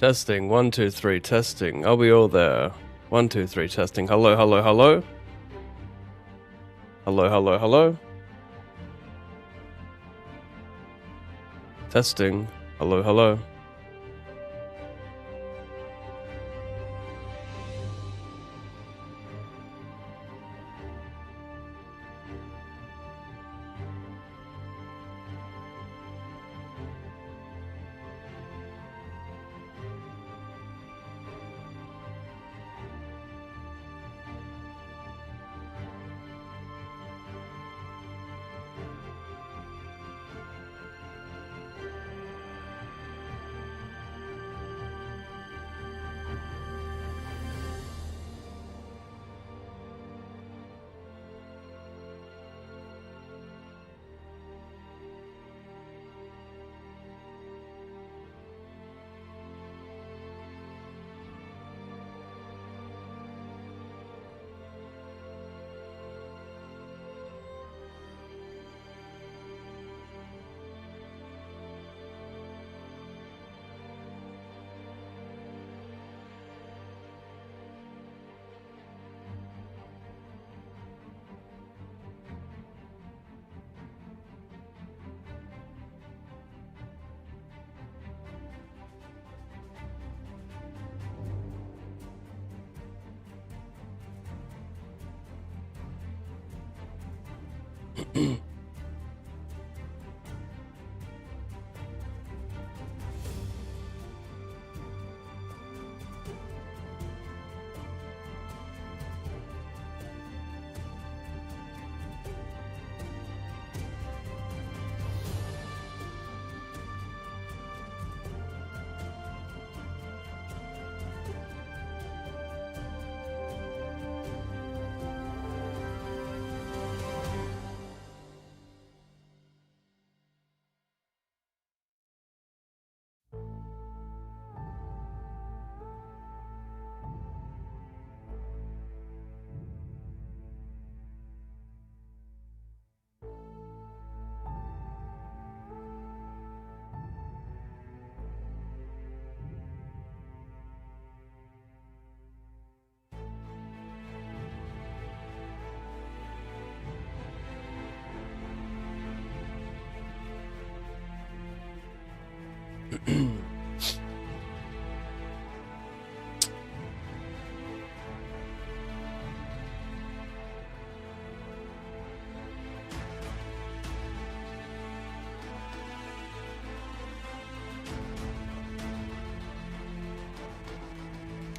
Testing, 1, 2, 3, testing. Are we all there? 1, 2, 3, testing. Hello, hello, hello. Hello, hello, hello. Testing. Hello, hello.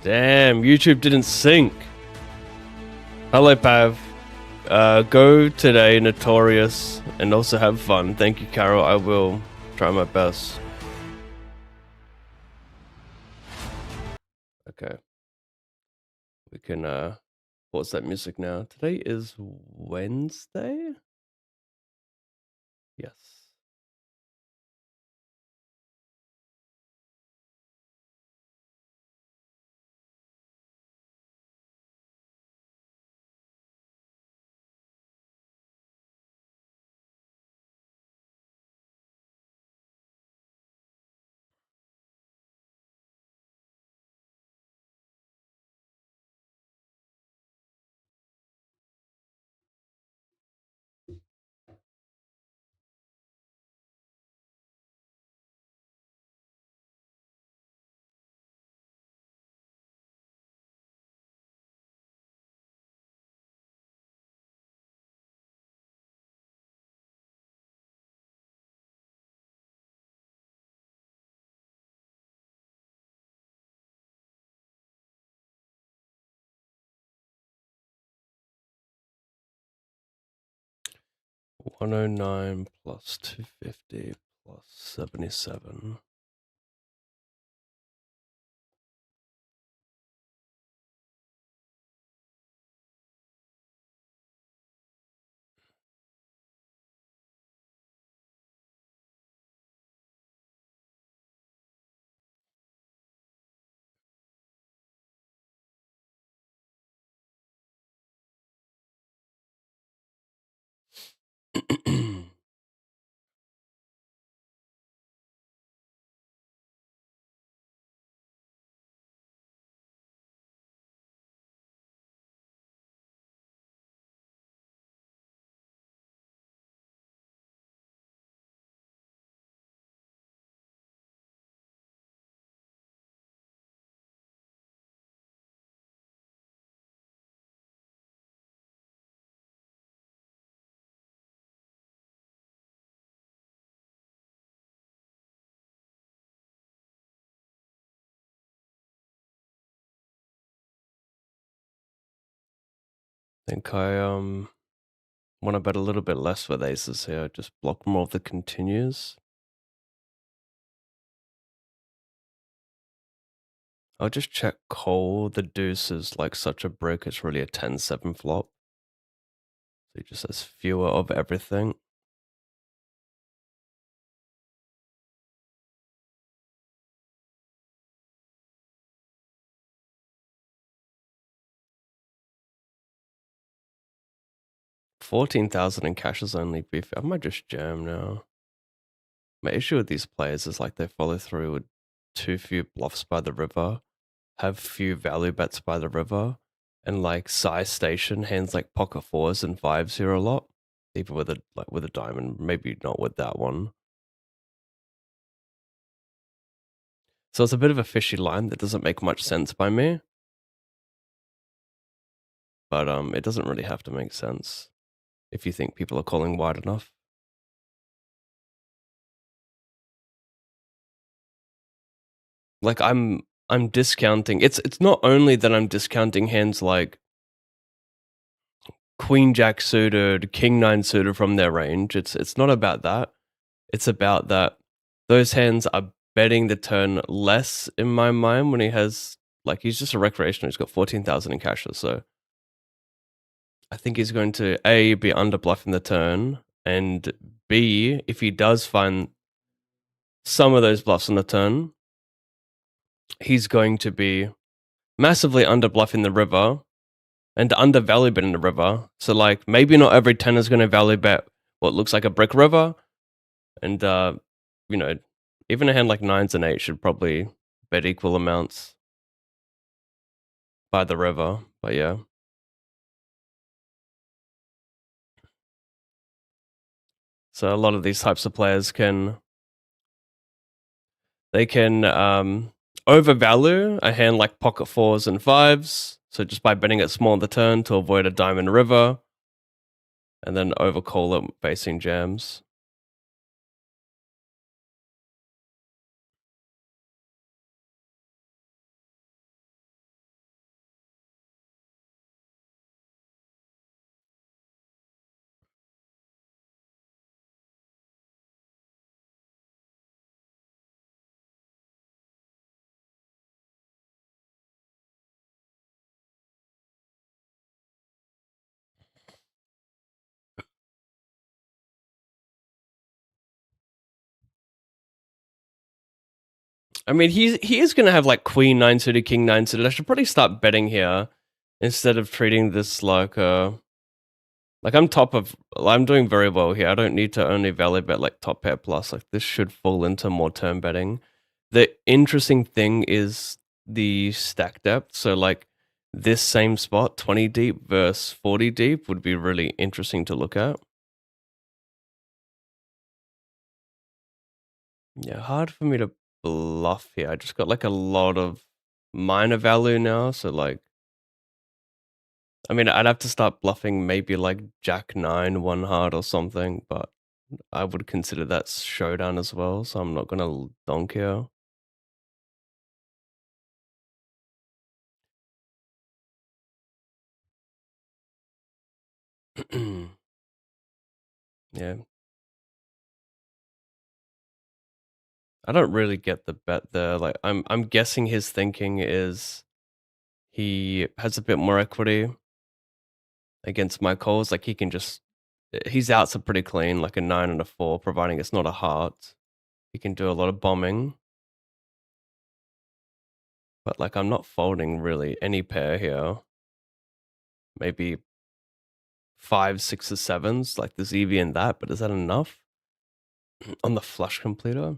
Damn, YouTube didn't sync. Hello, Pav. Go today, Notorious, and also have fun. Thank you, Carol. I will try my best. Okay. We can pause that music now. Today is Wednesday? Yes. $109 plus $250 plus $77. think I want to bet a little bit less with aces here. Just block more of the continues. I'll just check call. The deuce is like such a brick. It's really a 10-7 flop. So he just has fewer of everything. $14,000 in cash is only beef. I might just jam now. My issue with these players is like they follow through with too few bluffs by the river, have few value bets by the river, and like size station hands like pocket fours and fives here a lot. Even with a diamond, maybe not with that one. So it's a bit of a fishy line that doesn't make much sense by me. But it doesn't really have to make sense if you think people are calling wide enough. Like I'm discounting. It's not only that I'm discounting hands like Queen Jack suited, King Nine suited from their range. It's not about that. It's about that those hands are betting the turn less in my mind when he has like he's just a recreational. He's got 14,000 in cashes, so I think he's going to A be under bluffing the turn, and B if he does find some of those bluffs on the turn, he's going to be massively under bluffing the river and under value betting the river. So like maybe not every 10 is going to value bet what looks like a brick river, and you know, even a hand like nines and eight should probably bet equal amounts by the river. But yeah. So a lot of these types of players can overvalue a hand like pocket fours and fives. So just by betting it small on the turn to avoid a diamond river, and then overcall it facing jams. I mean, he is going to have like queen nine suited, king nine suited. I should probably start betting here instead of treating this like I'm doing very well here. I don't need to only value bet like top pair plus. Like this should fall into more turn betting. The interesting thing is the stack depth. So like this same spot, 20 deep versus 40 deep, would be really interesting to look at. Yeah, hard for me to bluff here. I just got like a lot of minor value now. So like, I mean, I'd have to start bluffing maybe like Jack 9 one hard or something, but I would consider that showdown as well. So I'm not gonna donk here. Yeah. I don't really get the bet there. Like I'm guessing his thinking is he has a bit more equity against my calls. Like he can just his outs are pretty clean, like a 9 and a 4, providing it's not a heart. He can do a lot of bombing. But like I'm not folding really any pair here. Maybe 5, 6, or 7s. Like there's EV in that, but is that enough? On the flush completer?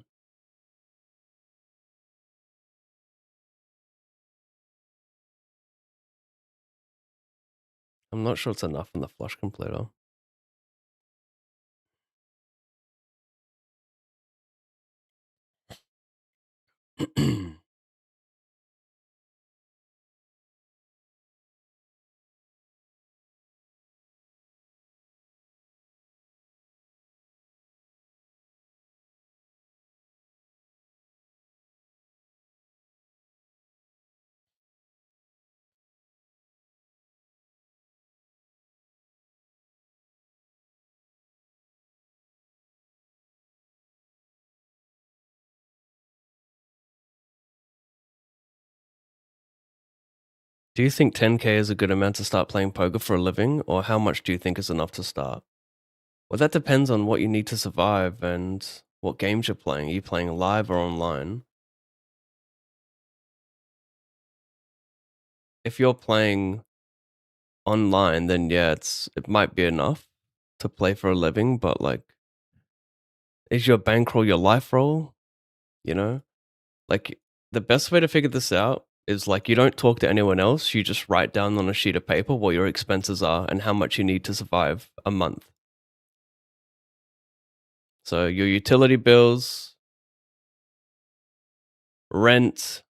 I'm not sure it's enough on the flush completer. Do you think 10K is a good amount to start playing poker for a living, or how much do you think is enough to start? Well, that depends on what you need to survive and what games you're playing. Are you playing live or online? If you're playing online, then yeah, it might be enough to play for a living, but like, is your bankroll your life roll? You know? Like, the best way to figure this out is like you don't talk to anyone else, you just write down on a sheet of paper what your expenses are and how much you need to survive a month. So your utility bills, rent,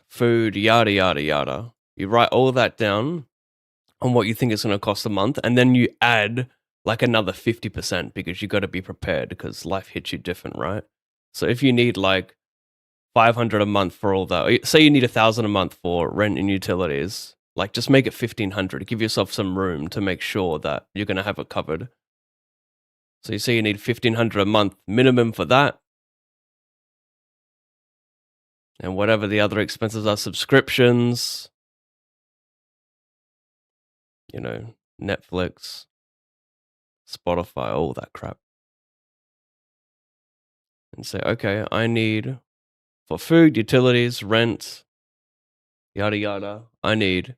food, yada yada yada. You write all of that down on what you think it's going to cost a month, and then you add like another 50% because you got to be prepared because life hits you different, right? So if you need like 500 a month for all that, say you need 1,000 a month for rent and utilities, like just make it 1,500. Give yourself some room to make sure that you're going to have it covered. So you say you need 1,500 a month minimum for that, and whatever the other expenses are, subscriptions, you know, Netflix, Spotify, all that crap. And say, okay, I need for food, utilities, rent, yada yada, I need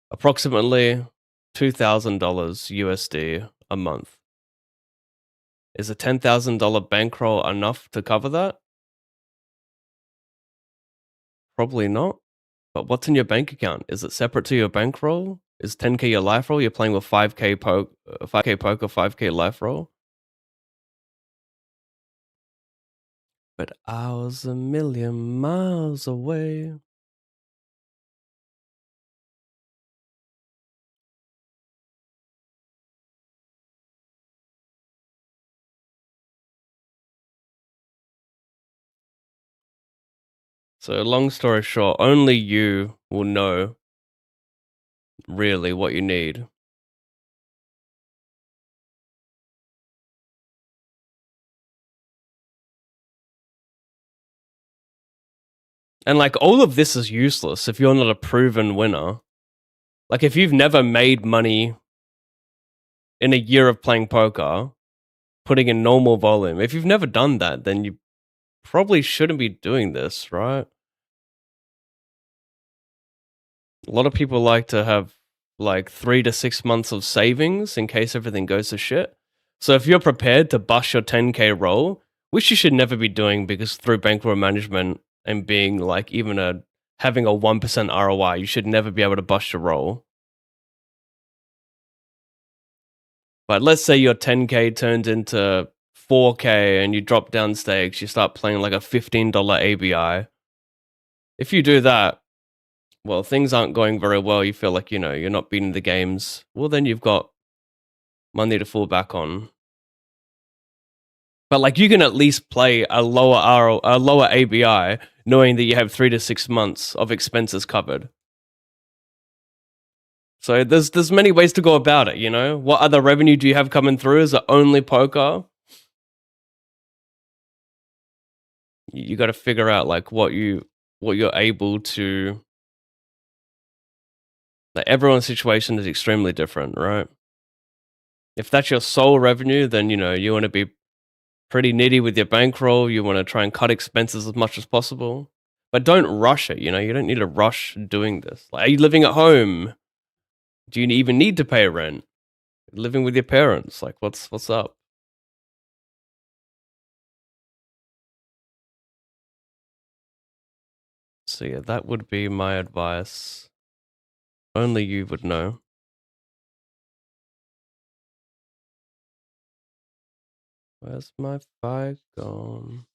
approximately $2,000 USD a month. Is a $10,000 bankroll enough to cover that? Probably not. But what's in your bank account? Is it separate to your bankroll? Is 10K your life roll? You're playing with 5K poker, 5K life roll? But I was a million miles away. So long story short, only you will know really what you need. And like all of this is useless if you're not a proven winner. Like if you've never made money in a year of playing poker, putting in normal volume, if you've never done that, then you probably shouldn't be doing this, right? A lot of people like to have like 3 to 6 months of savings in case everything goes to shit. So if you're prepared to bust your 10K roll, which you should never be doing because through bankroll management and being like even having a 1% ROI, you should never be able to bust your roll. But let's say your 10K turns into 4K and you drop down stakes, you start playing like a $15 ABI. If you do that, well, things aren't going very well. You feel like, you're not beating the games. Well, then you've got money to fall back on. But like you can at least play a lower ABI knowing that you have 3 to 6 months of expenses covered. So there's many ways to go about it, What other revenue do you have coming through? Is it only poker? You got to figure out like what you're able to. Like everyone's situation is extremely different, right? If that's your sole revenue, then you want to be pretty nitty with your bankroll. You want to try and cut expenses as much as possible, but don't rush it. You don't need to rush doing this. Like, are you living at home? Do you even need to pay rent? Living with your parents, like what's up? So yeah, that would be my advice. Only you would know. Where's my bike gone?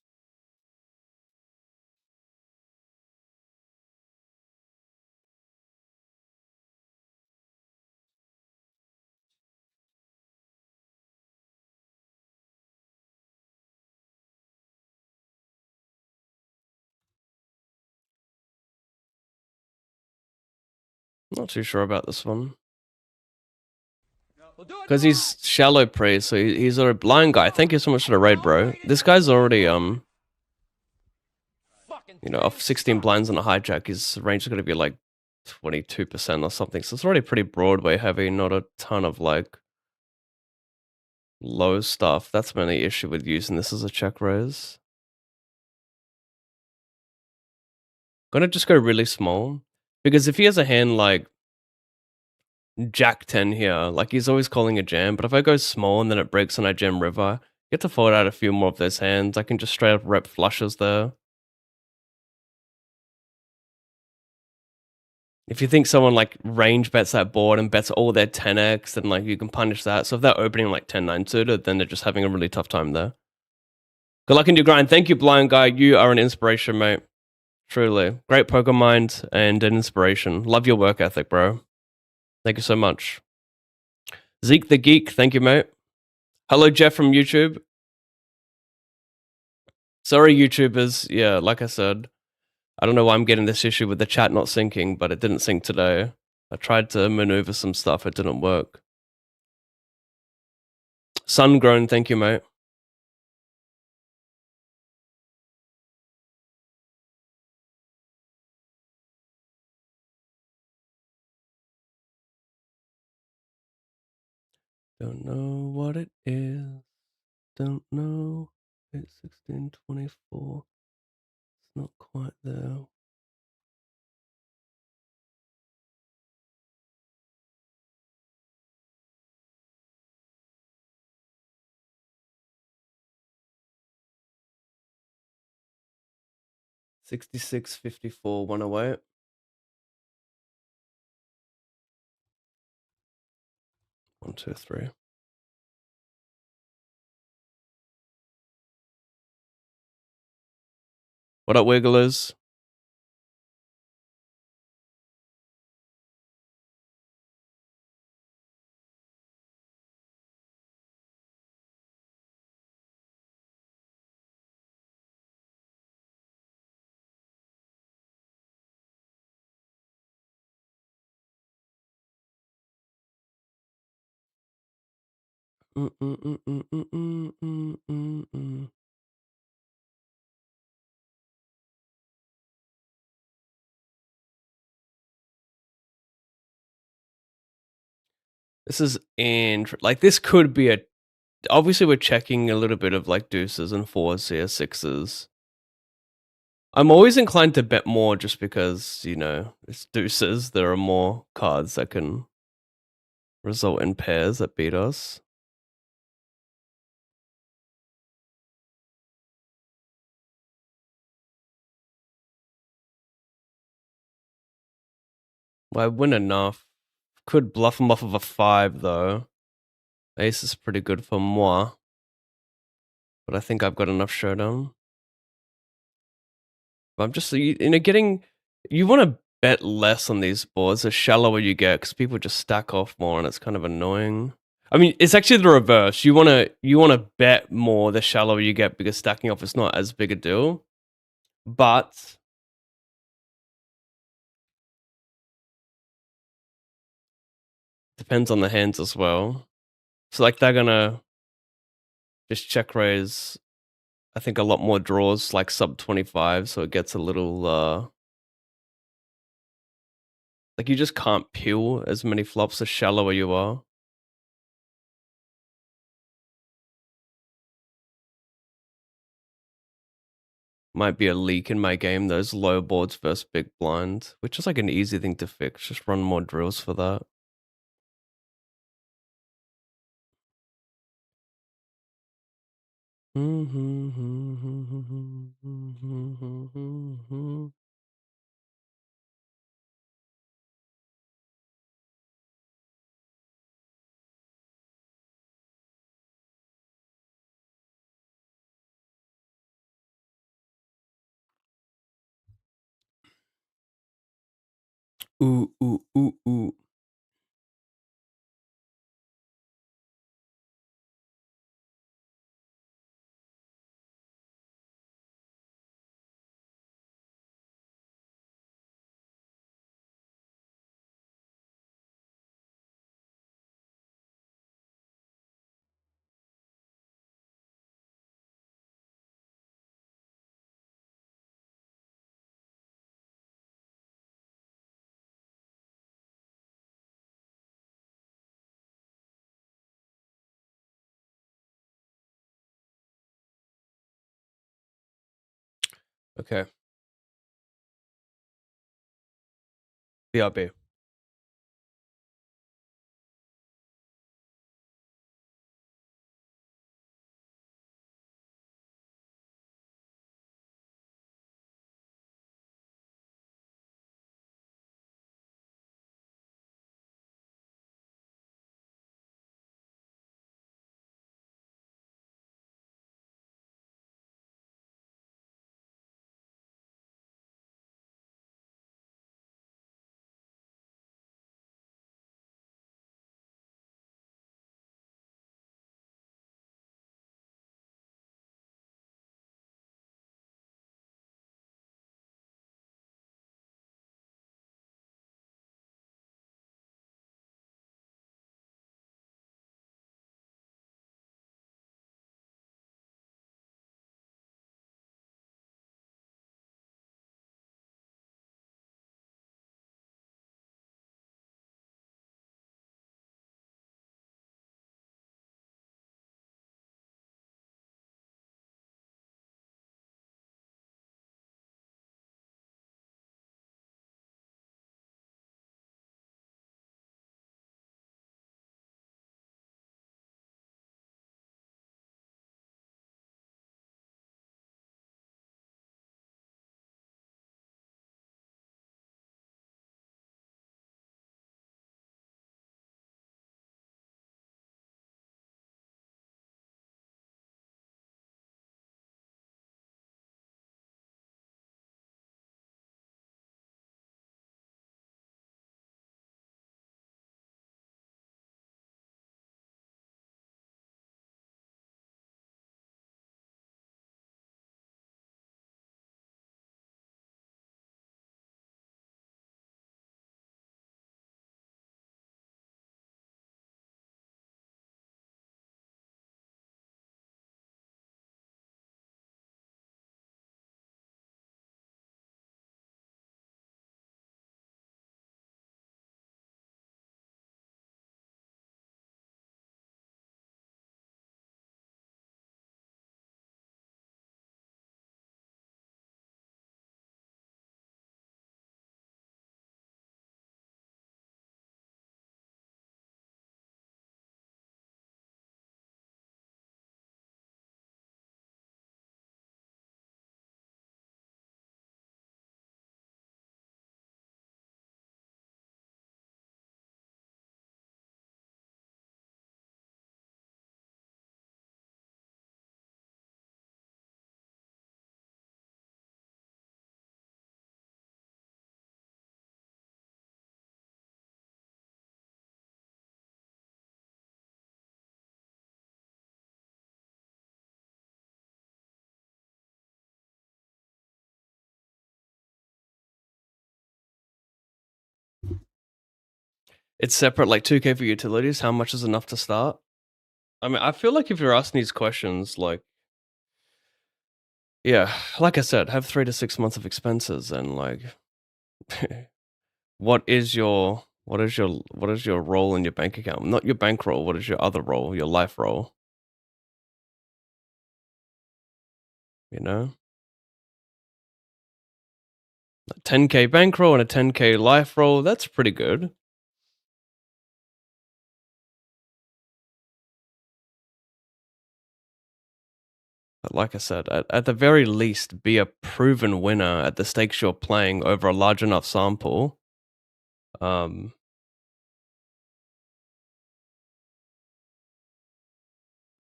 Not too sure about this one. Because he's shallow pre, so he's a blind guy. Thank you so much for the raid, bro. This guy's already You know, off 16 blinds on a hijack, his range is going to be like 22% or something. So it's already pretty Broadway heavy, not a ton of like low stuff. That's my only issue with using this as a check raise. Gonna just go really small, because if he has a hand like Jack 10 here, like he's always calling a jam, but if I go small and then it breaks and I jam river, get to fold out a few more of those hands. I can just straight up rep flushes there. If you think someone like range bets that board and bets all their 10x, then like you can punish that. So if they're opening like 10-9 suited, then they're just having a really tough time there. Good luck in your grind. Thank you, Blind Guy. You are an inspiration, mate. Truly. Great poker mind and an inspiration. Love your work ethic, bro. Thank you so much. Zeke the Geek, thank you, mate. Hello, Jeff from YouTube. Sorry, YouTubers. Yeah, like I said, I don't know why I'm getting this issue with the chat not syncing, but it didn't sync today. I tried to maneuver some stuff, it didn't work. Sungrown, thank you, mate. Don't know what it is. Don't know. It's 1624. It's not quite there. $66.54, 108. 1, 2, 3. What up, Wigglers? This is like this could be a. Obviously, we're checking a little bit of like deuces and fours here, sixes. I'm always inclined to bet more just because, you know, it's deuces. There are more cards that can result in pairs that beat us. Well, I win enough. Could bluff him off of a 5, though. Ace is pretty good for moi. But I think I've got enough showdown. But I'm just, you know, getting... You want to bet less on these boards the shallower you get, because people just stack off more, and it's kind of annoying. I mean, it's actually the reverse. You want to bet more the shallower you get, because stacking off is not as big a deal. But depends on the hands as well. So like they're gonna just check raise, I think, a lot more draws, like sub 25, so it gets a little like you just can't peel as many flops the shallower you are. Might be a leak in my game, those low boards versus big blind, which is like an easy thing to fix. Just run more drills for that. Ooh, ooh, ooh, ooh. Okay. BRB. It's separate, like 2K for utilities. How much is enough to start? I mean, I feel like if you're asking these questions, like, yeah, like I said, have 3 to 6 months of expenses, and like, what is your role in your bank account? Not your bankroll. What is your other role? Your life role? You know, 10K bankroll and a 10K life roll. That's pretty good. But like I said, at the very least, be a proven winner at the stakes you're playing over a large enough sample. Um,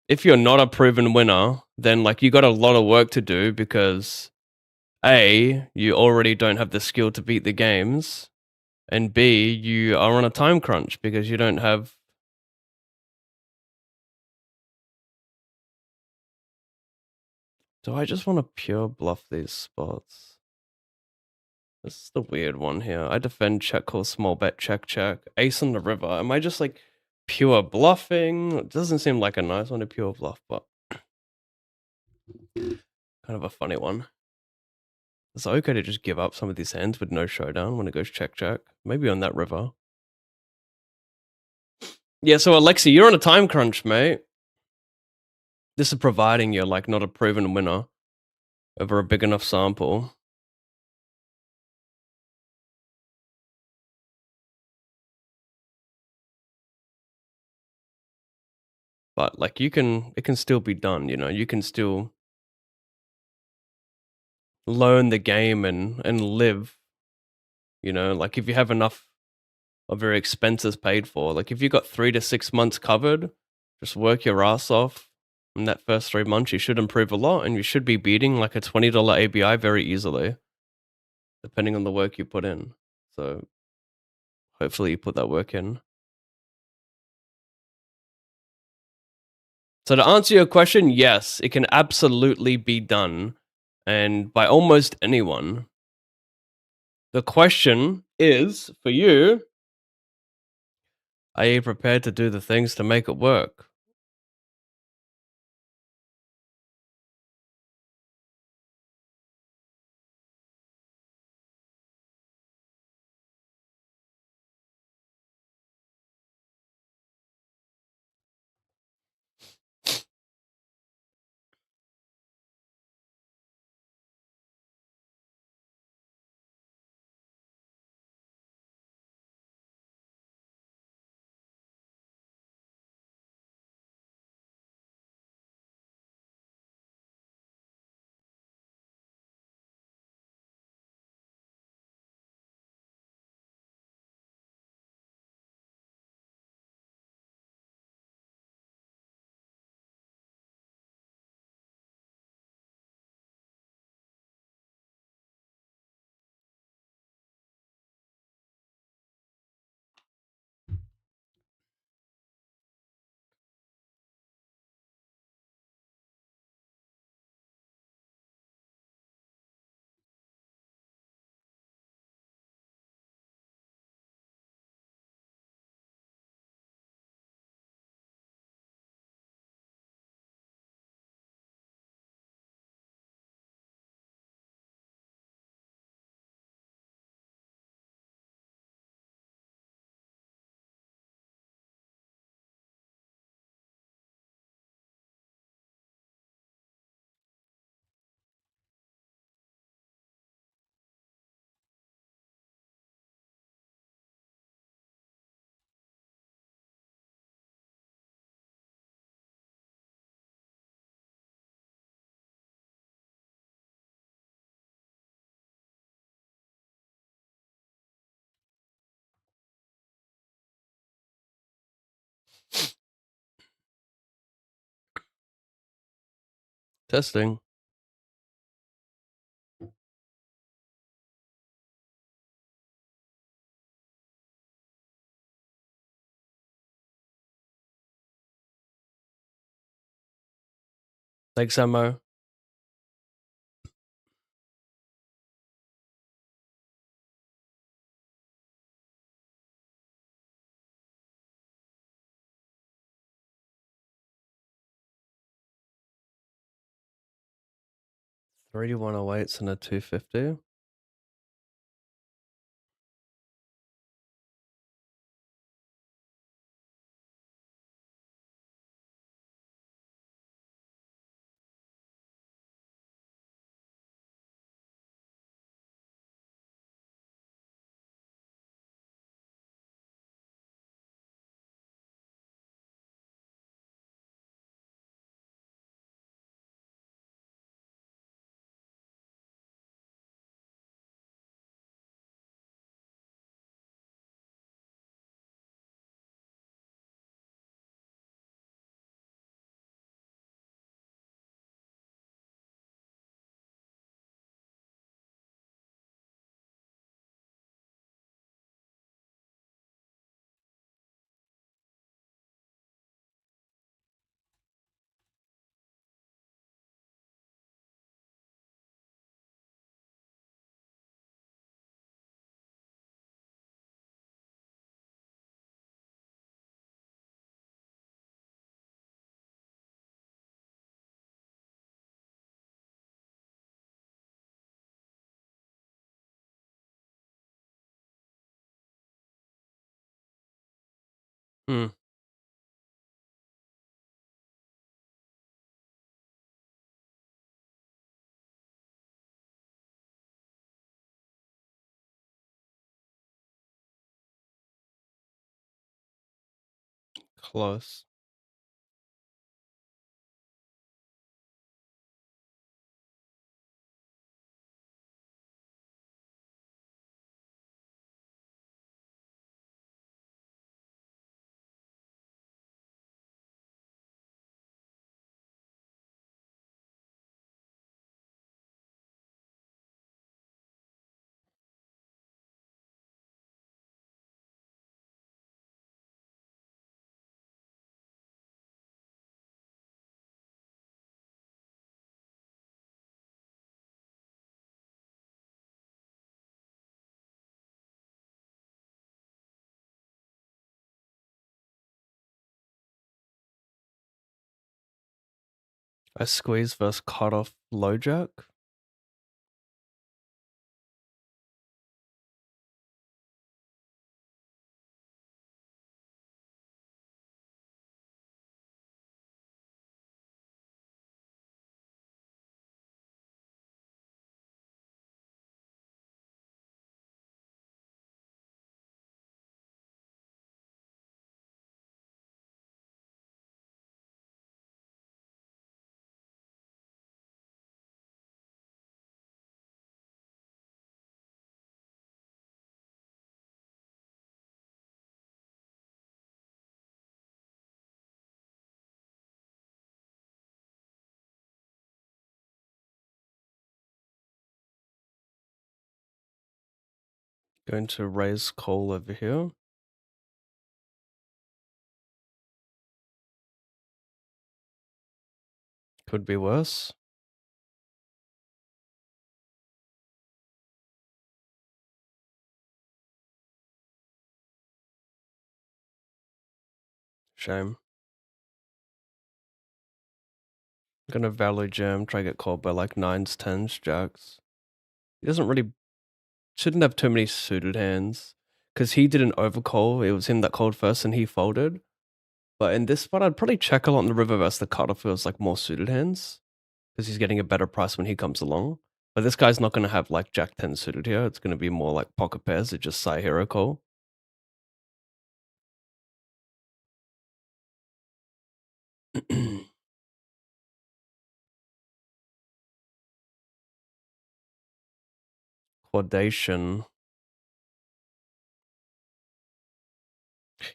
if you're not a proven winner, then like you got a lot of work to do because A, you already don't have the skill to beat the games, and B, you are on a time crunch because you don't have. Do I just want to pure bluff these spots? This is the weird one here. I defend, check, call, small bet, check, check. Ace on the river. Am I just like pure bluffing? It doesn't seem like a nice one to pure bluff, but kind of a funny one. Is it okay to just give up some of these hands with no showdown when it goes check, check? Maybe on that river. Yeah, so Alexi, you're on a time crunch, mate. This is providing you're like not a proven winner. over a big enough sample. But, like, it can still be done, you know? You can still learn the game and live, you know? Like, if you have enough of your expenses paid for, like, if you got 3 to 6 months covered, just work your ass off in that first 3 months, you should improve a lot, and you should be beating, like, a $20 ABI very easily, depending on the work you put in. So, hopefully you put that work in. So to answer your question, yes, it can absolutely be done, and by almost anyone. The question is, for you, are you prepared to do the things to make it work? Testing. Thanks, Mo. 3108s and a 250. Hmm. Close. I squeeze versus cut off low jack. Going to raise call over here. Could be worse. Shame. I'm gonna value jam, try to get called by like 9s, 10s, jacks. He doesn't really shouldn't have too many suited hands. Cause he didn't overcall. It was him that called first and he folded. But in this spot, I'd probably check a lot in the river versus the cutoff feels like more suited hands. Because he's getting a better price when he comes along. But this guy's not gonna have like Jack 10 suited here. It's gonna be more like pocket pairs that just Sai Hero call. Quadation.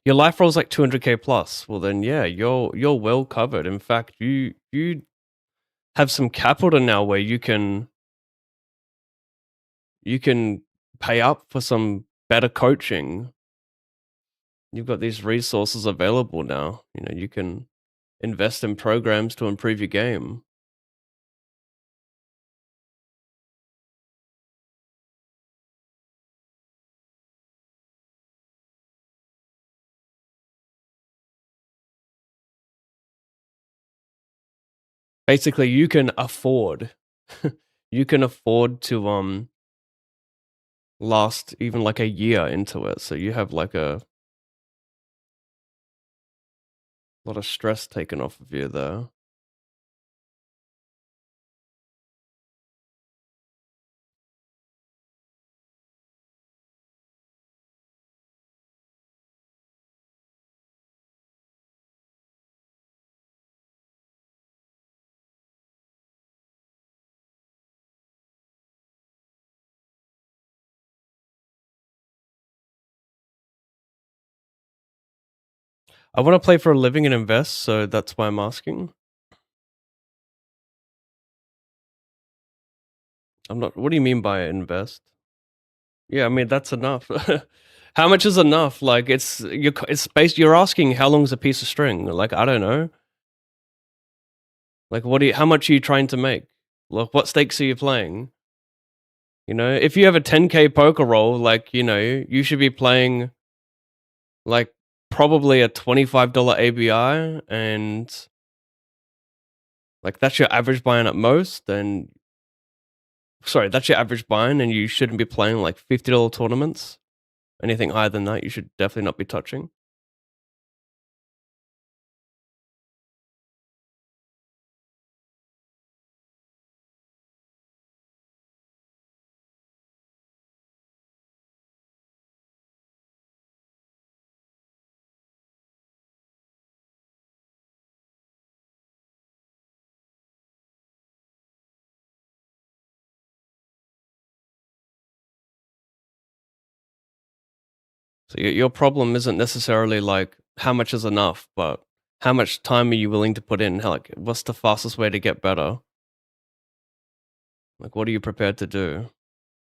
Your life roll's like 200k plus. Well then, yeah, you're well covered. In fact, you have some capital now where you can pay up for some better coaching. You've got these resources available now. You know, you can invest in programs to improve your game. Basically, you can afford you can afford to last even like a year into it. So you have like a lot of stress taken off of you there. I want to play for a living and invest, so that's why I'm asking. I'm not. What do you mean by invest? Yeah, I mean that's enough. How much is enough? Like it's based. You're asking how long's a piece of string? Like I don't know. Like what do you? How much are you trying to make? Like what stakes are you playing? You know, if you have a 10k poker roll, like you know, you should be playing like probably a $25 ABI, and like that's your average buy-in at most. And sorry, that's your average buy-in, and you shouldn't be playing like $50 tournaments. Anything higher than that, you should definitely not be touching. So your problem isn't necessarily like how much is enough, but how much time are you willing to put in? How, like, what's the fastest way to get better? Like, what are you prepared to do?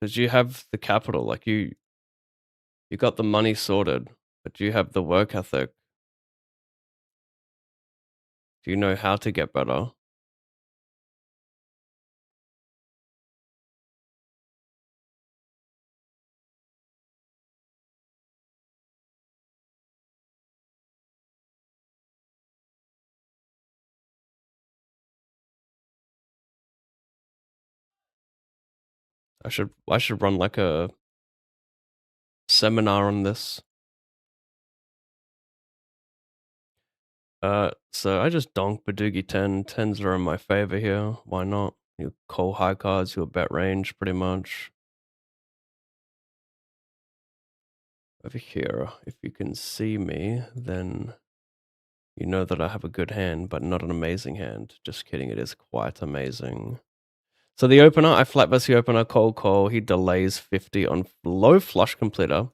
Because you have the capital, like you got the money sorted, but do you have the work ethic? Do you know how to get better? I should run like a seminar on this. So I just donk Badoogie 10. 10s are in my favor here. Why not? You call high cards, your bet range pretty much. Over here, if you can see me, then you know that I have a good hand, but not an amazing hand. Just kidding, it is quite amazing. So the opener, I flat versus the opener, call. He delays 50 on low flush completer.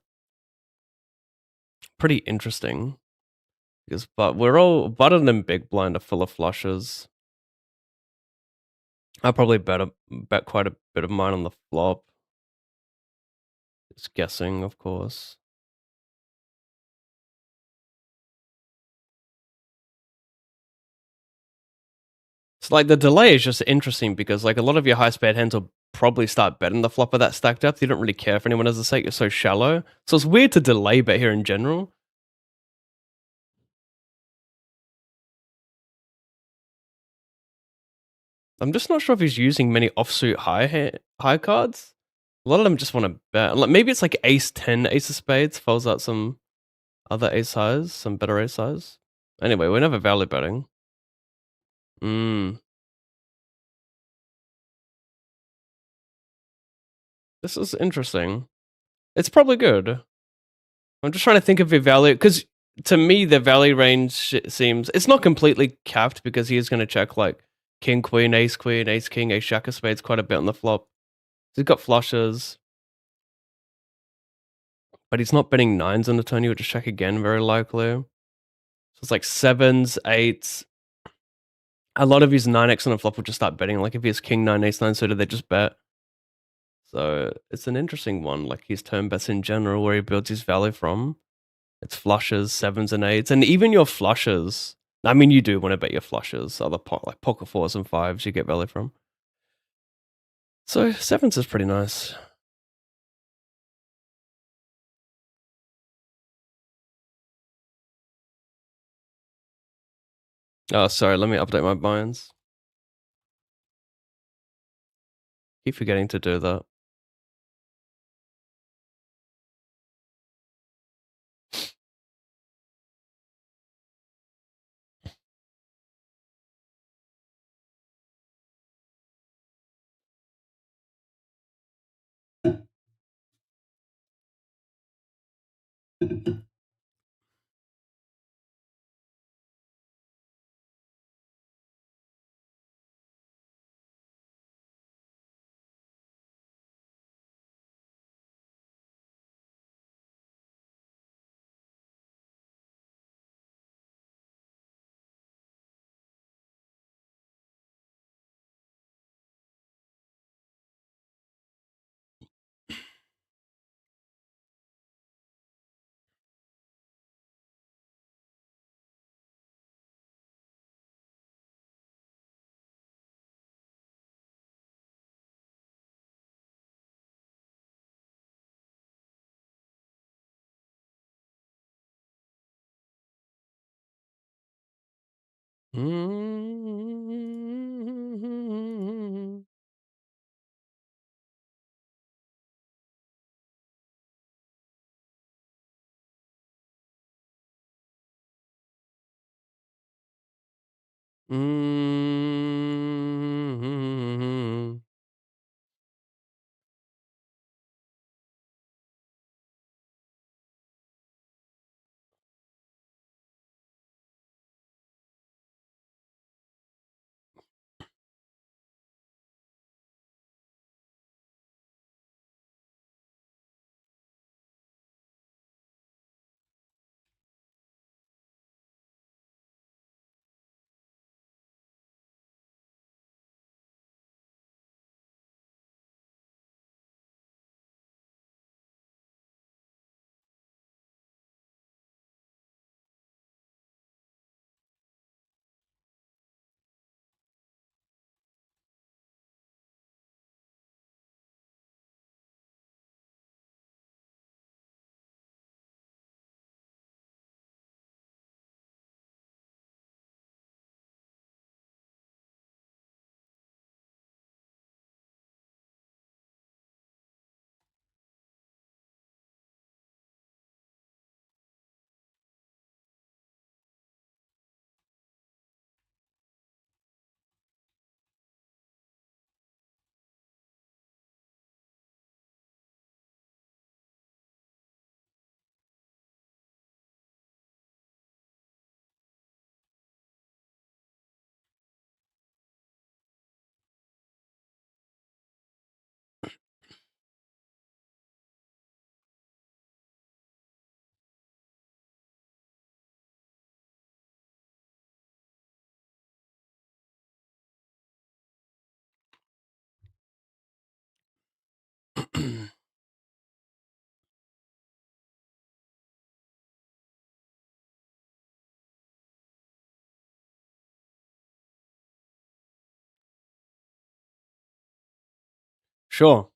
Pretty interesting. Because, but we're all button and big blind are full of flushes. I probably bet quite a bit of mine on the flop. Just guessing, of course. It's like the delay is just interesting because like a lot of your high spade hands will probably start betting the flop of that stack depth. You don't really care if anyone has a stake. You're so shallow. So it's weird to delay bet here in general. I'm just not sure if he's using many offsuit high cards. A lot of them just want to bet. Like maybe it's like ace 10, ace of spades, folds out some other ace highs, some better ace highs. Anyway, we're never value betting. This is interesting. It's probably good. I'm just trying to think of the value because to me the value range seems it's not completely capped because he is going to check like king, queen, ace, king, ace, jack of spades quite a bit on the flop. He's got flushes, but he's not betting nines on the turn. He would just check again, very likely. So it's like sevens, eights. A lot of his 9x on the flop will just start betting. Like if he has king, nine, ace, nine suited, they just bet. So it's an interesting one. Like his turn bets in general, where he builds his value from. It's flushes, sevens and eights, and even your flushes. I mean, you do want to bet your flushes, other like pocket fours and fives you get value from. So sevens is pretty nice. Oh, sorry, let me update my binds. Keep forgetting to do that. Mm-hmm. Mm-hmm. Sure.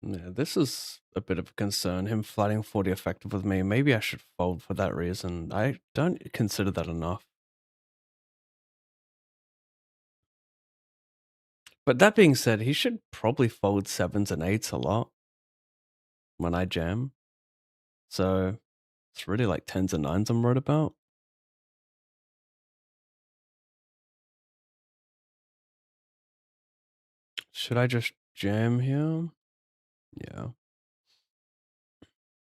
Yeah, this is a bit of a concern. Him flooding 40 effective with me. Maybe I should fold for that reason. I don't consider that enough. But that being said, he should probably fold sevens and eights a lot when I jam. So it's really like tens and nines I'm worried about. Should I just jam here? Yeah.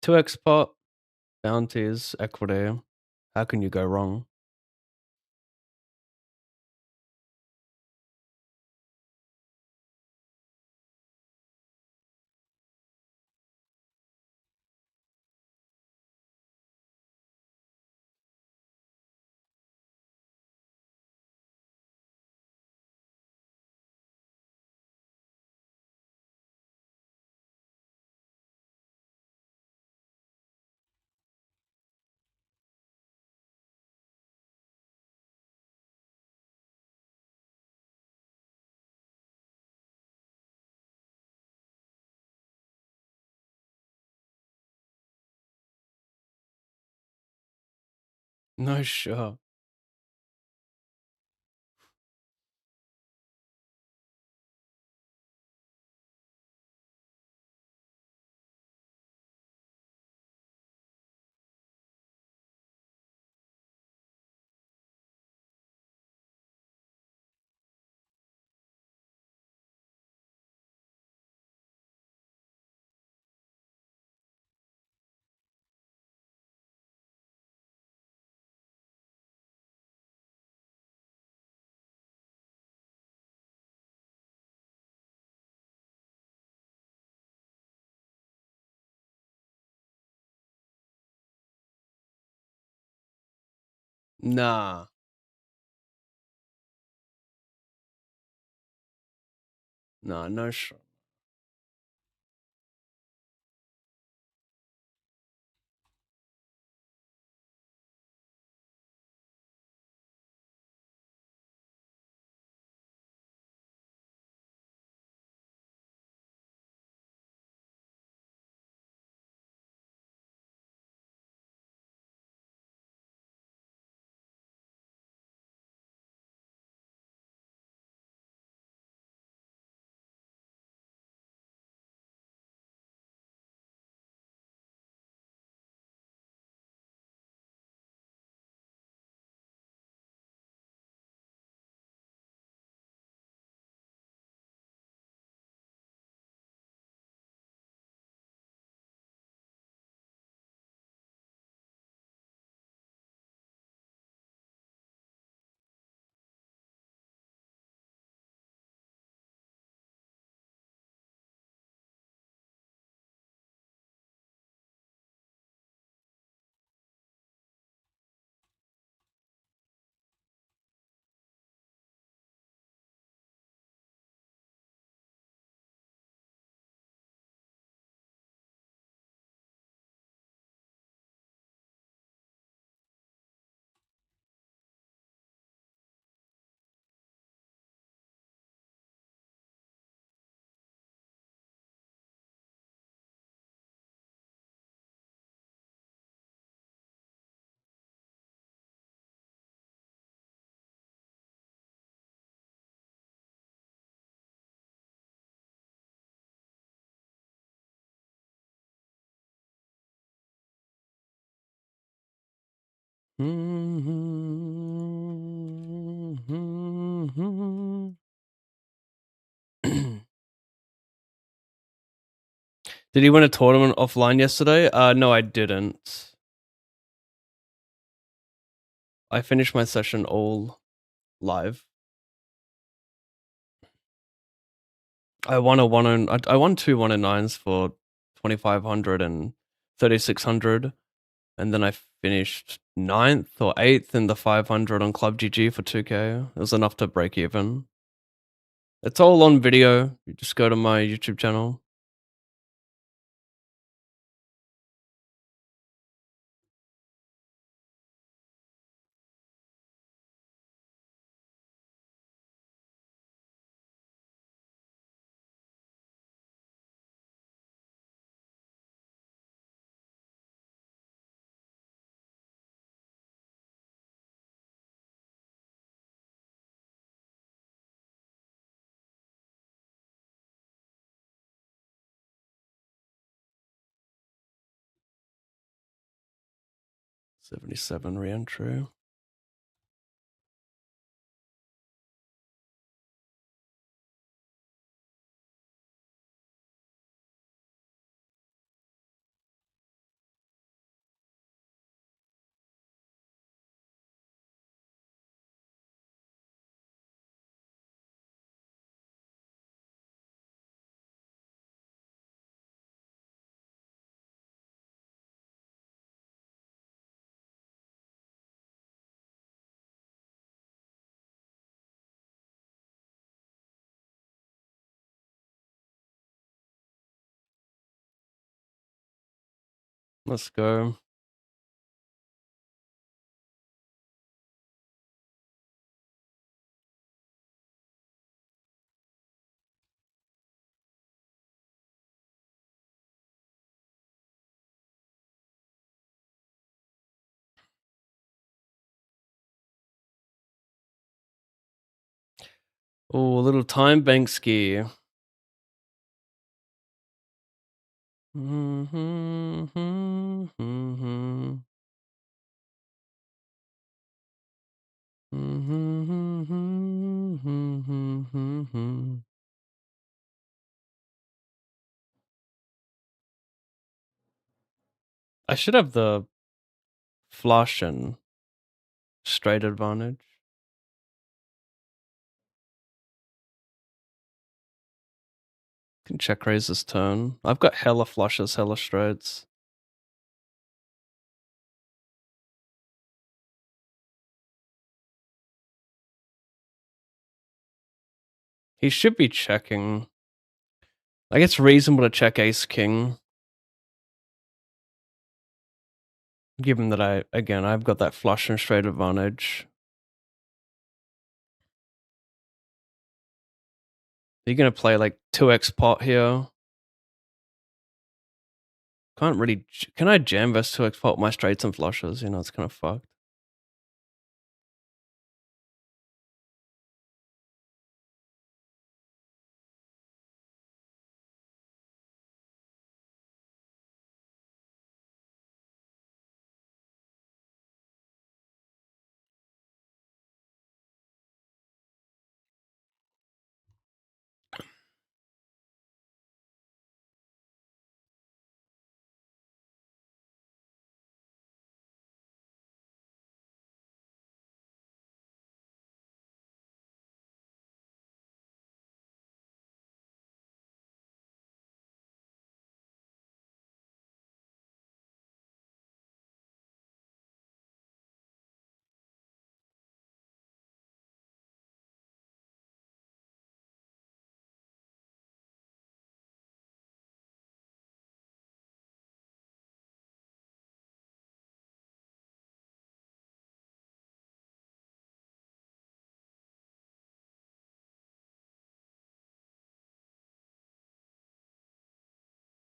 2x pot, bounties, equity. How can you go wrong? No, sure. Nah. Nah, no sure. Did he win a tournament offline yesterday? No, I didn't. I finished my session all live. I won a I won two 109s for 2,500 and 3,600, and then I finished ninth or eighth in the 500 on Club GG for 2K. It was enough to break even. It's all on video. You just go to my YouTube channel. 77 re-entry. Let's go. Oh, a little time bank ski. I should have the flush and straight advantage. Can check raise this turn. I've got hella flushes, hella straights. He should be checking. Like, it's reasonable to check ace king. Given that I've got that flush and straight advantage. You're gonna play like 2x pot here. Can't really, can I jam versus 2x pot with my straights and flushes? You know, it's kind of fucked.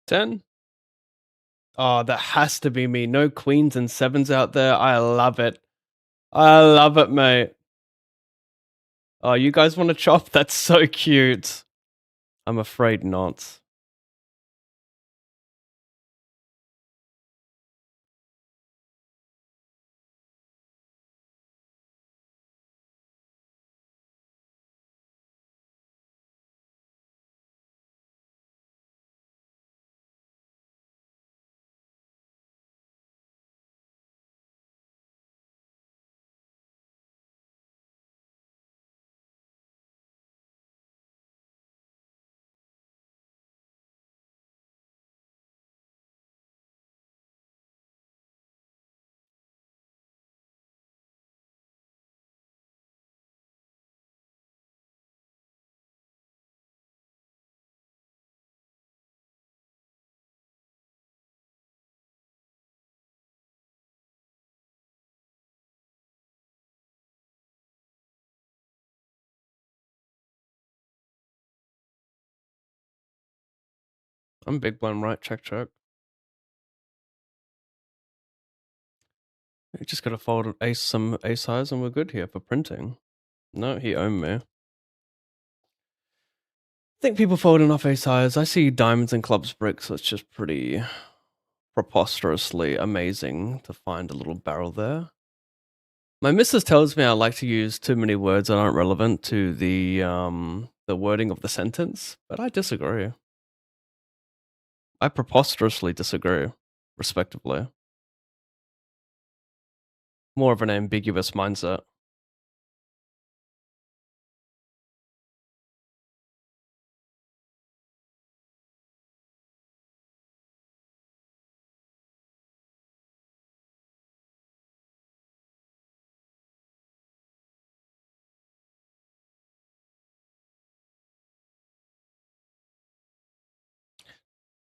Ten. Oh, that has to be me. No queens and sevens out there. I love it. I love it, mate. Oh, you guys want to chop? That's so cute. I'm afraid not. I'm big blind right, check, check. You just gotta fold some ace highs and we're good here for printing. No, he owned me. I think people fold enough ace highs. I see diamonds and clubs bricks, so it's just pretty preposterously amazing to find a little barrel there. My missus tells me I like to use too many words that aren't relevant to the wording of the sentence, but I disagree. I preposterously disagree, respectively. More of an ambiguous mindset.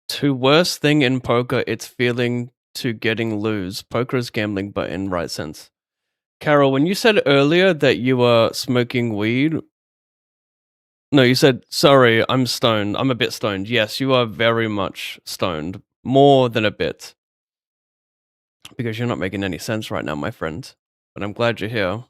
To worst thing in poker, it's feeling to getting lose. Poker is gambling, but in right sense. Carol, when you said earlier that you were smoking weed, no, you said, sorry, I'm stoned. I'm a bit stoned. Yes, you are very much stoned. More than a bit. Because you're not making any sense right now, my friend. But I'm glad you're here.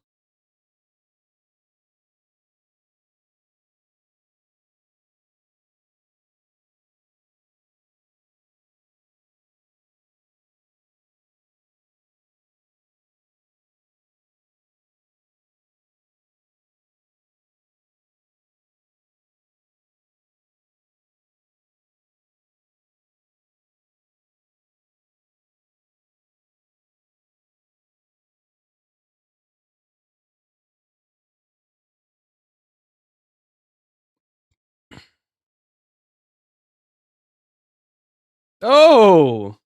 Oh!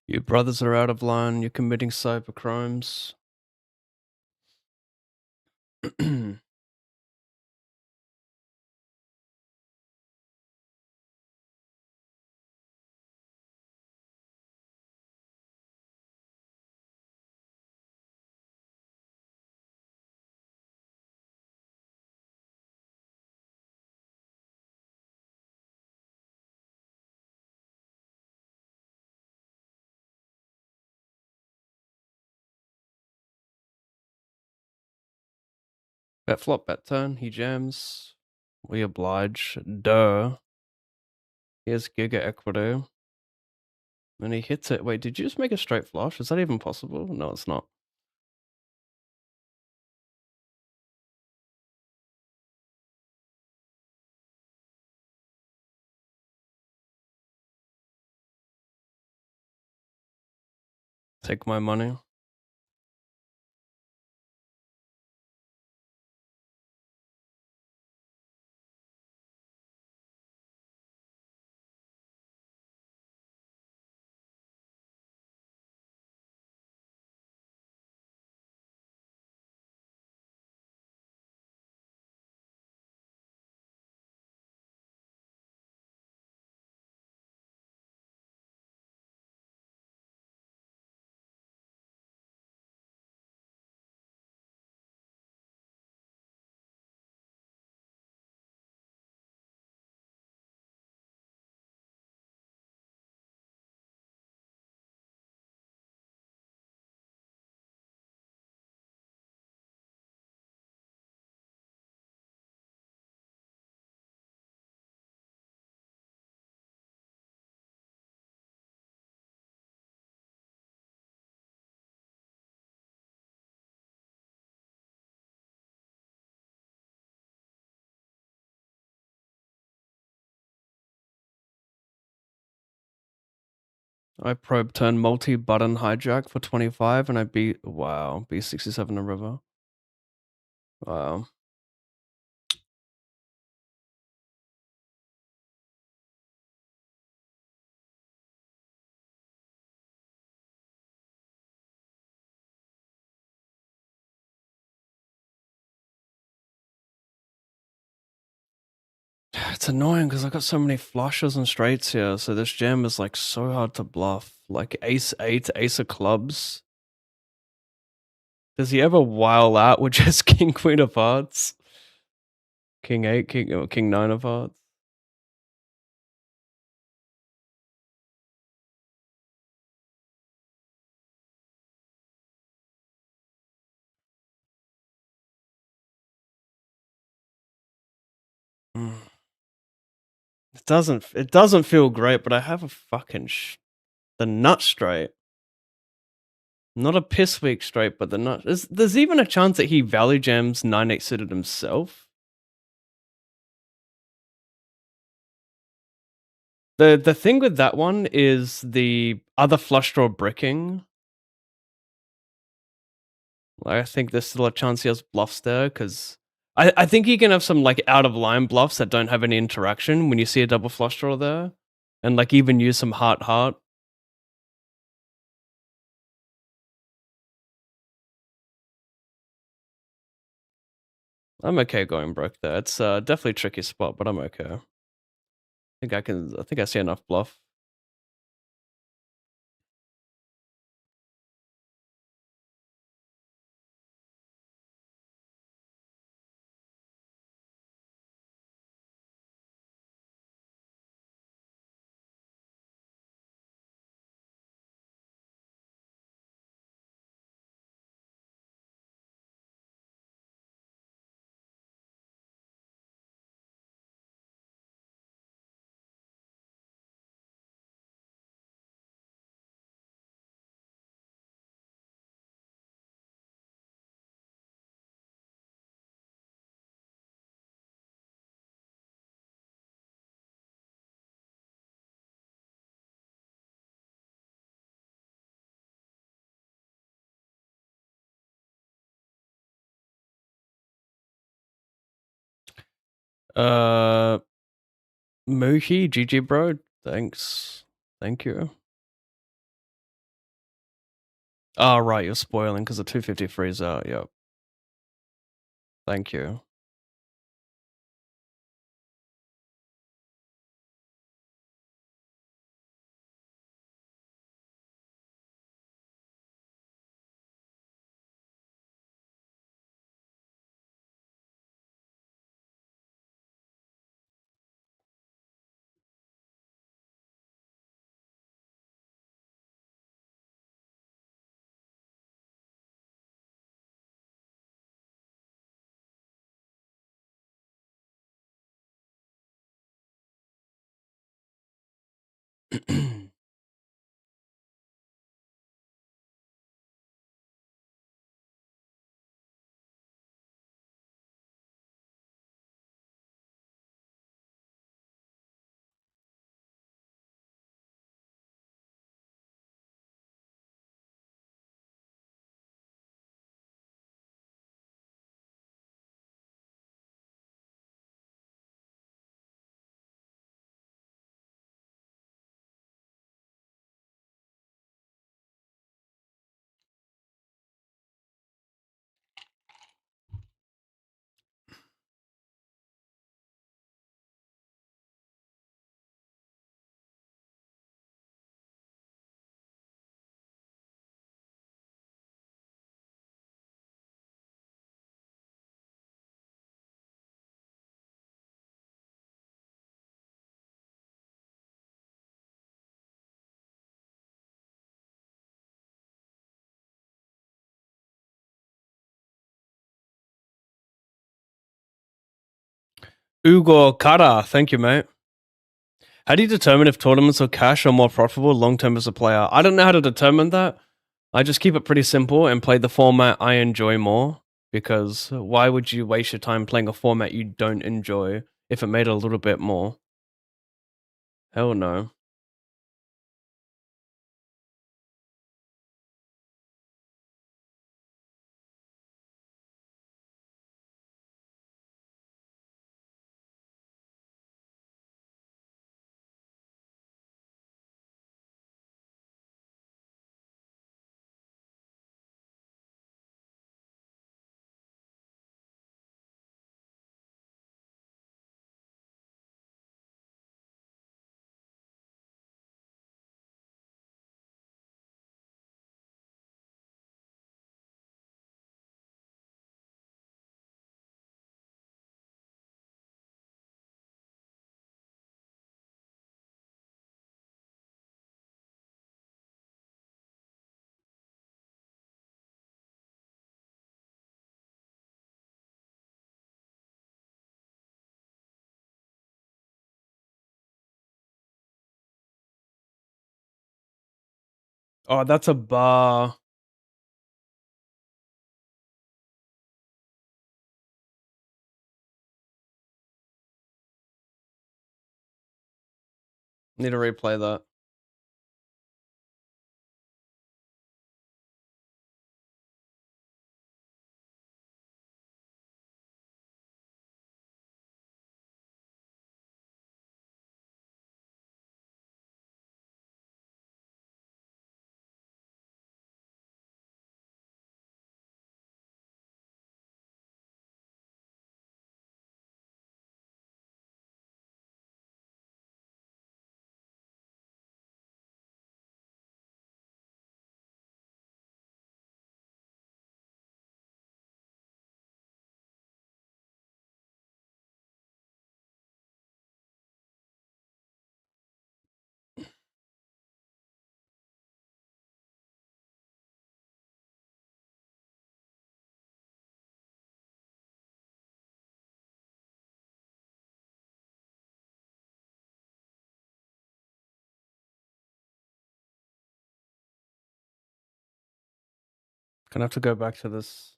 Your brothers are out of line. You're committing cyber crimes. Bet flop, bet turn. He jams. We oblige. Duh. Here's Giga Equity. And he hits it. Wait, did you just make a straight flush? Is that even possible? No, it's not. Take my money. I probe turn multi-button hijack for 25 and I beat wow, B67 a river. Wow. It's annoying because I got so many flushes and straights here, so this jam is like so hard to bluff. Like ace 8, ace of clubs. Does he ever while out with just king queen of hearts? King 8, king 9 of hearts? Mm. It doesn't feel great, but I have a fucking the nut straight. Not a piss weak straight, but the nut. There's even a chance that he value jams 9-8 suited himself. The thing with that one is the other flush draw bricking. I think there's still a chance he has bluffs there because I think he can have some like out of line bluffs that don't have any interaction when you see a double flush draw there, and like even use some heart heart. I'm okay going broke there. It's definitely a tricky spot, but I'm okay. I think I see enough bluff. Mookie, GG bro. Thanks. Thank you. Oh, right, you're spoiling because the 250 frees out. Yep. Thank you. Ugo Kara, thank you, mate. How do you determine if tournaments or cash are more profitable long term as a player? I don't know how to determine that. I just keep it pretty simple and play the format I enjoy more. Because why would you waste your time playing a format you don't enjoy if it made a little bit more? Hell no. Oh, that's a bar. Need to replay that. Gonna have to go back to this.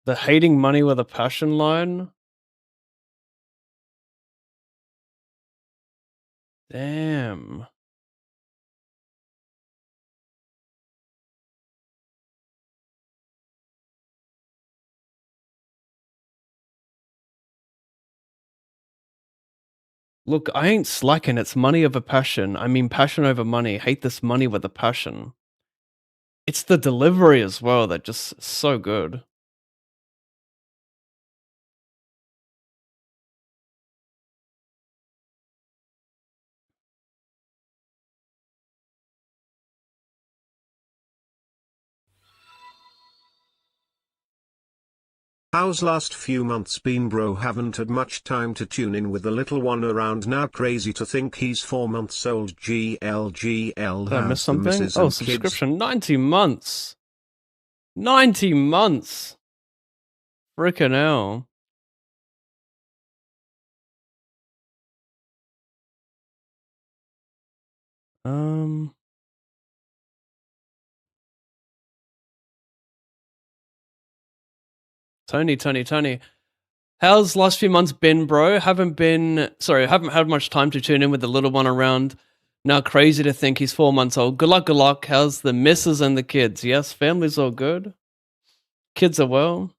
The hating money with a passion line? Damn. Look, I ain't slacking, it's money over passion. I mean passion over money. Hate this money with a passion. It's the delivery as well that just so good. How's last few months been, bro? Haven't had much time to tune in with the little one around now. Crazy to think he's 4 months old. GLGL. Did I miss How's the something? missus Oh, and kids? subscription, 90 months. 90 months. Frickin' hell. Um, Tony. How's last few months been, bro? Haven't had much time to tune in with the little one around. Now crazy to think he's 4 months old. Good luck. How's the missus and the kids? Yes, family's all good. Kids are well.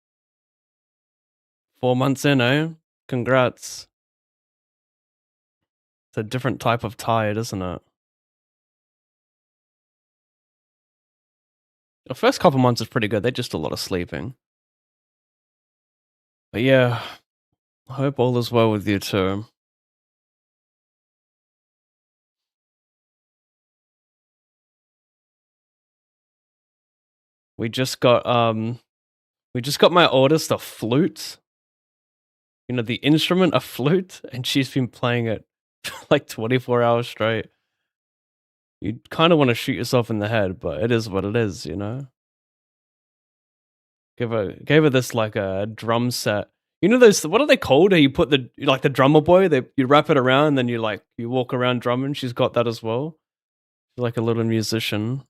4 months in, eh? Congrats. It's a different type of tired, isn't it? The first couple months is pretty good. They're just a lot of sleeping. But yeah, I hope all is well with you too. We just got my oldest a flute. You know, the instrument, a flute, and she's been playing it for like 24 hours straight. You kind of want to shoot yourself in the head, but it is what it is, you know? Gave her this like a drum set. You know those, what are they called? How you put the, like the drummer boy, you wrap it around and then you walk around drumming. She's got that as well. She's like a little musician.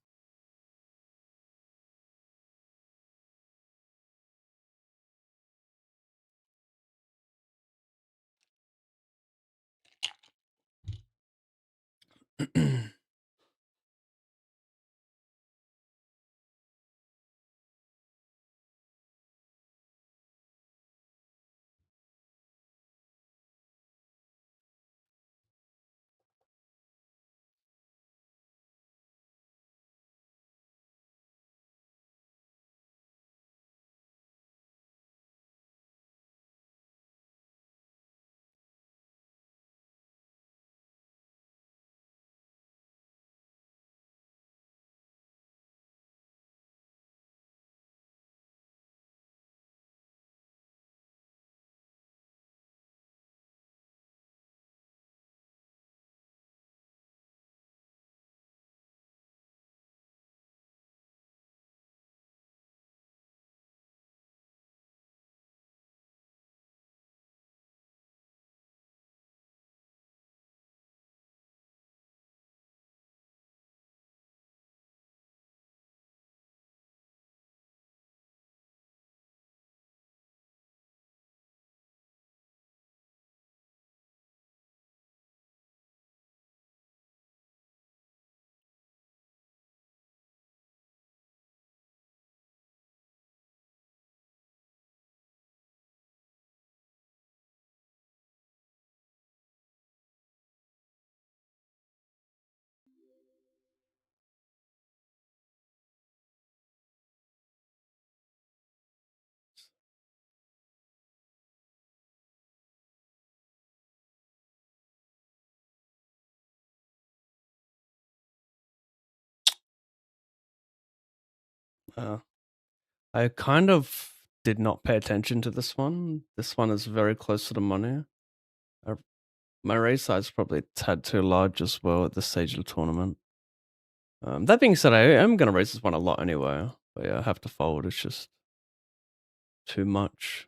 Uh, I kind of did not pay attention to this one. This one is very close to the money. I, my raise size probably a tad too large as well at this stage of the tournament. That being said, I am going to raise this one a lot anyway. But yeah, I have to fold. It's just too much.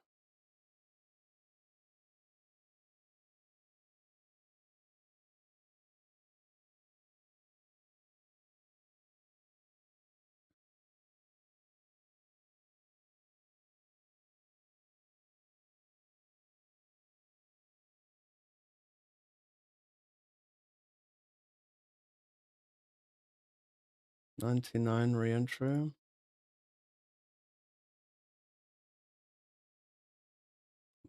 $99 re-entry.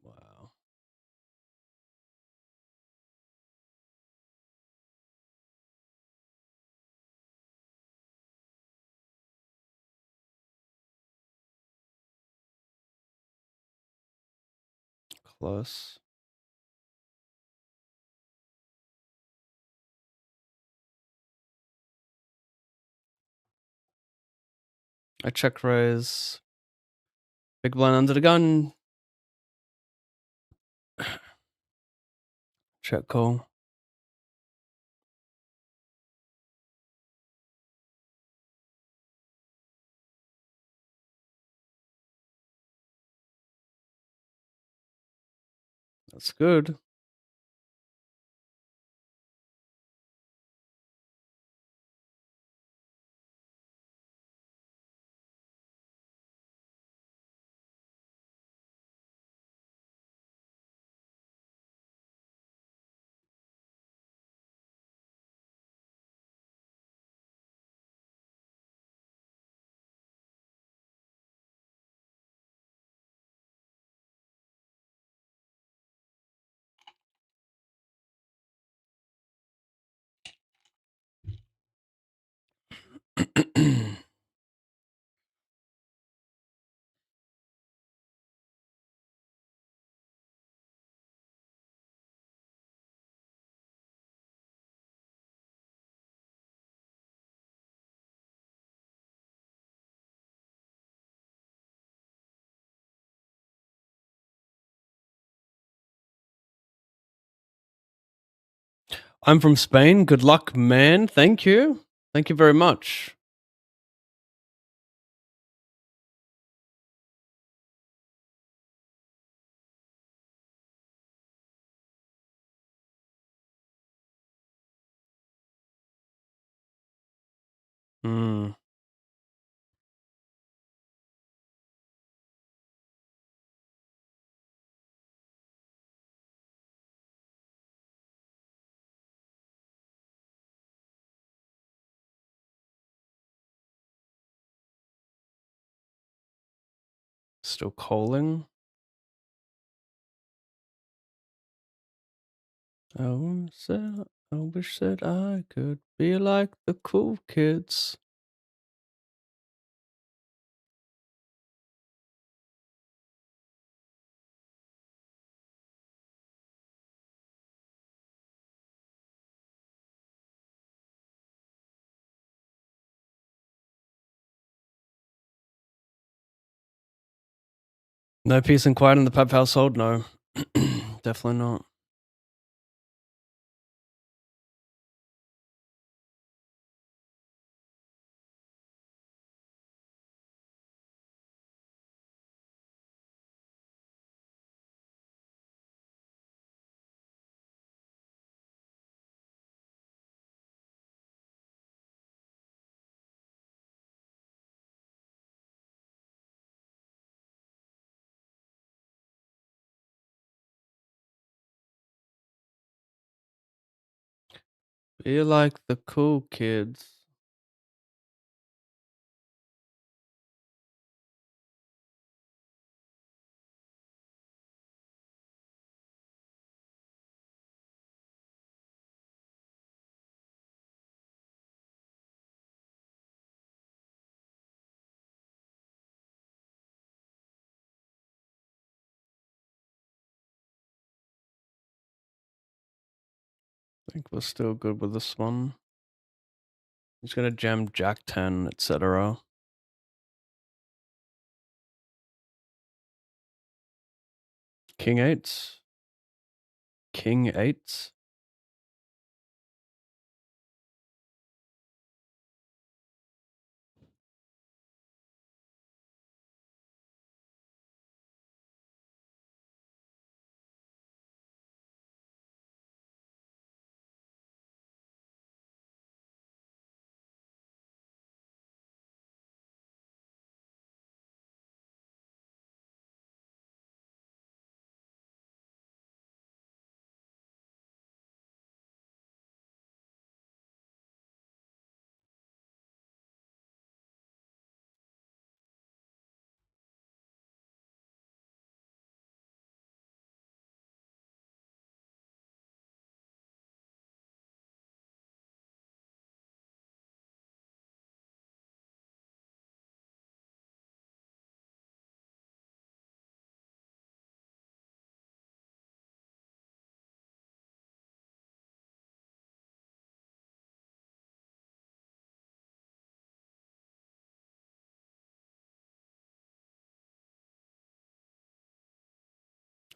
Wow. Close. I check raise. Big blind under the gun. Check call. That's good. I'm from Spain. Good luck, man. Thank you. Thank you very much. Hmm. Still calling. I wish that I could be like the cool kids. No peace and quiet in the Pep household? No. Definitely not. Be like the cool kids. I think we're still good with this one. He's gonna jam Jack 10, etc. King 8. King 8.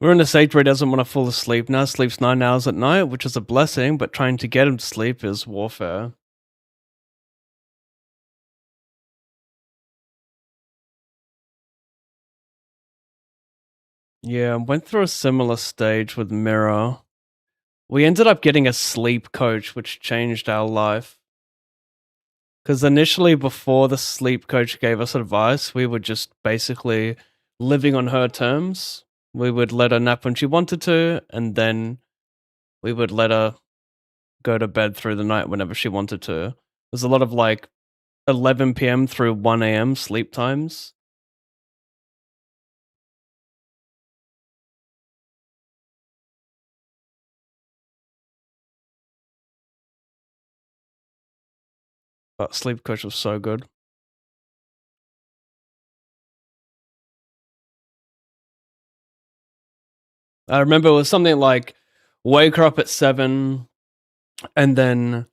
We're in a stage where he doesn't want to fall asleep now. Sleeps 9 hours at night, which is a blessing, but trying to get him to sleep is warfare. Yeah, went through a similar stage with Mirror. We ended up getting a sleep coach, which changed our life. Because initially, before the sleep coach gave us advice, we were just basically living on her terms. We would let her nap when she wanted to, and then we would let her go to bed through the night whenever she wanted to. There's a lot of like 11 p.m. through 1 a.m. sleep times. But sleep coach was so good. I remember it was something like wake her up at 7, and then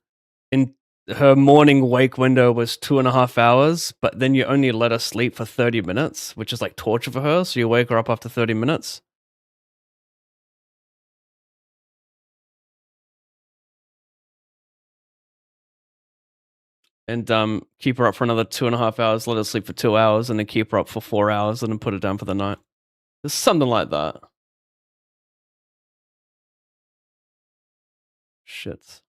in her morning wake window was 2.5 hours, but then you only let her sleep for 30 minutes, which is like torture for her. So you wake her up after 30 minutes. And keep her up for another 2.5 hours, let her sleep for 2 hours, and then keep her up for 4 hours, and then put her down for the night. It's something like that. Shit.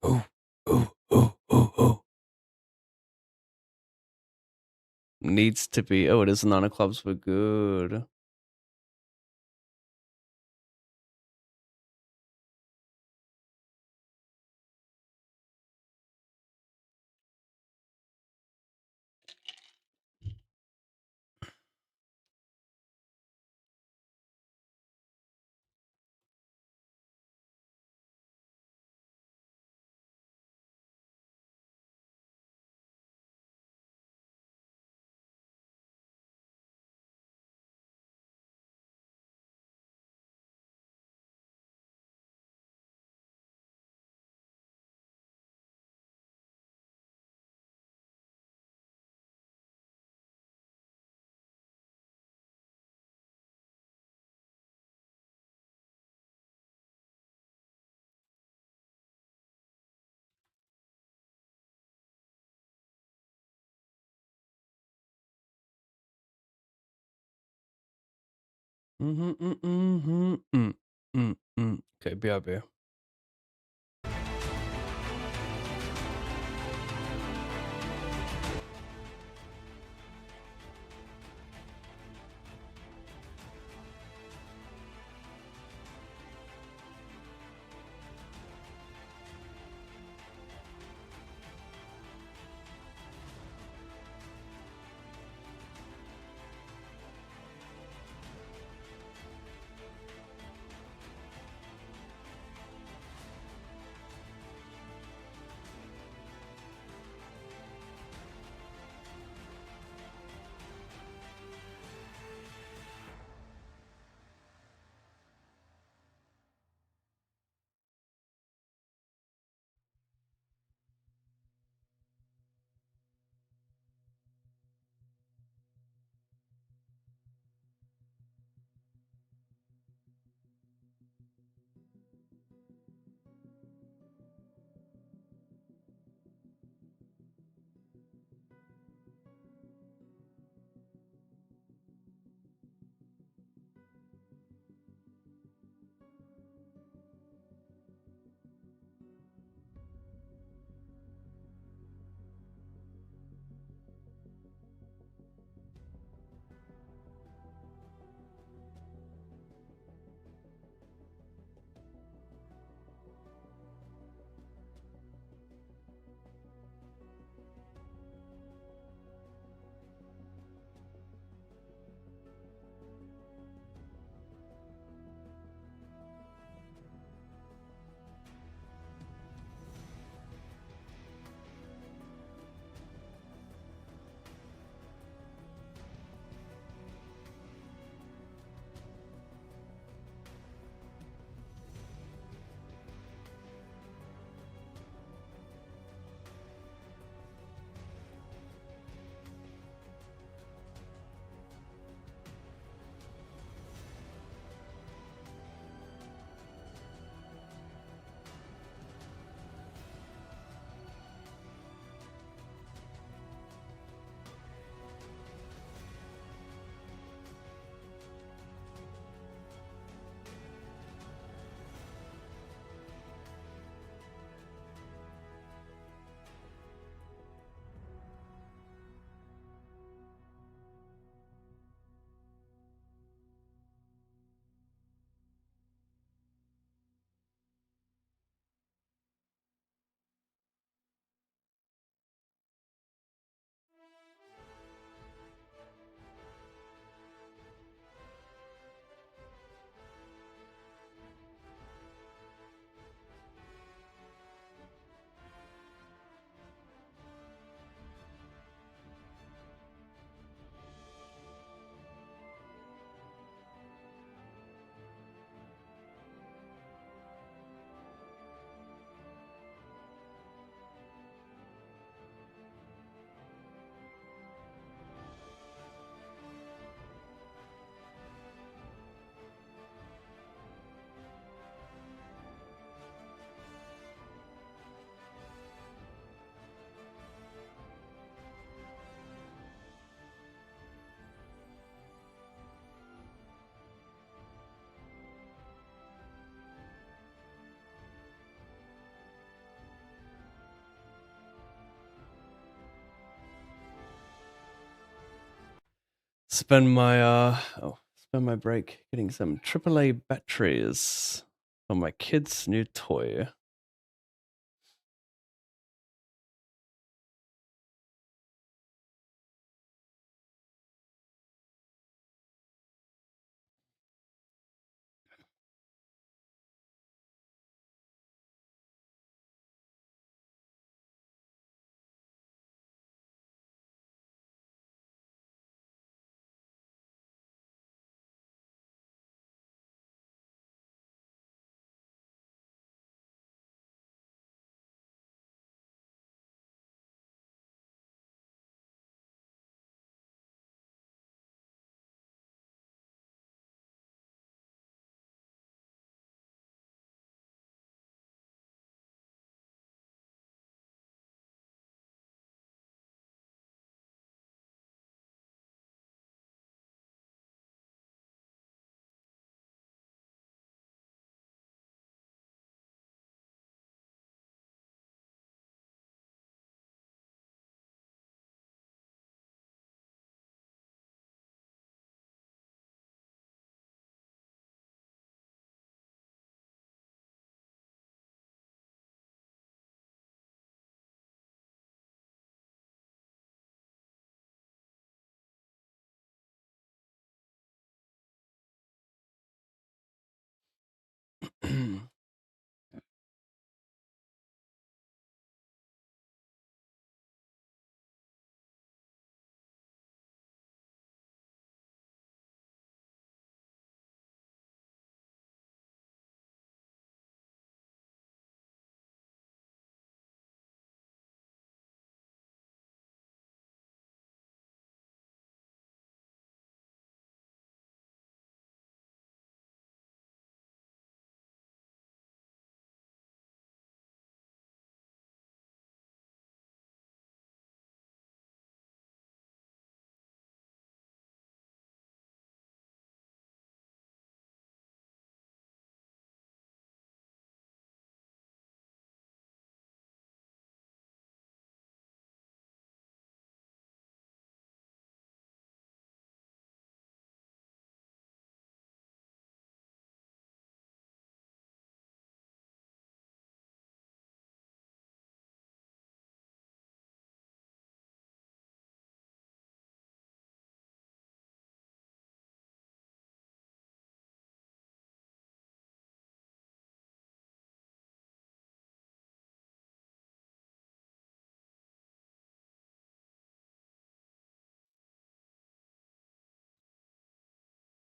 Oh, oh, oh, oh, oh. Needs to be. Oh, it is 9 of clubs. We're good. Okay, BRB. spend my break getting some AAA batteries for my kid's new toy.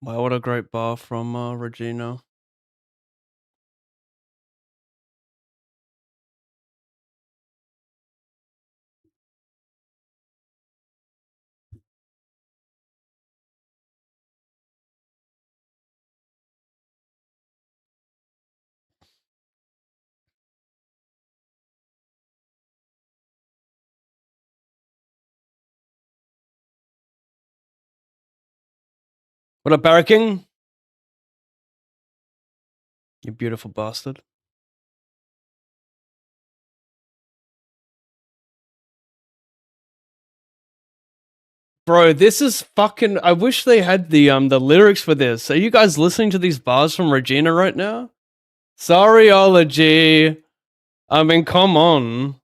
Wow, what a great bar from Regina. What up, barracking? You beautiful bastard. Bro, this is fucking. I wish they had the lyrics for this. Are you guys listening to these bars from Regina right now? Sorryology. I mean, come on.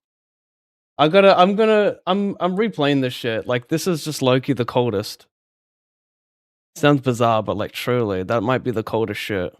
I'm replaying this shit. Like, this is just Loki the coldest. Sounds bizarre, but like, truly, that might be the coldest shit.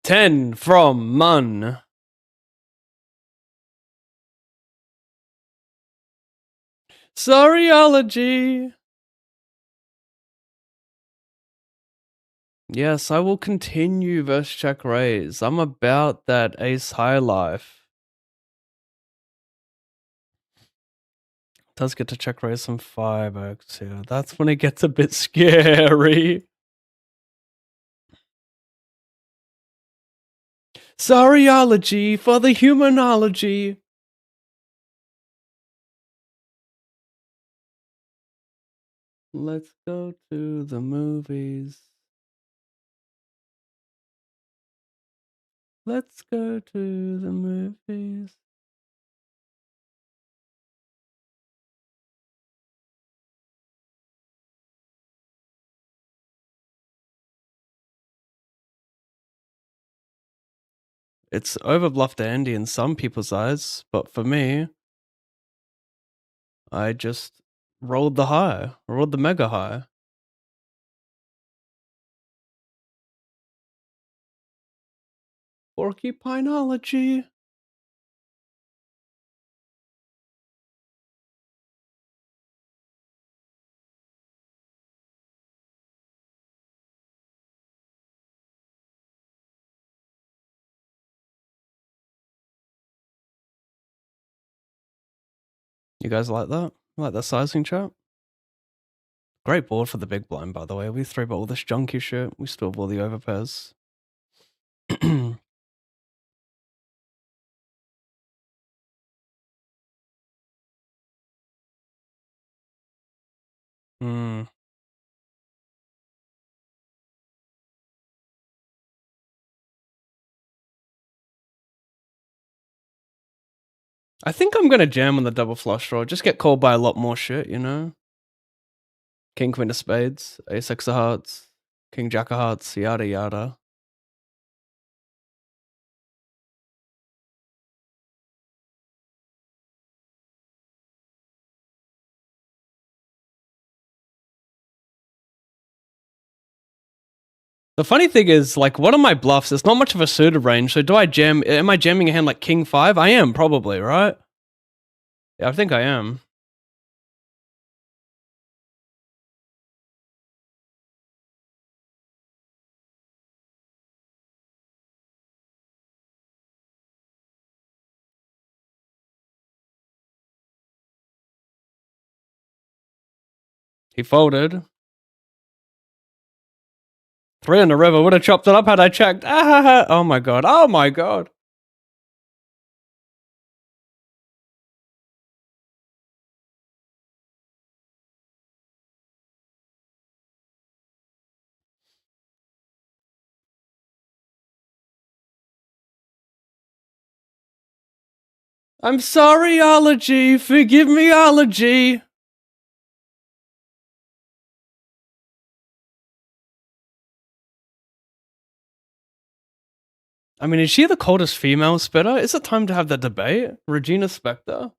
10 from Mun. Sorryology. Yes, I will continue versus check raise. I'm about that ace high life. Does get to check raise some 5x here. That's when it gets a bit scary. Sorryology for the humanology. Let's go to the movies. Let's go to the movies. It's overbluffed Andy in some people's eyes, but for me, I just rolled the high, rolled the mega high. Porcupinology. You guys like that? Like that sizing chart? Great board for the big blind, by the way. We 3-bet all this junky shit. We still have all the overpairs. I think I'm gonna jam on the double flush draw. Just get called by a lot more shit, you know? King, queen of spades, ace, x of hearts, king, jack of hearts, yada yada. The funny thing is, like, one of my bluffs, it's not much of a suited range, so do I jam? Am I jamming a hand like king 5? I am, probably, right? Yeah, I think I am. He folded. 3 on the river, would have chopped it up had I checked. Ah, oh my god, oh my god. I'm sorry, ology. Forgive me, ology. I mean, is she the coldest female spitter? Is it time to have that debate? Regina Spektor?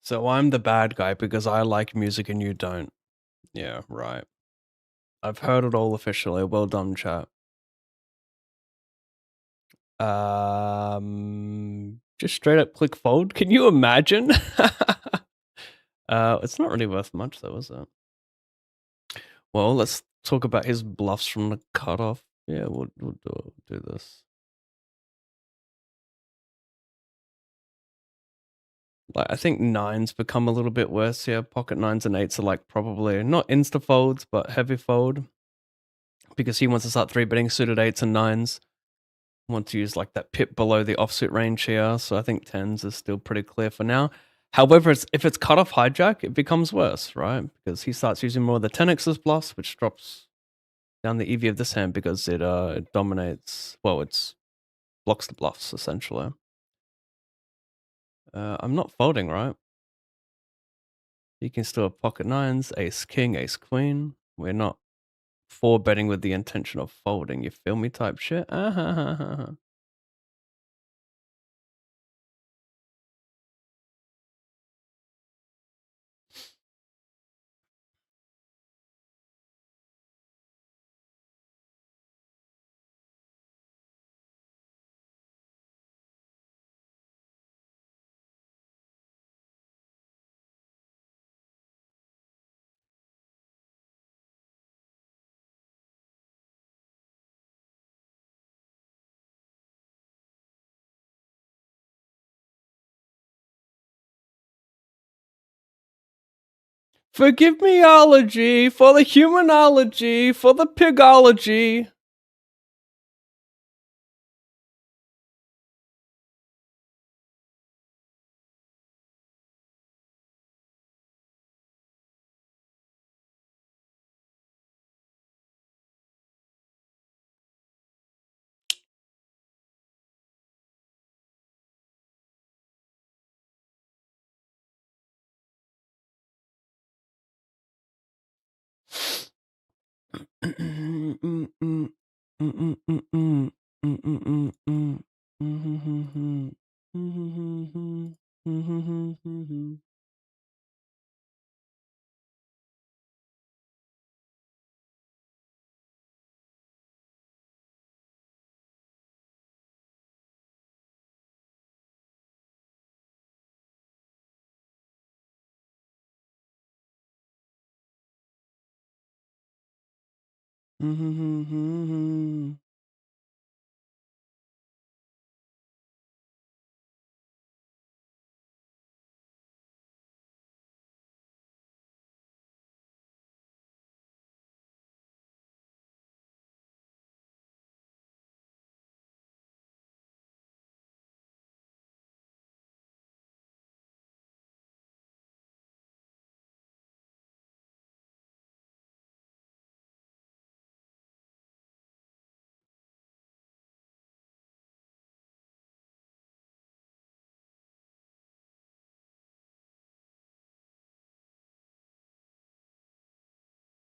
So I'm the bad guy because I like music and you don't. Yeah, right. I've heard it all officially. Well done, chat. Just straight up click fold. Can you imagine? It's not really worth much though, is it? Well, let's talk about his bluffs from the cutoff. Yeah, we'll do this. Like, I think 9s become a little bit worse here. Pocket 9s and 8s are like probably not insta folds, but heavy fold. Because he wants to start 3-betting suited 8s and 9s. Want to use like that pip below the offsuit range here. So I think 10s is still pretty clear for now. However, if it's cut off hijack, it becomes worse, right? Because he starts using more of the 10x's bluffs, which drops down the EV of this hand because it dominates, well, it's blocks the bluffs essentially. I'm not folding, right? You can still have pocket nines, ace king, ace queen. We're not four betting with the intention of folding. You feel me? Type shit. Forgive meology for the humanology for the pigology.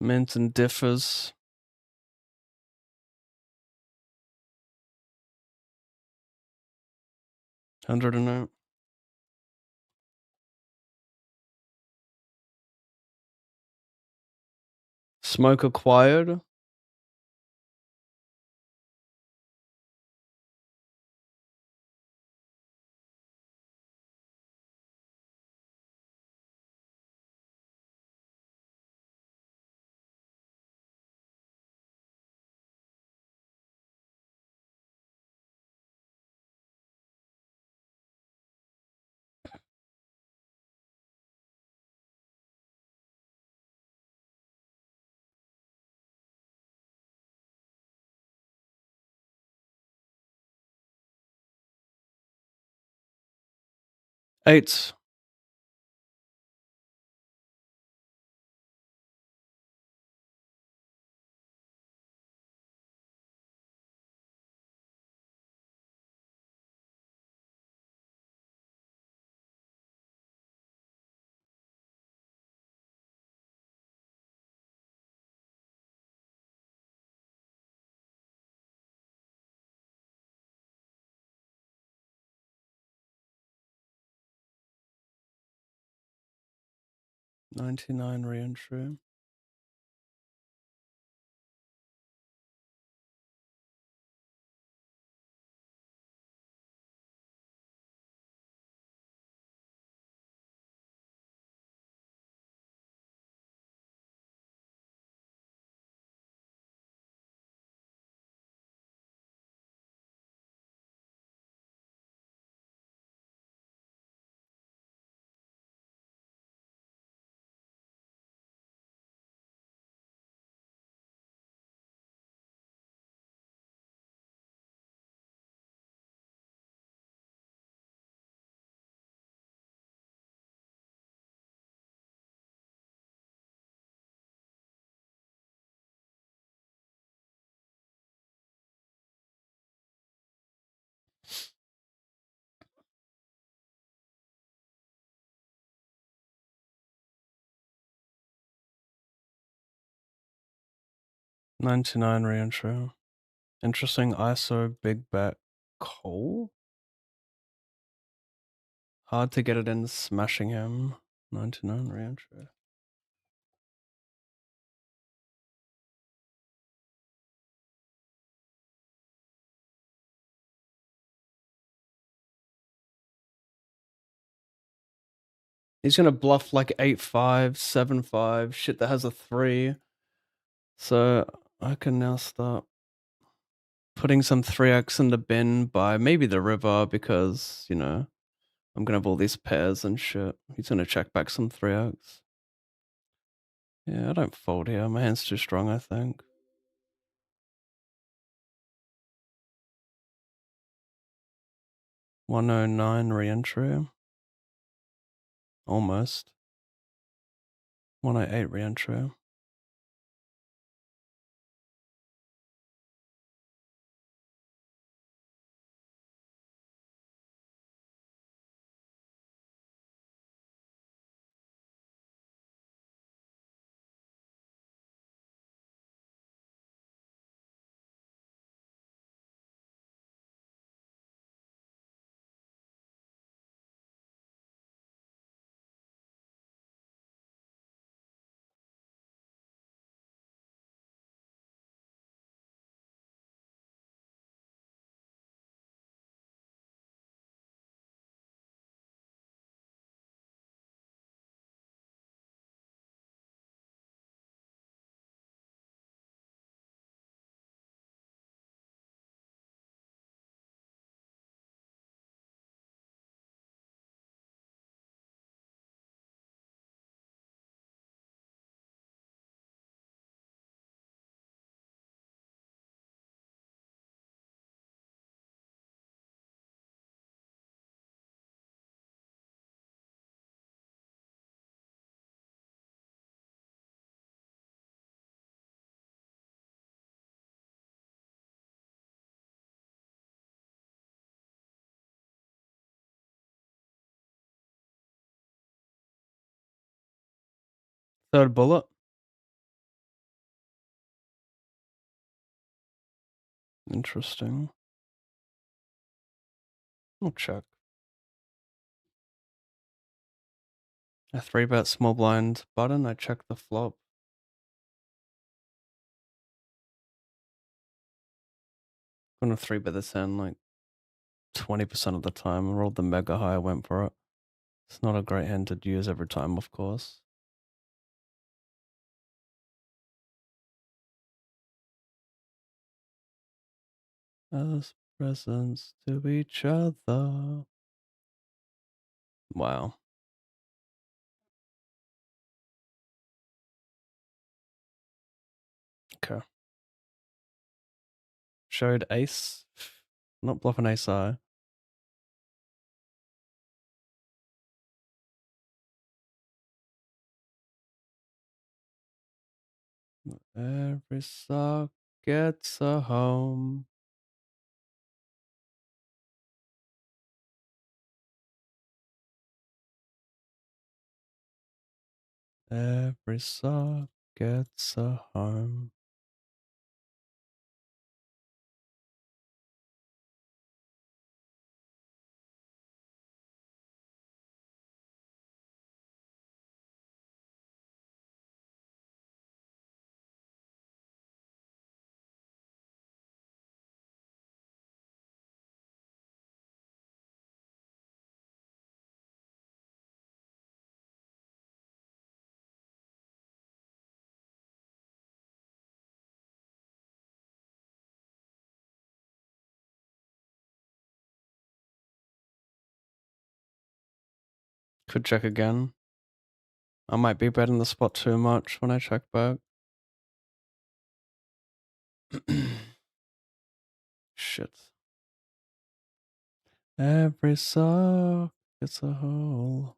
Minton differs. 100. Smoke acquired. Eights. $99 re-entry. 99 re-entry. Interesting ISO big bet call. Hard to get it in, smashing him. 99 re-entry. He's gonna bluff like 8-5, 7-5, shit that has a 3. So I can now start putting some 3x in the bin by maybe the river because, you know, I'm gonna have all these pairs and shit. He's gonna check back some 3x. Yeah, I don't fold here. My hand's too strong, I think. 109 re-entry. Almost. 108 re-entry. Third bullet. Interesting. I'll check. I 3-bet small blind button. I check the flop. I'm gonna 3-bet this hand like 20% of the time. I rolled the mega high. I went for it. It's not a great hand to use every time, of course. As presents to each other. Wow. Okay. Showed ace. Not bluffing ace high. Every sock gets a home. Every sock gets a home. Could check again. I might be betting the spot too much when I check back. Shit. Every sock gets a hole.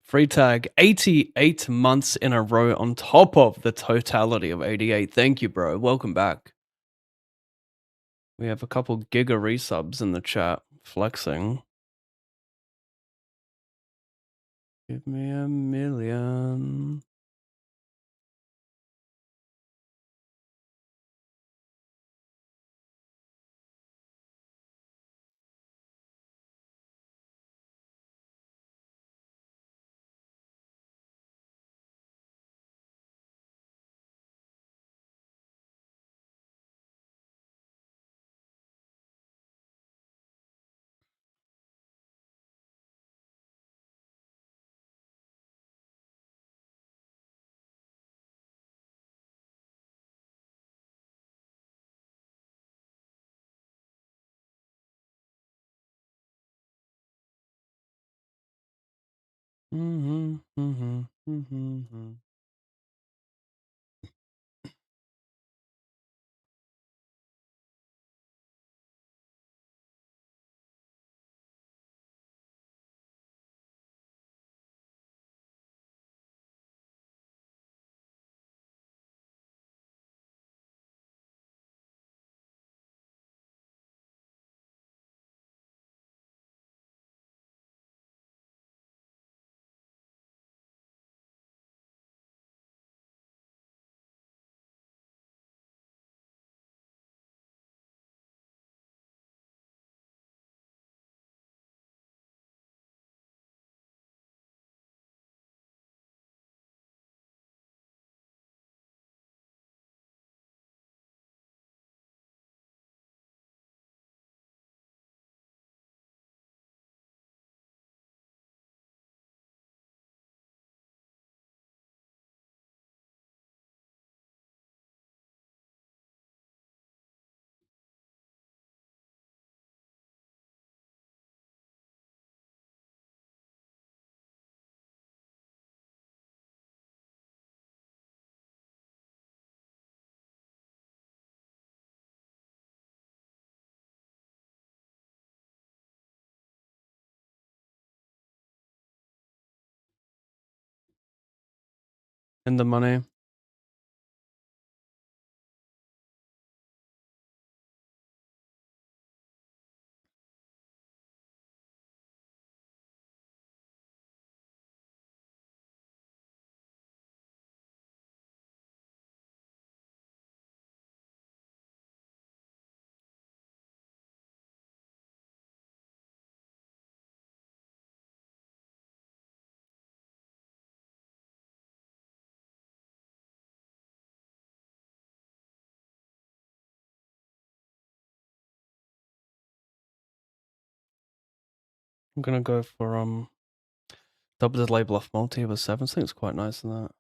Free tag 88 months in a row on top of the totality of 88. Thank you, bro. Welcome back. We have a couple giga resubs in the chat flexing. Give me a million. Mm-hmm, mm-hmm, mm-hmm, mm-hmm. In the money. I'm gonna go for double delay bluff multi with 7. I think it's quite nice in that.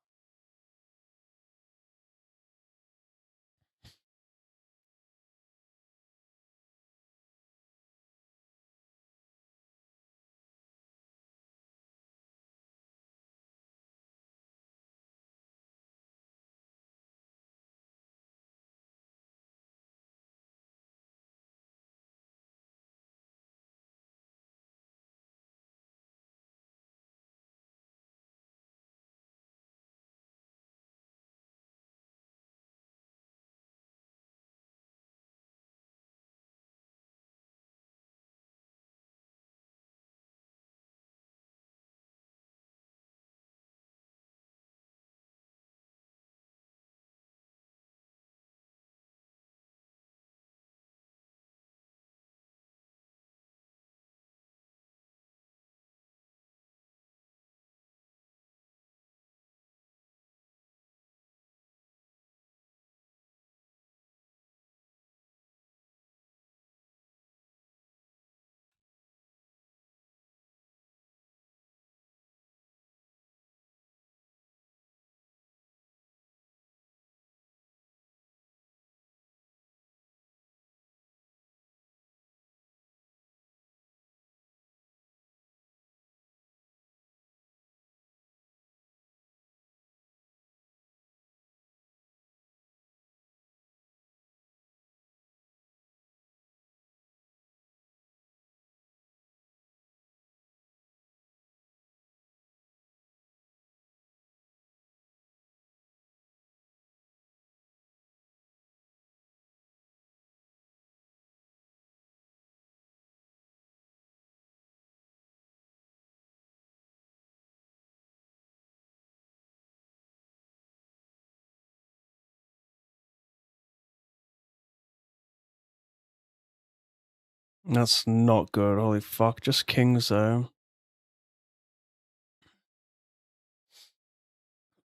That's not good. Holy fuck. Just kings, though.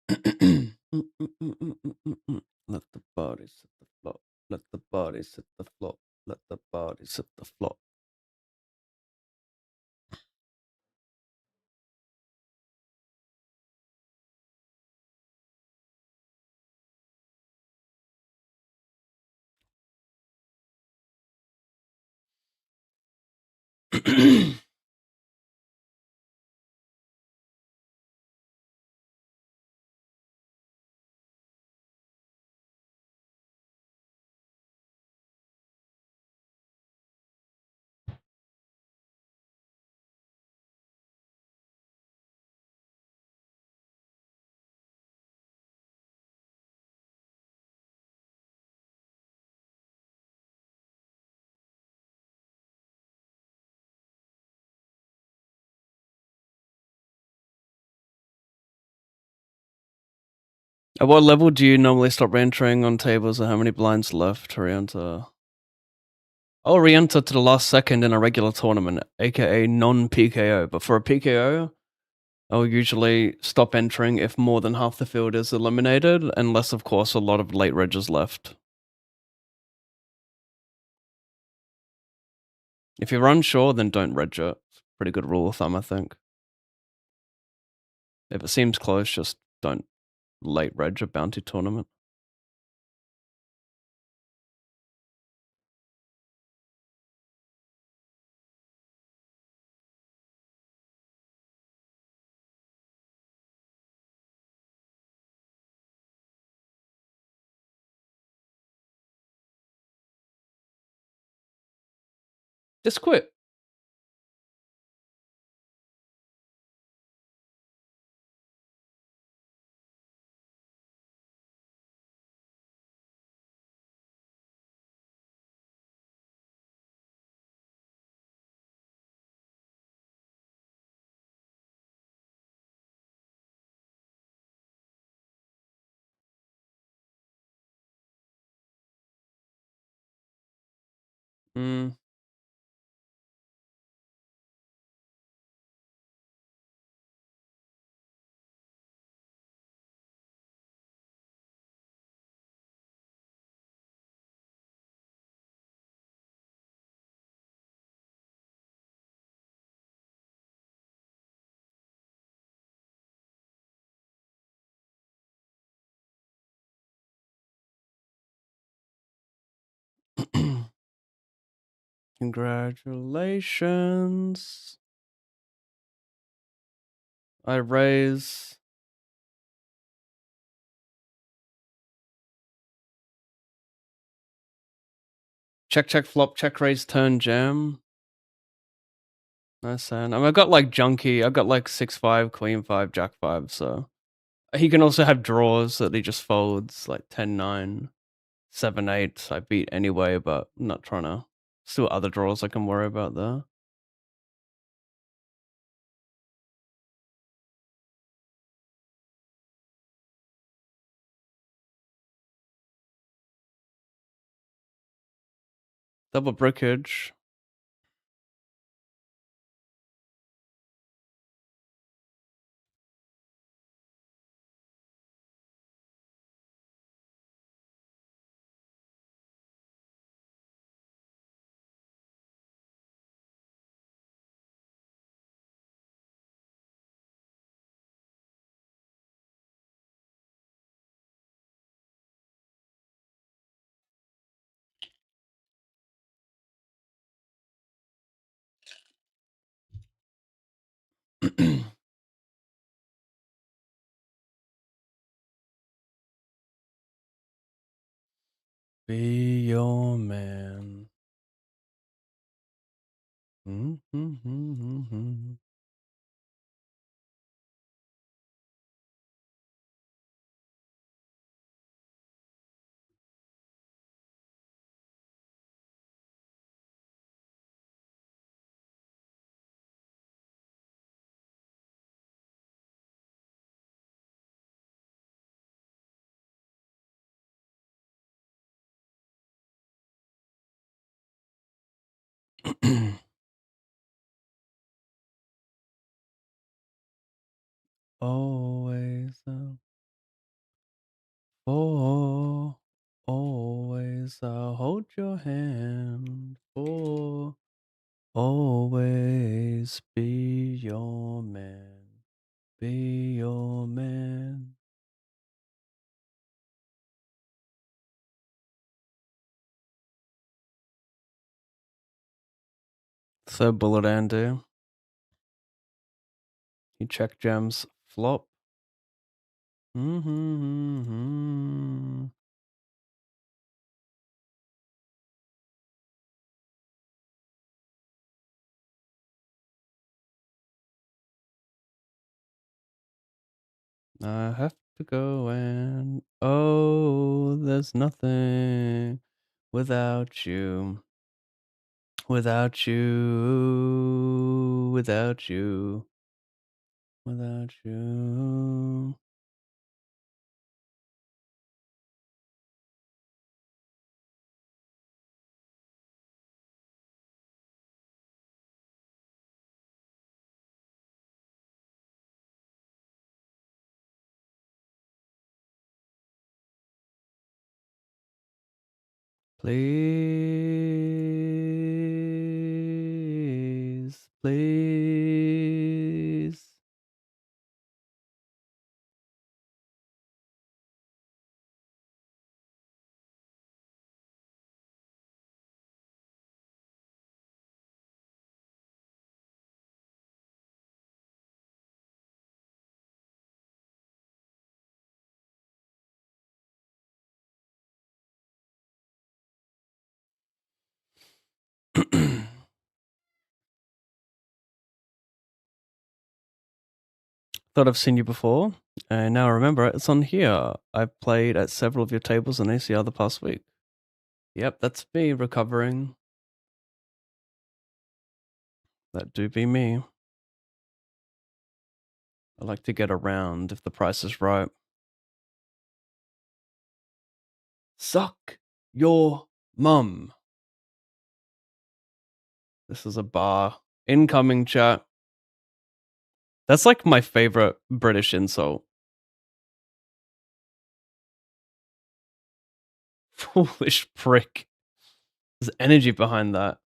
Let the body sit the floor. Let the body sit the floor. Let the body sit the floor. At what level do you normally stop re-entering on tables, and how many blinds left to re-enter? I'll re-enter to the last second in a regular tournament, aka non-PKO. But for a PKO, I'll usually stop entering if more than half the field is eliminated, unless, of course, a lot of late reg is left. If you're unsure, then don't reg it. It's a pretty good rule of thumb, I think. If it seems close, just don't late reg a bounty tournament. Just quit. Mm. Congratulations. I raise. Check, check, flop, check, raise, turn, jam. Nice hand. I mean, I got like junky. I got like 6-5, queen 5, jack 5. So he can also have draws that he just folds like 10-9, 7-8. I beat anyway, but I'm not trying to. Still other draws I can worry about there. Double brickage. Be your man. Always for always I'll hold your hand for always be your man. Be your man. So Bullet Andy. You check gems flop. Mm-hmm. I have to go and oh, there's nothing without you. Without you. Without you. Without you. Please, please. Thought I've seen you before, and now I remember it. It's on here. I played at several of your tables in ACR the past week. Yep, that's me recovering. That do be me. I like to get around if the price is right. Suck your mum. This is a bar. Incoming chat. That's like my favorite British insult. Foolish prick. There's energy behind that.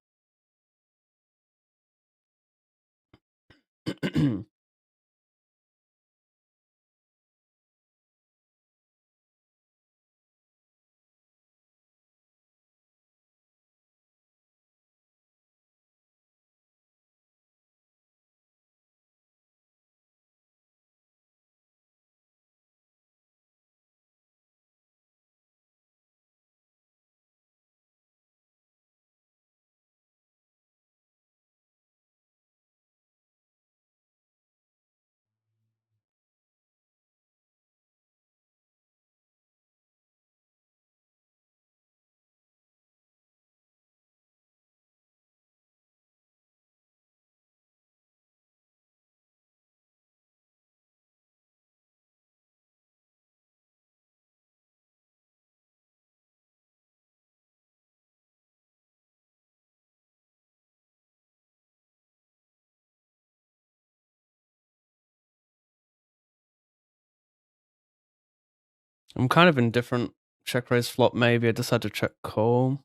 I'm kind of indifferent. Check raise flop maybe. I decided to check call.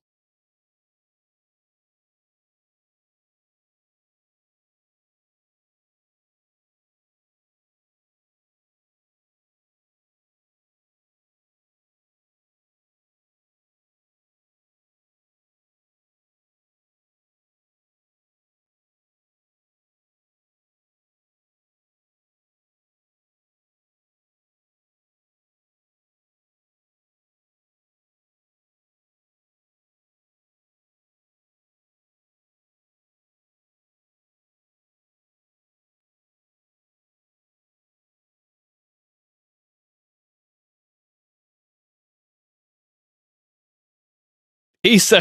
It's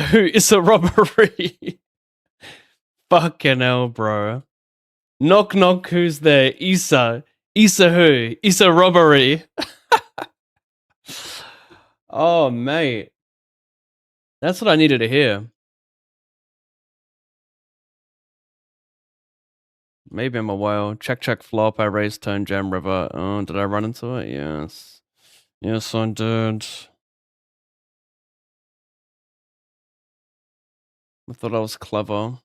a robbery. Fucking hell, bro. Knock knock, who's there? Issa. Issa who? Issa robbery. Oh, mate. That's what I needed to hear. Maybe I'm a whale. Check, check, flop. I raise, turn, jam, river. Oh, did I run into it? Yes. Yes, I did. I thought I was clever.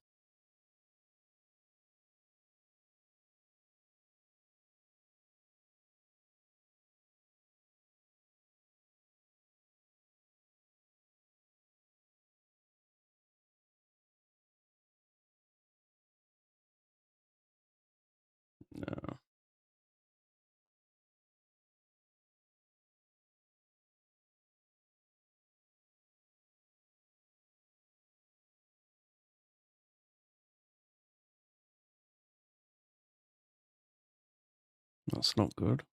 No. That's not good.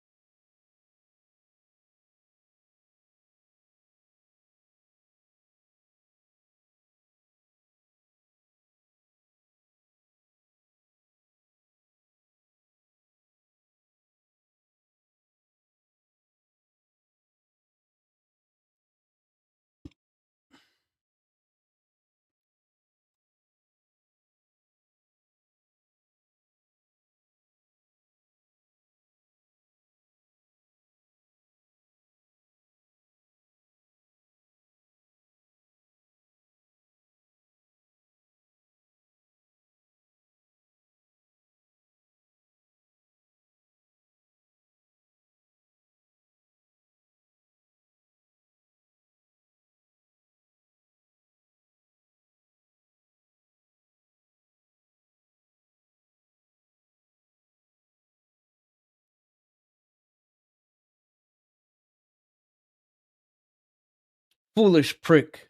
Foolish prick.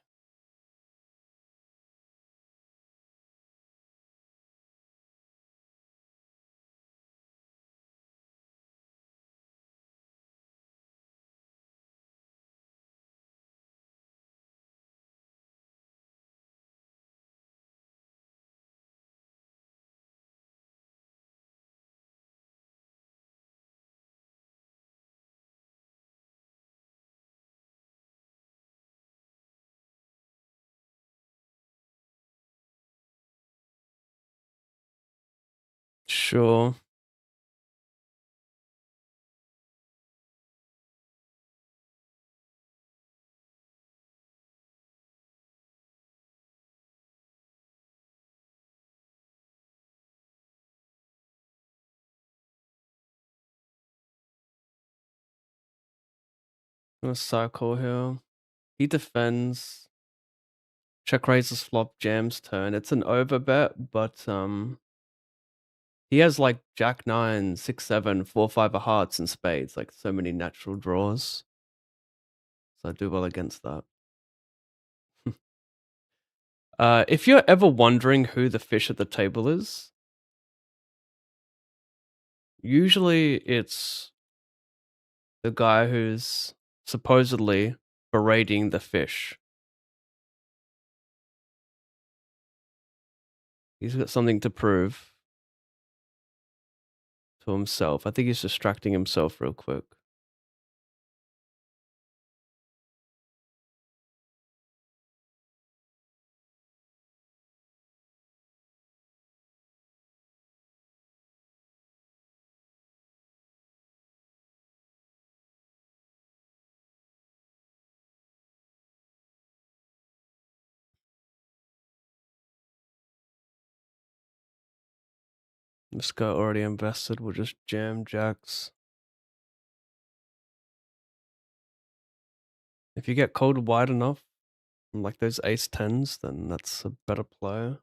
Sure. I'm gonna cycle here. He defends. Check raises flop, jams turn. It's an overbet, but he has like Jack 9, 6, 7, 4, 5 of hearts and spades, like so many natural draws. So I do well against that. If you're ever wondering who the fish at the table is, usually it's the guy who's supposedly berating the fish. He's got something to prove to himself. I think he's distracting himself real quick. This guy already invested. We'll just jam jacks. If you get called wide enough, like those ace tens, then that's a better player.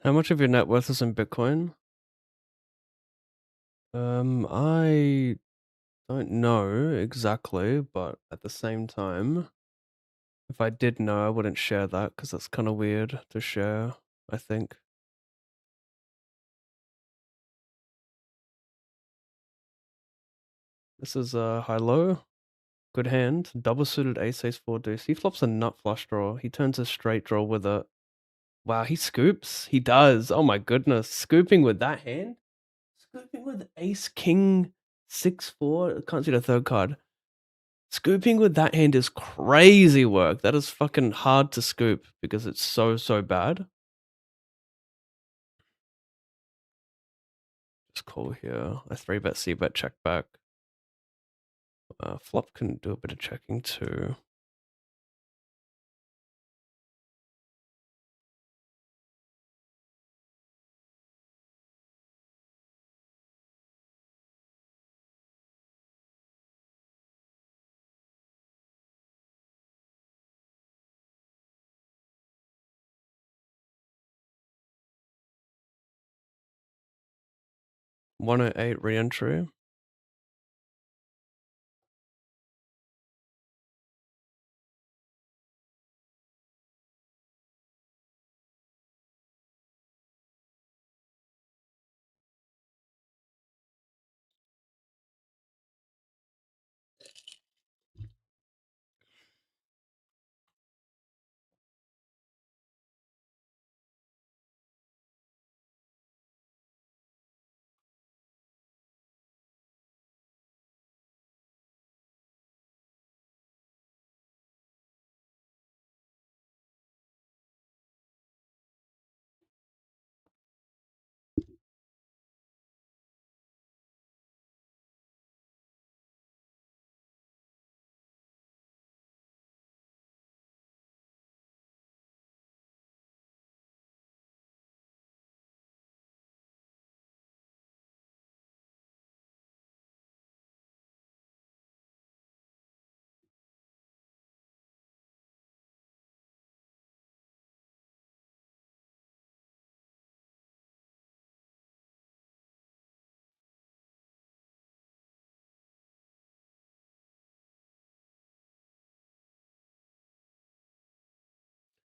How much of your net worth is in Bitcoin? I don't know exactly, but at the same time, if I did know, I wouldn't share that because that's kind of weird to share, I think. This is high-low. Good hand. Double suited ace 4 deuce. He flops a nut flush draw. He turns a straight draw with it. Wow, he scoops. He does. Oh my goodness. Scooping with that hand? Scooping with ace king 6-4. Can't see the third card. Scooping with that hand is crazy work. That is fucking hard to scoop because it's so bad. Just call here. I 3-bet, c-bet, check back. Flop can do a bit of checking too. $108 re-entry.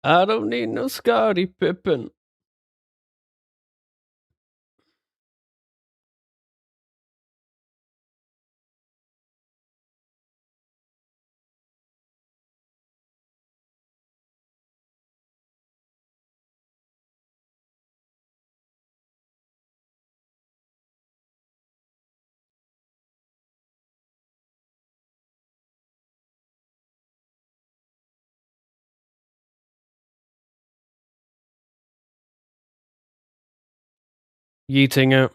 I don't need no Scottie Pippen. Yeeting it.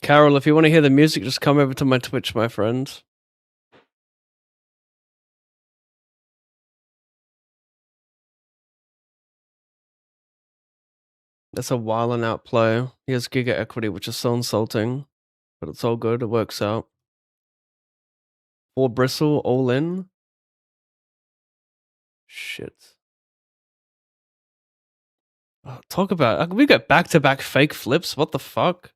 Carol, if you want to hear the music, just come over to my Twitch, my friend. That's a while and out play. He has Giga Equity, which is so insulting. But it's all good, it works out. 4 bristle, all in. Shit. Oh, talk about we got back-to-back fake flips. What the fuck?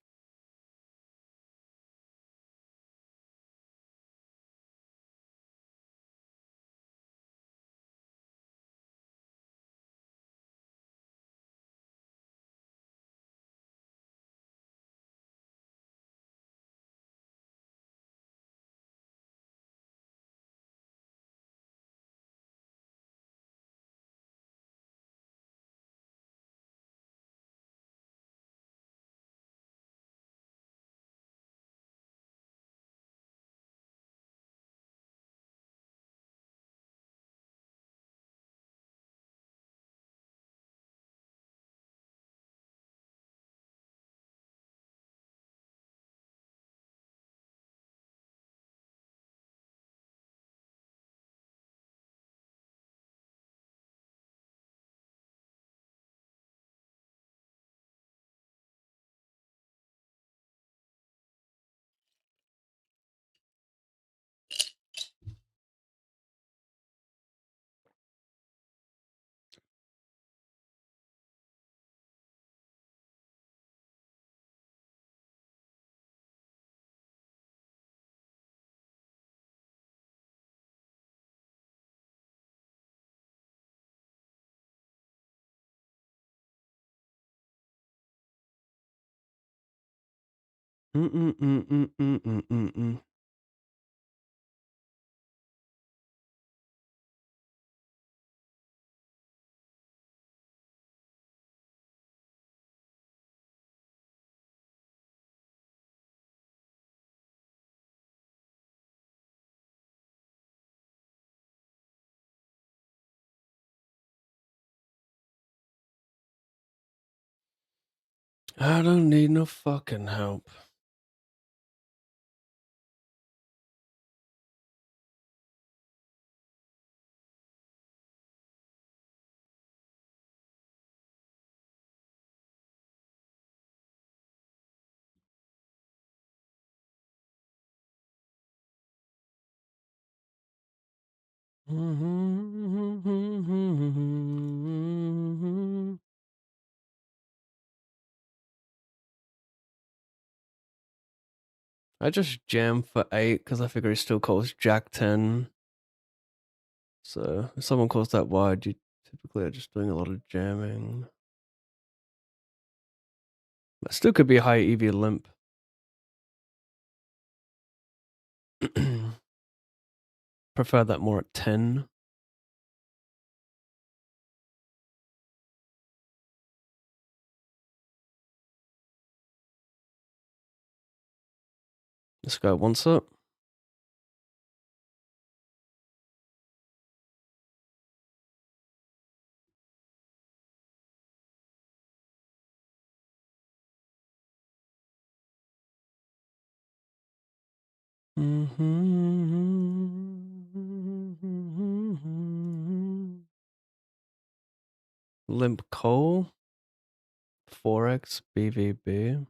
Mm-mm-mm-mm-mm-mm-mm. I don't need no fucking help. I just jam for 8 because I figure he still calls Jack 10. So if someone calls that wide, you typically are just doing a lot of jamming. But still could be a high EV limp. Prefer that more at 10. This guy wants it. Limp Coal. 4x BVB.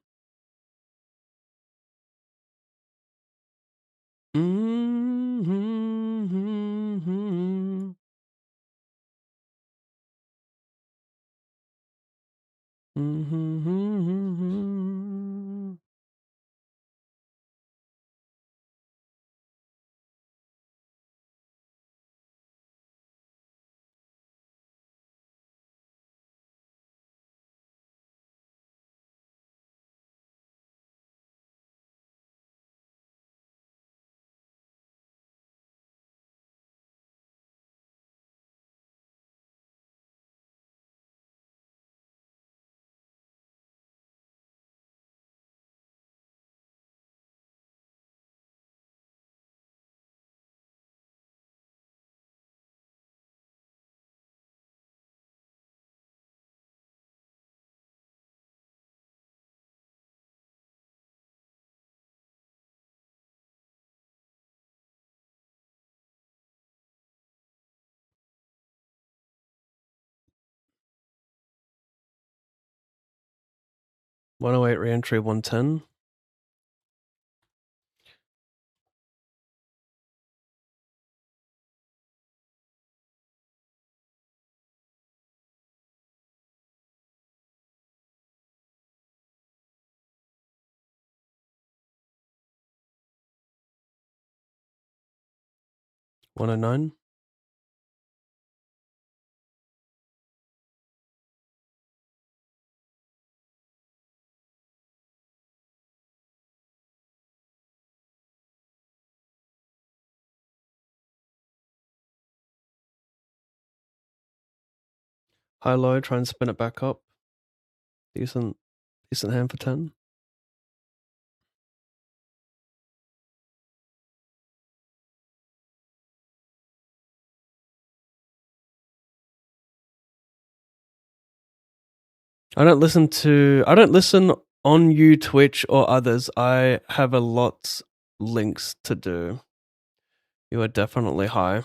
.108 re-entry 110. .109. High low, try and spin it back up. Decent hand for 10. I don't listen on you, Twitch, or others. I have a lot links to do. You are definitely high.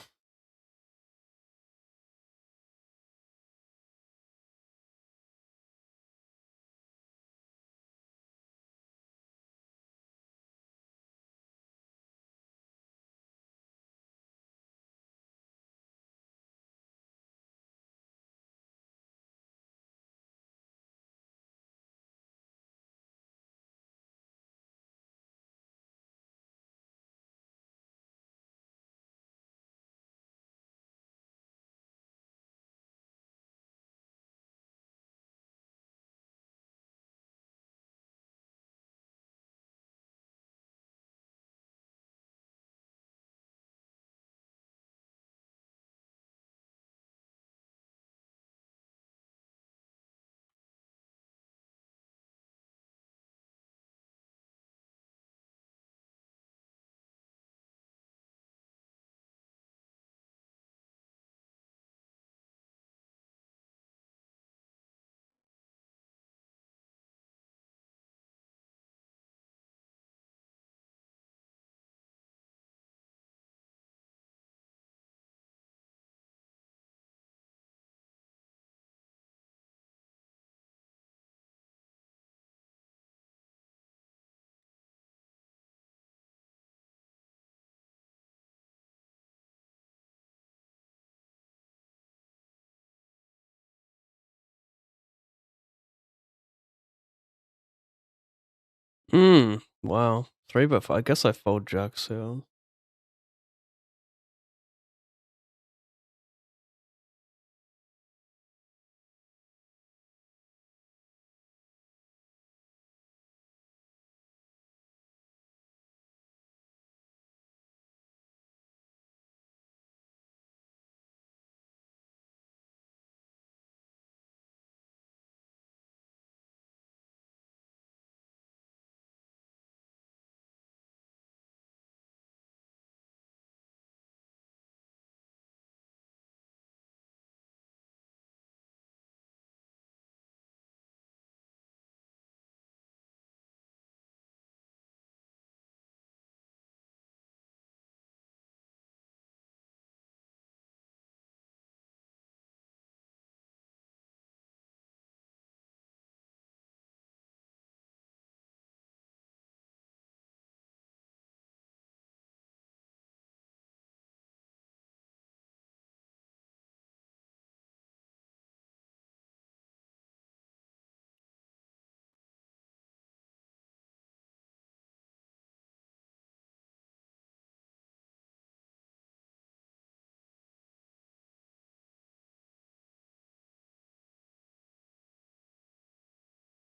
Wow. 3 by 5. I guess I fold jacks here.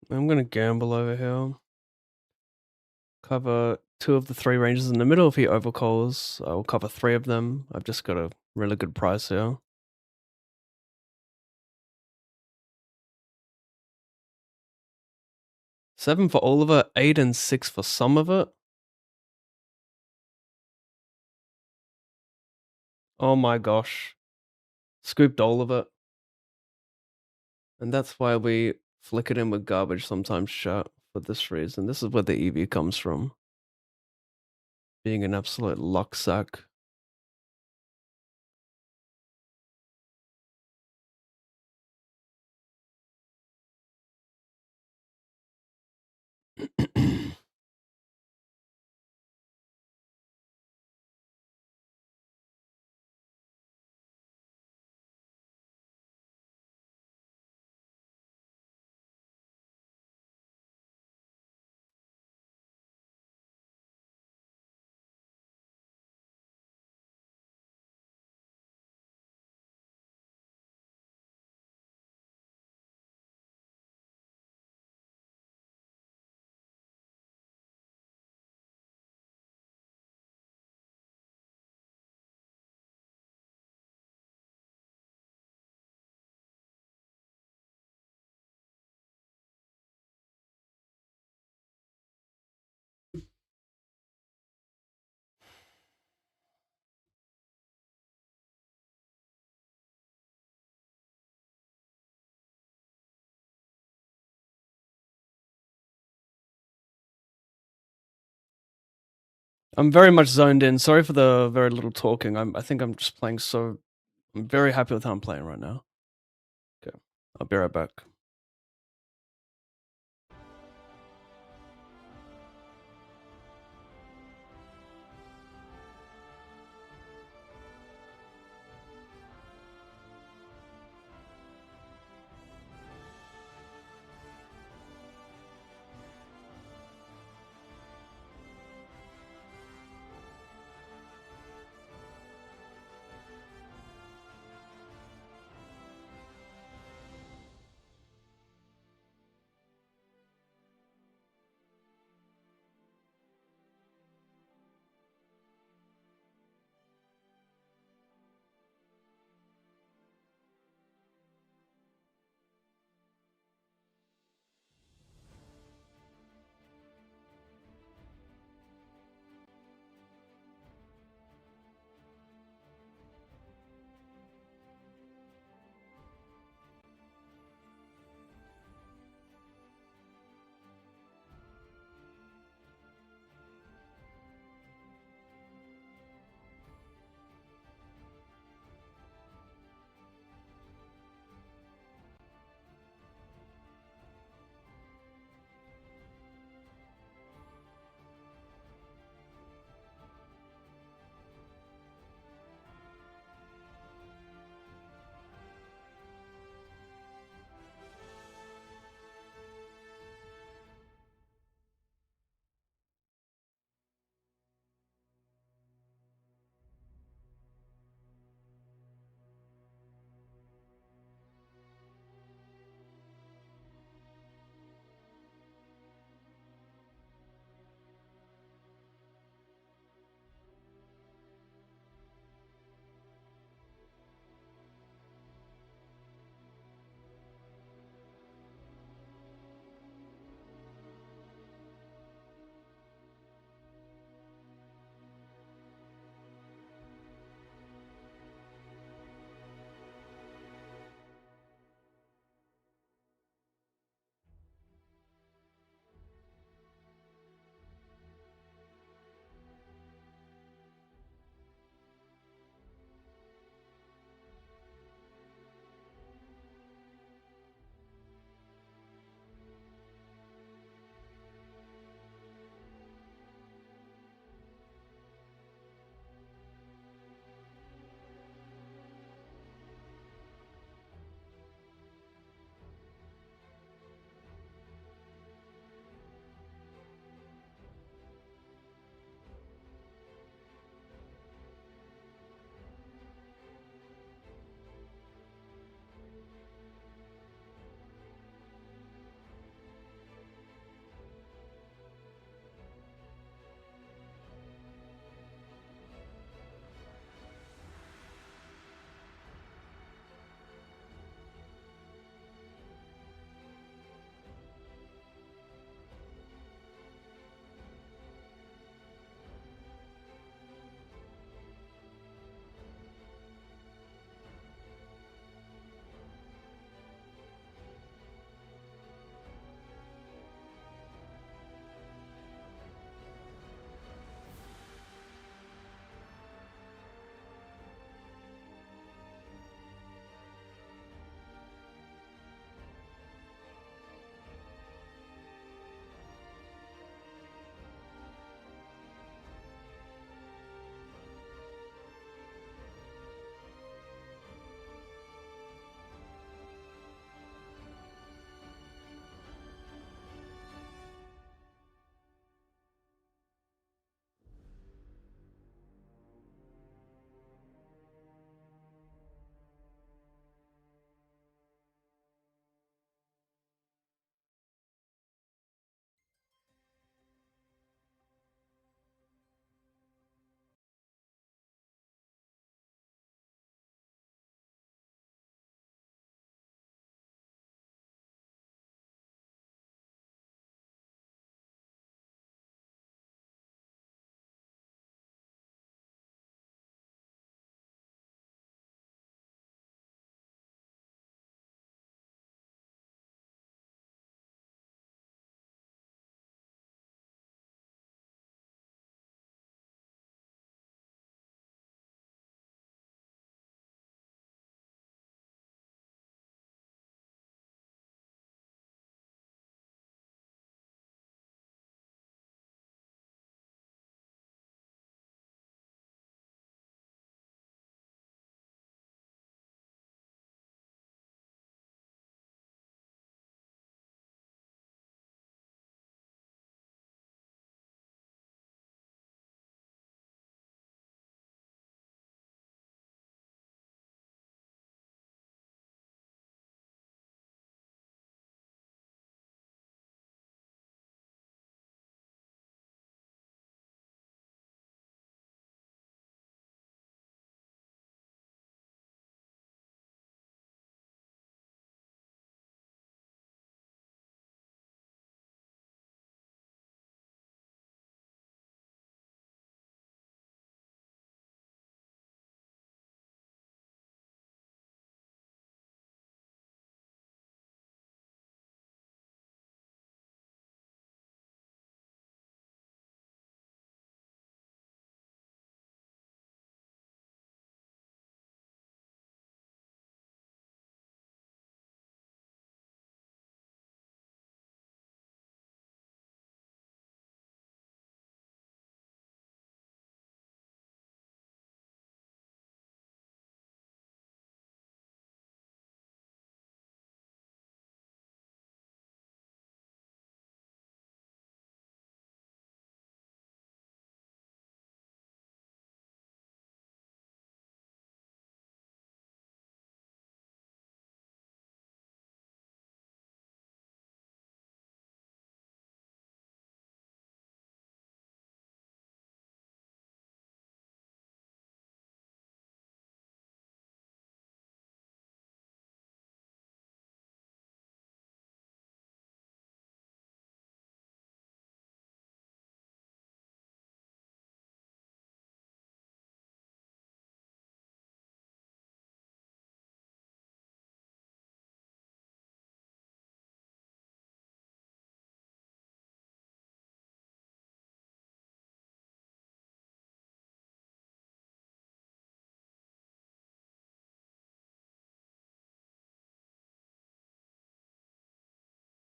I'm gonna gamble over here. Cover 2 of the 3 ranges in the middle. If he overcalls, I will cover 3 of them. I've just got a really good price here. 7 for all of it, 8 and 6 for some of it. Oh my gosh. Scooped all of it. And that's why we flick it in with garbage sometimes, chat, for this reason. This is where the EV comes from. Being an absolute luck sack. I'm very much zoned in. Sorry for the very little talking. I think I'm just playing so I'm very happy with how I'm playing right now. Okay. I'll be right back.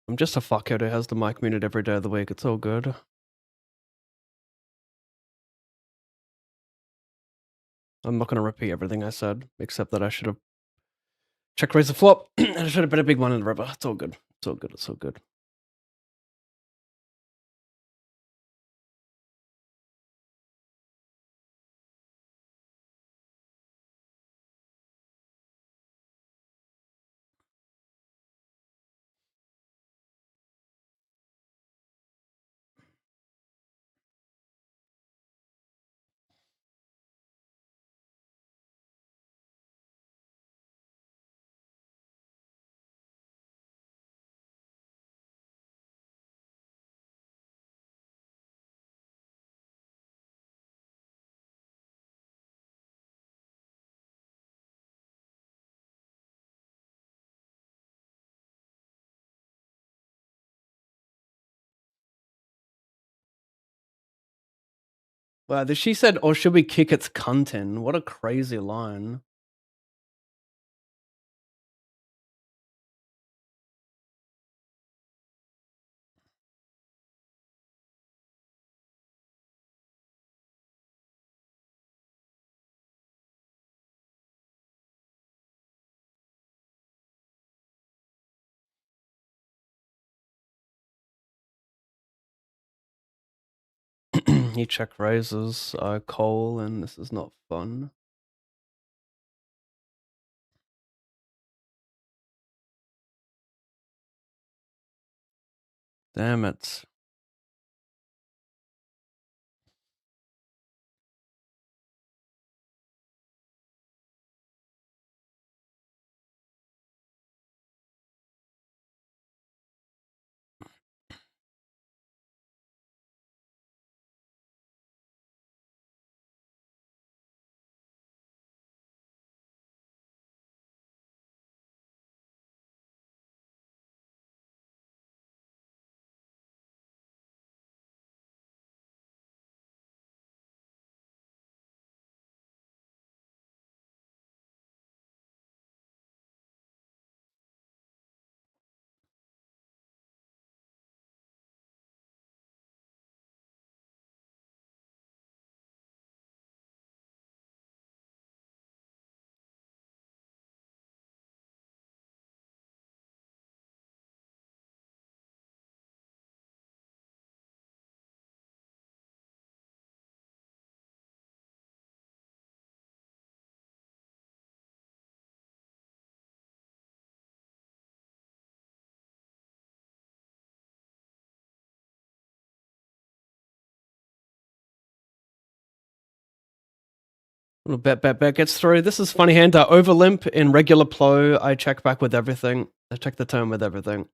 I'm just a fuckhead who has the mic muted every day of the week. It's all good. I'm not gonna repeat everything I said, except that I should have checked raise the flop, and I should have bet a big one in the river. It's all good. It's all good. It's all good. Wow, she said, or should we kick its cunt in? What a crazy line. He check raises Cole, and this is not fun. Damn it. Little bet gets through. This is funny hand. I overlimp in regular plow. I check back with everything. I check the turn with everything.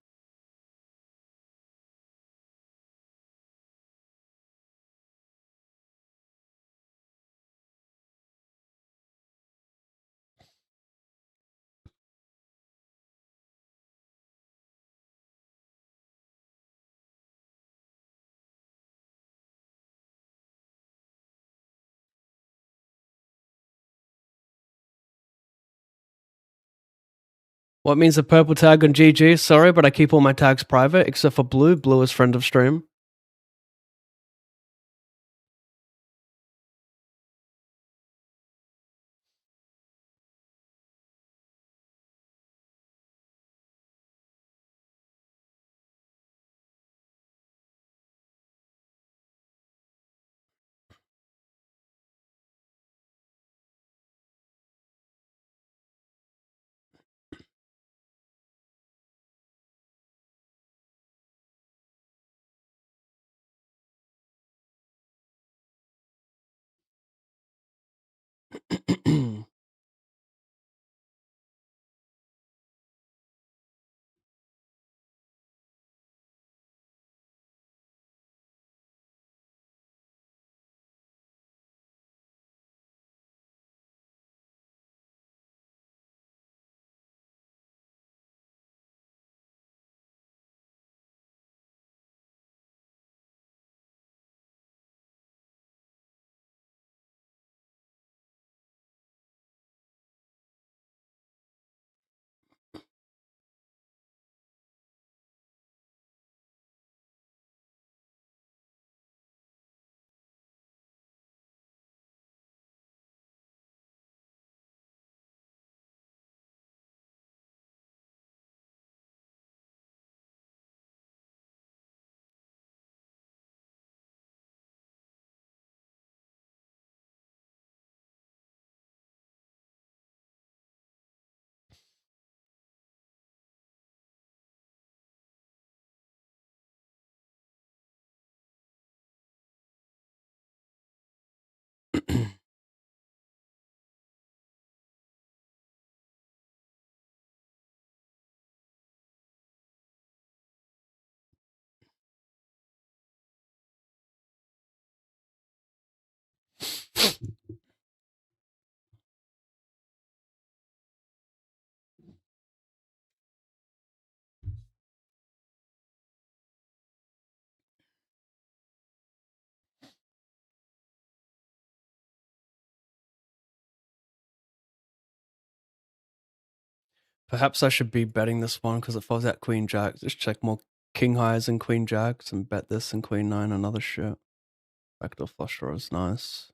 What means a purple tag on GG? Sorry, but I keep all my tags private except for Blue. Blue is friend of stream. Perhaps I should be betting this one because if I was at Queen Jack, just check more King Highs and Queen Jacks and bet this and Queen Nine and other shit. Backdoor flush draw is nice.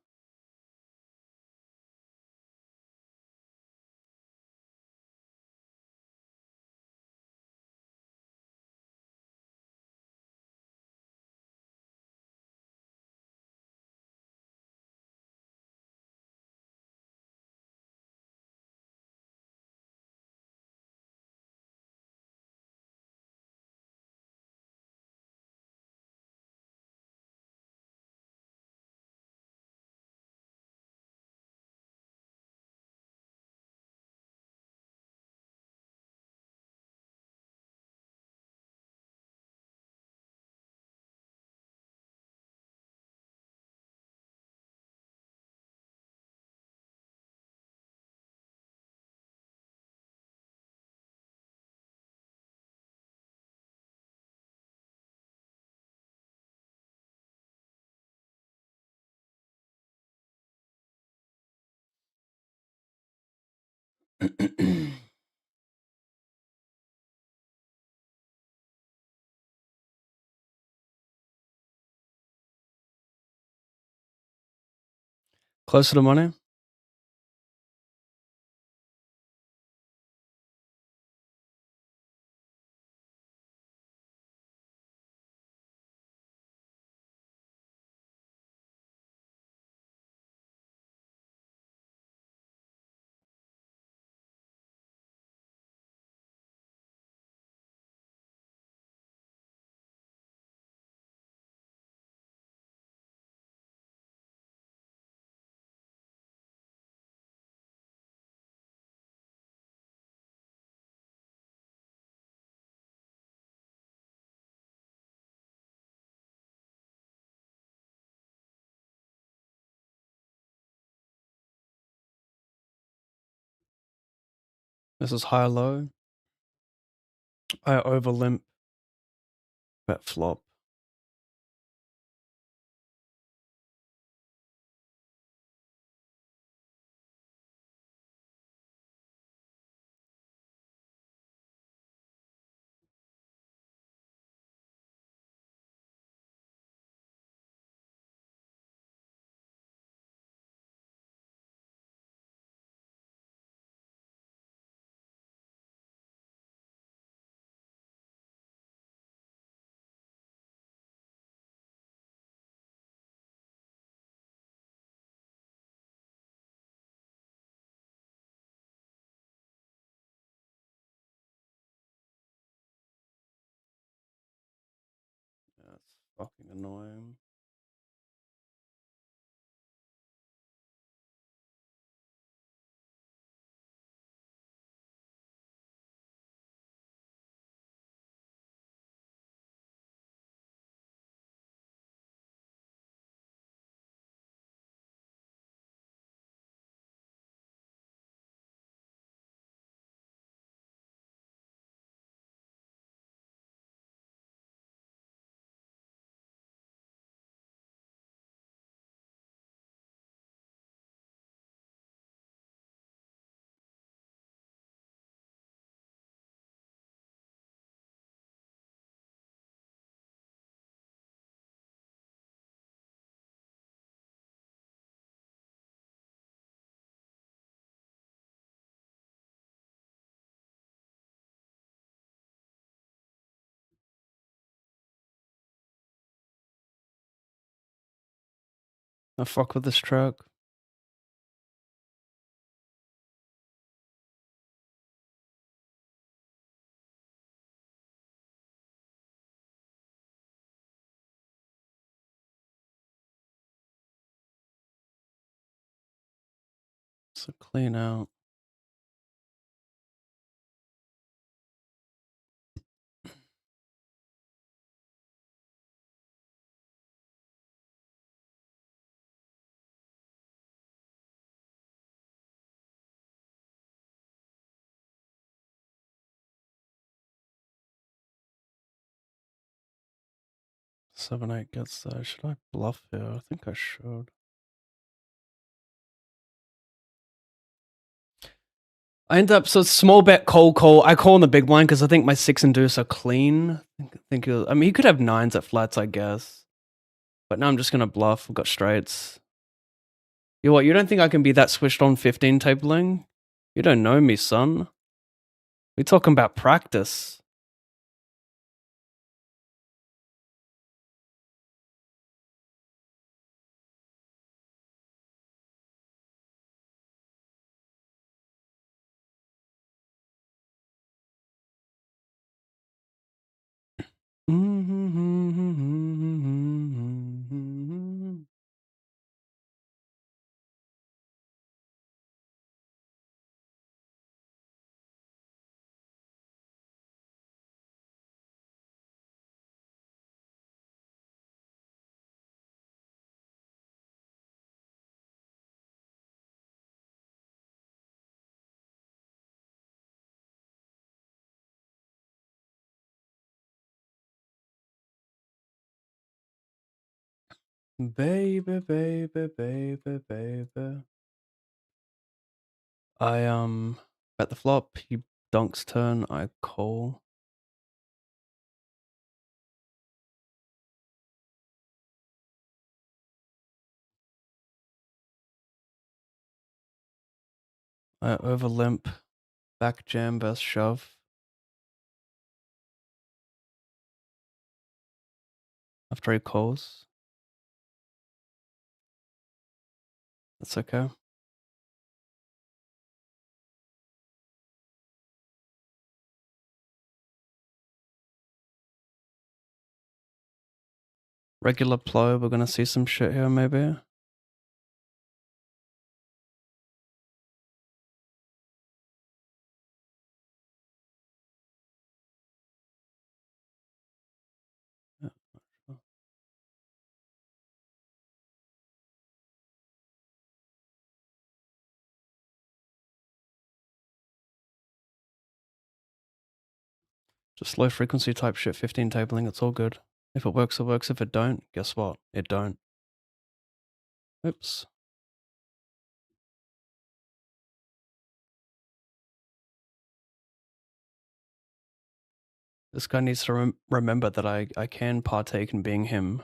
Close to the money? This is high low. I over limp. Bet flop. That's fucking annoying. I fuck with this track. So clean out. Seven, eight gets there. Should I bluff here? I think I should. I end up, so small bet, call. I call on the big blind because I think my 6 and deuce are clean. I mean, he could have 9s at flats, I guess. But now I'm just going to bluff. I've got straights. You what? You don't think I can be that switched on 15 tabling? You don't know me, son. We're talking about practice. Baby, baby, baby, baby. I bet the flop. He donks turn. I call. I over limp. Back jam versus shove. After he calls. That's okay. Regular plow. We're gonna see some shit here, maybe. Yeah, sure. Just low frequency type shit, 15 tabling, it's all good. If it works, it works. If it don't, guess what? It don't. Oops. This guy needs to remember that I can partake in being him.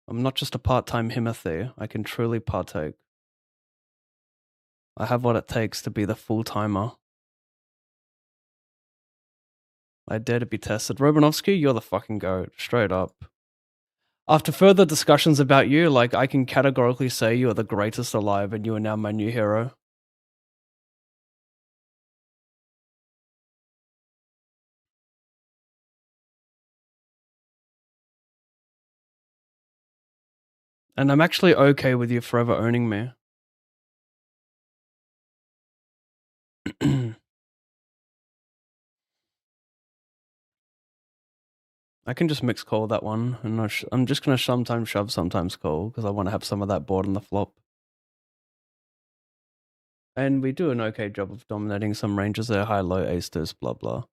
I'm not just a part-time Himothy. I can truly partake. I have what it takes to be the full-timer. I dare to be tested. Romanovsky, you're the fucking goat. Straight up. After further discussions about you, like, I can categorically say you are the greatest alive and you are now my new hero. And I'm actually okay with you forever owning me. I can just mix call that one, and I'm just gonna sometimes shove, sometimes call, because I want to have some of that board on the flop. And we do an okay job of dominating some ranges there, high, low, ace, deuce, blah, blah.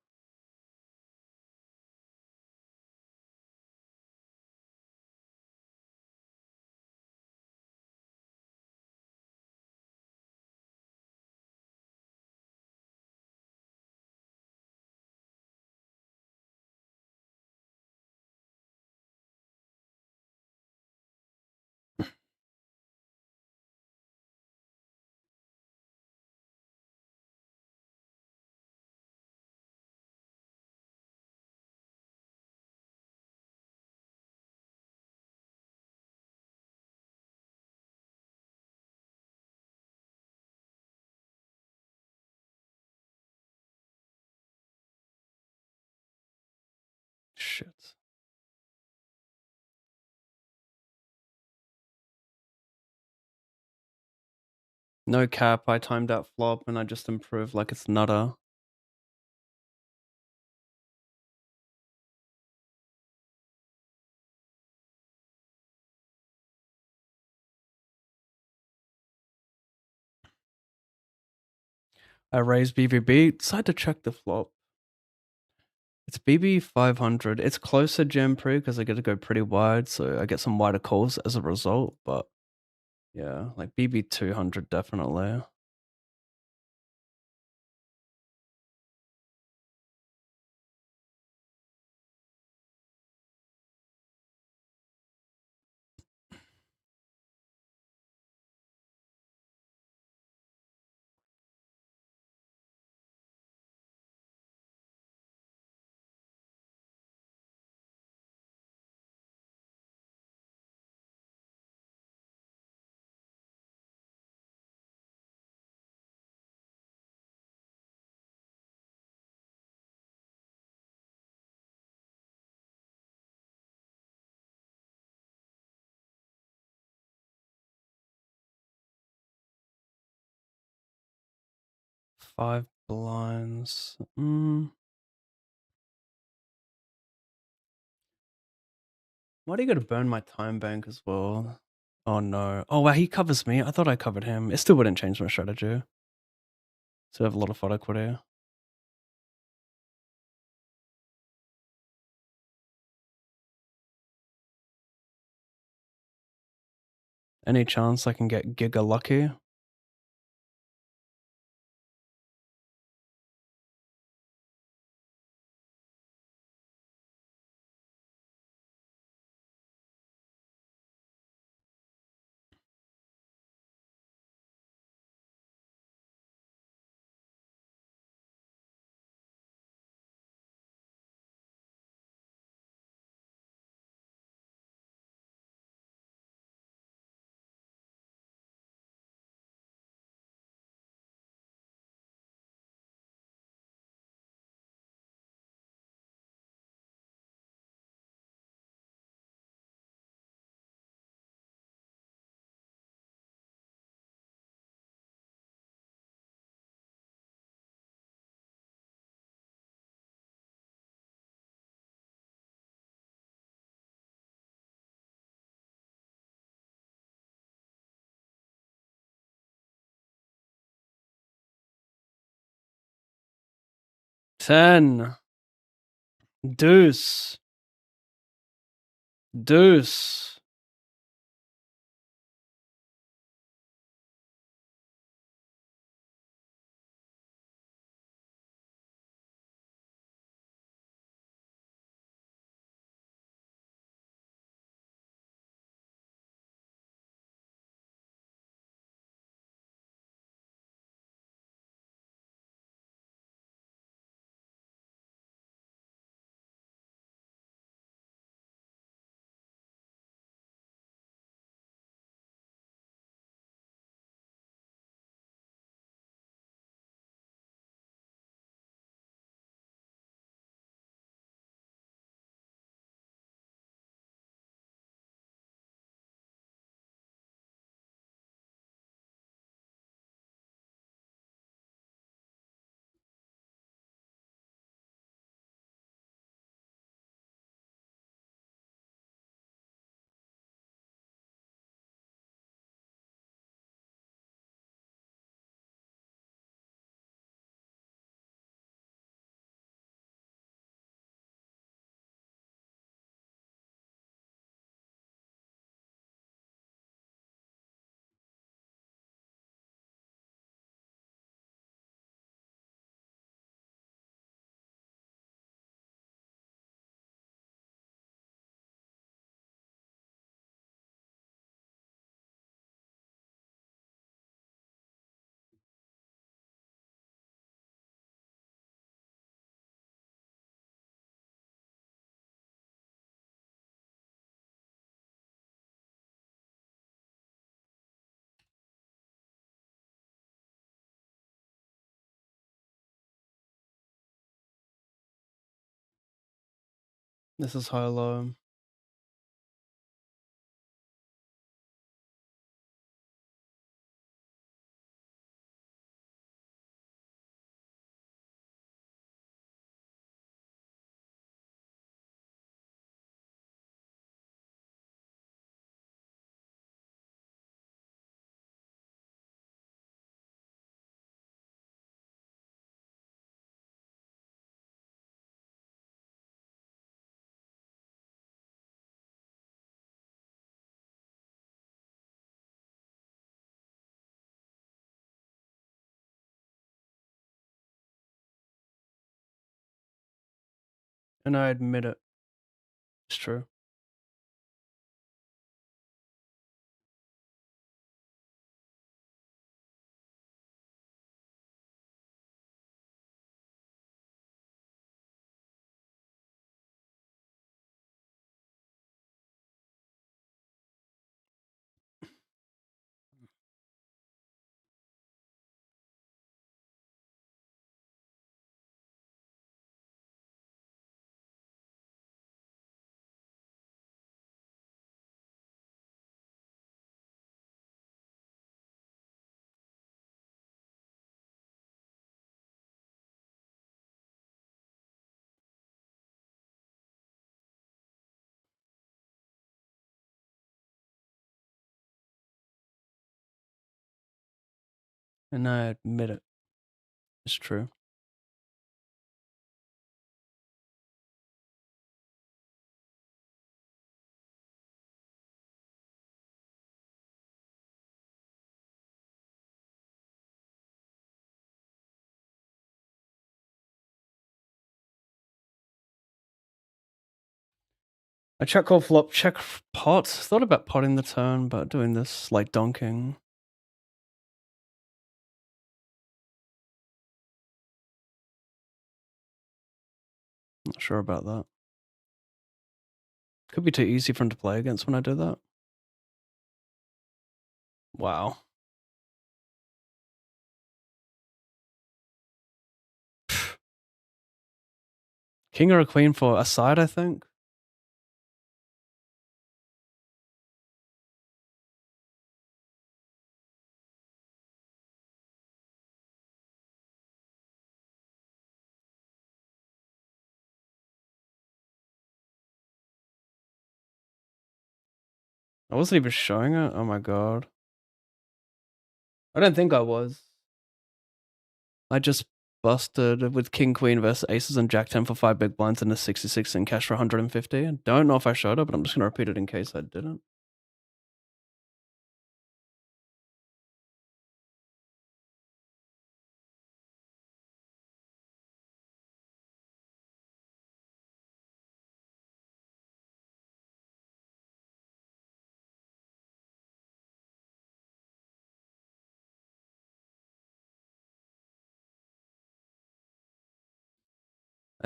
Shit. No cap, I timed out flop and I just improved like it's nutter. I raised BBB, decided to check the flop. It's BB 500. It's closer jam pre because I get to go pretty wide, so I get some wider calls as a result. But yeah, like BB 200 definitely. Five blinds. Why do you gotta burn my time bank as well? Oh no. Oh wow, he covers me. I thought I covered him. It still wouldn't change my strategy. So I have a lot of photo equity. Any chance I can get giga lucky? Ten. Deuce. Deuce. This is high low. And I admit it. It's true. And I admit it. It's true. I check call flop, check pot. Thought about potting the turn, but doing this like donking. Not sure about that. Could be too easy for him to play against when I do that. Wow. King or a queen for a side, I think. I wasn't even showing it. Oh my god. I don't think I was. I just busted with king queen versus aces and jack 10 for 5 big blinds and a 66 in cash for 150. Don't know if I showed it, but I'm just gonna repeat it in case I didn't.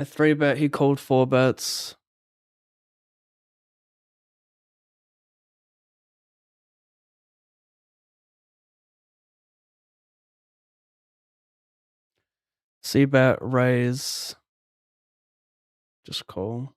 I 3-bet, he called 4 bets. C-bet, raise. Just call.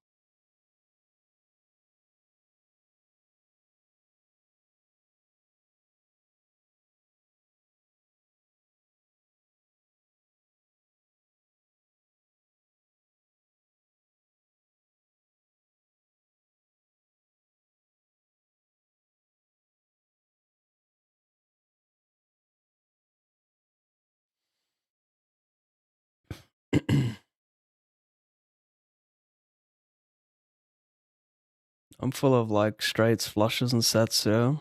I'm full of like straights, flushes, and sets, yeah.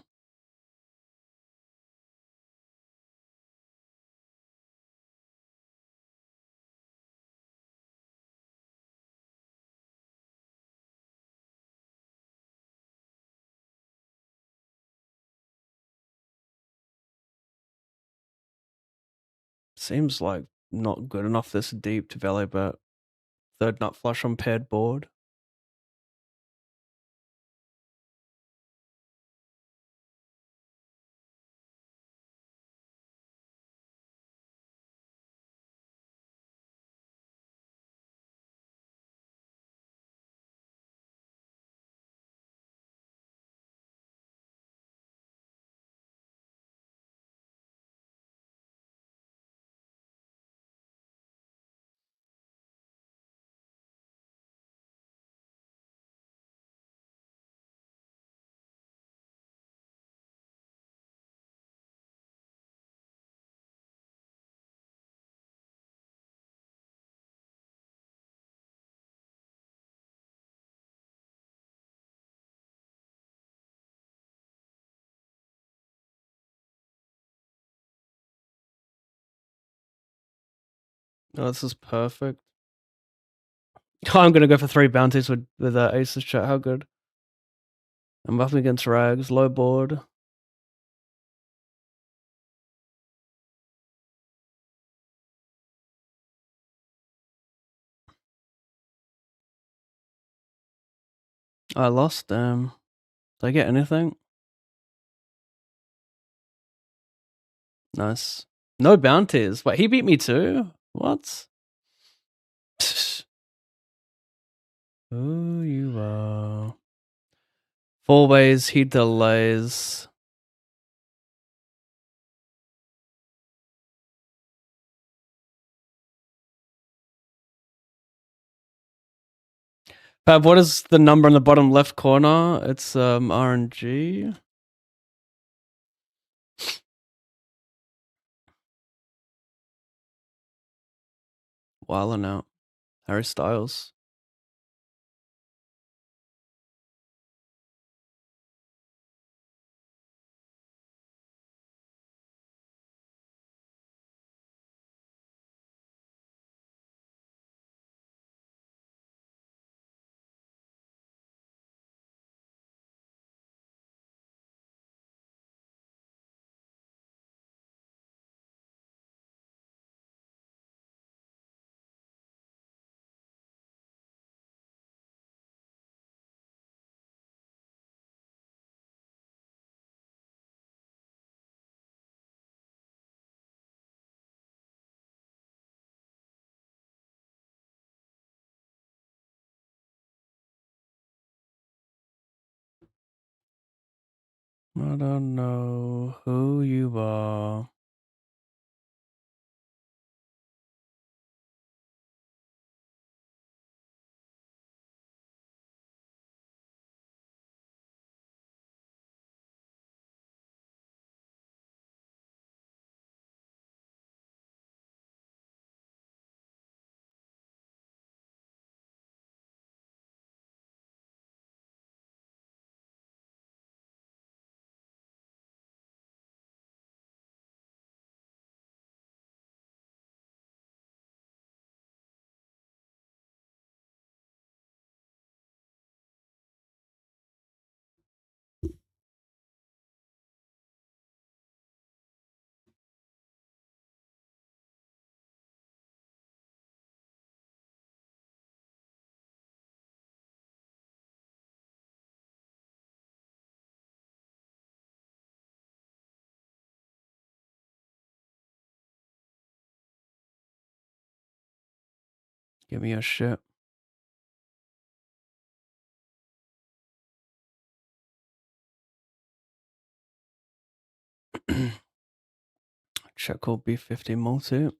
Seems like not good enough this deep to value bet. Third nut flush on paired board. Oh, this is perfect. I'm gonna go for 3 bounties with aces chat. How good? I'm buffing against rags, low board. I lost. Did I get anything? Nice. No bounties. Wait, he beat me too? What? Who you are? 4 ways he delays. Pav, what is the number in the bottom left corner? It's RNG. Wildin' out. Harry Styles. I don't know who you are. Give me your shit. Check call B50 multi.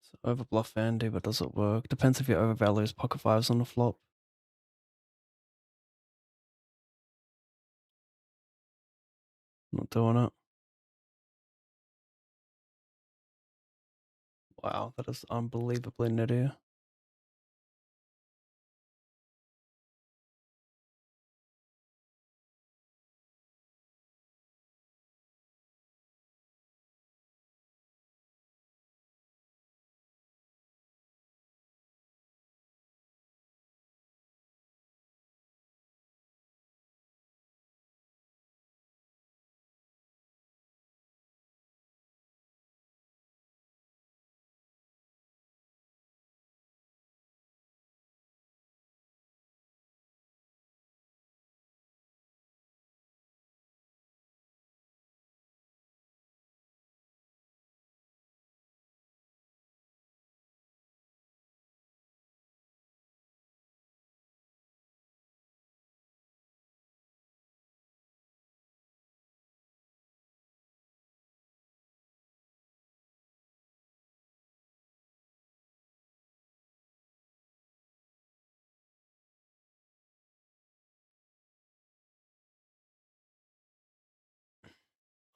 So overbluff Andy, but does it work? Depends if you overvalue his pocket fives on the flop. Not doing it. Wow, that is unbelievably nitty.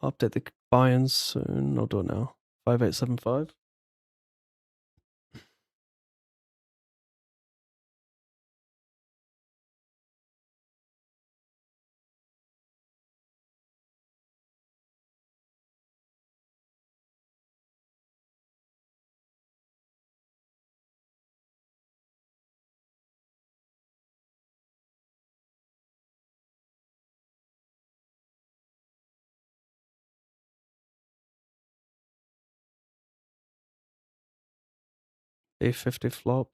I'll update the buy-ins soon. I'll do it now. 5875. E50 flop.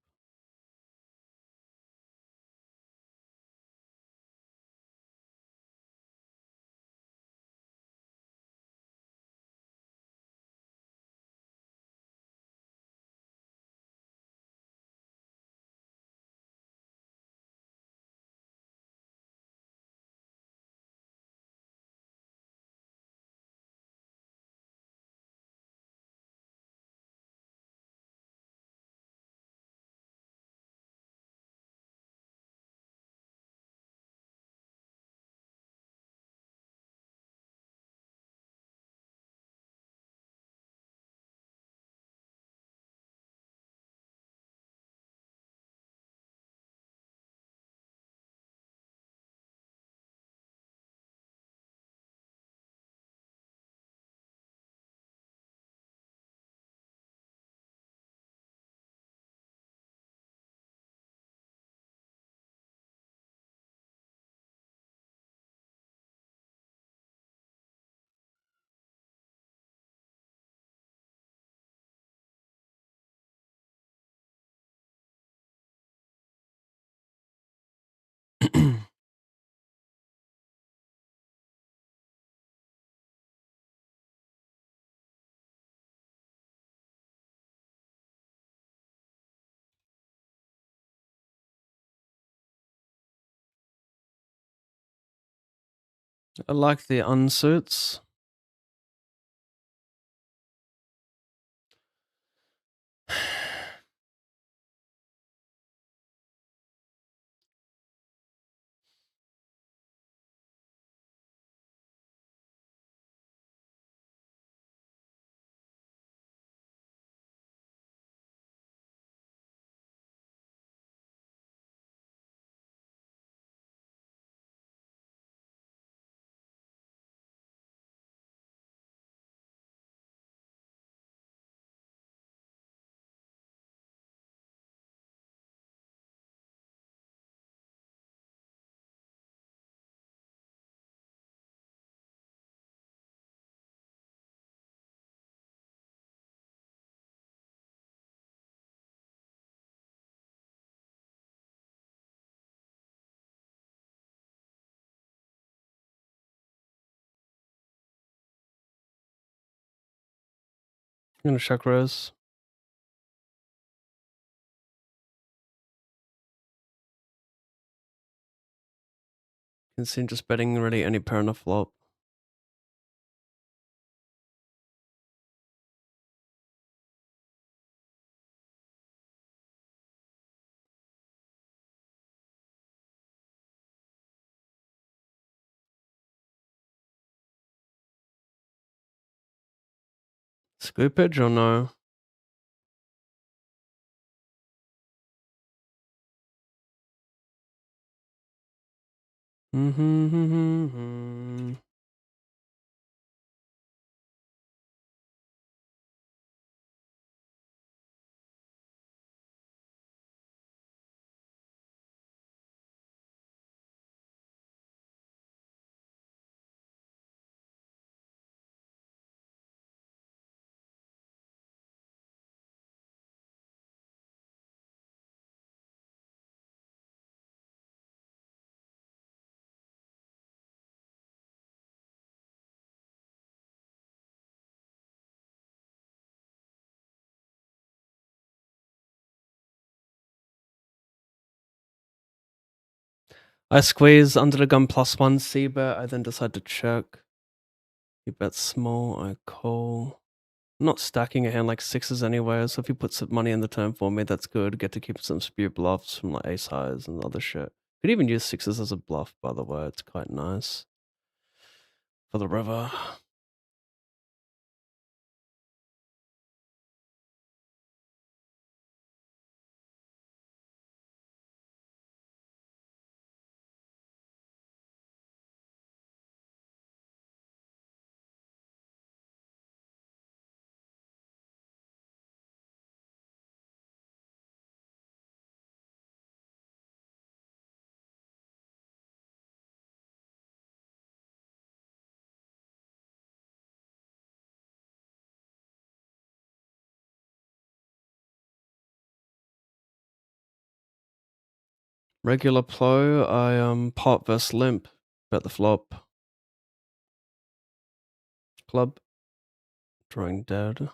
I like the unsuits. I'm gonna check raise. Can see him just betting really any pair on a flop. Scoopage or no? Mm-hmm. I squeeze under the gun +1 C bet. I then decide to check. He bets small. I call. I'm not stacking a hand like sixes anyway, so if he puts some money in the turn for me, that's good. Get to keep some spew bluffs from like ace highs and other shit. Could even use sixes as a bluff, by the way. It's quite nice for the river. Regular plow, I pot versus limp. Bet the flop. Club. Drawing dead.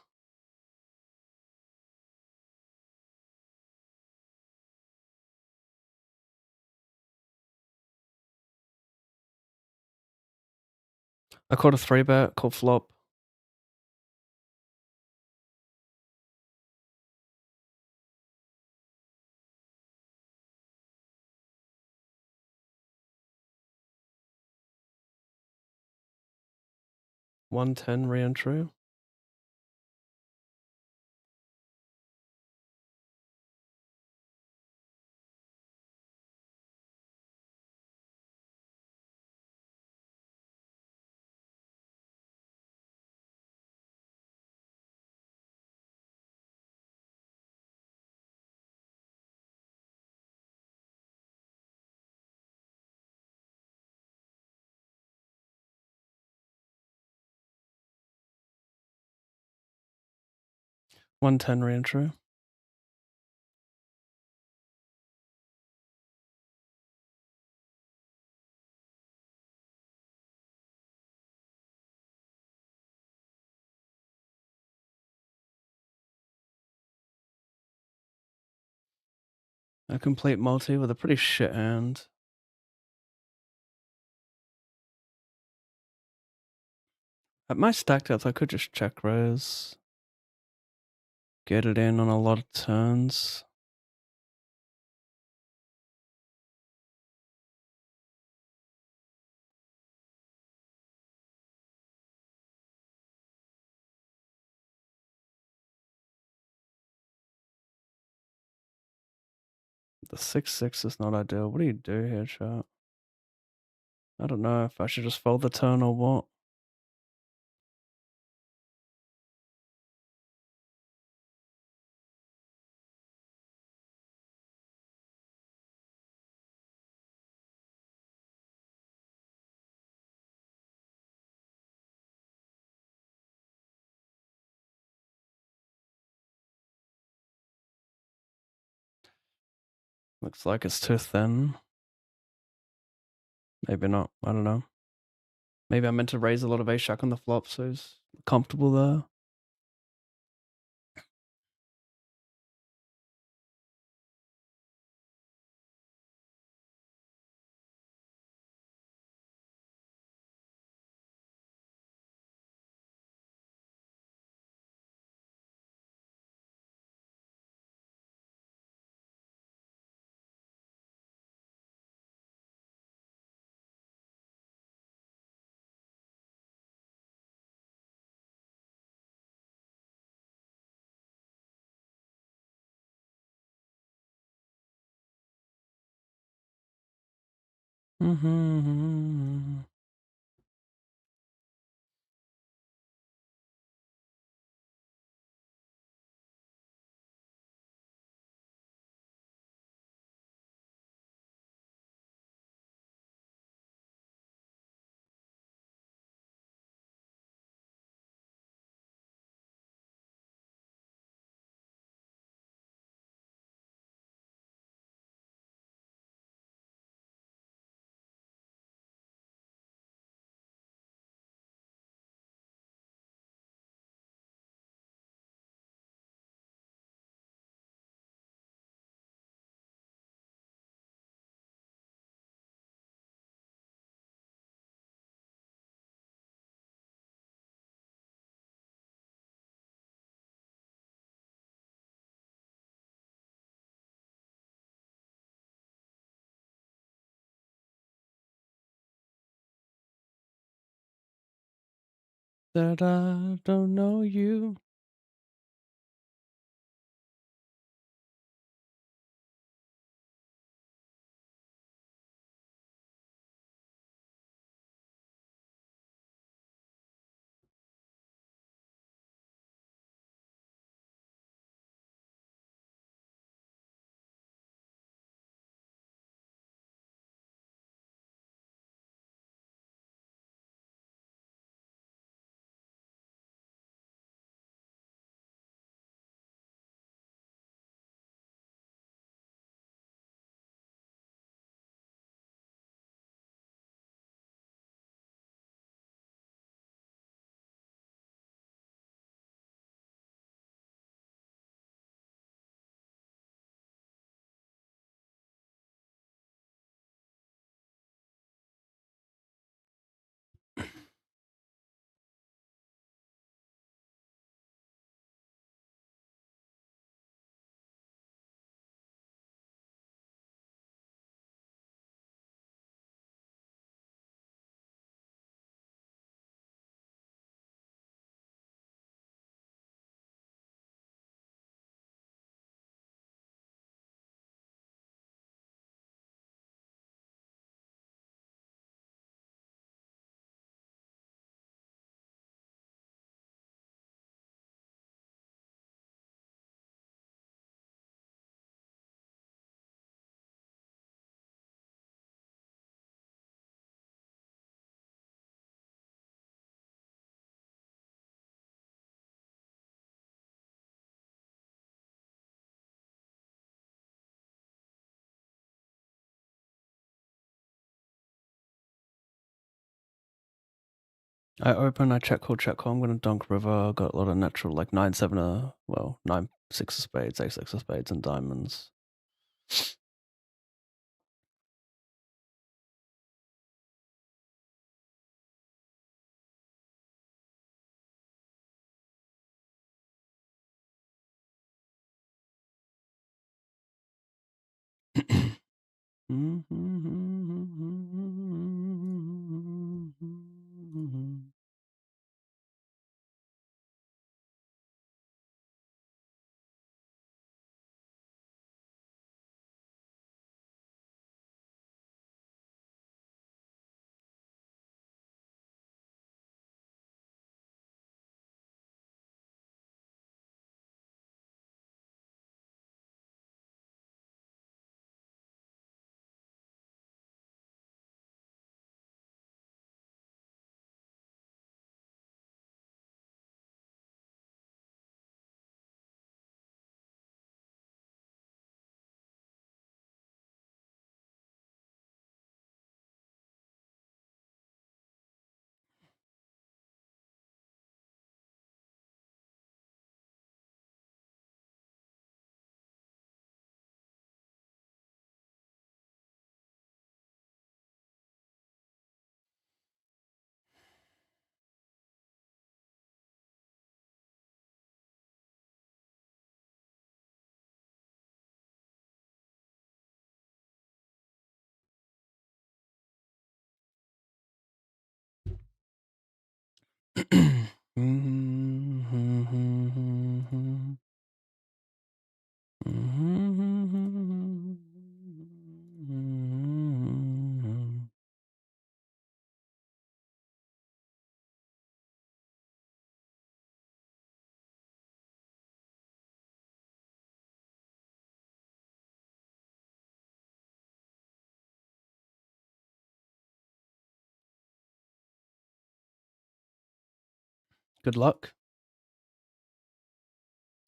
I called a 3-bet, called flop. $110 re-entry. $110 re-entry. A complete multi with a pretty shit hand. At my stack depth, I could just check raise. Get it in on a lot of turns. The 6-6 is not ideal. What do you do here, chat? I don't know if I should just fold the turn or what. Looks like it's too thin. Maybe not. I don't know. Maybe I meant to raise a lot of ace-jack on the flop, so he's comfortable there. Mm-hmm. That I don't know you. I open, I check call, I'm gonna dunk river, got a lot of natural, like 9-7, well, 9-6 of spades, ace-6 of spades, and diamonds. Good luck.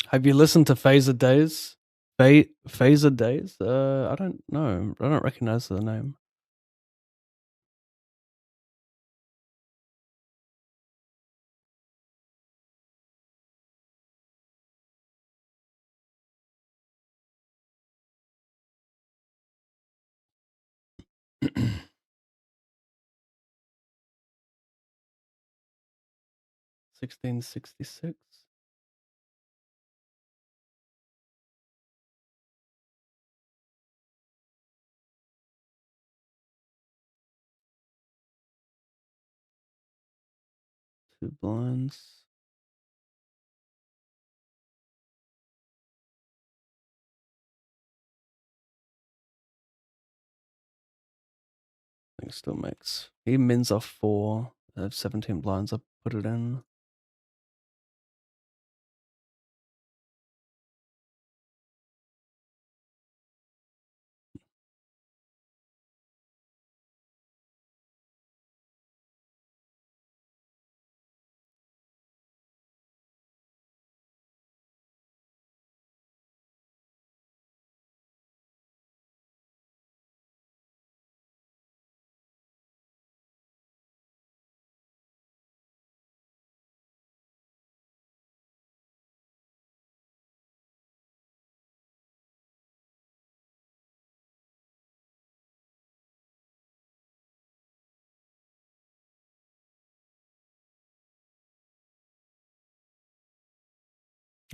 Have you listened to Phaser Days? Phaser Days? I don't know. I don't recognize the name. $16.66. Two blinds. I think still makes. He mins off 4. I have 17 blinds. I put it in.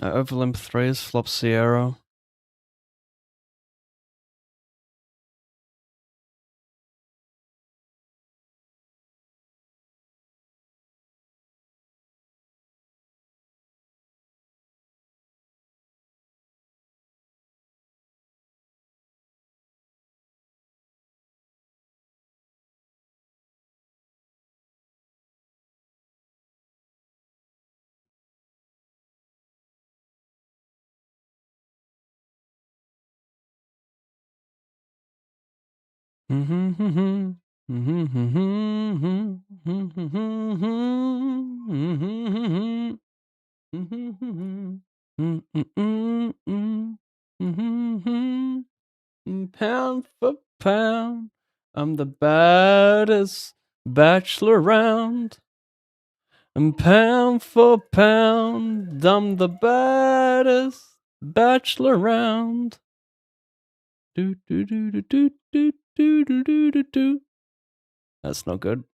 I overlimp 3s, flop Sierra. Pound for pound, I'm the baddest bachelor around. And pound for pound, I'm the baddest bachelor round. Do do do do do do do do do do do. That's not good.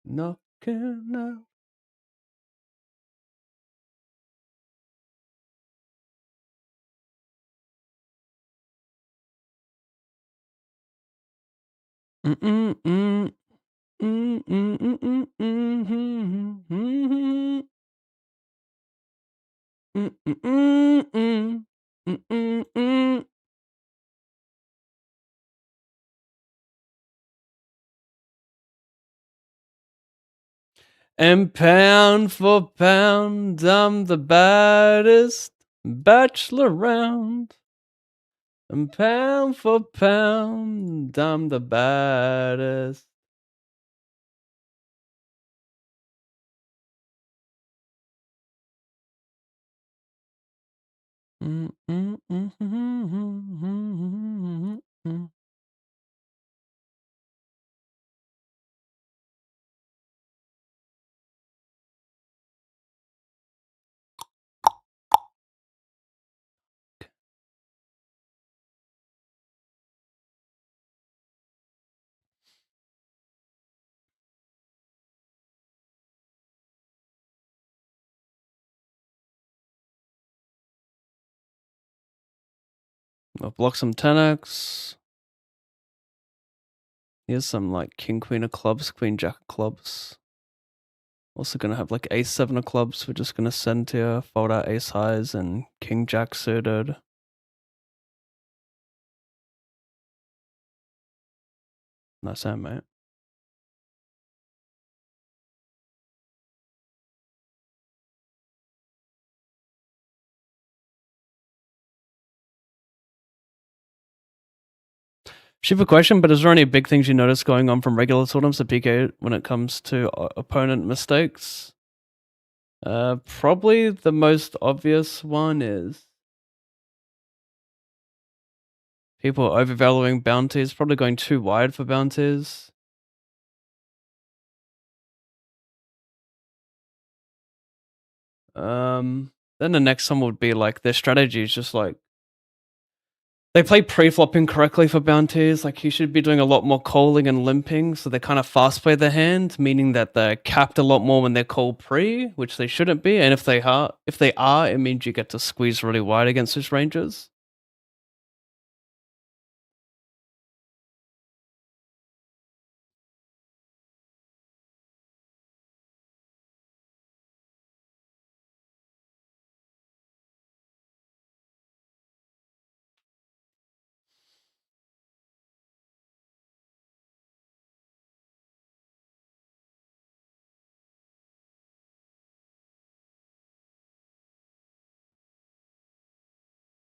Knocking out. Mm-mm-mm. Mm-mm-mm-mm-mm-mm-mm-mm. Mm-mm-mm-mm. Mm-mm-mm. And pound for pound, I'm the baddest bachelor round. And pound for pound, I'm the baddest. I'll block some 10x. Here's some like king, queen of clubs, queen, jack of clubs. Also gonna have like ace, 7 of clubs. We're just gonna send here, fold out ace highs and king, jack suited. Nice hand, mate. Stupid question, but is there any big things you notice going on from regular tournaments at PK when it comes to opponent mistakes? Probably the most obvious one is people overvaluing bounties, probably going too wide for bounties. Then the next one would be like their strategy is just like they play pre-flop incorrectly for bounties. Like he should be doing a lot more calling and limping, so they kind of fast play their hand, meaning that they're capped a lot more when they're called pre, which they shouldn't be. And if they are, it means you get to squeeze really wide against his ranges.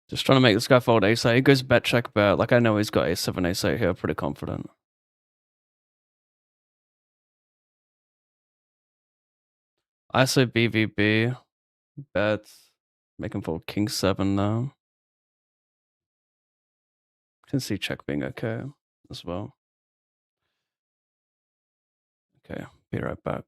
Just trying to make this guy fold ace 8. He goes bet check bet. Like I know he's got ace 7, ace 8 here. Pretty confident. ISO BVB bets. Make him fold king 7 now. Can see check being okay as well. Okay, be right back.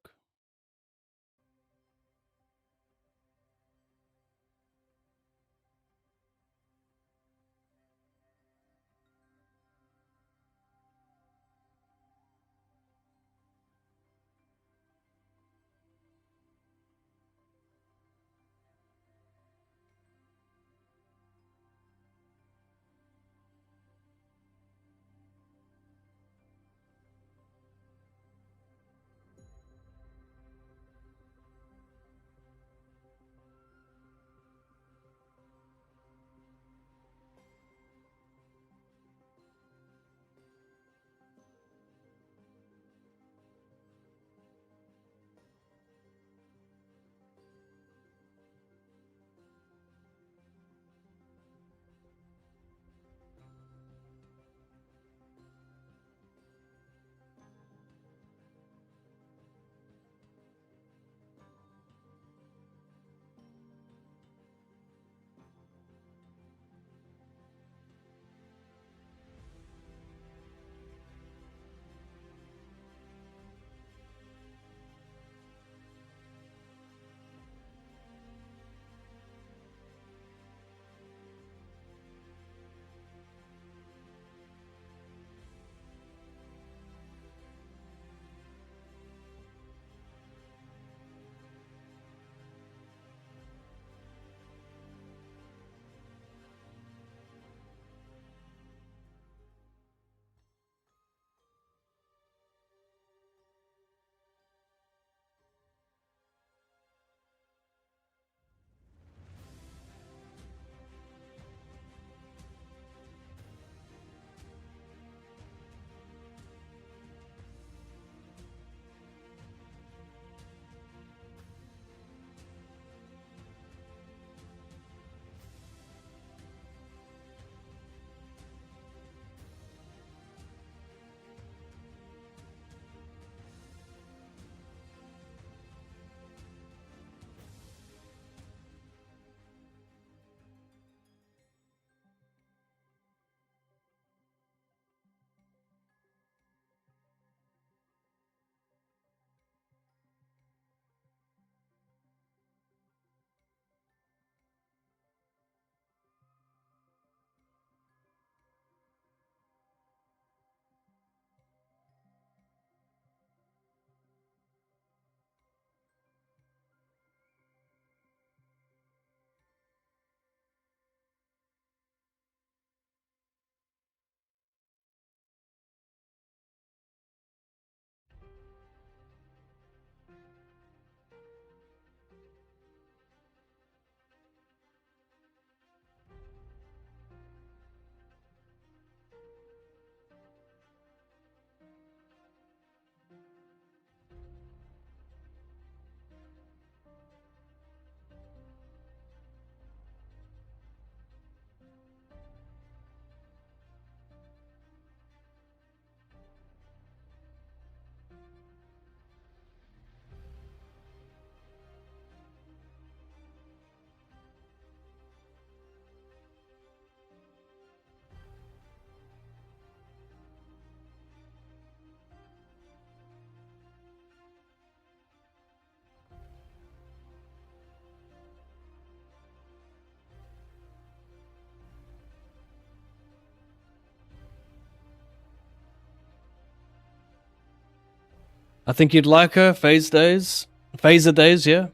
I think you'd like her. Phaser Days, yeah.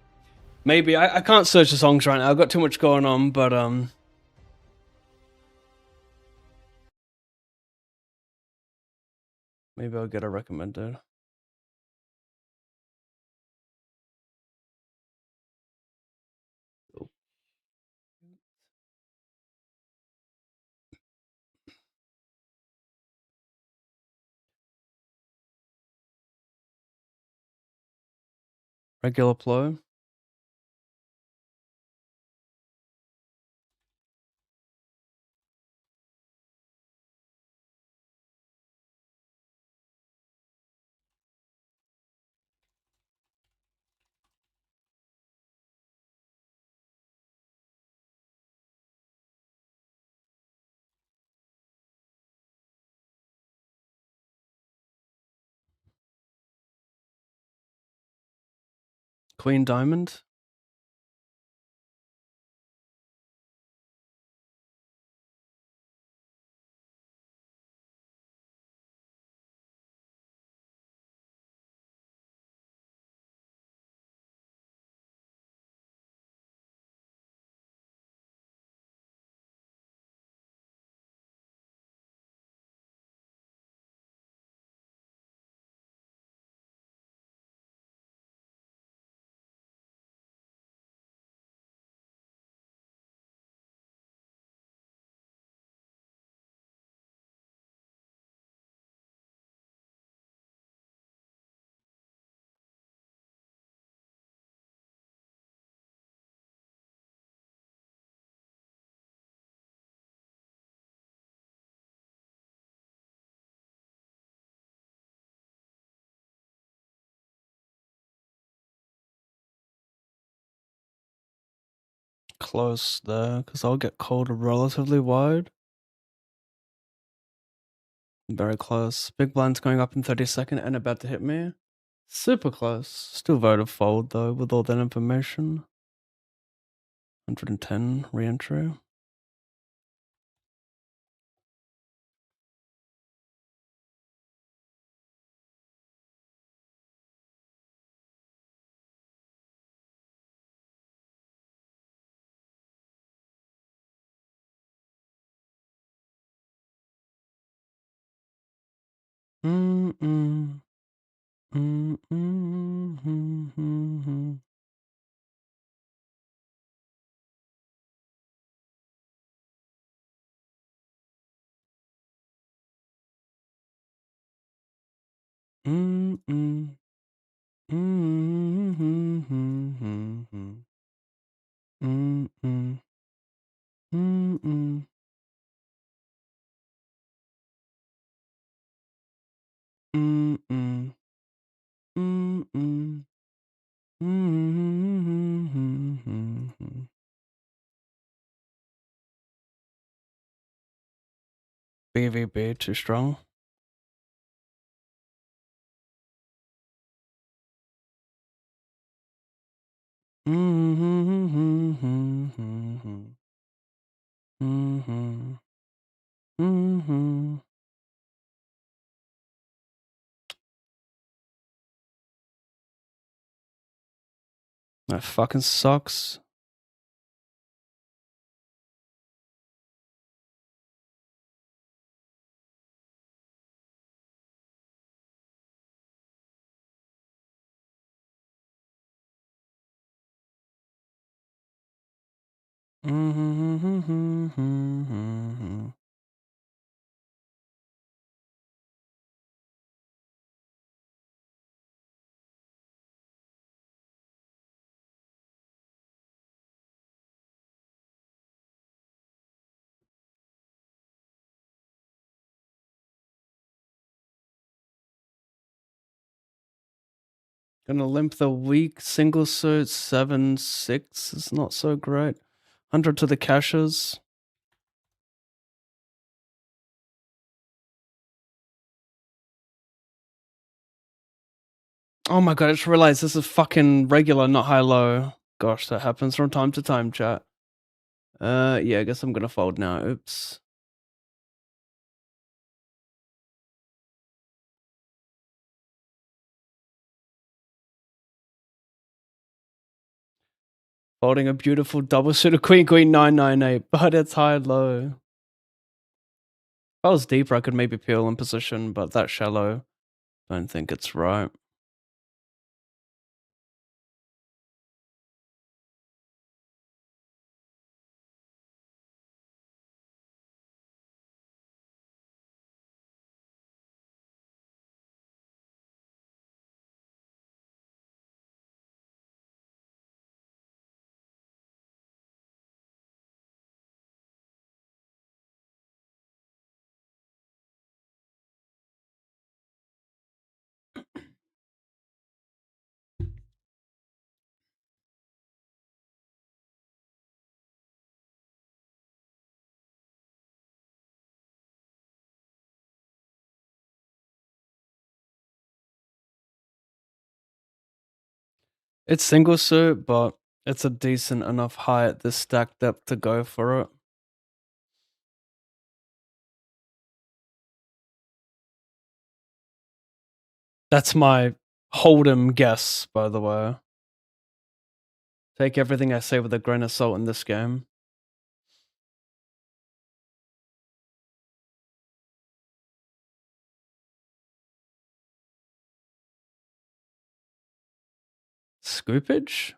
Maybe. I can't search the songs right now. I've got too much going on, but maybe I'll get a recommended. Regular flow. Queen Diamond. Close there, because I'll get called relatively wide. Very close. Big blind's going up in 30-second and about to hit me. Super close. Still voted fold though, with all that information. 110 re-entry. Mm-mm. Mm-mm-hmm-hmm-hmm. Mm-mm. Mm-hmm-hmm-hmm-hmm. Mm-mm. Mm-mm. Mm-mm. Mm-mm. Mm-hmm-hmm-hmm-hmm. BVB too strong. Mm-hmm. Mm-hmm. Mm-hmm. That fucking sucks. Mm-hmm. Gonna limp the weak single suit 7-6 is not so great. 100 to the cashes. Oh my god, I just realized this is fucking regular, not high-low. Gosh, that happens from time to time, chat. Yeah, I guess I'm gonna fold now. Oops. Holding a beautiful double suited queen, queen 998, but it's high-low. If I was deeper, I could maybe peel in position, but that shallow, don't think it's right. It's single suit, but it's a decent enough high at this stack depth to go for it. That's my hold'em guess, by the way. Take everything I say with a grain of salt in this game. Scoopage?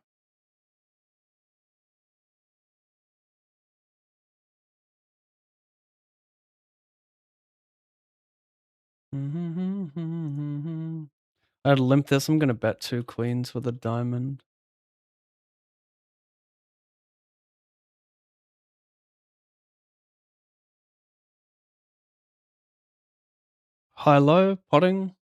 I'd limp this. I'm gonna bet 2 queens with a diamond. High-low, potting.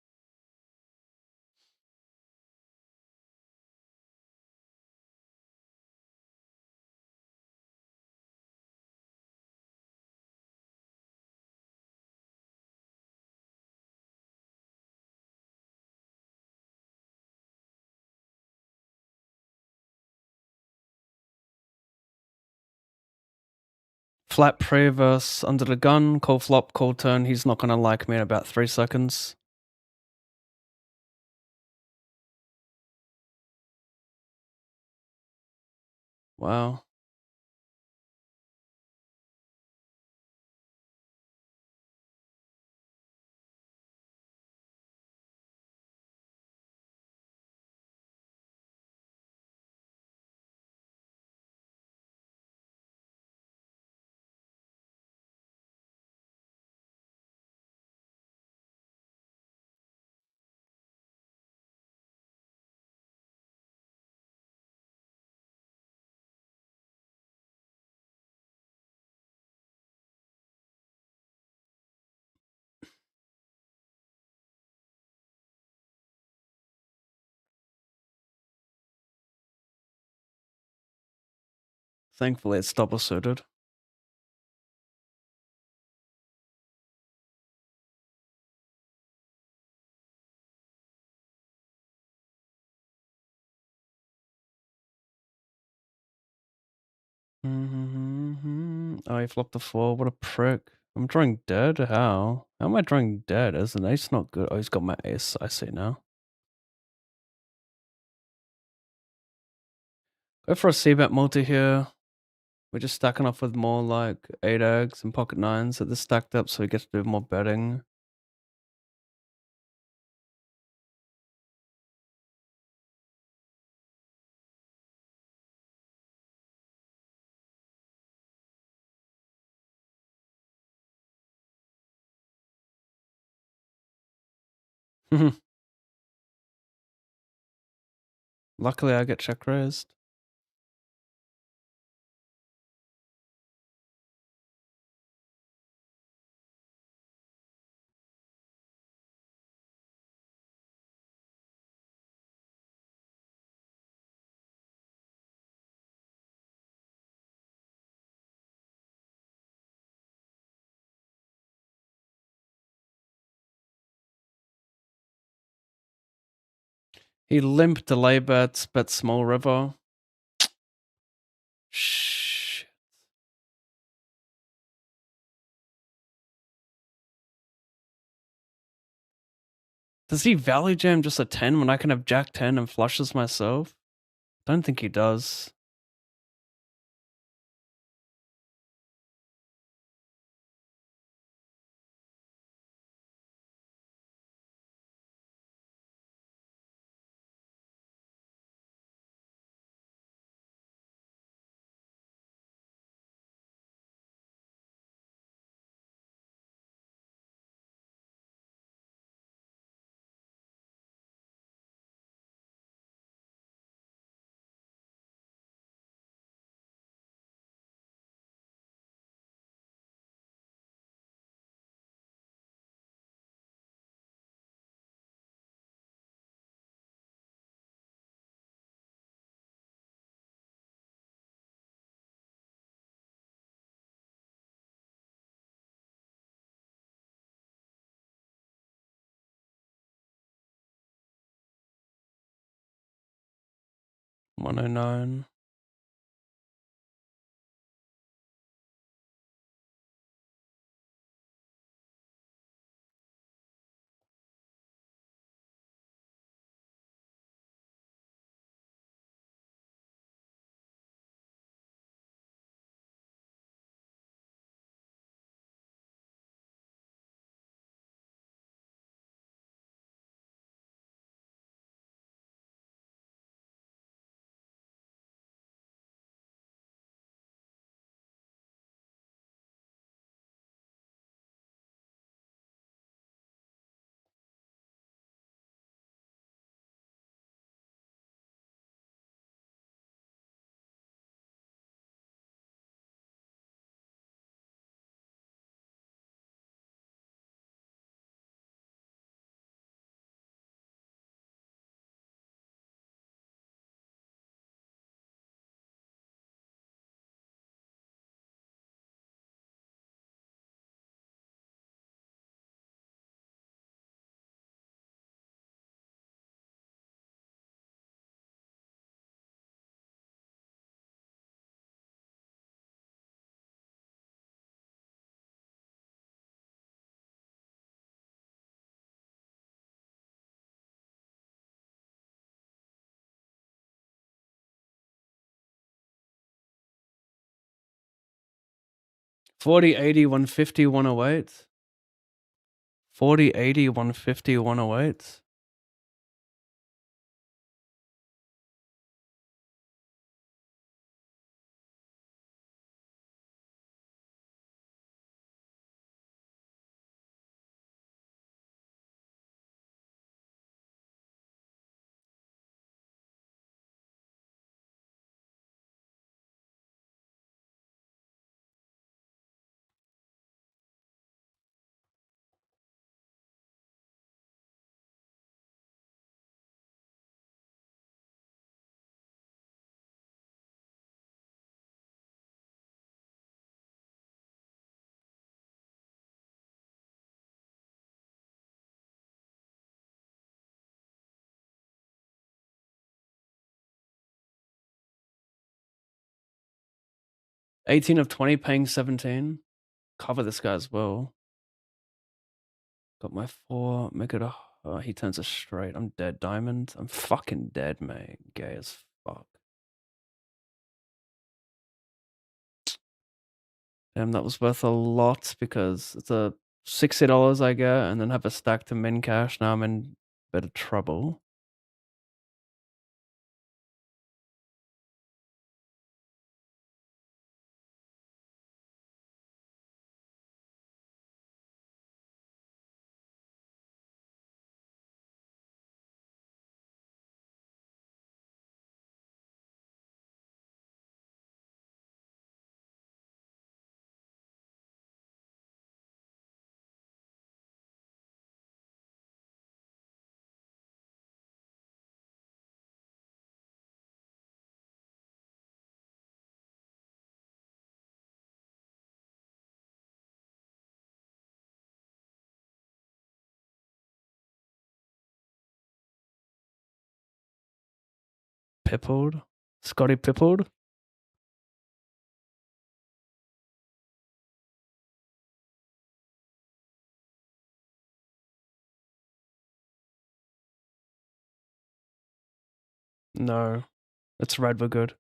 Flat pre-verse under the gun, call flop, call turn. He's not gonna like me in about 3 seconds. Wow. Thankfully, it's double suited. Oh, he flopped the 4. What a prick. I'm drawing dead? How? How am I drawing dead? Is an ace not good? Oh, he's got my ace. I see now. Go for a c-bet multi here. We're just stacking off with more like 8 eggs and pocket 9s at this stacked up, so we get to do more betting. Luckily, I get check raised. He limped delay bets, bet small river. Shh. Does he value jam just a 10 when I can have jack 10 and flushes myself? Don't think he does. 109. $40, $80, $150, $108. $40, $80, $150, $108. $18 of 20, paying 17. Cover this guy as well. Got my 4. Make it a. He turns a straight. I'm dead. Diamond. I'm fucking dead, mate. Gay as fuck. Damn, that was worth a lot because it's a $60 I get and then have a stack to min cash. Now I'm in a bit of trouble. Pippled? Scotty Pippled? No. It's red, we're good.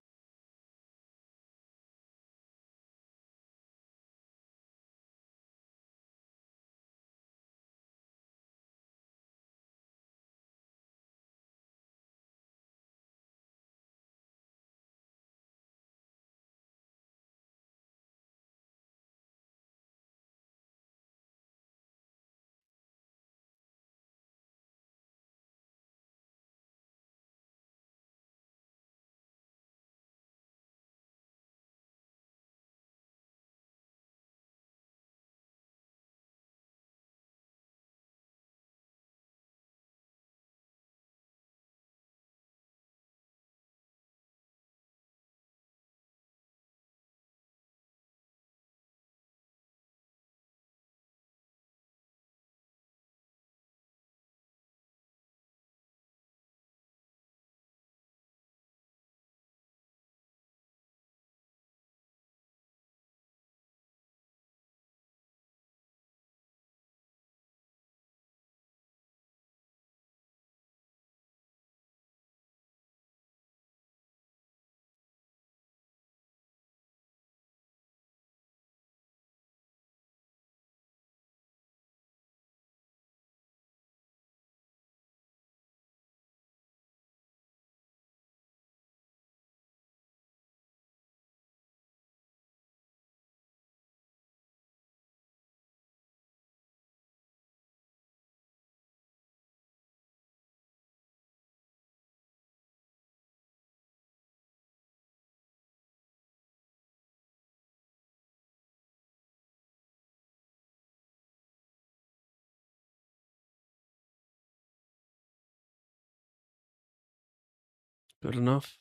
Good enough.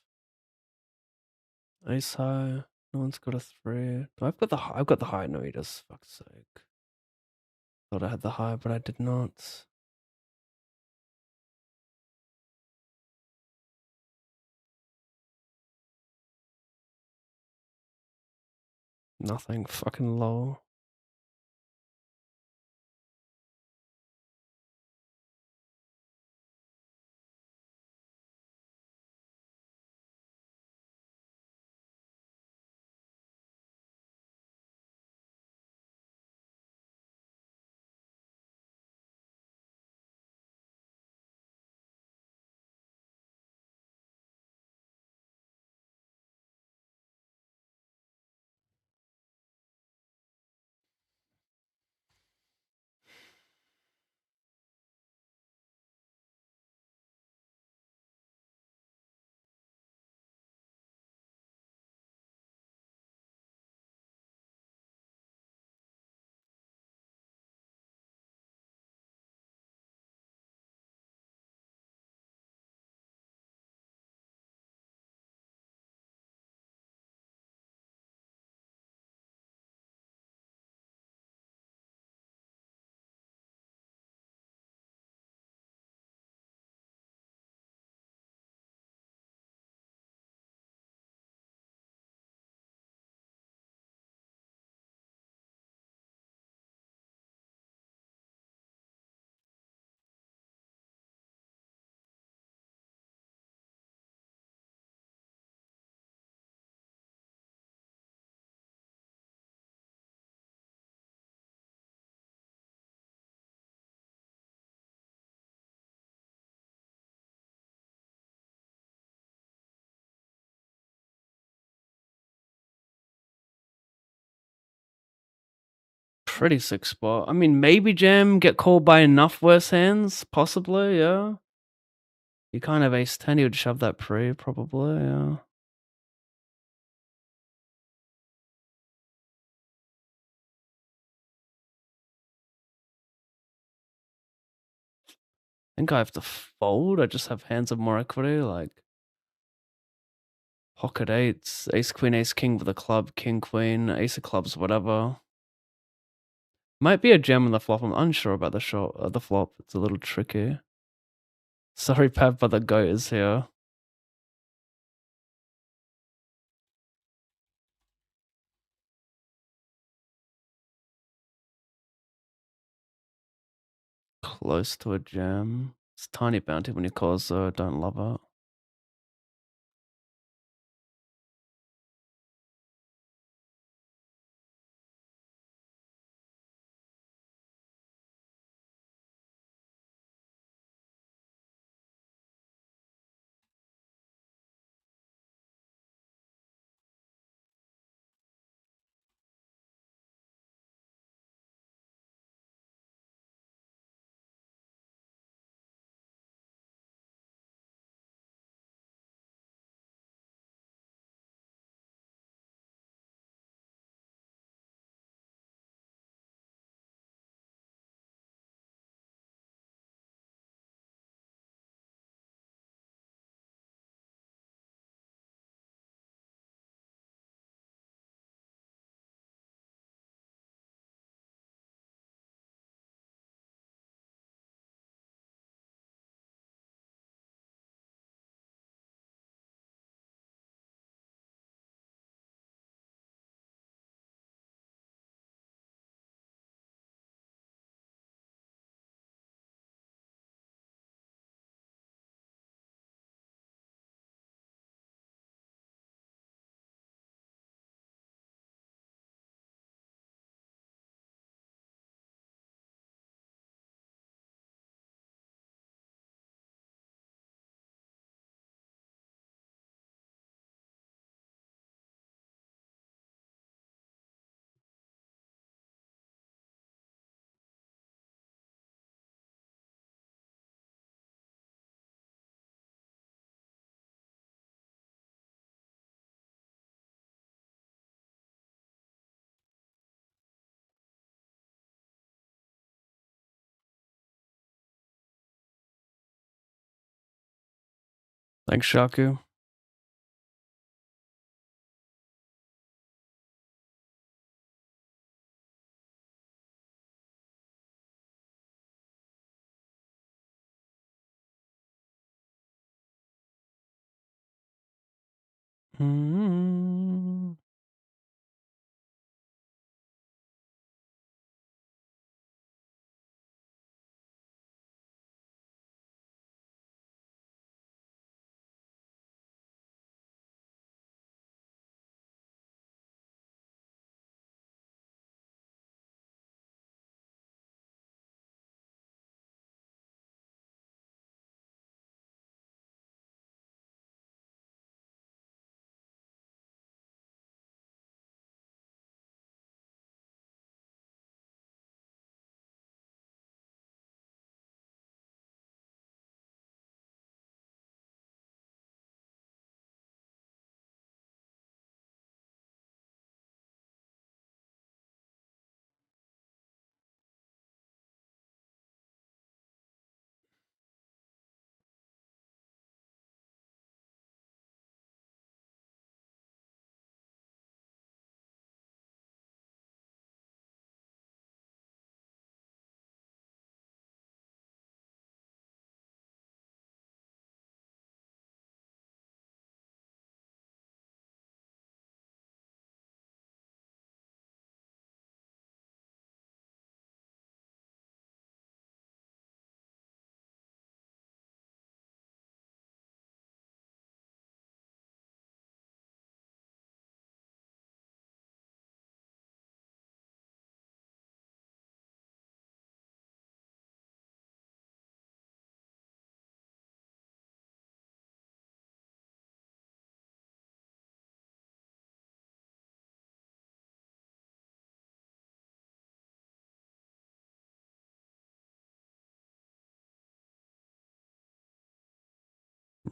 Ace high. No one's got a 3. I've got the high. No, he does. Fuck's sake. Thought I had the high, but I did not. Nothing. Fucking low. Pretty sick spot. I mean, maybe jam, get called by enough worse hands, possibly, yeah. You kind of ace 10, he would shove that pre, probably, yeah. I think I have to fold. I just have hands of more equity, like pocket eights, ace queen, ace king with a club, king queen, ace of clubs, whatever. Might be a gem on the flop. I'm unsure about the flop. It's a little tricky. Sorry, Pav, but the goat is here. Close to a jam. It's tiny bounty when you call, so I don't love it. Thanks, Shaku. Mm.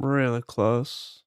Really close.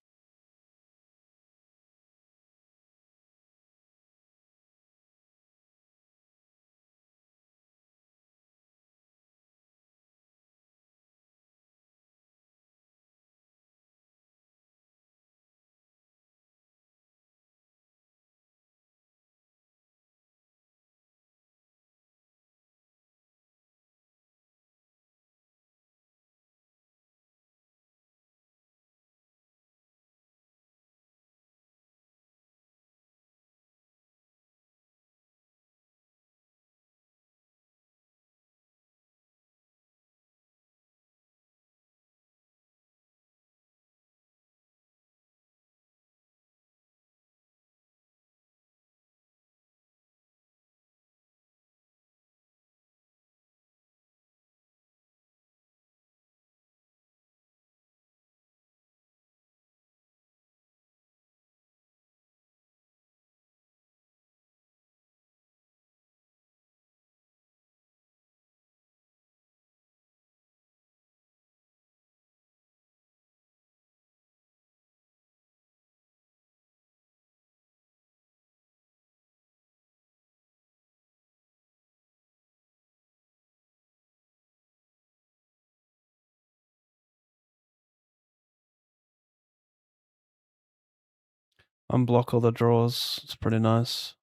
Unblock all the draws. It's pretty nice.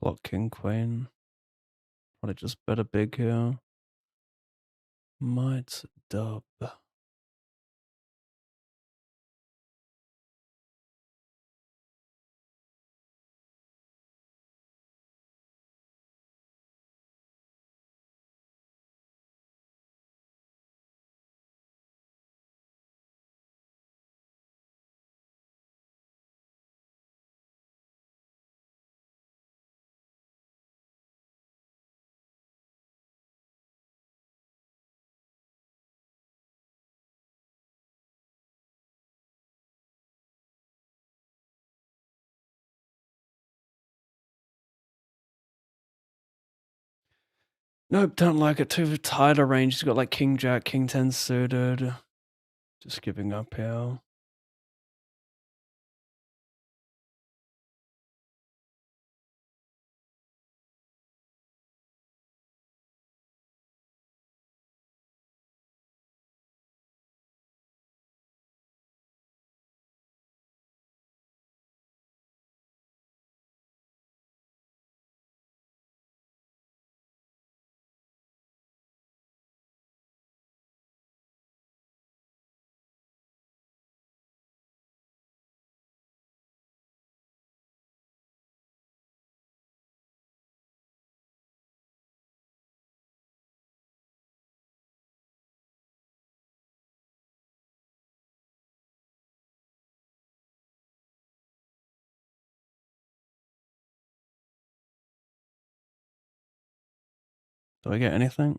Block king queen. Probably just bet a big here. Might dub. Nope, don't like it. Too tight a range. He's got like King Jack, King 10 suited. Just giving up here. Do I get anything?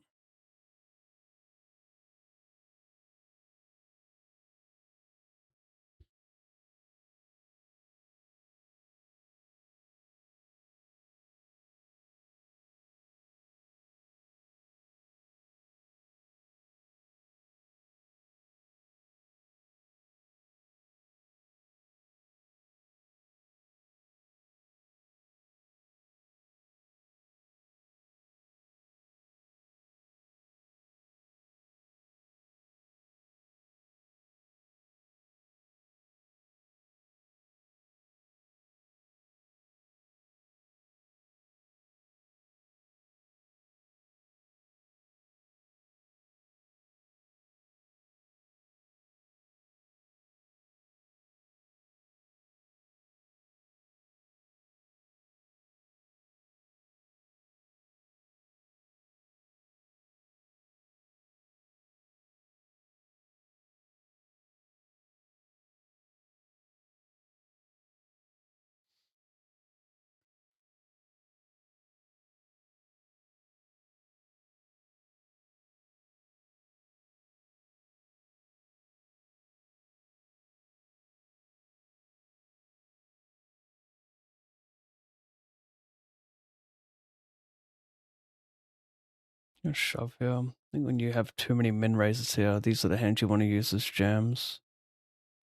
Gonna shove here. I think when you have too many min raises here, these are the hands you want to use as jams.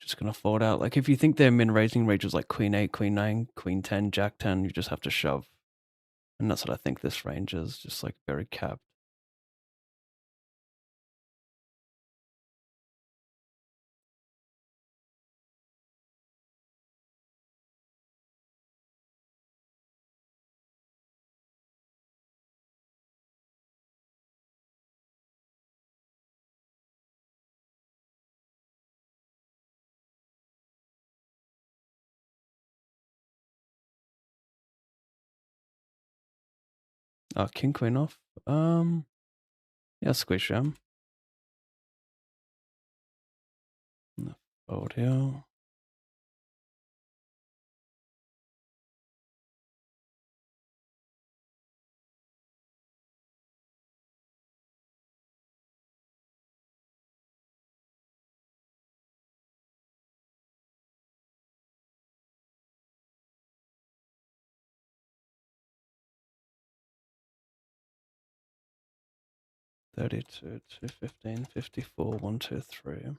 Just gonna fold out. Like if you think their min raising range was like Queen 8, Queen 9, Queen 10, Jack 10, you just have to shove. And that's what I think this range is, just like very capped. King Queen off. Yeah, squeeze jam. Fold here. $32, $215, $54, $1, $2, $3.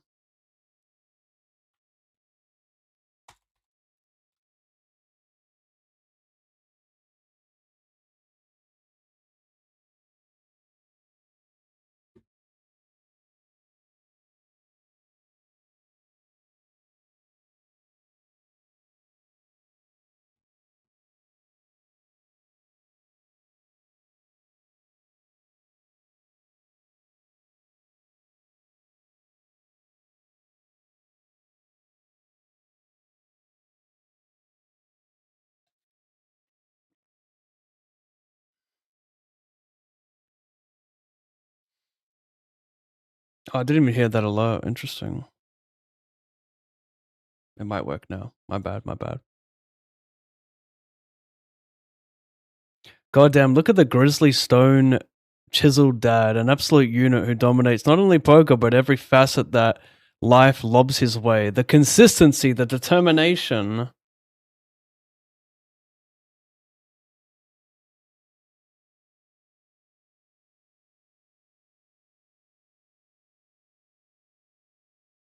Oh, I didn't even hear that alert. Interesting. It might work now. My bad, my bad. Goddamn, look at the Grizzly Stone chiseled dad, an absolute unit who dominates not only poker, but every facet that life lobs his way. The consistency, the determination.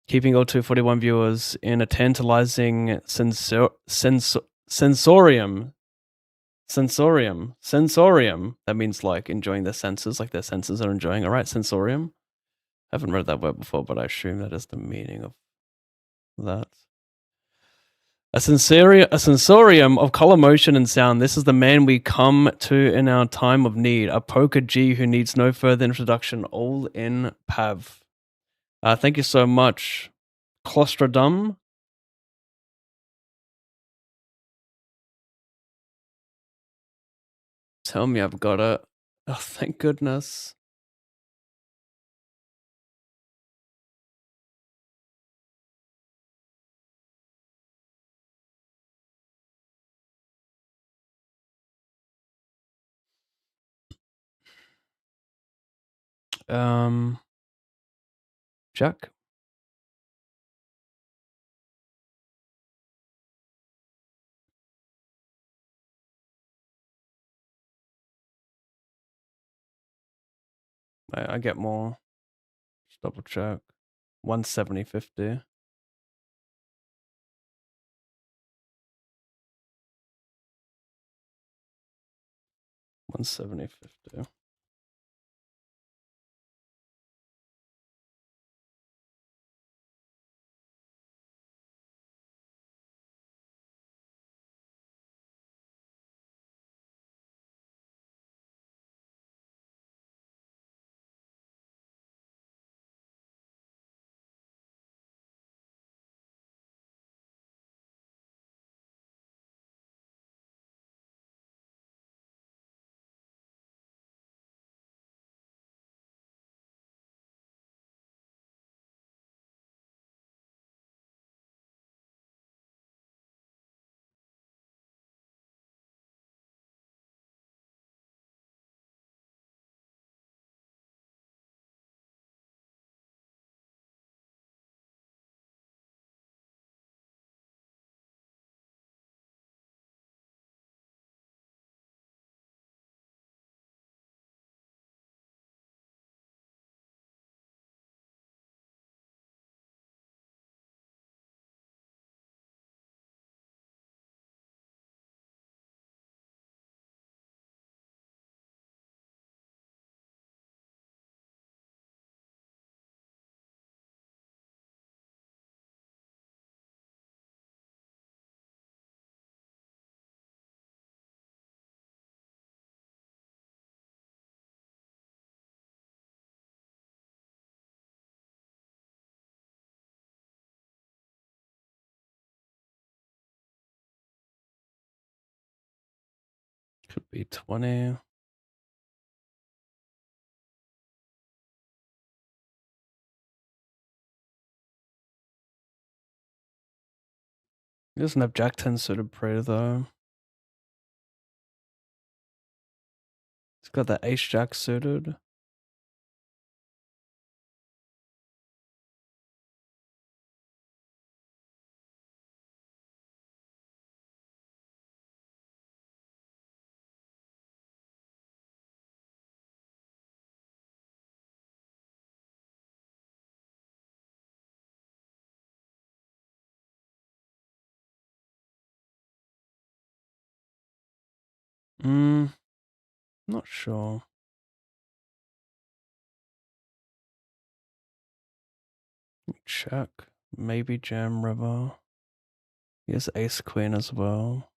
keeping all 241 viewers in a tantalizing sensorium. That means like enjoying their senses, like their senses are enjoying. All right, sensorium. I haven't read that word before, but I assume that is the meaning of that. A sensorium of color, motion, and sound. This is the man we come to in our time of need. A poker G who needs no further introduction. All in Pav. Thank you so much, Clostrodum. Tell me I've got it. Oh, thank goodness. Jack. I get more. Just double check. 170.50. $170.50. Could be 20. He doesn't have Jack 10 suited pre though. He's got that Ace Jack suited. Not sure. Check. Maybe Jam River. He has Ace Queen as well.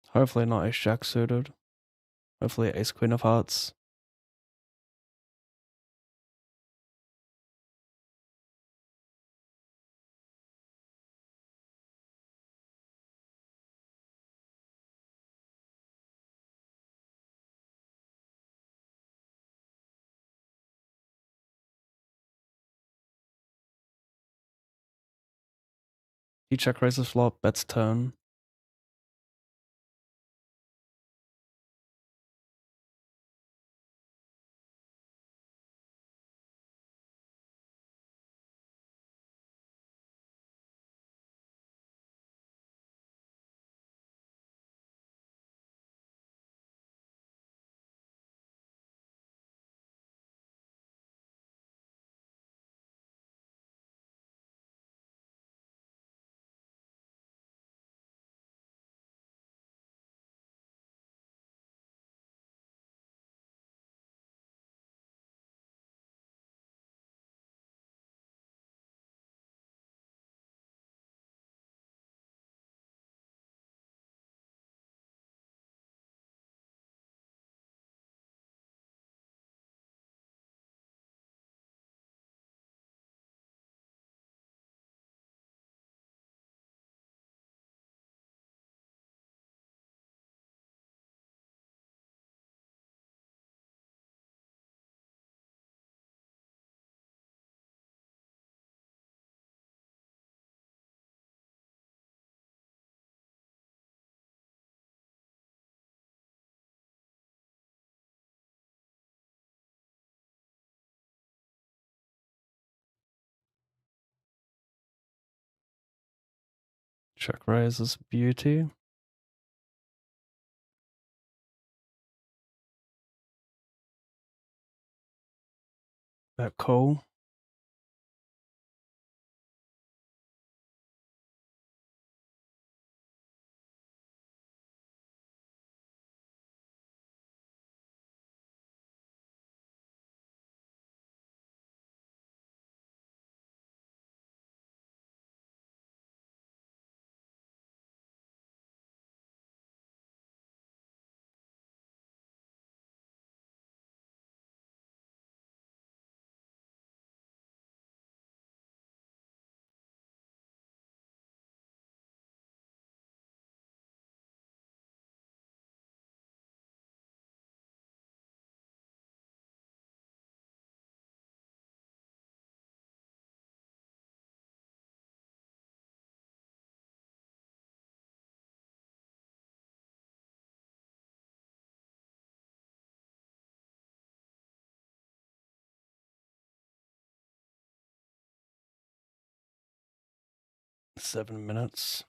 Hopefully not Ace Jack suited. Hopefully Ace Queen of Hearts. He check raises flop, bets turn. Check raise is beauty. Bet call. Seven minutes.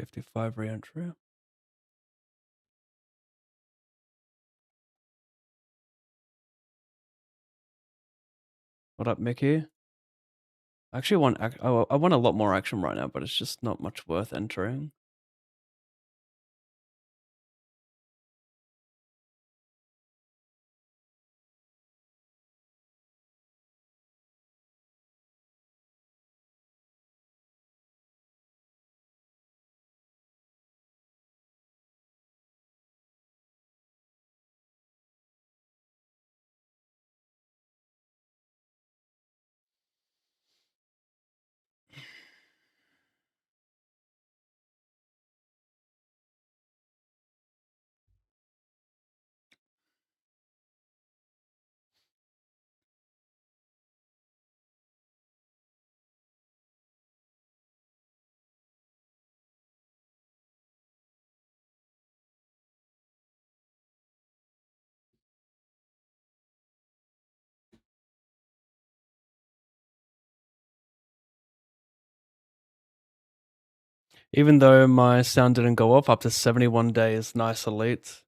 $55 re-entry. What up, Mickey? I actually want I want a lot more action right now, but it's just not much worth entering. Even though my sound didn't go off, up to 71 days, nice elite.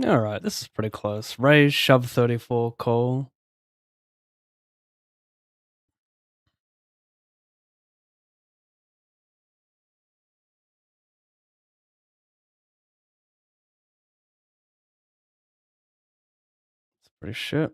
Alright, this is pretty close. Raise, shove 34, call. It's pretty shit.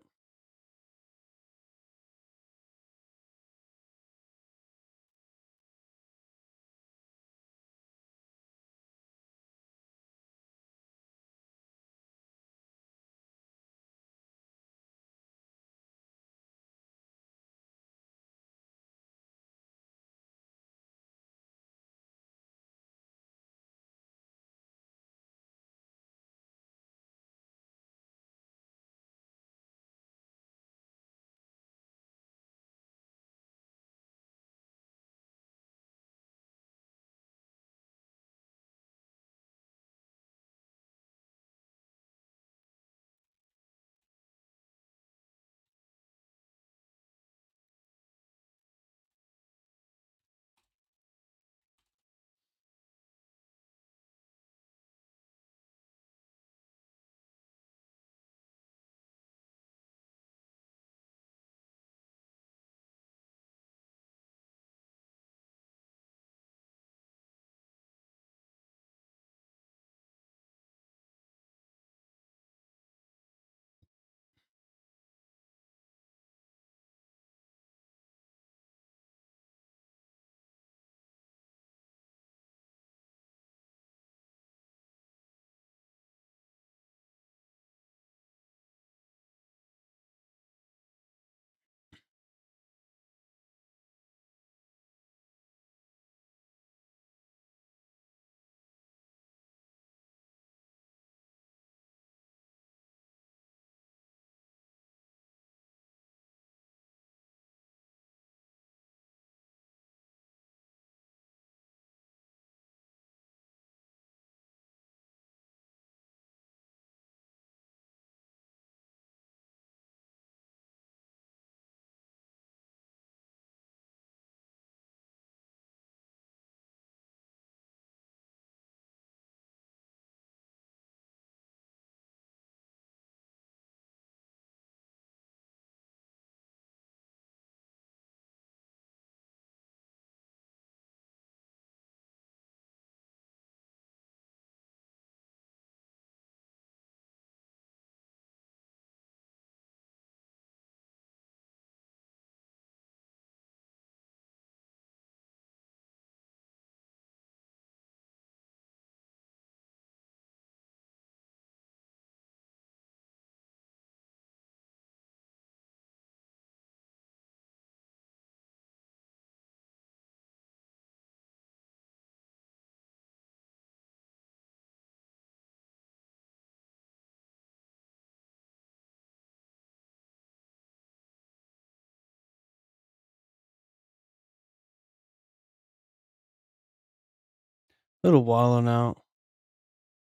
Little while now.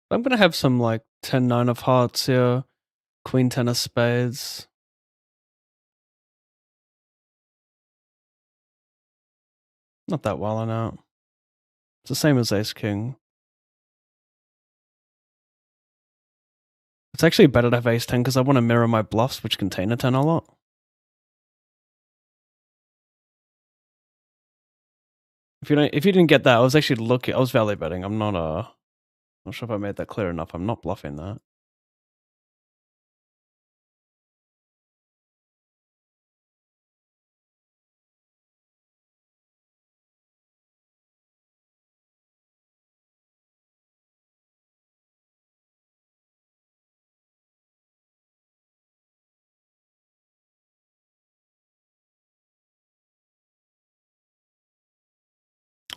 I'm gonna have some like 10-9 of hearts here, queen 10 of spades. Not that wild out. It's the same as ace king. It's actually better to have ace 10 because I want to mirror my bluffs, which contain a 10 a lot. If you didn't get that, I was actually I was value betting. I'm not sure if I made that clear enough. I'm not bluffing that.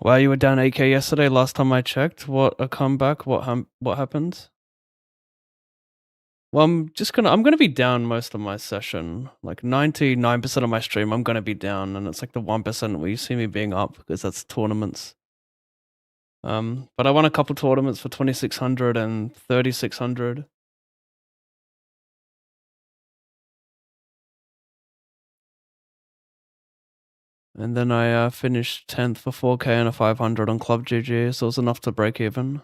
Wow, you were down 8k yesterday. Last time I checked. What a comeback! What happened? Well, I'm gonna be down most of my session. Like 99% of my stream, I'm gonna be down, and it's like the 1% where you see me being up because that's tournaments. But I won a couple tournaments for 2600 and 3600. And then I finished 10th for 4k and a 500 on Club GG, so it was enough to break even.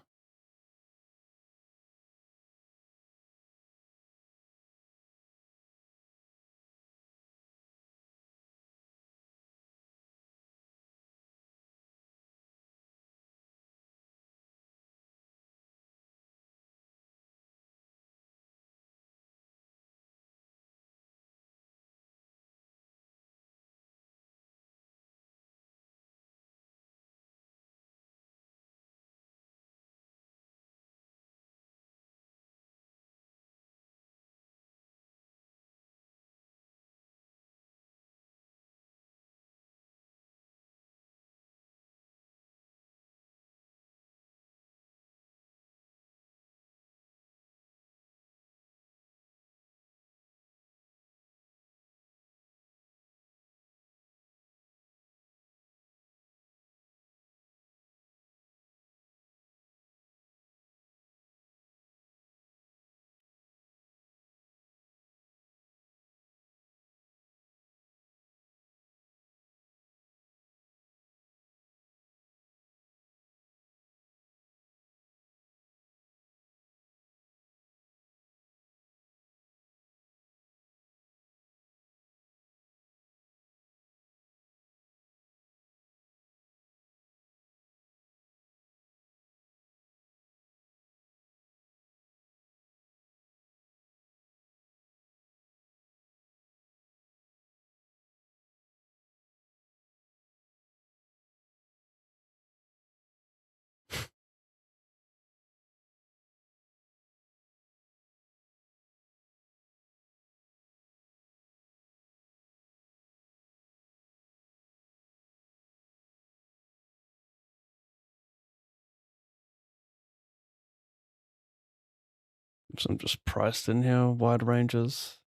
Some just priced in here, wide ranges.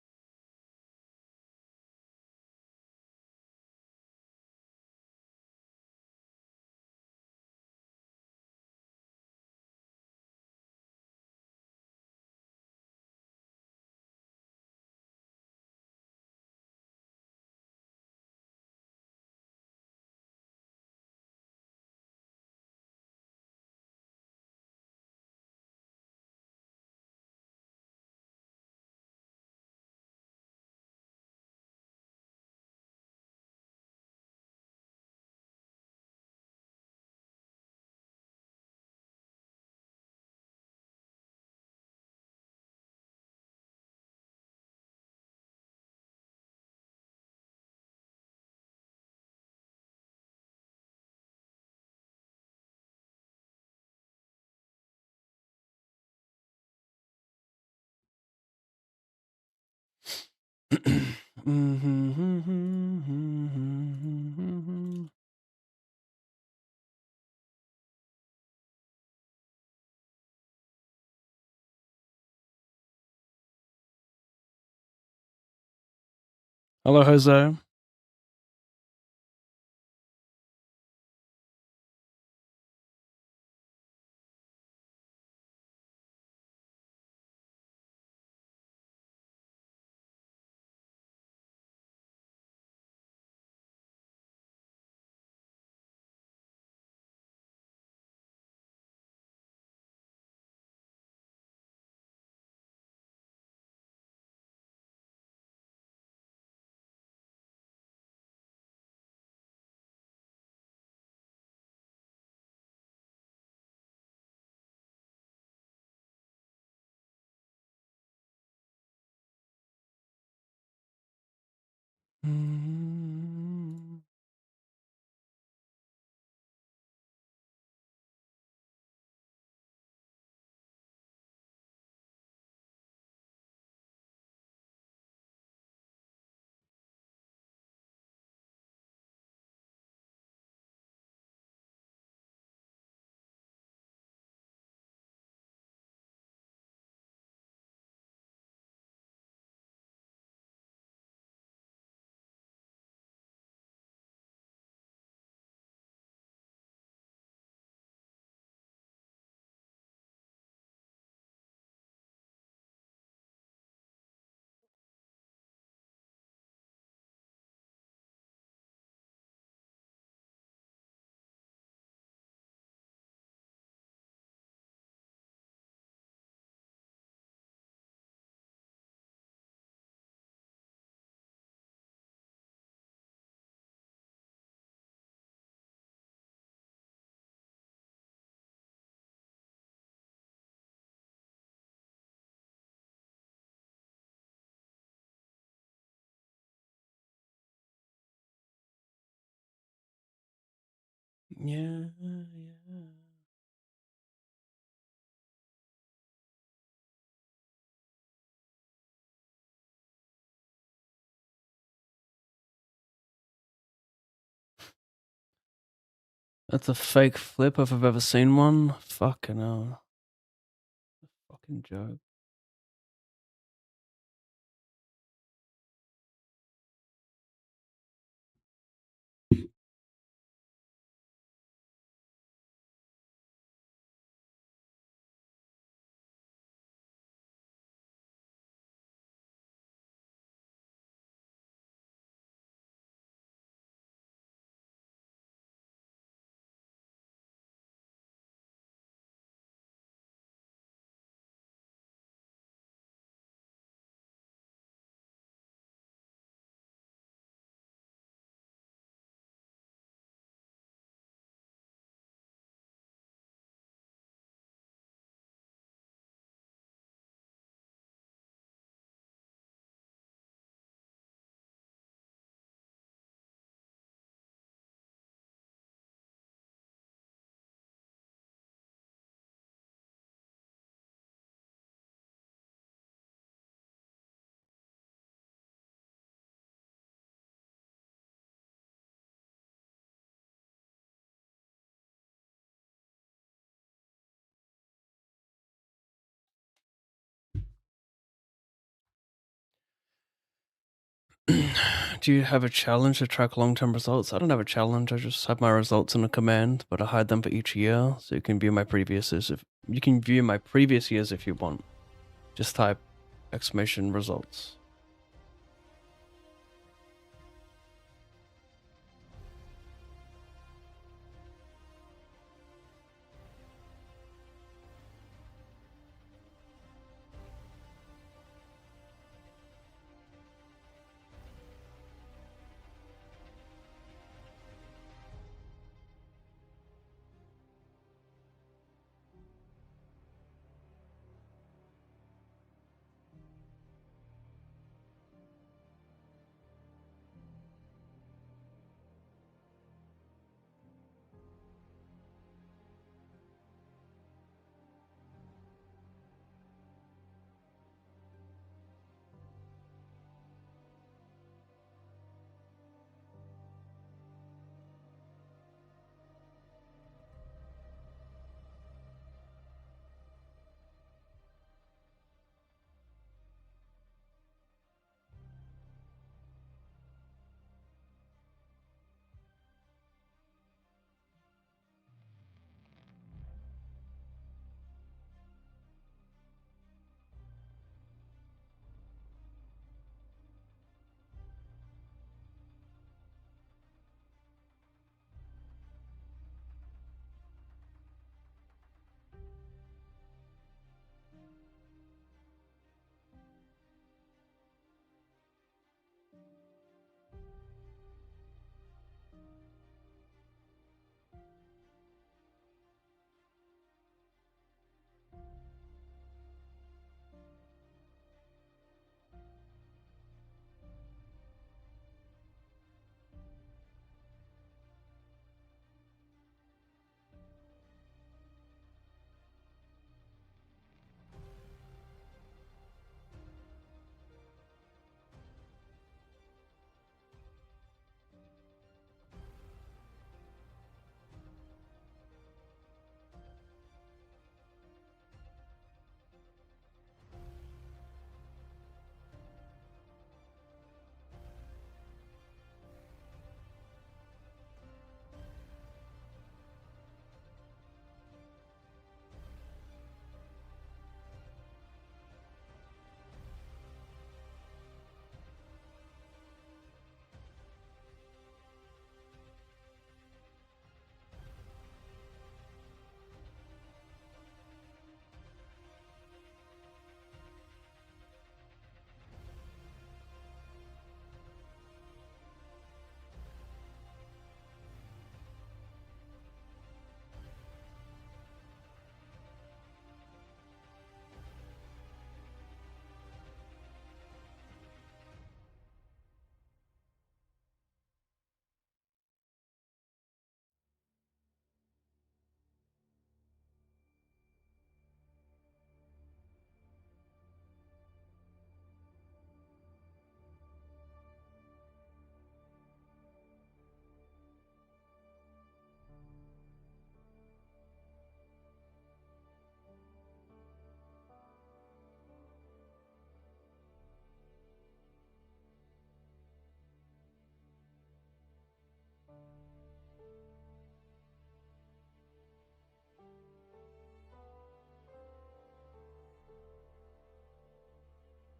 Hello, Jose. Yeah, yeah. That's a fake flip if I've ever seen one. Fucking hell. Fucking joke. Do you have a challenge to track long-term results? I don't have a challenge. I just have my results in a command, but I hide them for each year, so you can view my previous years if you want. Just type exclamation results.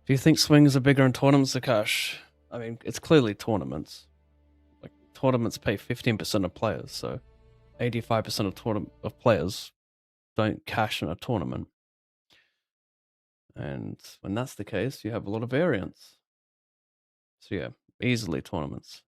Do you think swings are bigger in tournaments, Akash? I mean, it's clearly tournaments. Like, tournaments pay 15% of players, so 85% of players don't cash in a tournament. And when that's the case, you have a lot of variance. So yeah, easily tournaments.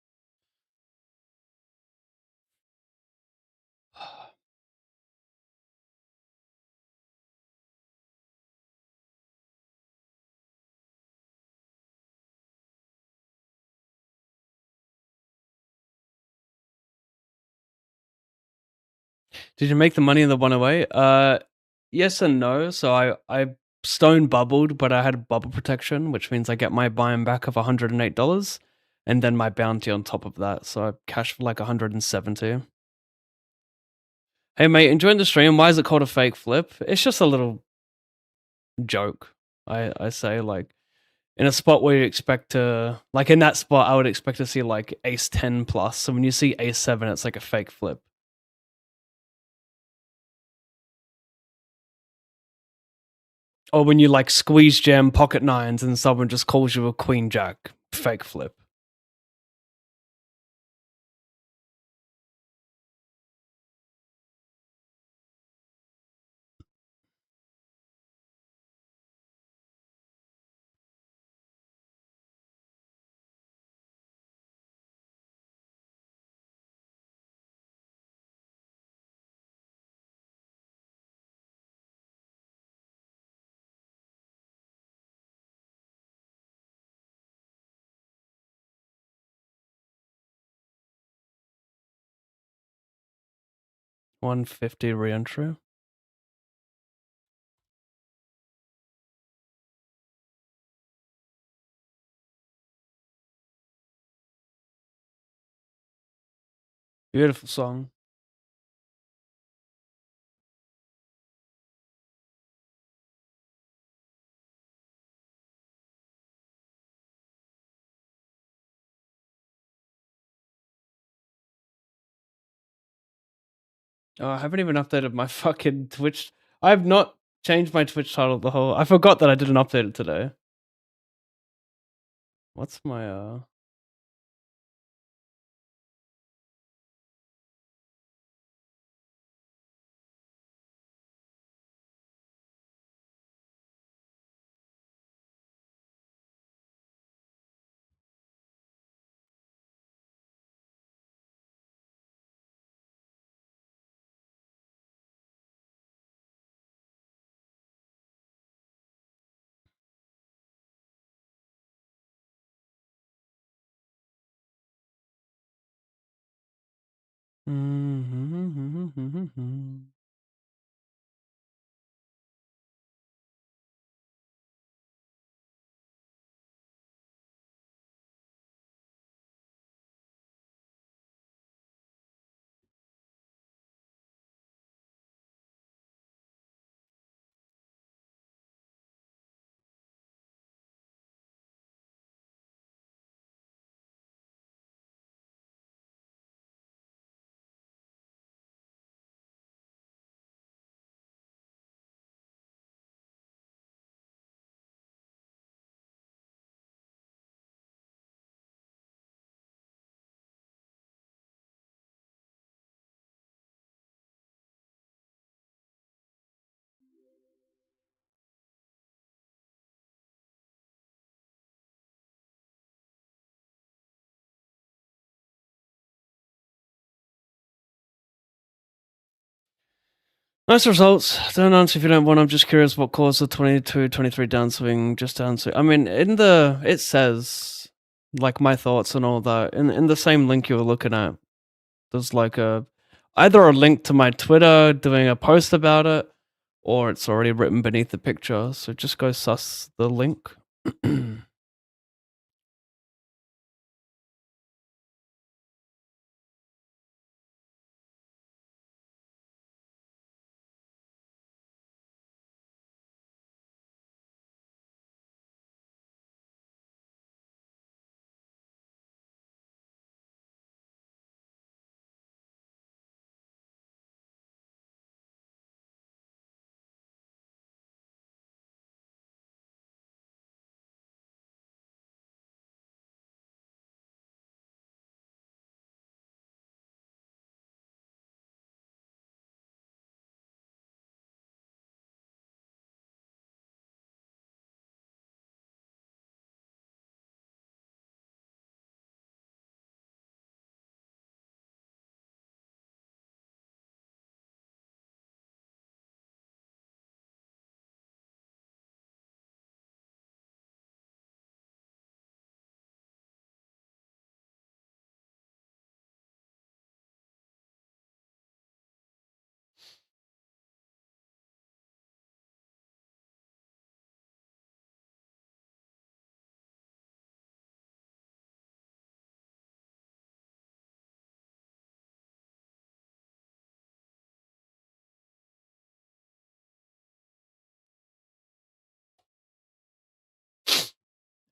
Did you make the money in the 108? Yes and no. So I stone bubbled, but I had bubble protection, which means I get my buy-in back of $108 and then my bounty on top of that. So I cashed for like 170. Hey mate, enjoying the stream. Why is it called a fake flip? It's just a little joke. I say, like, in a spot where you expect to, like in that spot, I would expect to see like ace 10 plus. So when you see ace 7, it's like a fake flip. Or when you like squeeze jam pocket nines and someone just calls you a queen jack, fake flip. $150 re-entry. Beautiful song. Oh, I haven't even updated my fucking Twitch. I have not changed my Twitch title the whole. I forgot that I didn't update it today. What's my Nice results. Don't answer if you don't want. I'm just curious what caused the 22-23 downswing. Just downswing. I mean, it says like my thoughts and all that in the same link you were looking at. There's like either a link to my Twitter doing a post about it, or it's already written beneath the picture. So just go suss the link.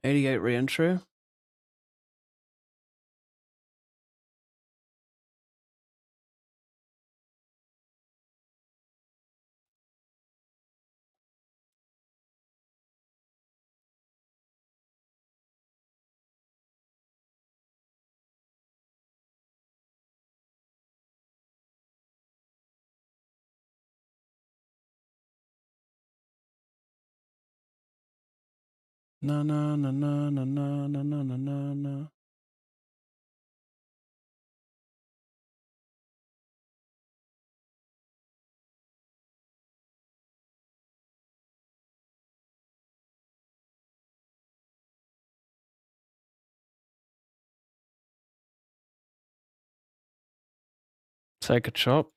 88 re-entry. Na na na na na na na na na na na. Take a chop.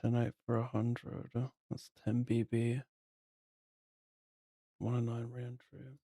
Ten-8 for 100. That's 10 BB. 109 re-entry.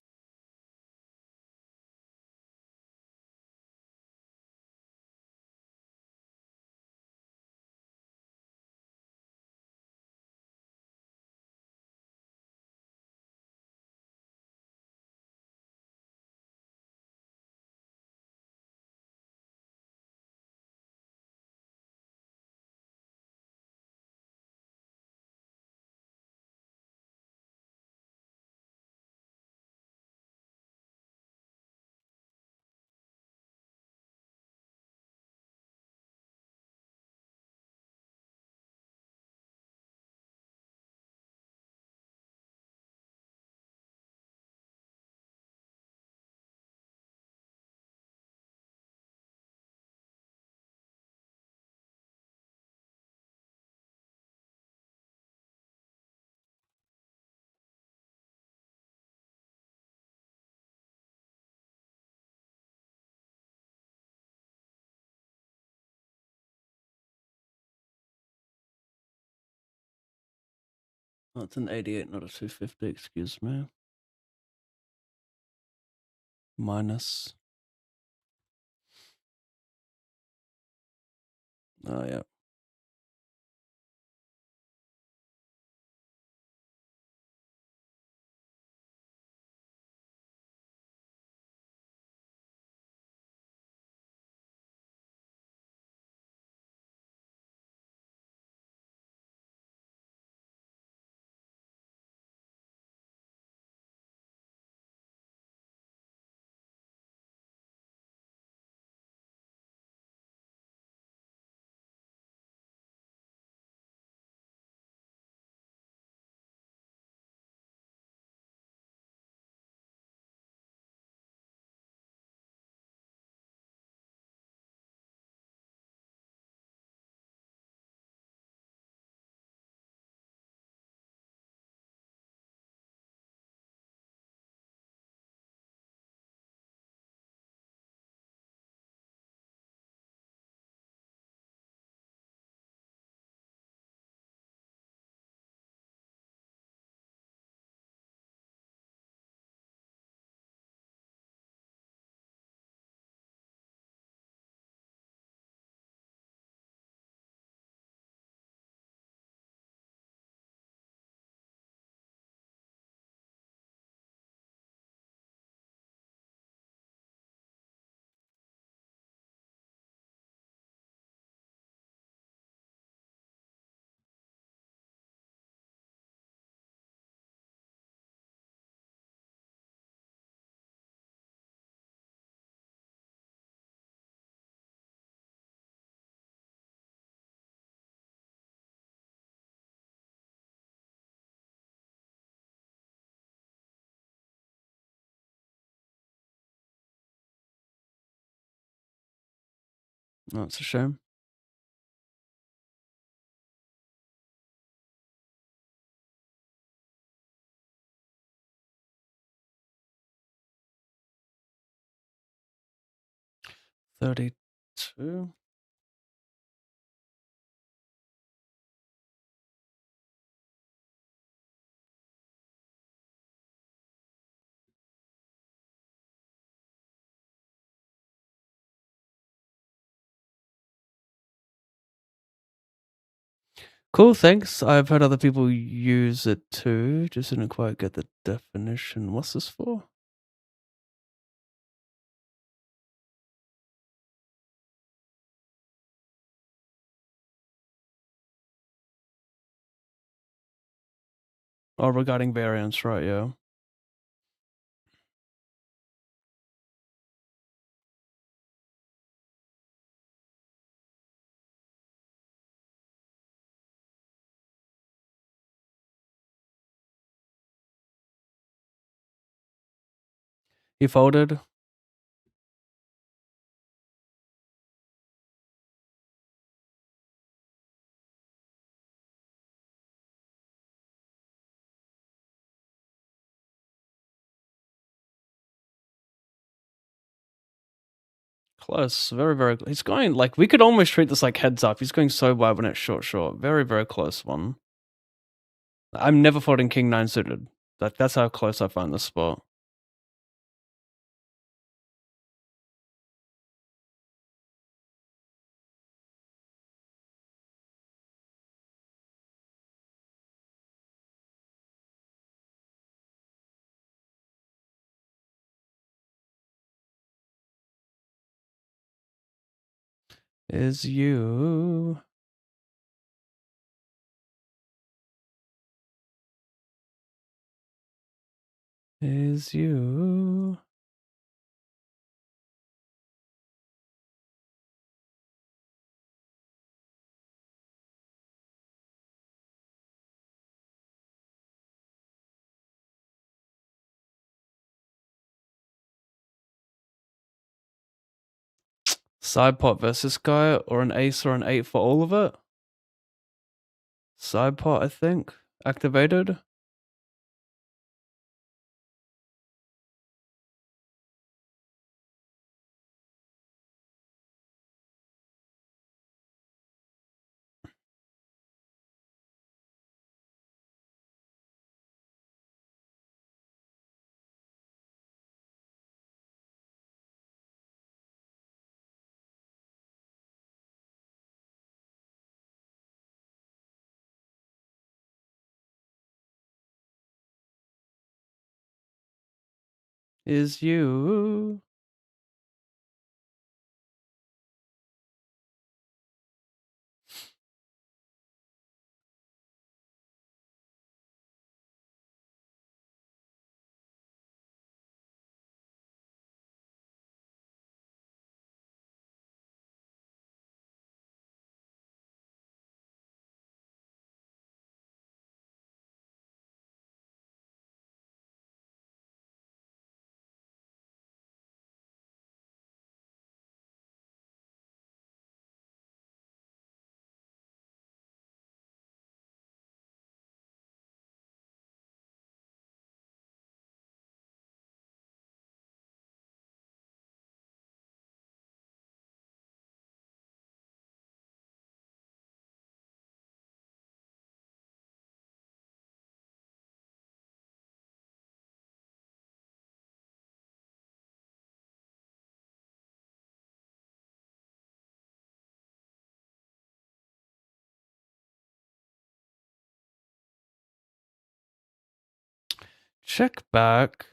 That's an 88, not a 250, excuse me. Minus. Oh, yeah. Oh, it's a shame. $32. Cool, thanks. I've heard other people use it too. Just didn't quite get the definition. What's this for? Oh, regarding variance, right? Yeah. He folded. Close. Very, very. He's going like we could almost treat this like heads up. He's going so wide when it's short, short. Very, very close one. I'm never folding king nine suited. That's how close I find this spot. Is you. Is you. Side pot versus guy or an ace or an 8 for all of it. Side pot, I think. Activated. Is you. Check back.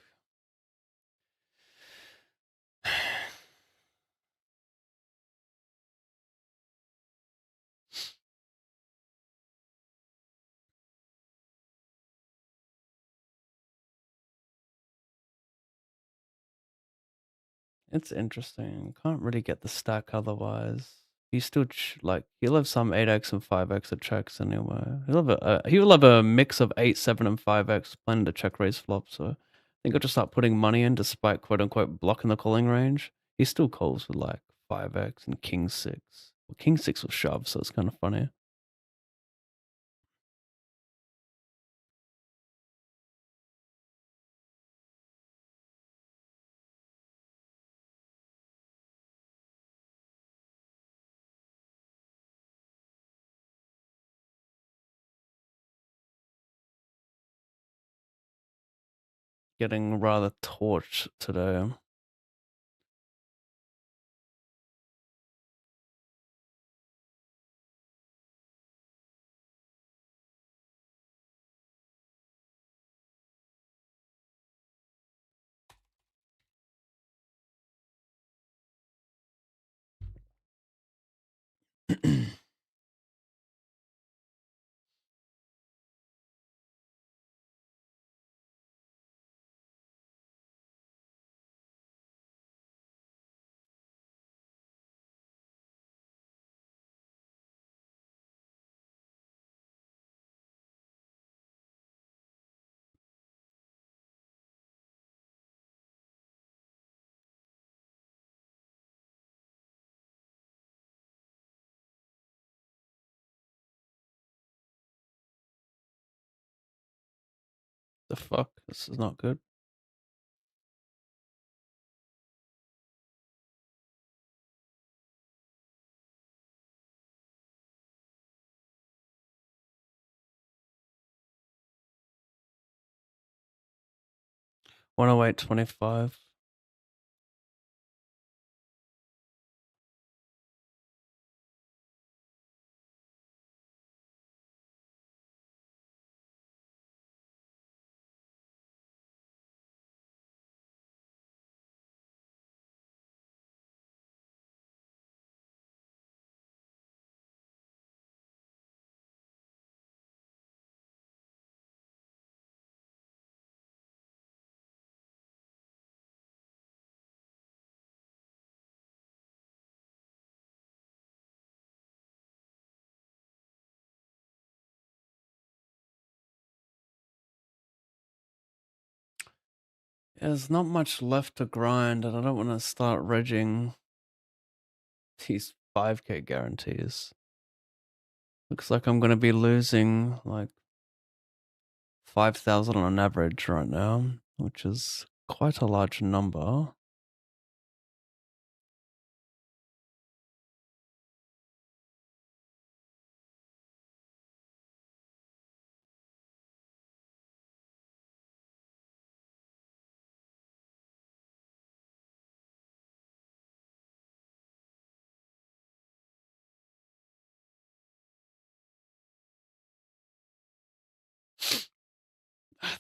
It's interesting. Can't really get the stack otherwise. He still like he'll have some 8x and 5x of checks anyway. He'll have a mix of 8, 7, and 5x planning to check raise flop. So I think I'll just start putting money in despite quote unquote blocking the calling range. He still calls with like 5x and king 6. Well, king 6 will shove, so it's kind of funny. Getting rather torched today. The fuck? This is not good. One oh eight 25. There's not much left to grind, and I don't want to start regging these 5k guarantees. Looks like I'm going to be losing like 5,000 on average right now, which is quite a large number.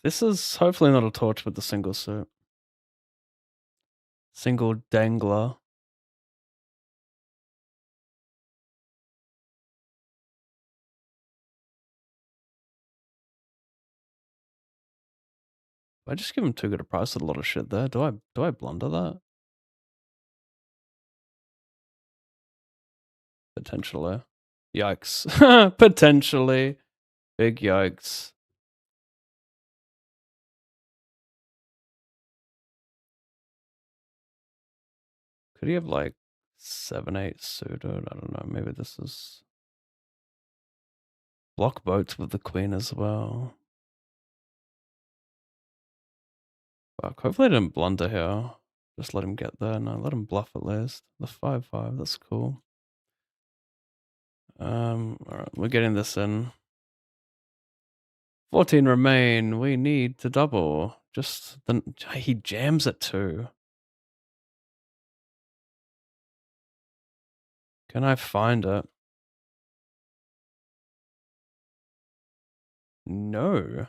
This is hopefully not a torch with the single suit. Single dangler. I just give him too good a price at a lot of shit there. Do I blunder that? Potentially. Yikes. Potentially. Big yikes. Could he have like 7-8 suited? I don't know. Maybe this is block boats with the queen as well. Fuck. Hopefully I didn't blunder here. Just let him get there. No, let him bluff at least. The 5-5. That's cool. Alright, we're getting this in. 14 remain. We need to double. Just then he jams it too. Can I find it? No.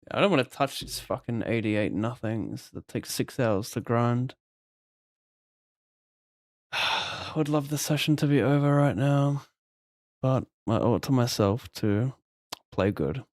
I don't want to touch these fucking 88 nothings that take 6 hours to grind. would love the session to be over right now, but I owe it to myself to play good.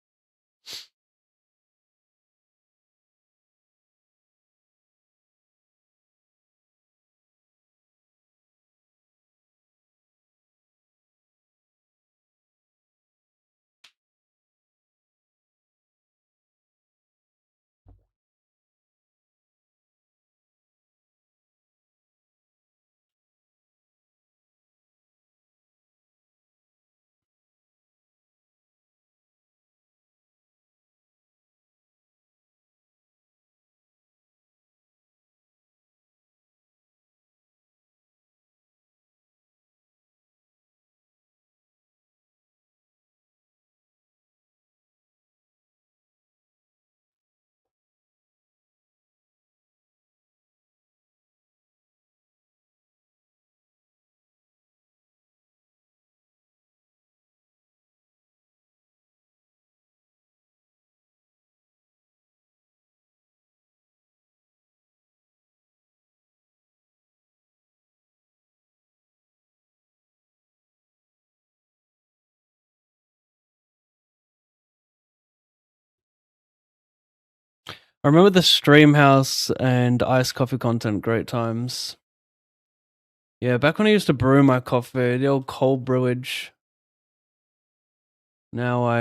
I remember the Stream House and iced coffee content, great times. Yeah, back when I used to brew my coffee, the old cold brewage. Now I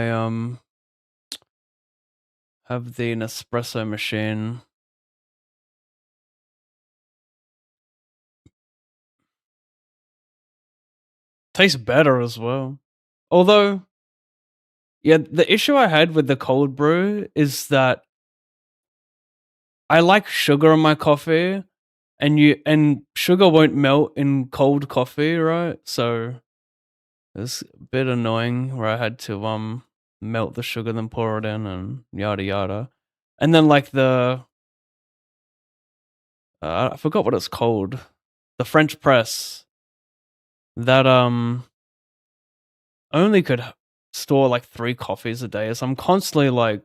have the Nespresso machine. Tastes better as well. Although, yeah, the issue I had with the cold brew is that I like sugar in my coffee, and sugar won't melt in cold coffee, right? So it's a bit annoying where I had to melt the sugar, then pour it in, and yada yada. And then like the I forgot what it's called, the French press that only could store like 3 coffees a day. So I'm constantly like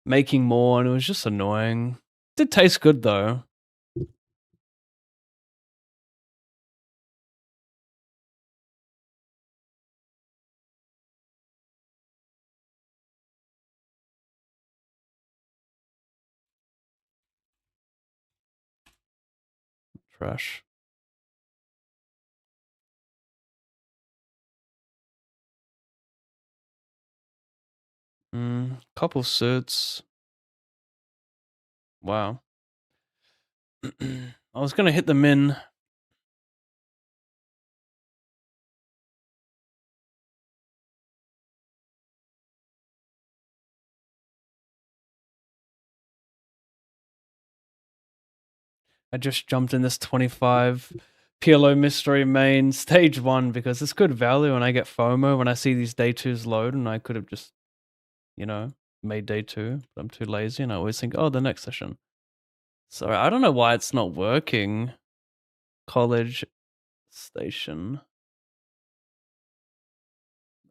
making more, and it was just annoying. It did taste good though. Trash. Couple suits. Wow. I was gonna hit them in. I just jumped in this 25 PLO mystery main stage 1 because it's good value, and I get FOMO when I see these day 2s load, and I could have just, you know, made day 2, but I'm too lazy, and I always think, oh, the next session. Sorry, I don't know why it's not working. College station.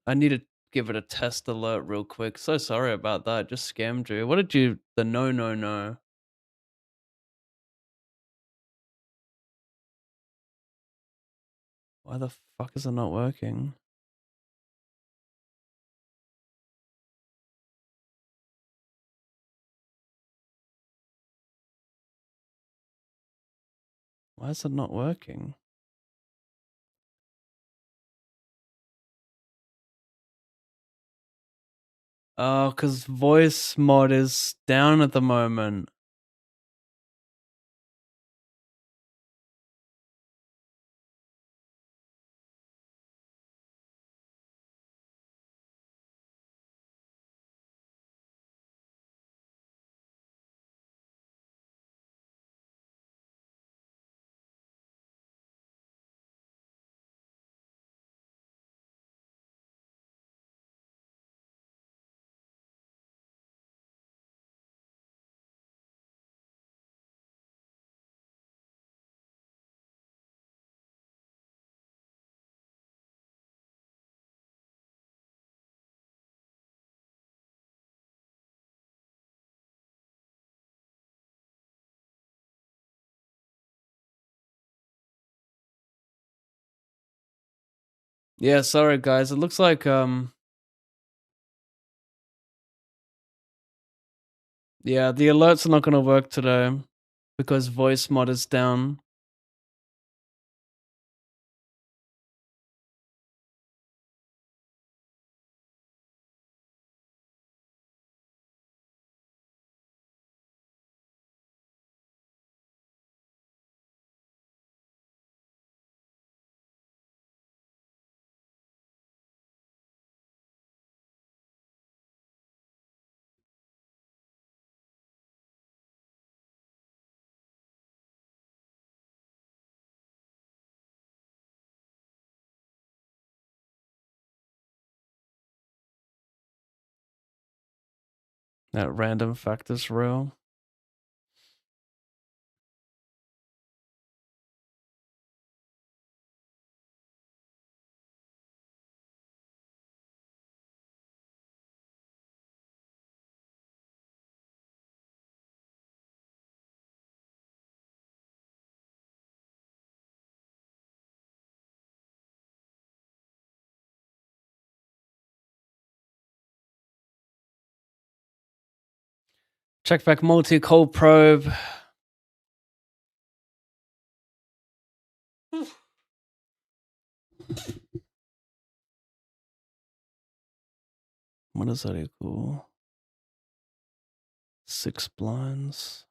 I need to give it a test alert real quick. So sorry about that. Just scammed you. What did you... The no. Why the fuck is it not working? Why is it not working? Oh, because voice mod is down at the moment. Yeah, sorry guys. It looks like yeah, the alerts are not gonna work today because voice mod is down. That random fact is real. Check back multi-cold probe. What does that equal? 6 blinds.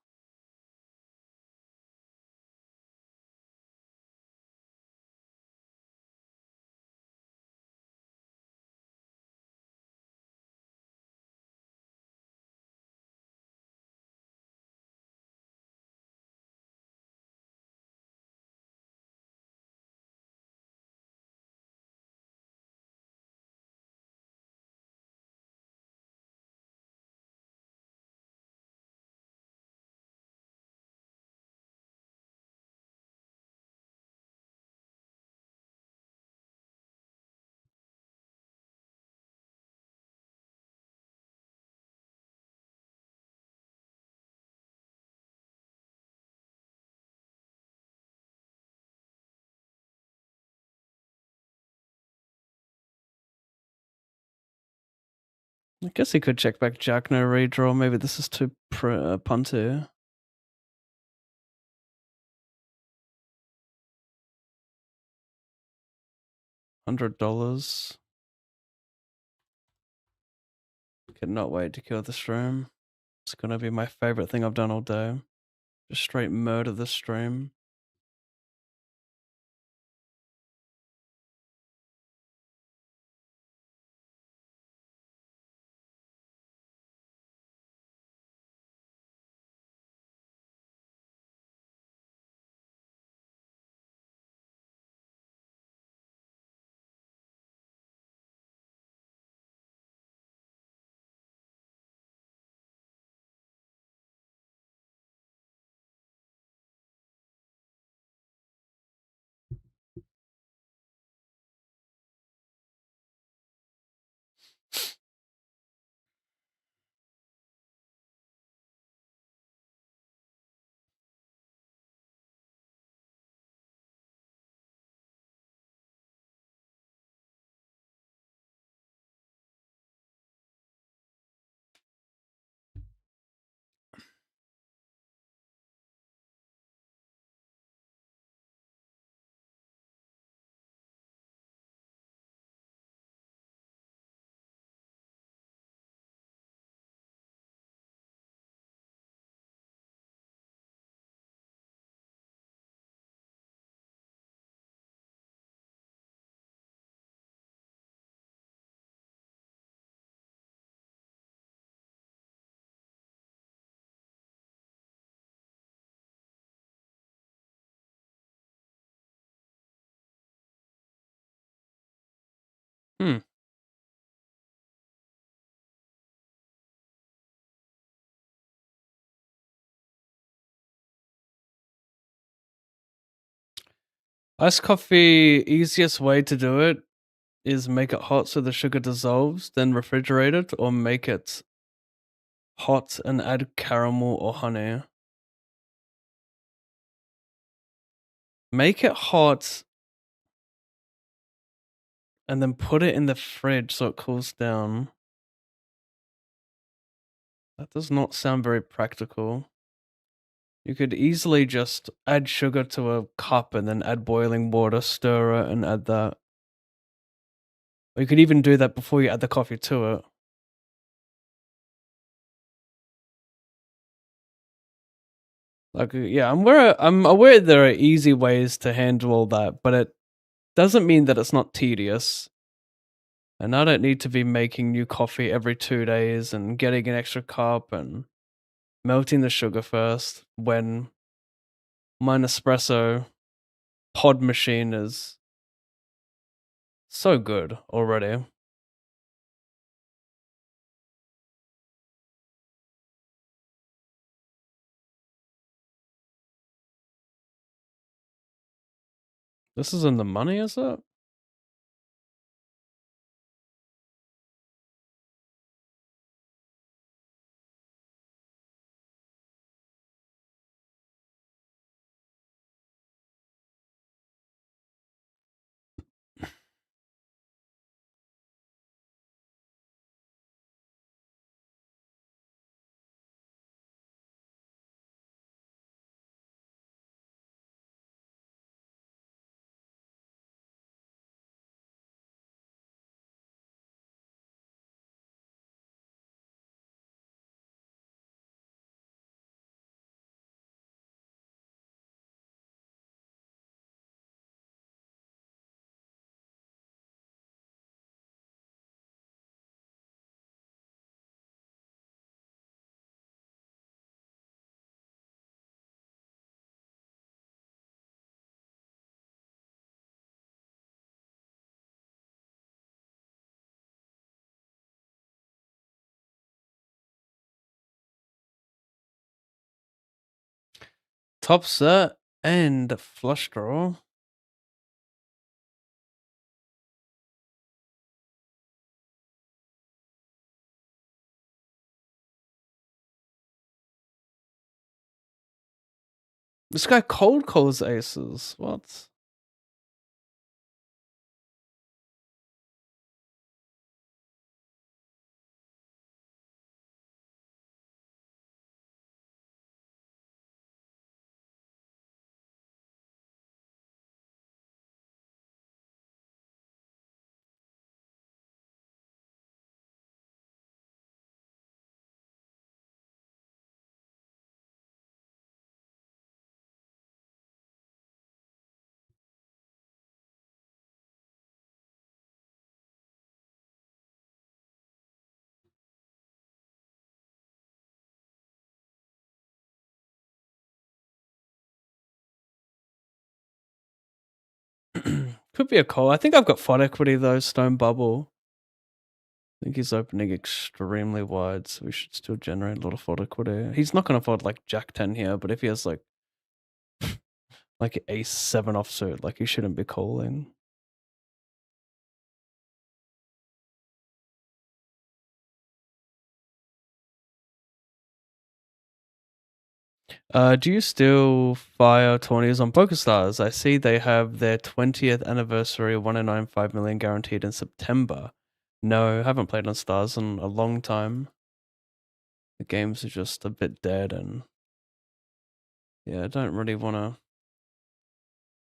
I guess he could check back Jack, no redraw. Maybe this is too punty. $100. Cannot wait to kill the stream. It's gonna be my favorite thing I've done all day. Just straight murder the stream. Hmm. Iced coffee, easiest way to do it is make it hot so the sugar dissolves, then refrigerate it, or make it hot and add caramel or honey. Make it hot and then put it in the fridge so it cools down. That does not sound very practical. You could easily just add sugar to a cup and then add boiling water, stir it, and add that. Or you could even do that before you add the coffee to it. Like, yeah, I'm aware there are easy ways to handle all that, but it doesn't mean that it's not tedious. And I don't need to be making new coffee every 2 days and getting an extra cup and melting the sugar first when my Nespresso pod machine is so good already. This is in the money, is it? Top set and flush draw. This guy cold calls aces. What? Could be a call. I think I've got FOD equity though, Stone Bubble. I think he's opening extremely wide, so we should still generate a lot of FOD equity. He's not gonna fold like Jack 10 here, but if he has like ace 7 offsuit, like he shouldn't be calling. Do you still fire 20s on PokerStars? I see they have their 20th anniversary 1.95 million guaranteed in September. No, haven't played on Stars in a long time. The games are just a bit dead, and yeah, I don't really want to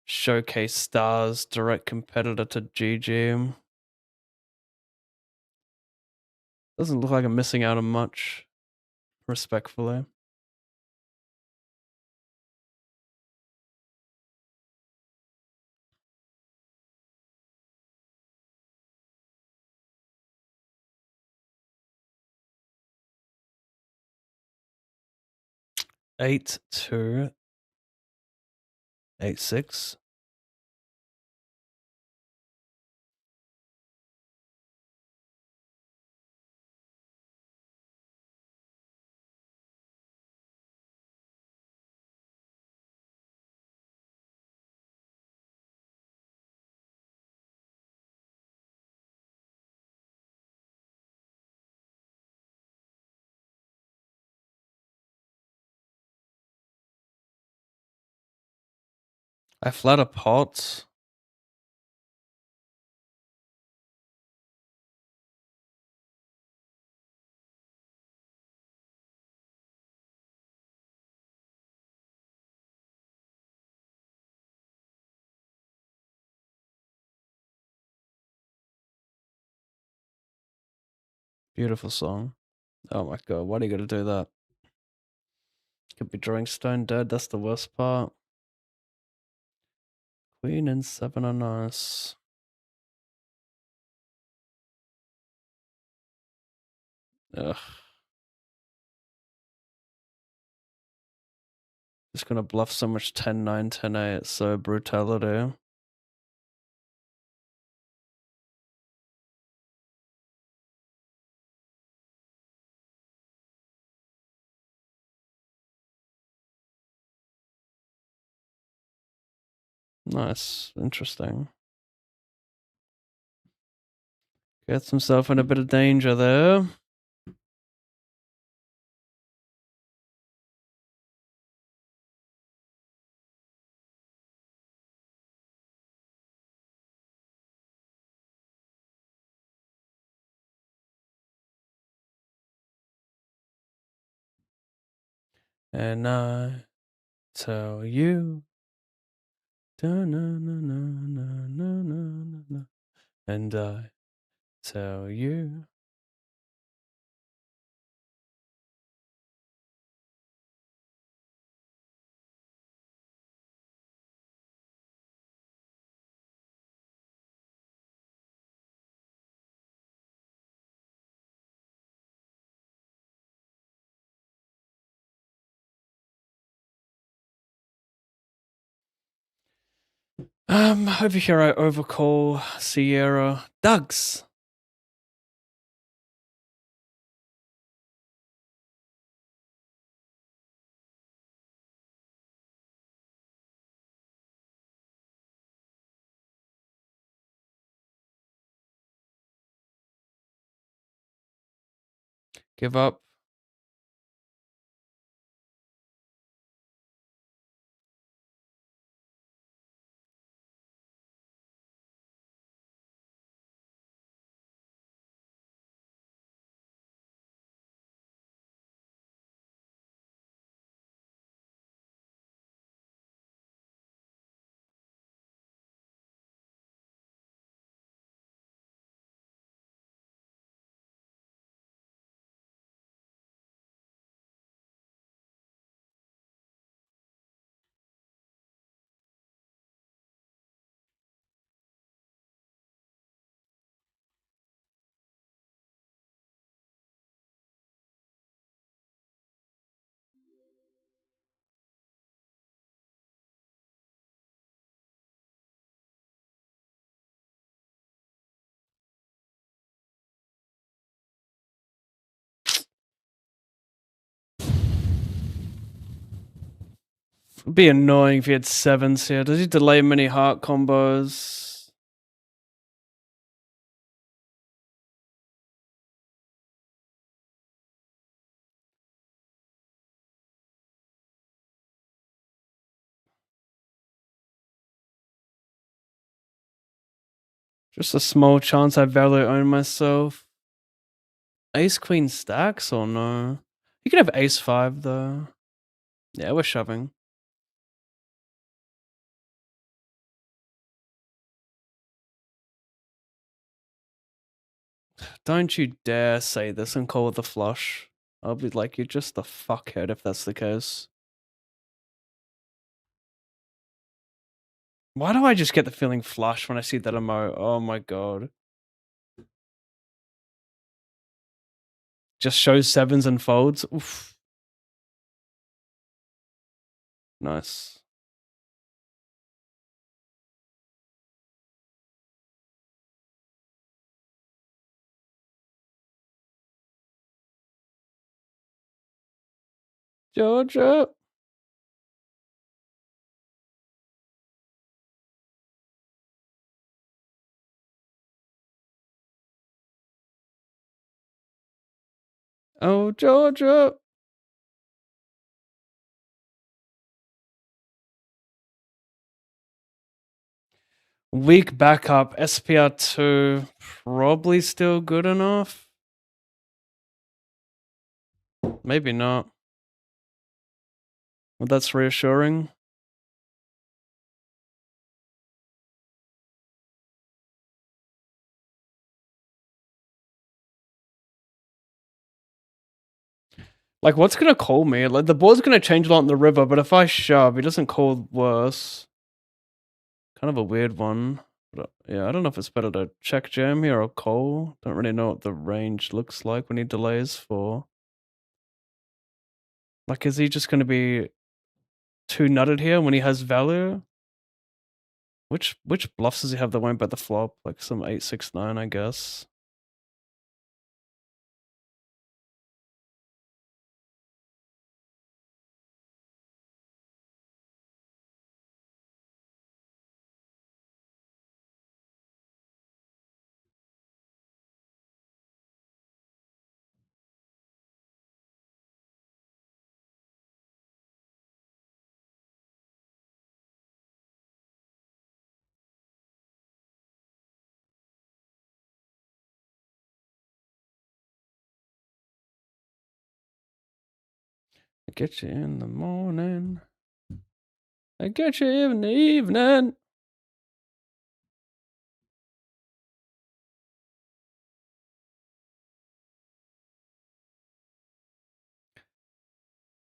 showcase Stars direct competitor to GG. Doesn't look like I'm missing out on much, respectfully. Eight, 2, 8, 6. I flat a pot. Beautiful song. Oh my god, why do you gotta do that? Could be drawing stone dead, that's the worst part. Queen and 7 are nice. Ugh. Just gonna bluff so much 10-9, 10-8, it's so brutality. Nice, interesting. Gets himself in a bit of danger there. And I tell you, da-na-na-na-na-na-na-na-na. And I tell you. Over here I overcall Sierra Dugs. Give up. It'd be annoying if he had 7s here. Does he delay many heart combos? Just a small chance I barely own myself. Ace Queen stacks or no? You can have Ace 5 though. Yeah, we're shoving. Don't you dare say this and call it the flush. I'll be like, you're just a fuckhead if that's the case. Why do I just get the feeling flush when I see that emote? Oh my god. Just shows 7s and folds. Oof. Nice. Georgia. Oh, Georgia. Weak backup. SPR2. Probably still good enough. Maybe not. Well, that's reassuring. Like, what's gonna call me? Like, the board's gonna change a lot in the river, but if I shove, he doesn't call worse. Kind of a weird one. But, yeah, I don't know if it's better to check jam here or call. Don't really know what the range looks like when he delays for. Like, is he just gonna be too nutted here when he has value? Which bluffs does he have that won't bet the flop? Like some 8-6-9, I guess. I get you in the morning. I get you in the evening.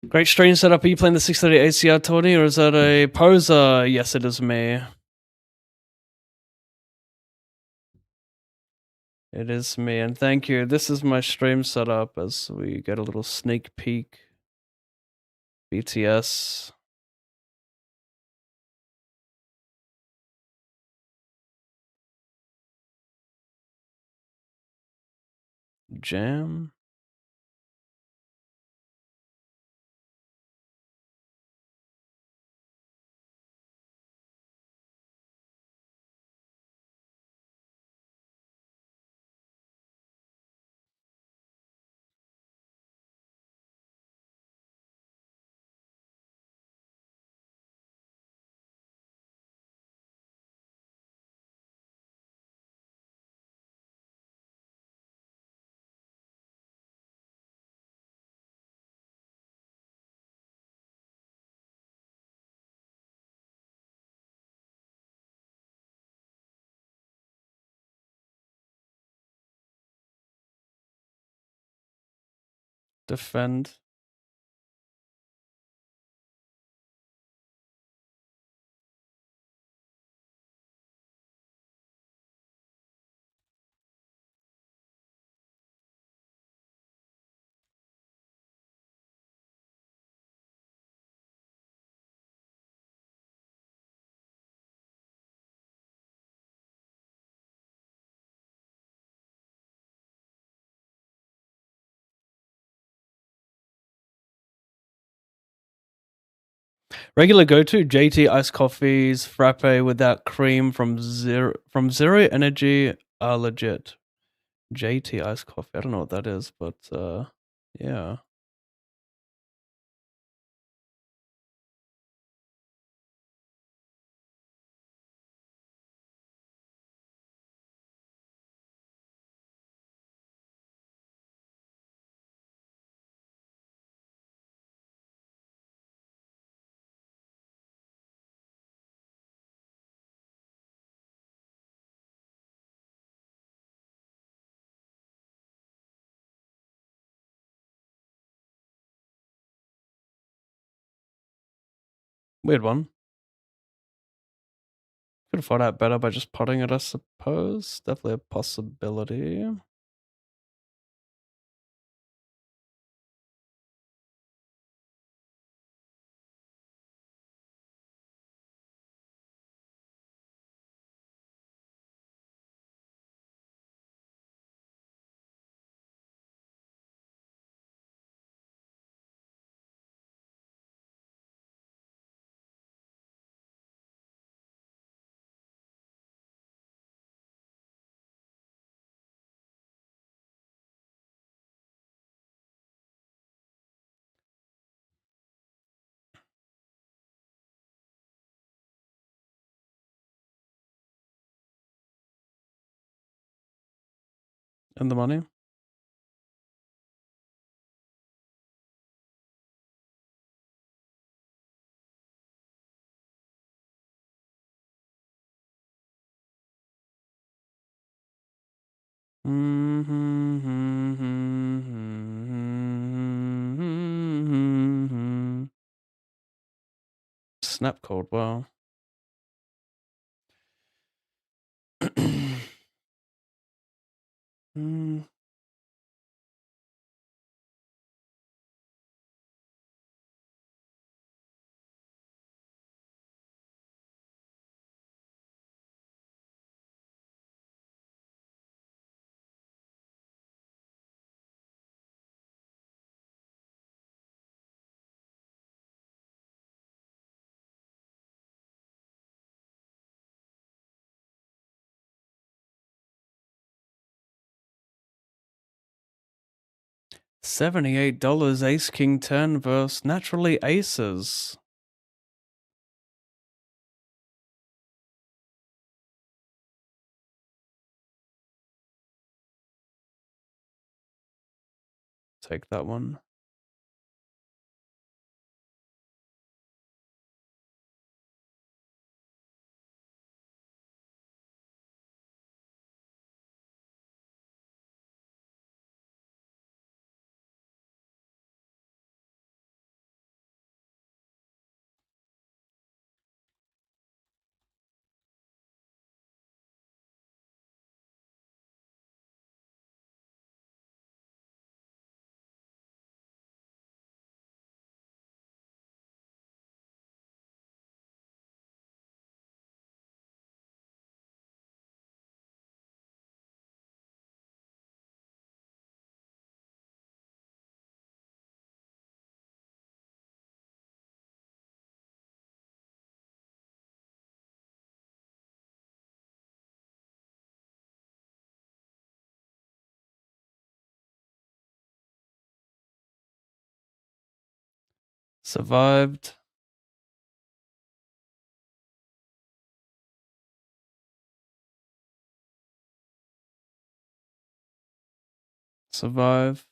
Great stream setup. Are you playing the 630 ACR tourney or is that a poser? Yes, it is me. It is me, and thank you. This is my stream setup as we get a little sneak peek. BTS. Jam. Defend. Regular go-to JT iced coffees, frappe without cream from zero energy are legit. JT iced coffee. I don't know what that is, but yeah. Weird one. Could have thought out better by just potting it, I suppose. Definitely a possibility. And the money. snap called. Wow. Hmm. $78 ace king turn versus naturally aces. Take that one. Survived. Survive.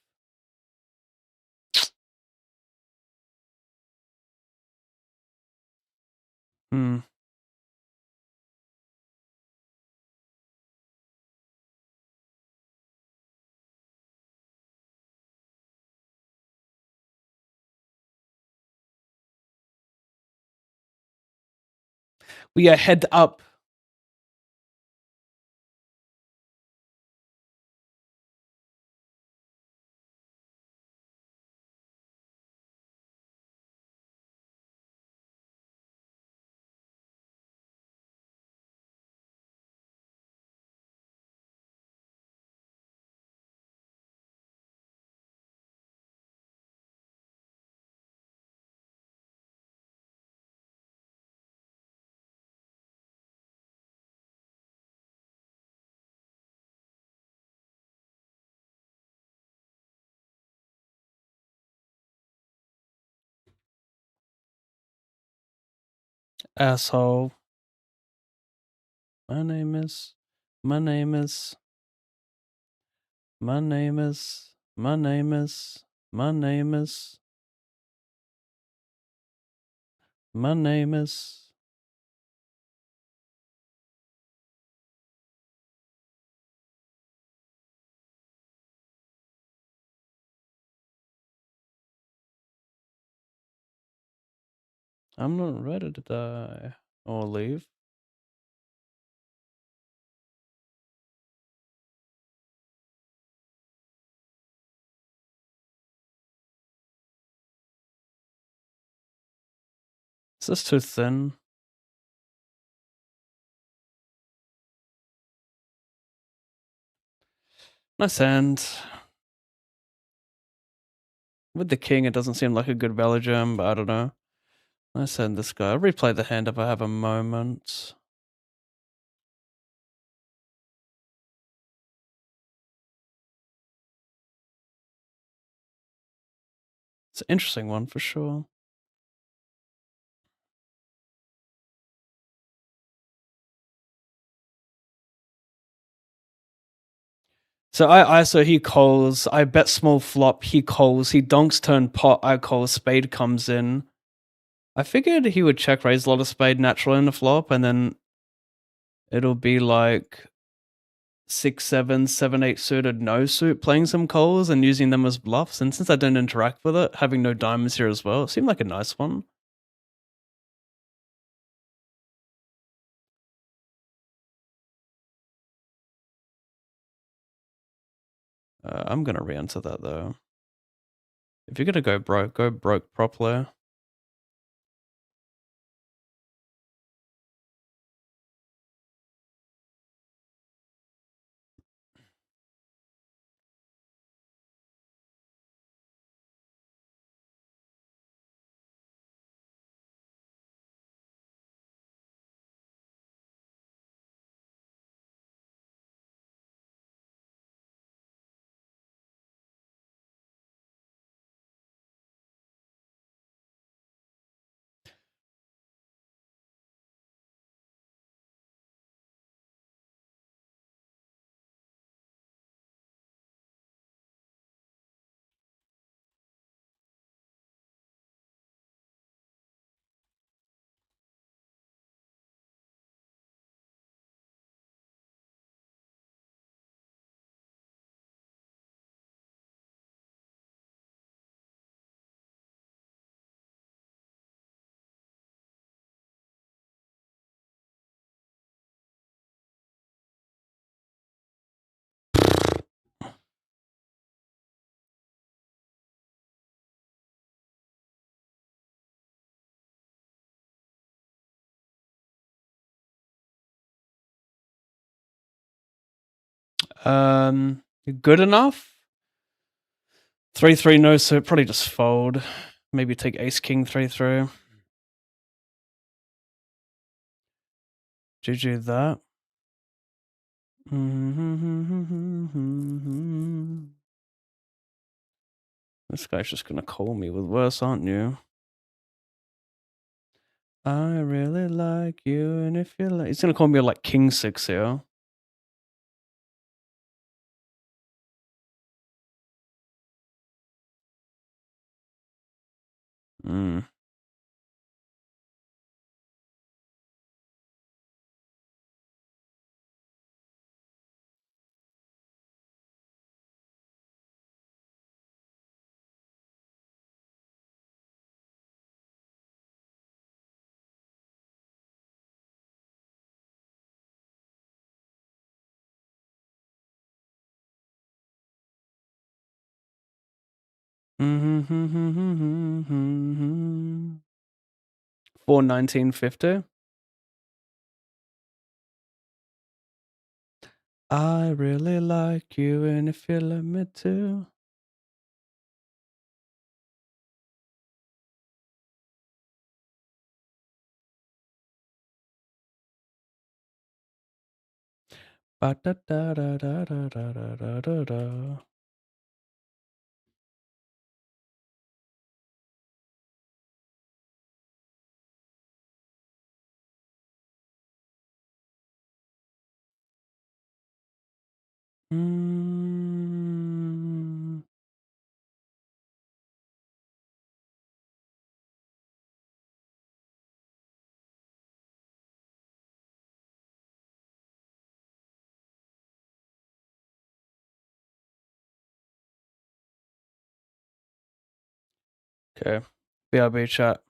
Hmm. We are head up. Asshole. My name is. My name is. My name is. My name is. My name is. My name is. I'm not ready to die or leave. Is this too thin? Nice hand. With the king, it doesn't seem like a good value gem, but I don't know. Nice hand, this guy. I'll replay the hand if I have a moment. It's an interesting one for sure. So he calls. I bet small flop. He calls. He donks turn pot. I call. Spade comes in. I figured he would check raise a lot of spade natural in the flop, and then it'll be like 6, 7, 7, 8 suited no suit playing some calls and using them as bluffs. And since I don't interact with it, having no diamonds here as well, it seemed like a nice one. I'm gonna re-enter that though. If you're gonna go broke properly. Good enough. 3-3 no, so probably just fold. Maybe take ace king 3-3. GG that. This guy's just gonna call me with worse, aren't you? I really like you, and if you like, he's gonna call me like king 6 here. Mm. Mm-hmm. 419.50. I really like you, and if you let me to. Ba da da da da da da da da da. Mm. Okay. BRB chat.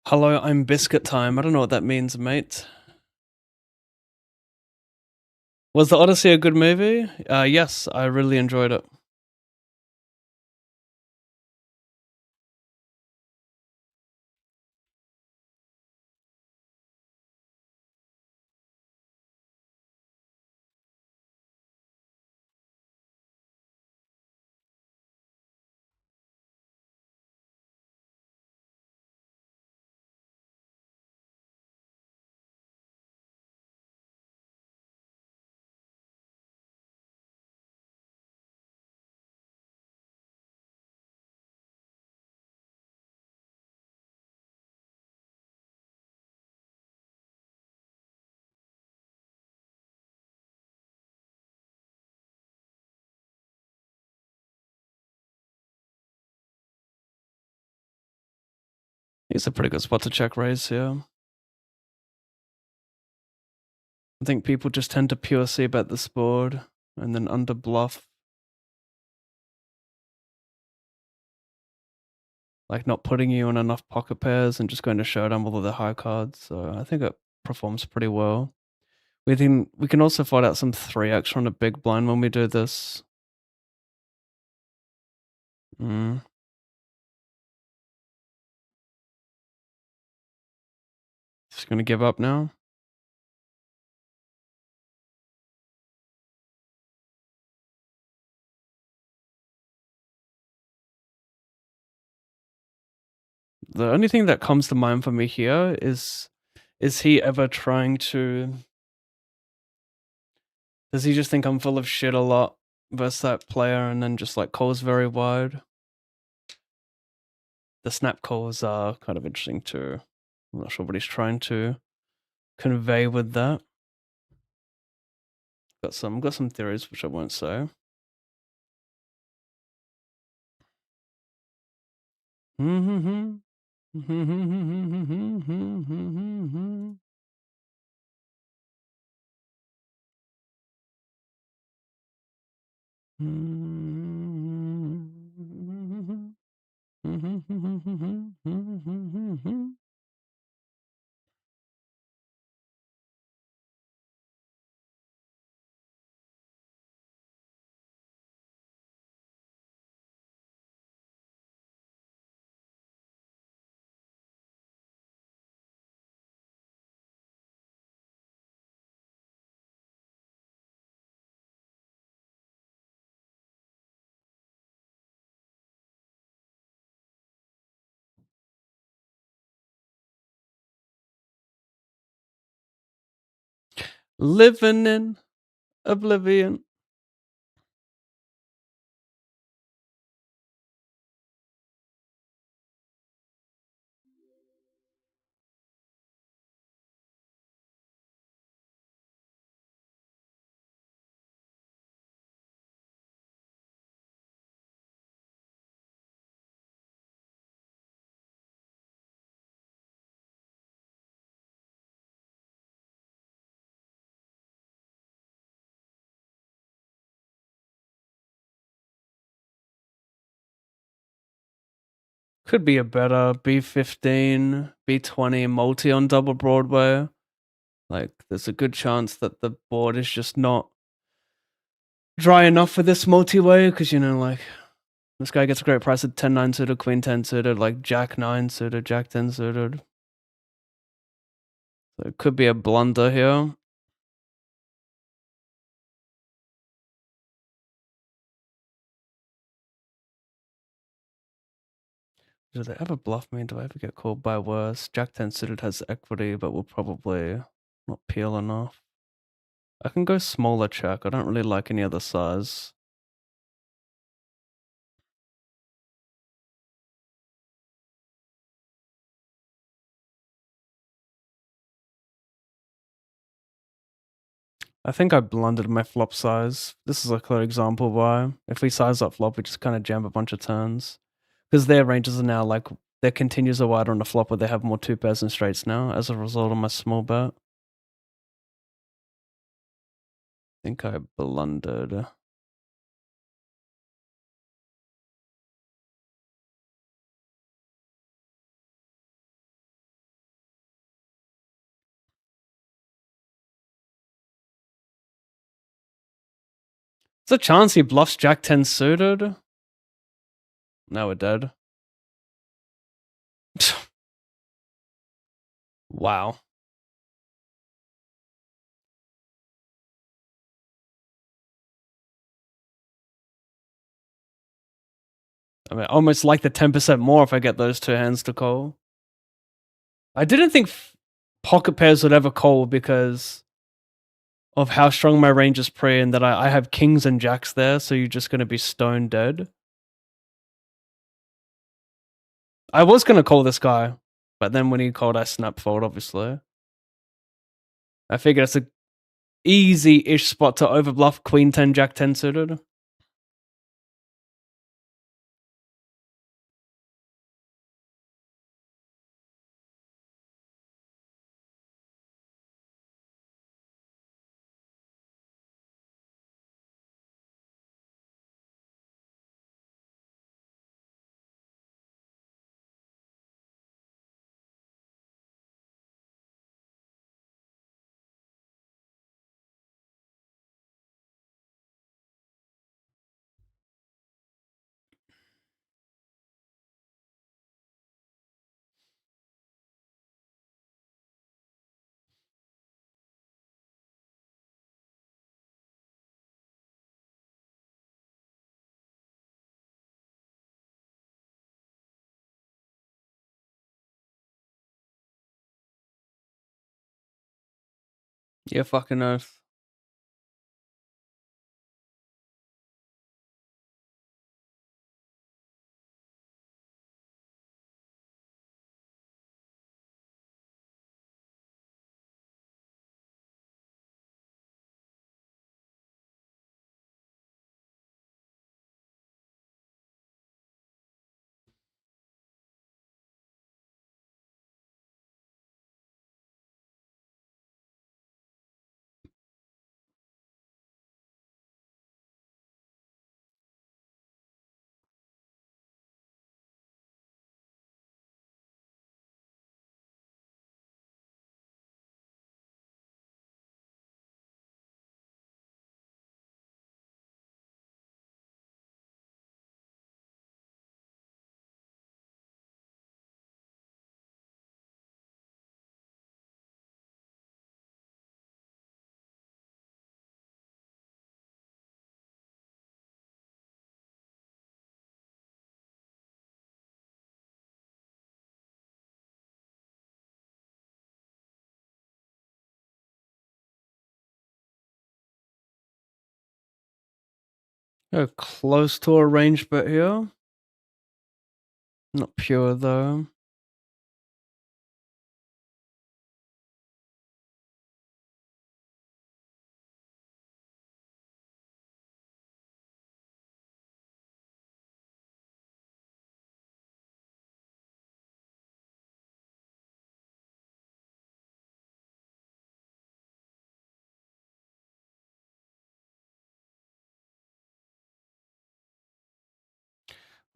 Hello, I'm biscuit time. I don't know what that means, mate. Was The Odyssey a good movie? Yes, I really enjoyed it. It's a pretty good spot to check raise here. I think people just tend to pure C bet this board and then under bluff. Like not putting you in enough pocket pairs and just going to showdown with all the high cards. So I think it performs pretty well. We can also find out some 3x from a big blind when we do this. Just gonna give up now. The only thing that comes to mind for me here is he ever trying to... Does he just think I'm full of shit a lot versus that player and then just like calls very wide? The snap calls are kind of interesting too. I'm not sure what he's trying to convey with that. Got some theories which I won't say. Living in oblivion. Could be a better B15, B20 multi on double Broadway. Like, there's a good chance that the board is just not dry enough for this multi-way, because, you know, like, this guy gets a great price at 10-9 suited, Queen 10 suited, like Jack 9 suited, Jack 10 suited. So it could be a blunder here. Do they ever bluff me? Do I ever get called by worse? Jack 10 suited has equity, but will probably not peel enough. I can go smaller check. I don't really like any other size. I think I blundered my flop size. This is a clear example why. If we size up flop, we just kind of jam a bunch of turns. Because their ranges are now like, their continues are wider on the flop where they have more 2 pairs and straights now as a result of my small bet. I think I blundered. There's a chance he bluffs Jack 10 suited. Now we're dead. Wow. I mean, almost like the 10% more if I get those two hands to call. I didn't think pocket pairs would ever call because of how strong my range is pre and that I have kings and jacks there, so you're just going to be stone dead. I was going to call this guy, but then when he called, I snap fold, obviously. I figured it's a easy-ish spot to overbluff queen 10, jack 10 suited. Yeah, fucking oath. Go close to a range bet here. Not pure though.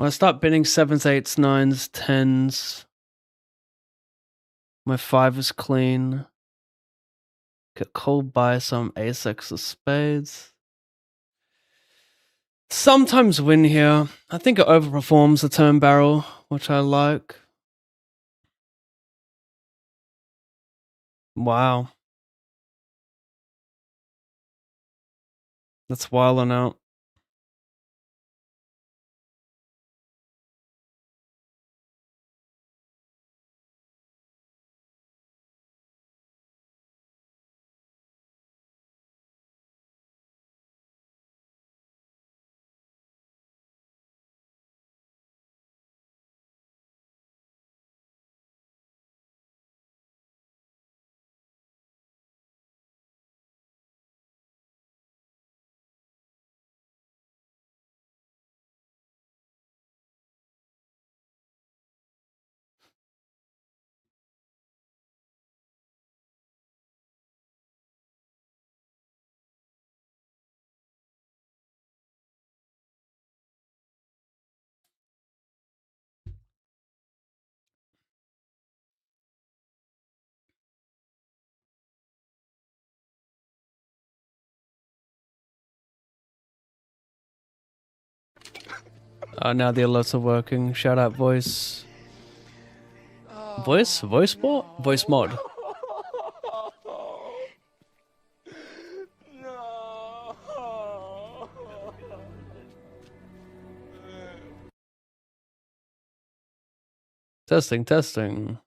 When I start bidding 7s, 8s, 9s, 10s, my 5 is clean. Get called by some ace x of spades. Sometimes win here. I think it overperforms the turn barrel, which I like. Wow. That's wilding out. Now the alerts are working. Shout out voice. Voice? Voice bot? Voice mod. Testing, testing.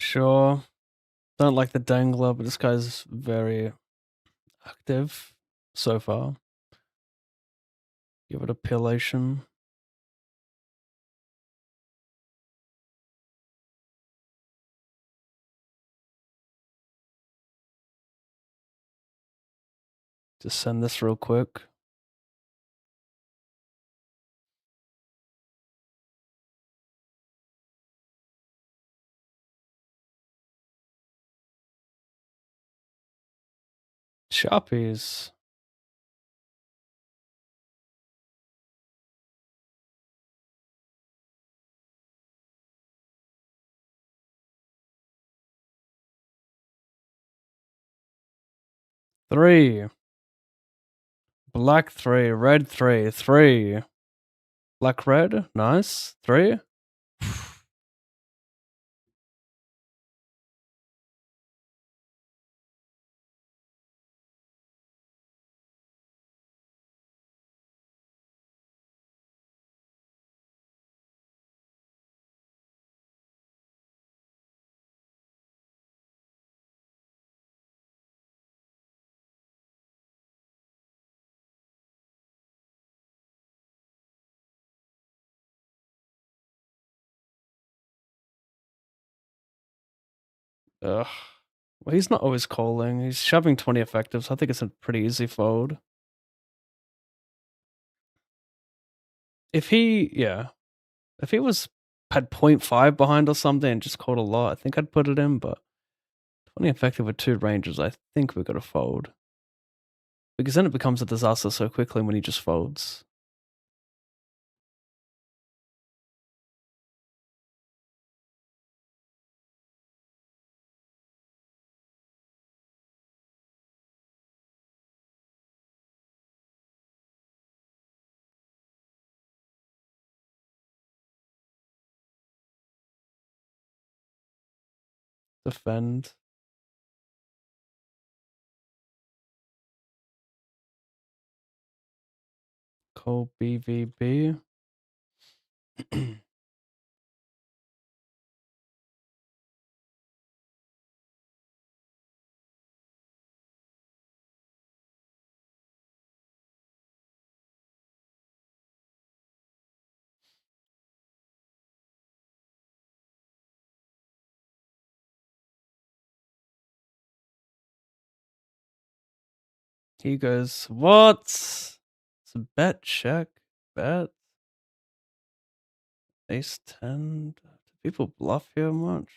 Sure. Don't like the dangler, but this guy's very active so far. Give it a pillation. Just send this real quick. Sharpies. Three. Black 3, red 3, 3. Black red, nice. 3. Ugh. Well, he's not always calling. He's shoving 20 effectives. I think it's a pretty easy fold. If he was had 0.5 behind or something and just called a lot, I think I'd put it in, but 20 effective with 2 ranges, I think we've got to fold. Because then it becomes a disaster so quickly when he just folds. Defend. Call BVB. He goes, what? It's a bet check. Bet. Ace 10. Do people bluff here much?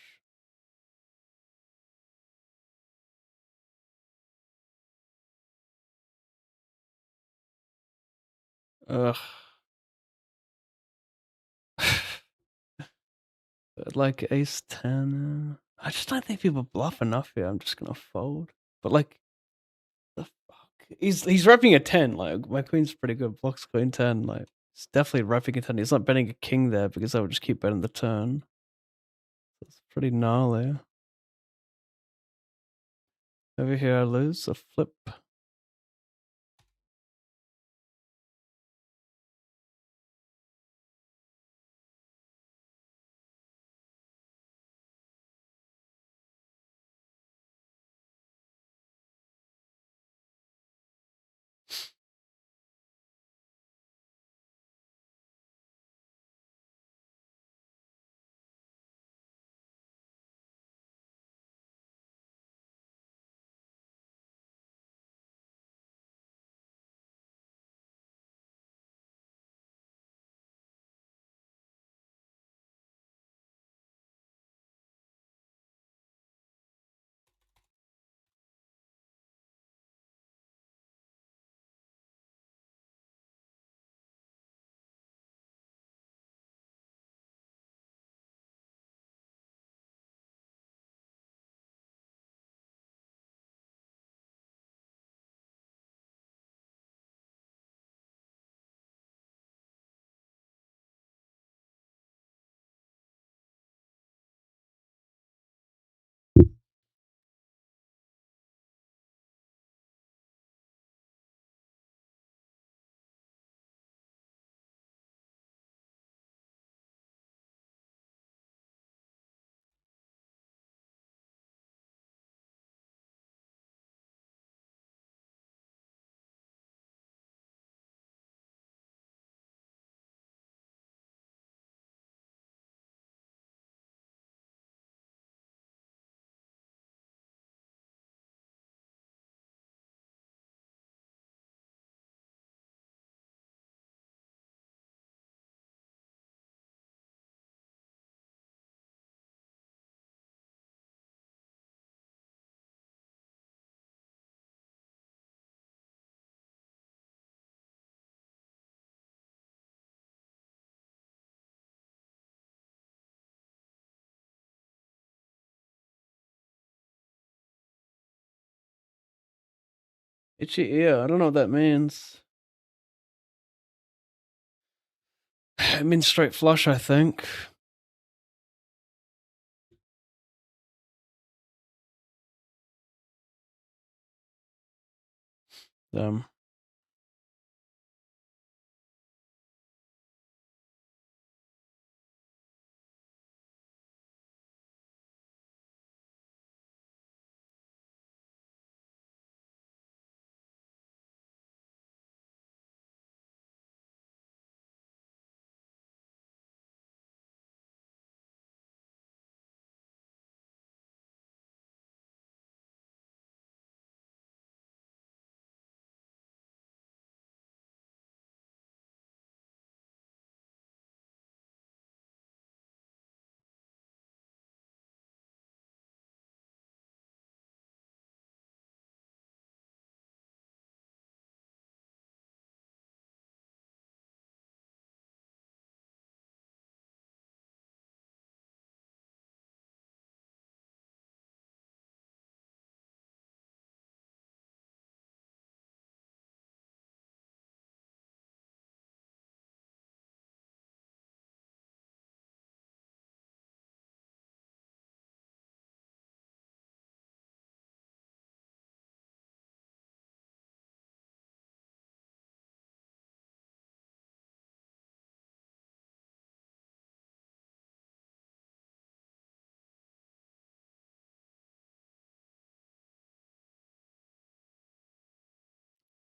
Ugh. But like ace 10. I just don't think people bluff enough here. I'm just gonna fold. But like, the fuck? He's repping a 10. Like, my queen's pretty good. Blocks queen 10. Like, it's definitely repping a 10. He's not betting a king there because I would just keep betting the turn. It's pretty gnarly. Over here, I lose a flip. Itchy ear. I don't know what that means. It means straight flush, I think. Um,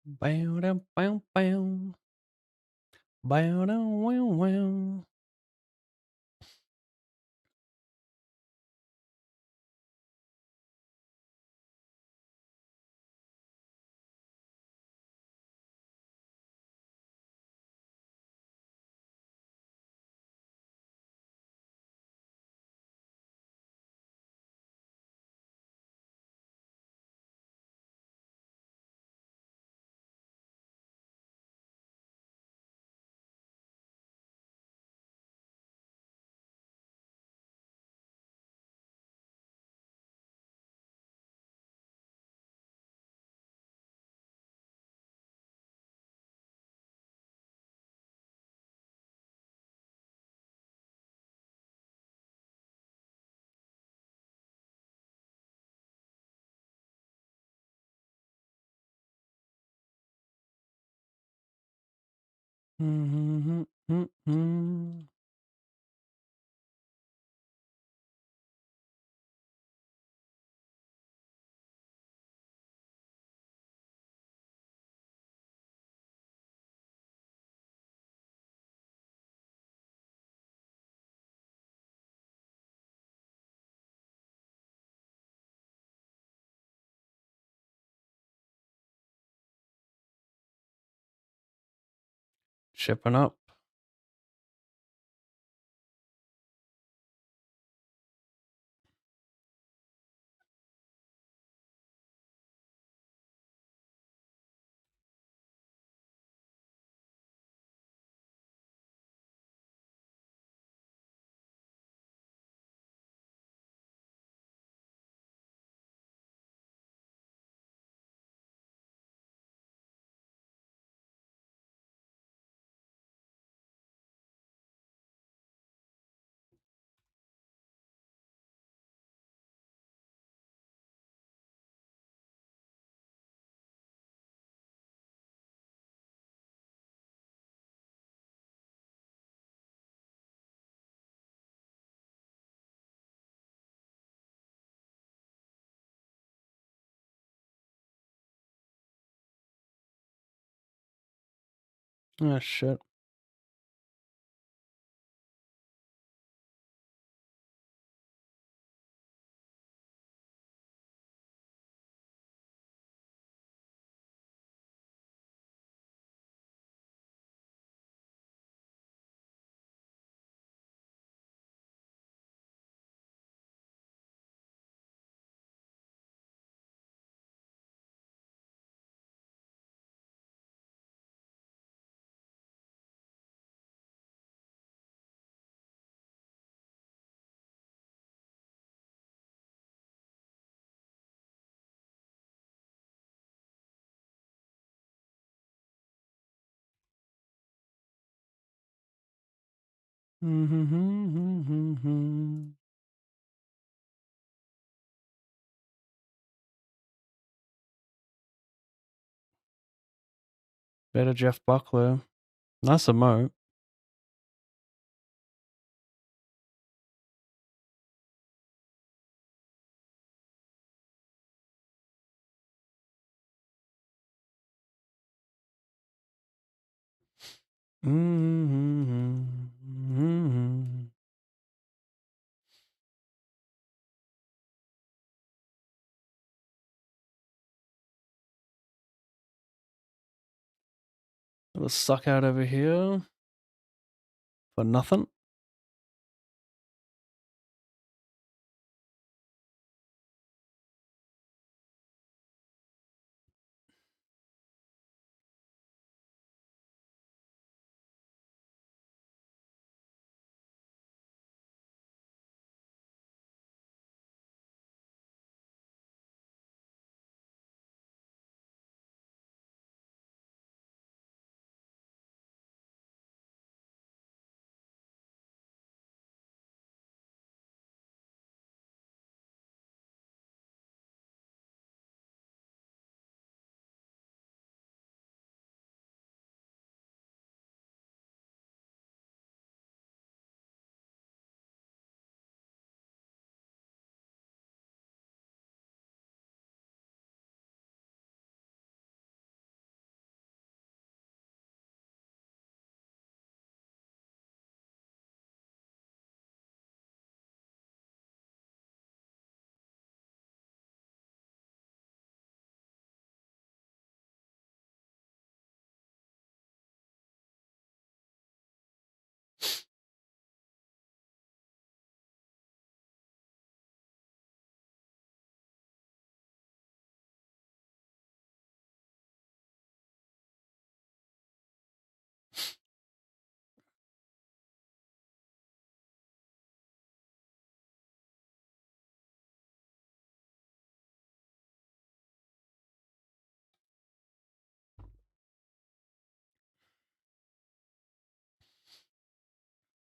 Bow, down, bow, bow. Bow, down, wow, wow. Shipping up. Ah, shit. Better Jeff Buckler. Nice emote. Little suck out over here for nothing.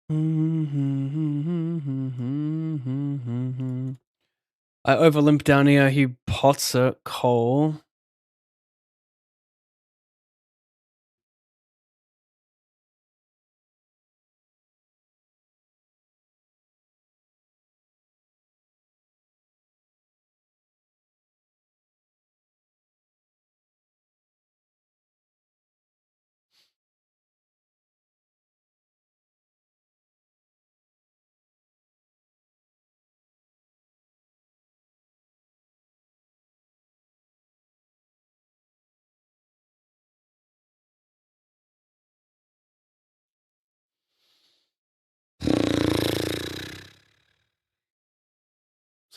I overlimp down here. He pots it. Cole.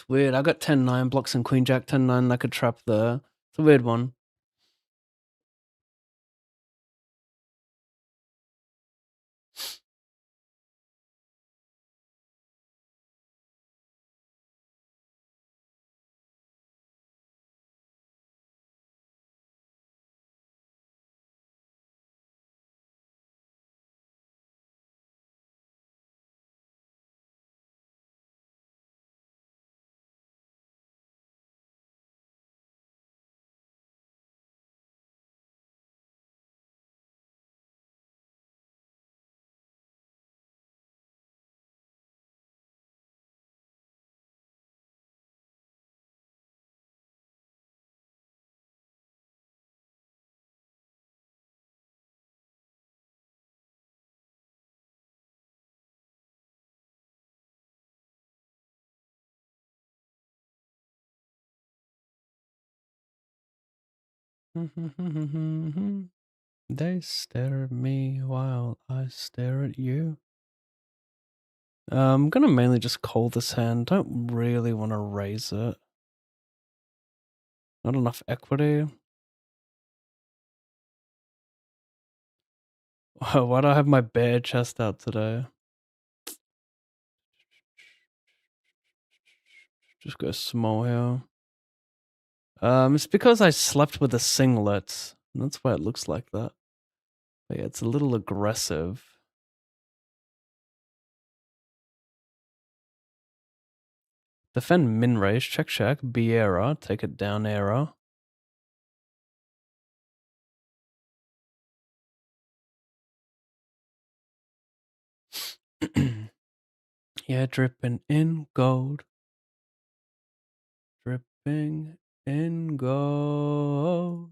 It's weird. I got 10-9 blocks and queen jack 10-9 like a trap there. It's a weird one. They stare at me while I stare at you. I'm gonna mainly just call this hand. Don't really want to raise it. Not enough equity. Why do I have my bare chest out today? Just go small here. It's because I slept with a singlet. That's why it looks like that. But yeah, it's a little aggressive. Defend min raise, check, B error, take it down error. Yeah, dripping in gold. Dripping in gold.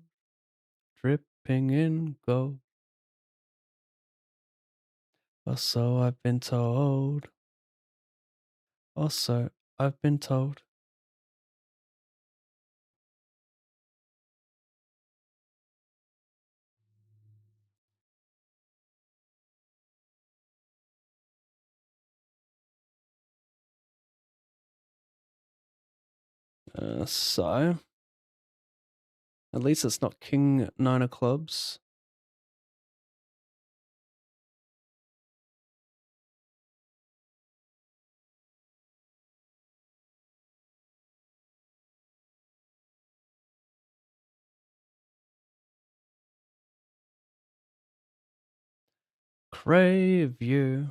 Dripping in gold. Or so I've been told. Also, I've been told. So, at least it's not king 9 of clubs. Crave you.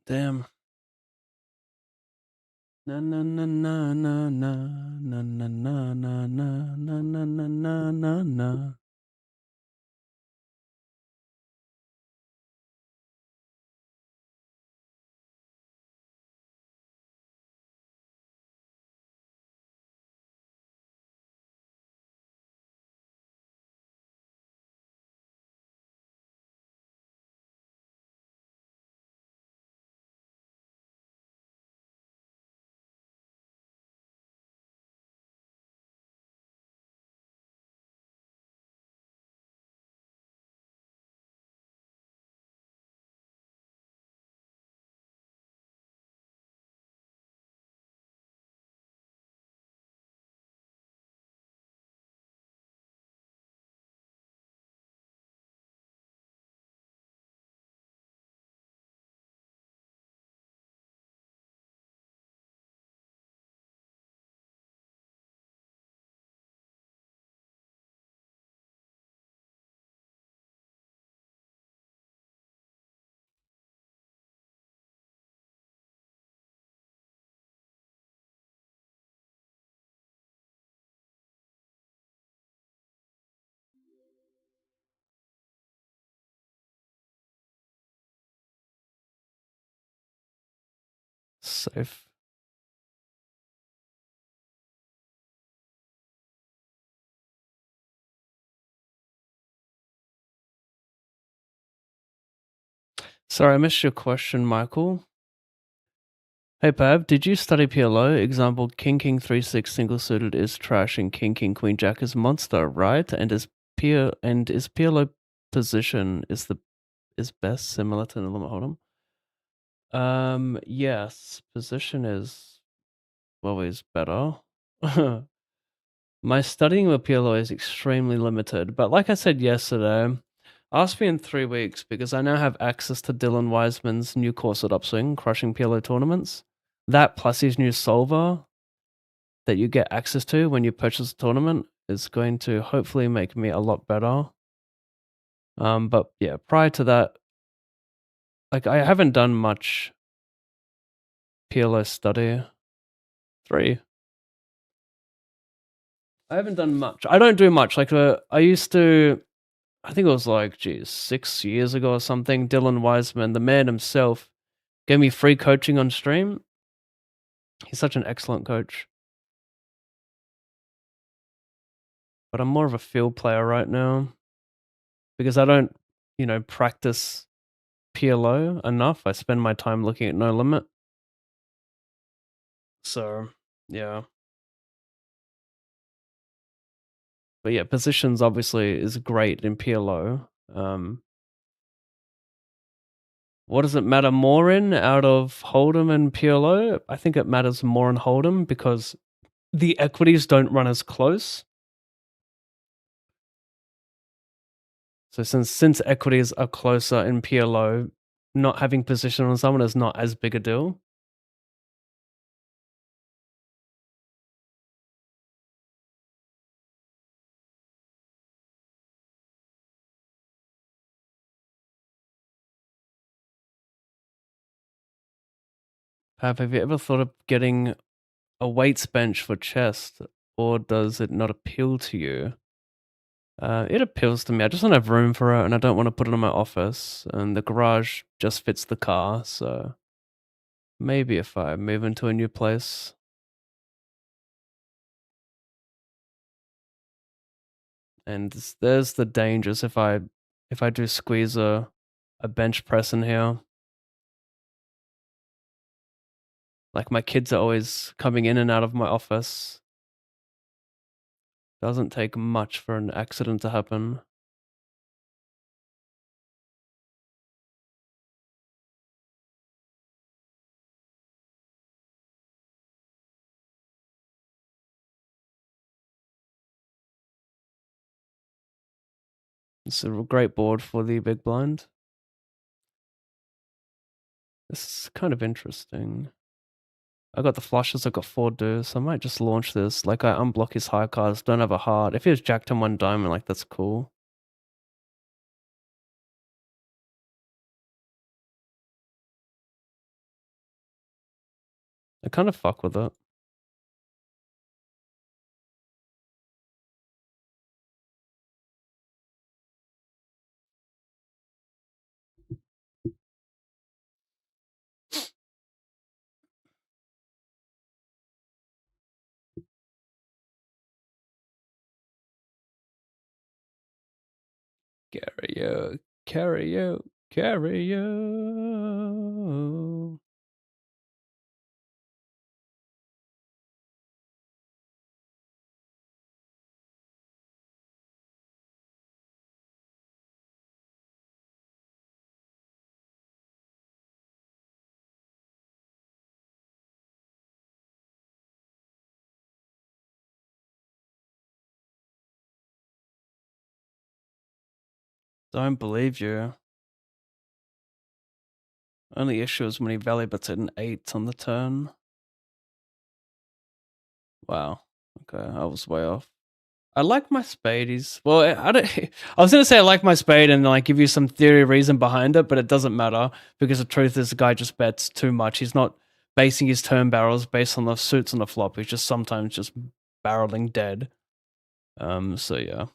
Damn. Na na na na na na na na na na na na na na na na. Safe. Sorry, I missed your question, Michael. Hey Pav, did you study PLO? Example, King 3-6 single suited is trash and King Queen Jack is monster, right? And is PLO position is best similar to the limit hold'em? Yes, position is always better. My studying with PLO is extremely limited, but like I said yesterday, ask me in 3 weeks because I now have access to Dylan Wiseman's new course at Upswing, Crushing PLO Tournaments. That plus his new solver that you get access to when you purchase a tournament is going to hopefully make me a lot better. But yeah, prior to that, like I haven't done much PLO study. 3. I haven't done much. I don't do much. Like I used to, I think it was like, geez, 6 years ago or something. Dylan Wiseman, the man himself, gave me free coaching on stream. He's such an excellent coach. But I'm more of a field player right now because I don't, practice PLO enough. I spend my time looking at No Limit. So, yeah. But yeah, positions obviously is great in PLO. What does it matter more in out of Hold'em and PLO? I think it matters more in Hold'em because the equities don't run as close. So since equities are closer in PLO, not having position on someone is not as big a deal. Have you ever thought of getting a weights bench for chest, or does it not appeal to you? It appeals to me. I just don't have room for it, and I don't want to put it in my office, and the garage just fits the car, so maybe if I move into a new place. And there's the dangers if I do squeeze a bench press in here. Like my kids are always coming in and out of my office. Doesn't take much for an accident to happen. It's a great board for the big blind. This is kind of interesting. I got the flushes, I got 4 deuce. I might just launch this. Like I unblock his high cards, don't have a heart. If he was jacked on 1 diamond, like that's cool. I kind of fuck with it. Carry you. Don't believe you. Only issue is when he value bets at an 8 on the turn. Wow. Okay, I was way off. I like my spade. I don't. I was gonna say I like my spade and like give you some theory reason behind it, but it doesn't matter because the truth is the guy just bets too much. He's not basing his turn barrels based on the suits on the flop. He's just sometimes just barreling dead. So yeah.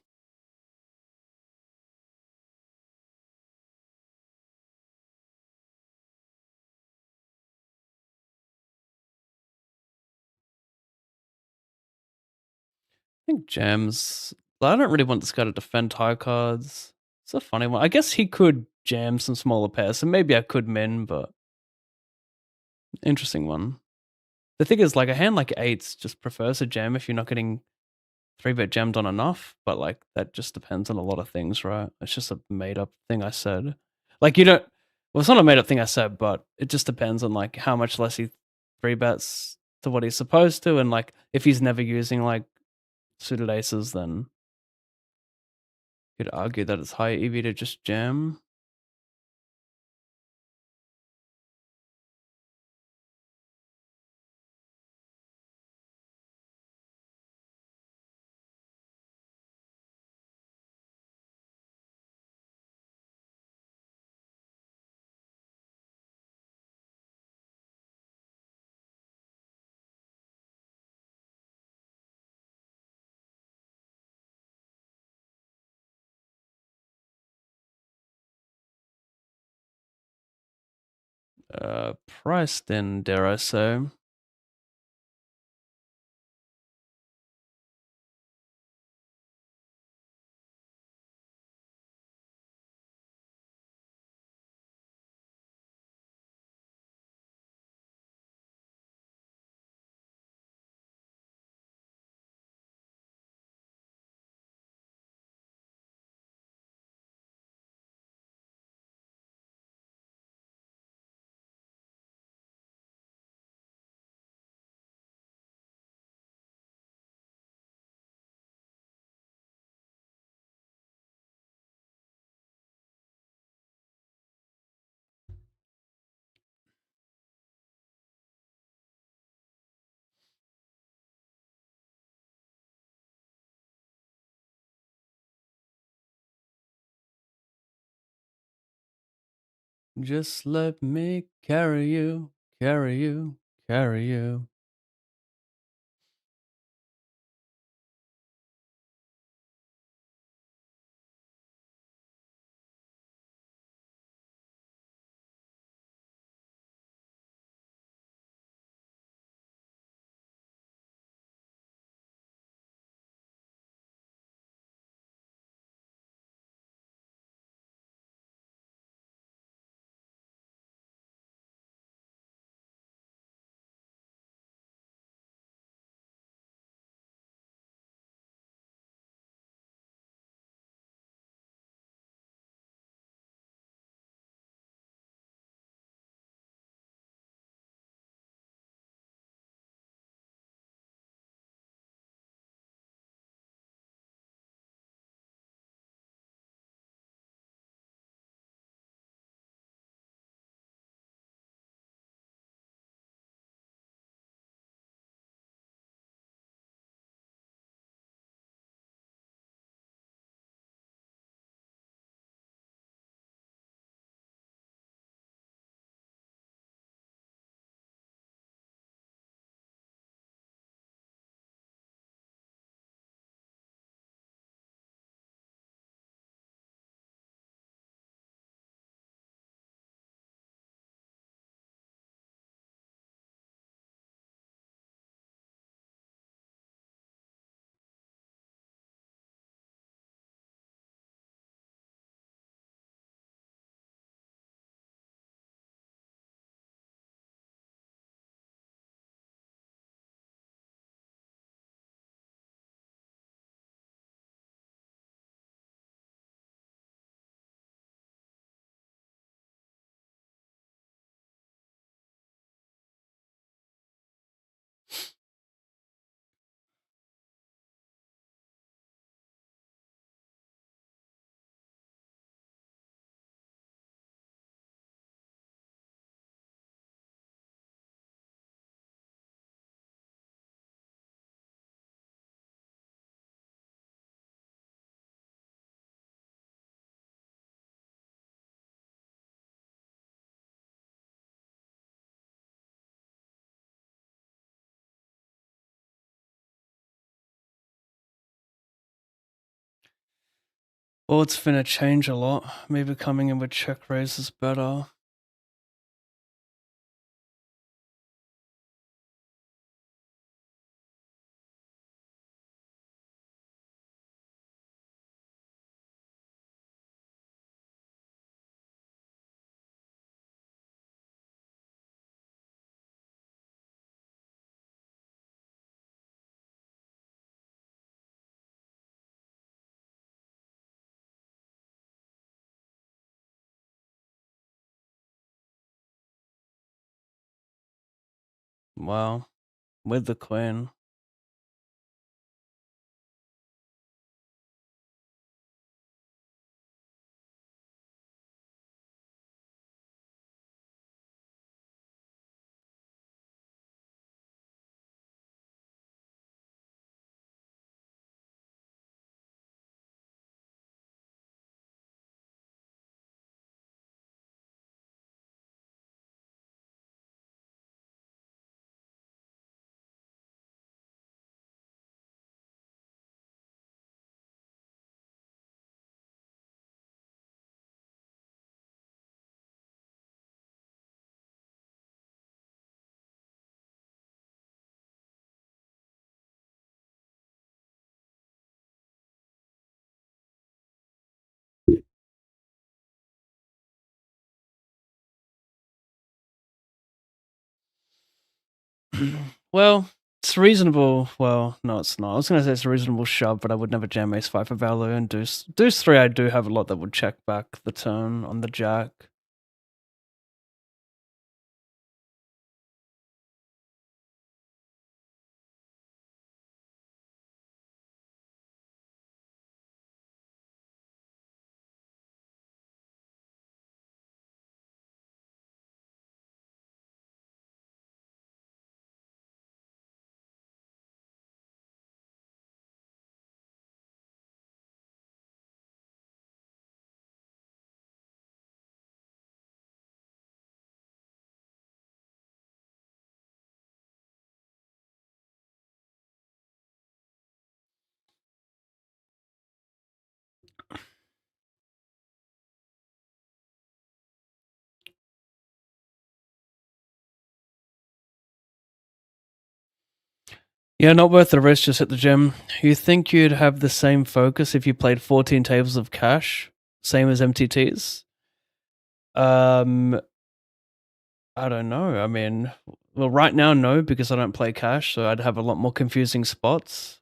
I think jams. I don't really want this guy to defend high cards. It's a funny one. I guess he could jam some smaller pairs, so maybe I could min, but Interesting one. The thing is, like, a hand like 8s just prefers a jam if you're not getting 3-bet jammed on enough, but, like, that just depends on a lot of things, right? It's just a made-up thing I said. Like, you don't well, it's not a made-up thing I said, but it just depends on, like, how much less he 3-bets to what he's supposed to, and, like, if he's never using, like, suited aces, then you'd argue that it's high EV to just jam. Priced in, dare I say. Just let me carry you, carry you, carry you. Well, it's finna change a lot. Maybe coming in with check raise is better. Wow. With the queen. Well, it's reasonable. Well, no, it's not. I was going to say it's a reasonable shove, but I would never jam ace 5 for value, and deuce 3 I do have a lot that would check back the turn on the jack. Yeah, not worth the risk, just hit the gym. You think you'd have the same focus if you played 14 tables of cash? Same as MTTs? I don't know. I mean, well, right now, no, because I don't play cash, so I'd have a lot more confusing spots.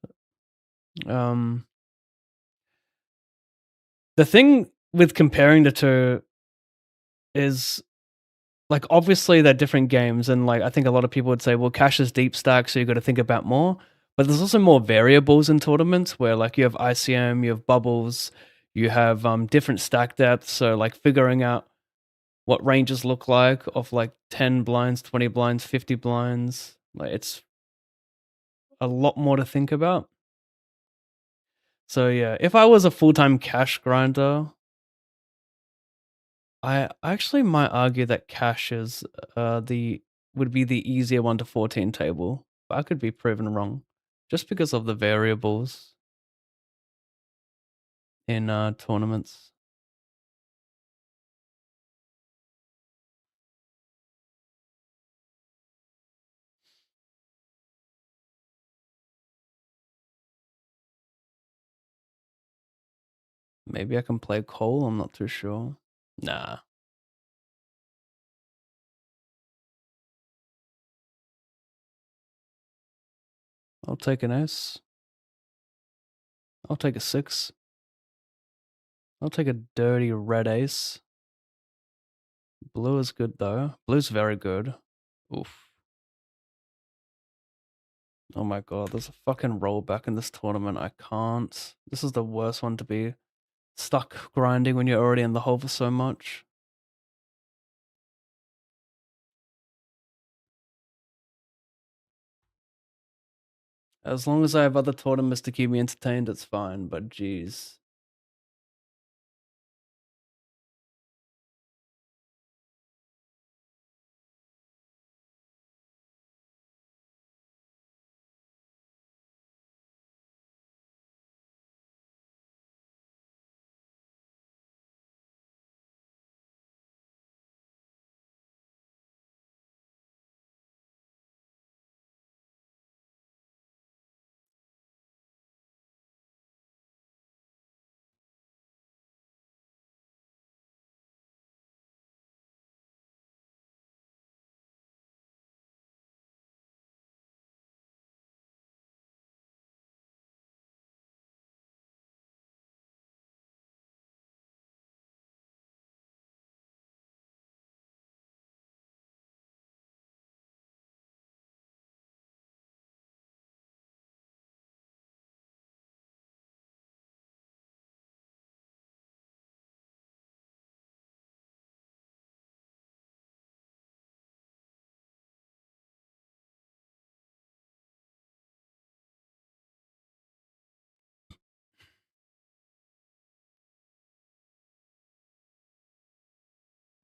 The thing with comparing the two is, like, obviously they're different games, and like I think a lot of people would say, well, cash is deep stack, so you got to think about more. But there's also more variables in tournaments where like you have ICM, you have bubbles, you have different stack depths. So like figuring out what ranges look like of like 10 blinds, 20 blinds, 50 blinds, like it's a lot more to think about. So yeah, if I was a full-time cash grinder, I actually might argue that cash is would be the easier 1 to 14 table. But I could be proven wrong, just because of the variables in tournaments. Maybe I can play Cole. I'm not too sure. Nah. I'll take an ace. I'll take a 6. I'll take a dirty red ace. Blue is good though. Blue's very good. Oof. Oh my god, there's a fucking rollback in this tournament. I can't. This is the worst one to be stuck grinding when you're already in the hole for so much. As long as I have other tournaments to keep me entertained, it's fine, but geez.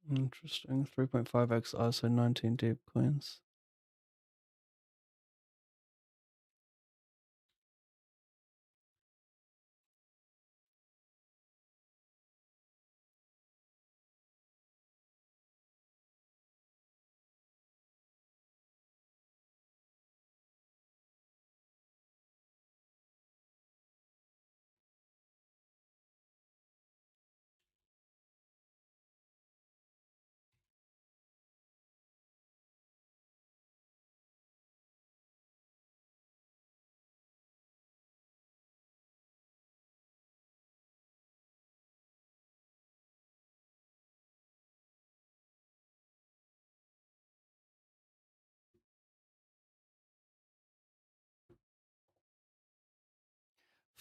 Interesting. 3.5x ISO 19 deep queens.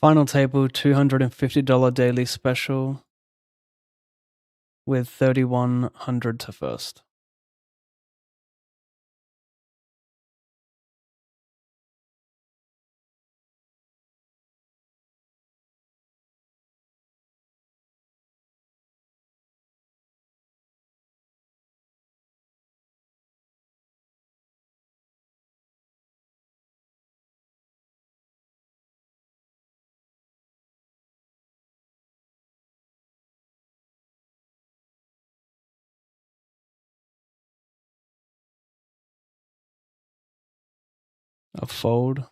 Final table, $250 daily special with 3,100 to first. A fold.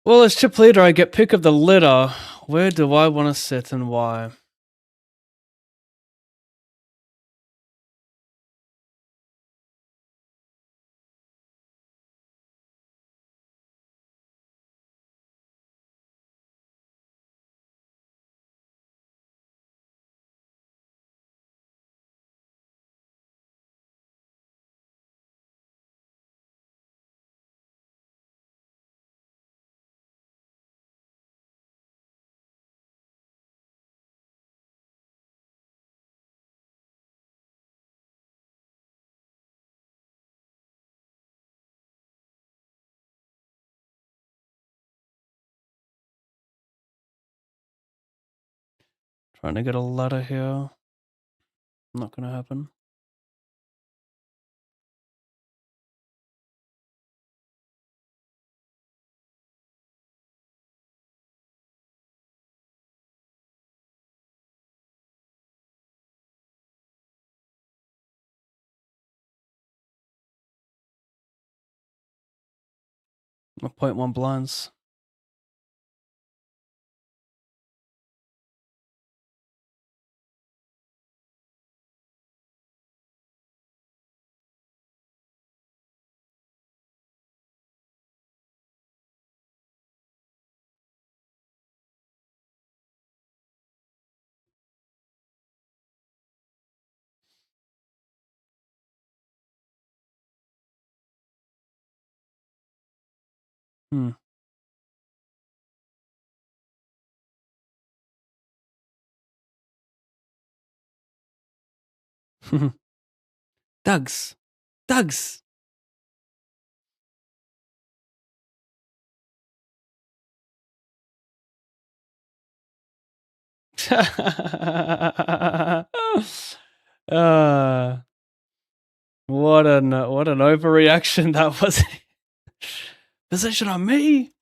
Well, as chip leader, I get pick of the litter. Where do I want to sit and why? Trying to get a ladder here. Not gonna happen. My 0.1 blinds. Hmm. Dugs. Dugs. What an overreaction that was. Position on me.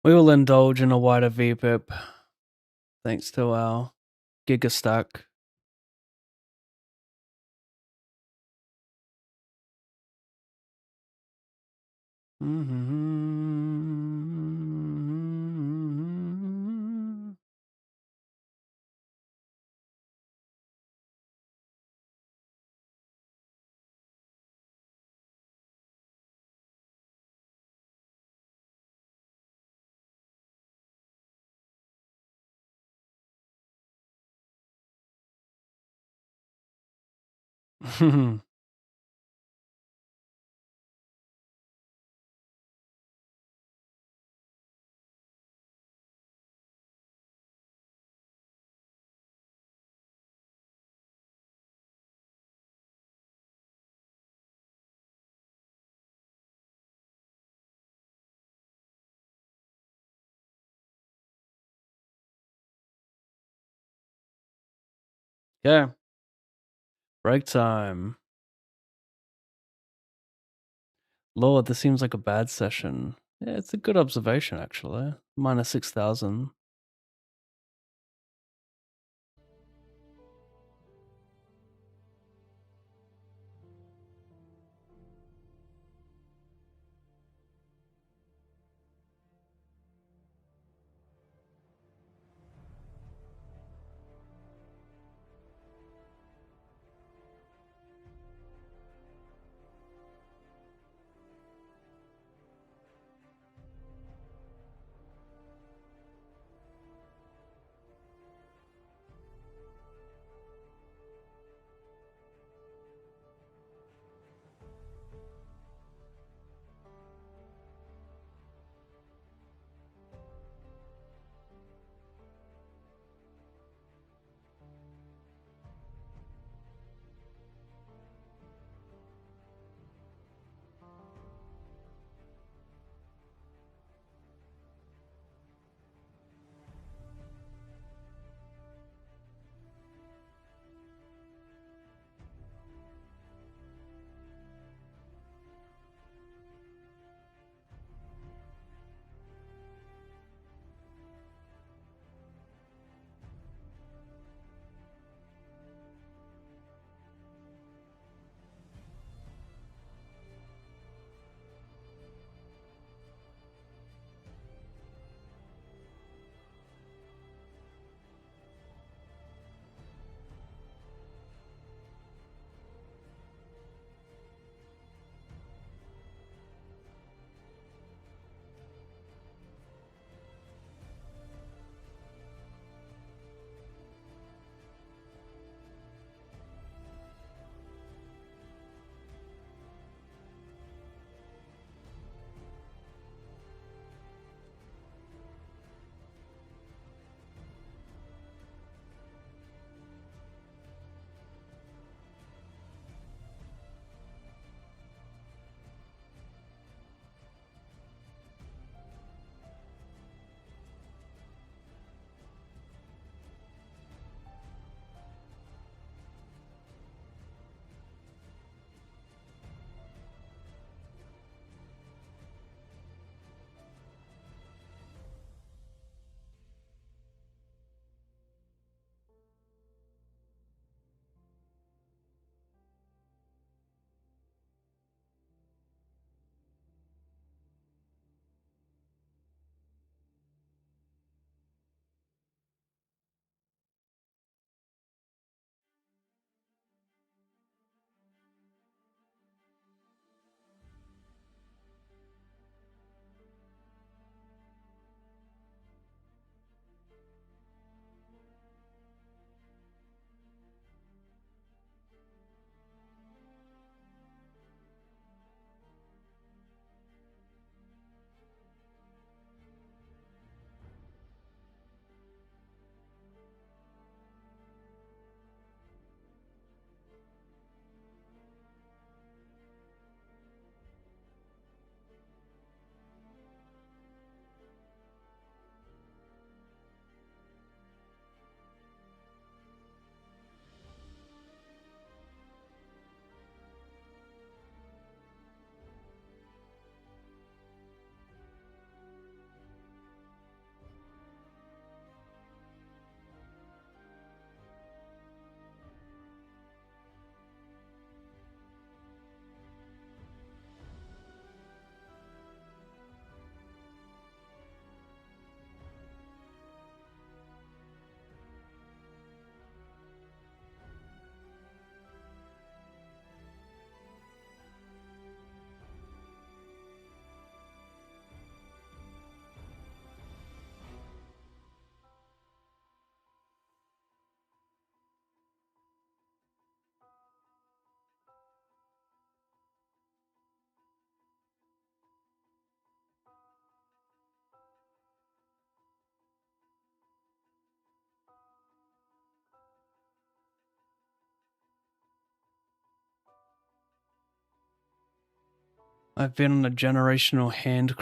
We will indulge in a wider VPIP thanks to our Gigastack. Yeah. Break time. Lord, this seems like a bad session. Yeah, it's a good observation, actually. Minus 6,000. I've been on a generational hand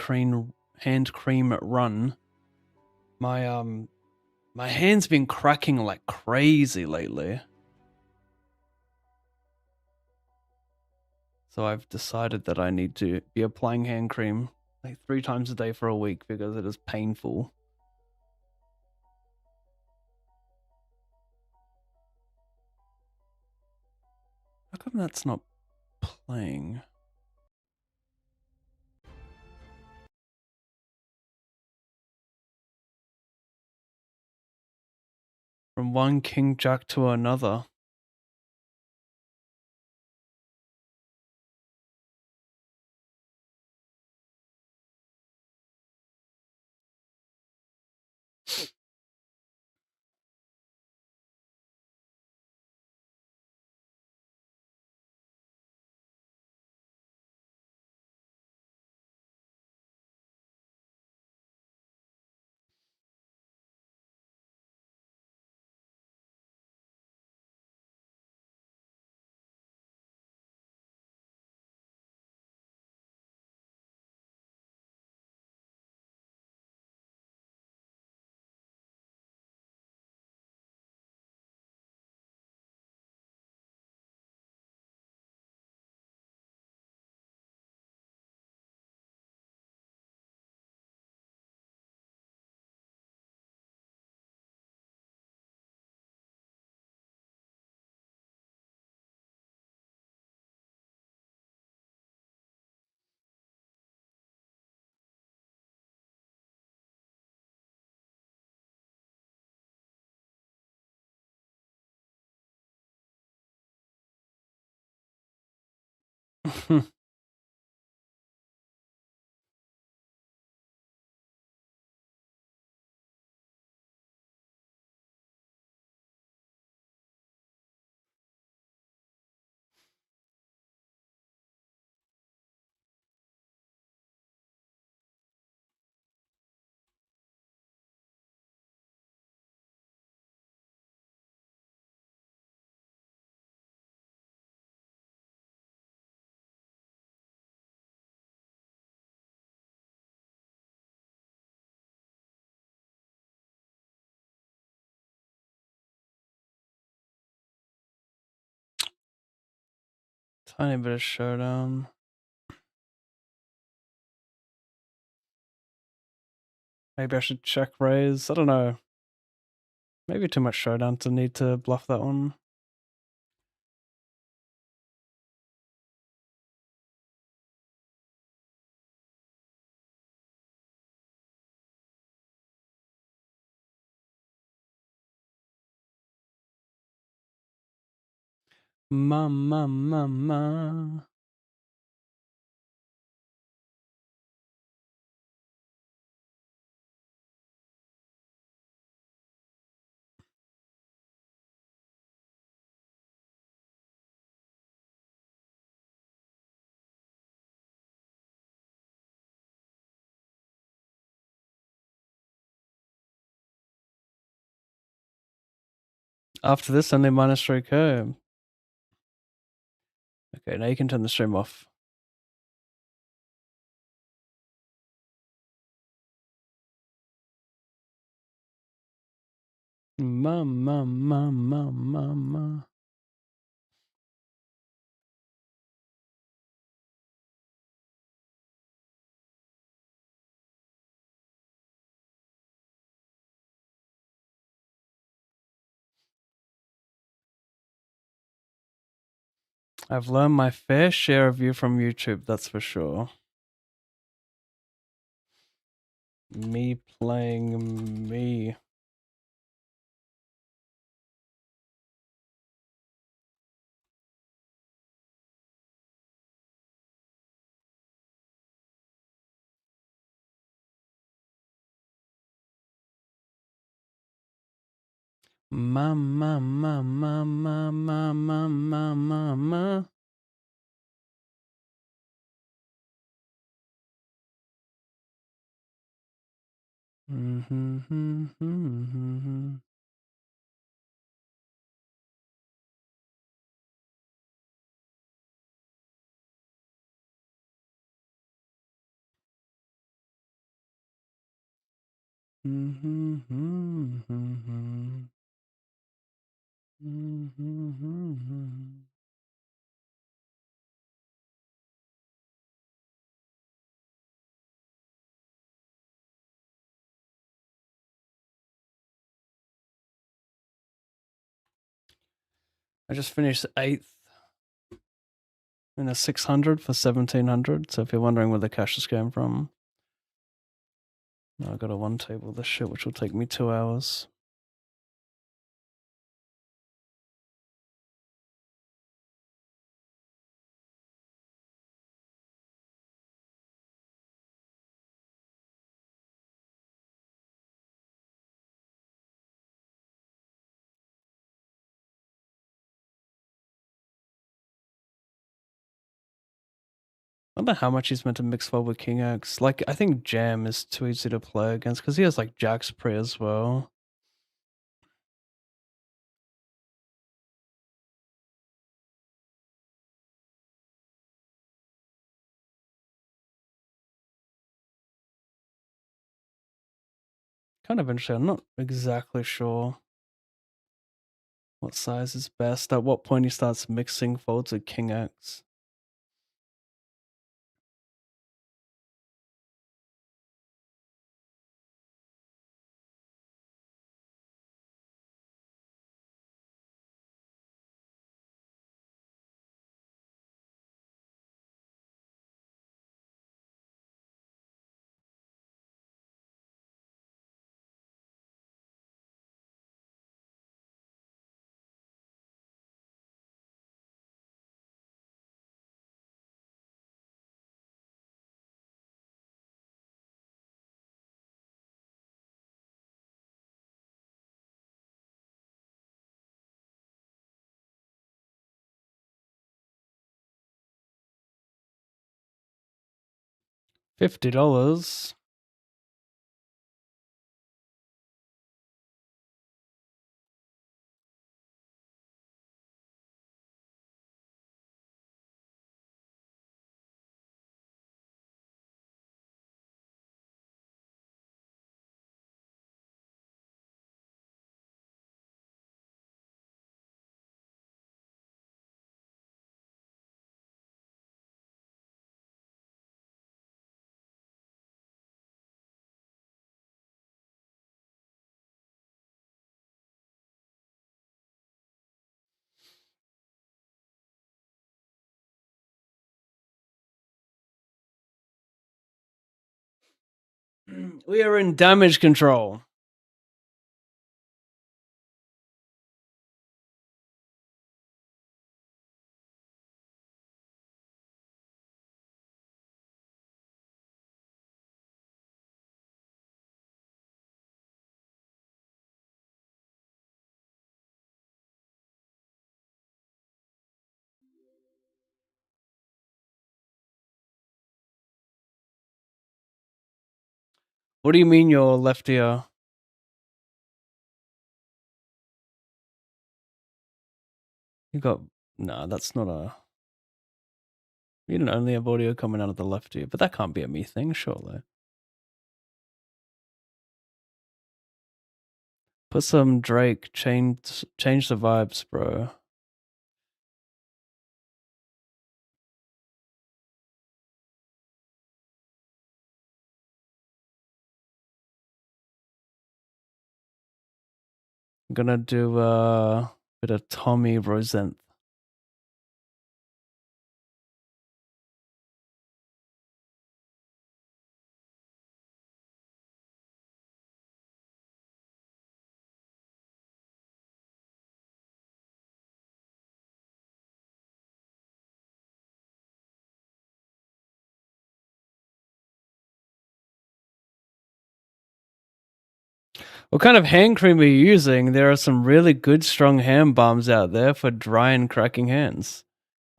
cream run. My hand's been cracking like crazy lately. So I've decided that I need to be applying hand cream like 3 times a day for a week because it is painful. How come that's not playing? From one king jack to another. Tiny bit of showdown. Maybe I should check raise. I don't know. Maybe too much showdown to need to bluff that one. Mama. After this, only -3k. Okay, now you can turn the stream off. Mama. I've learned my fair share of you from YouTube, that's for sure. Me playing me. Mama. I just finished 8th in a 600 for 1700. So if you're wondering where the cash is going from, I got a one table of this shit, which will take me 2 hours. I don't know how much he's meant to mix well with King X. Like, I think Jam is too easy to play against because he has like Jack's Pre as well. Kind of interesting. I'm not exactly sure what size is best. At what point he starts mixing folds with King X. $50. We are in damage control. What do you mean you're leftier? You got... Nah, that's not a... You don't only have audio coming out of the left ear, but that can't be a me thing, surely. Put some Drake, change the vibes, bro. I'm gonna do a bit of Tommy Rosenth. What kind of hand cream are you using? There are some really good strong hand balms out there for dry and cracking hands.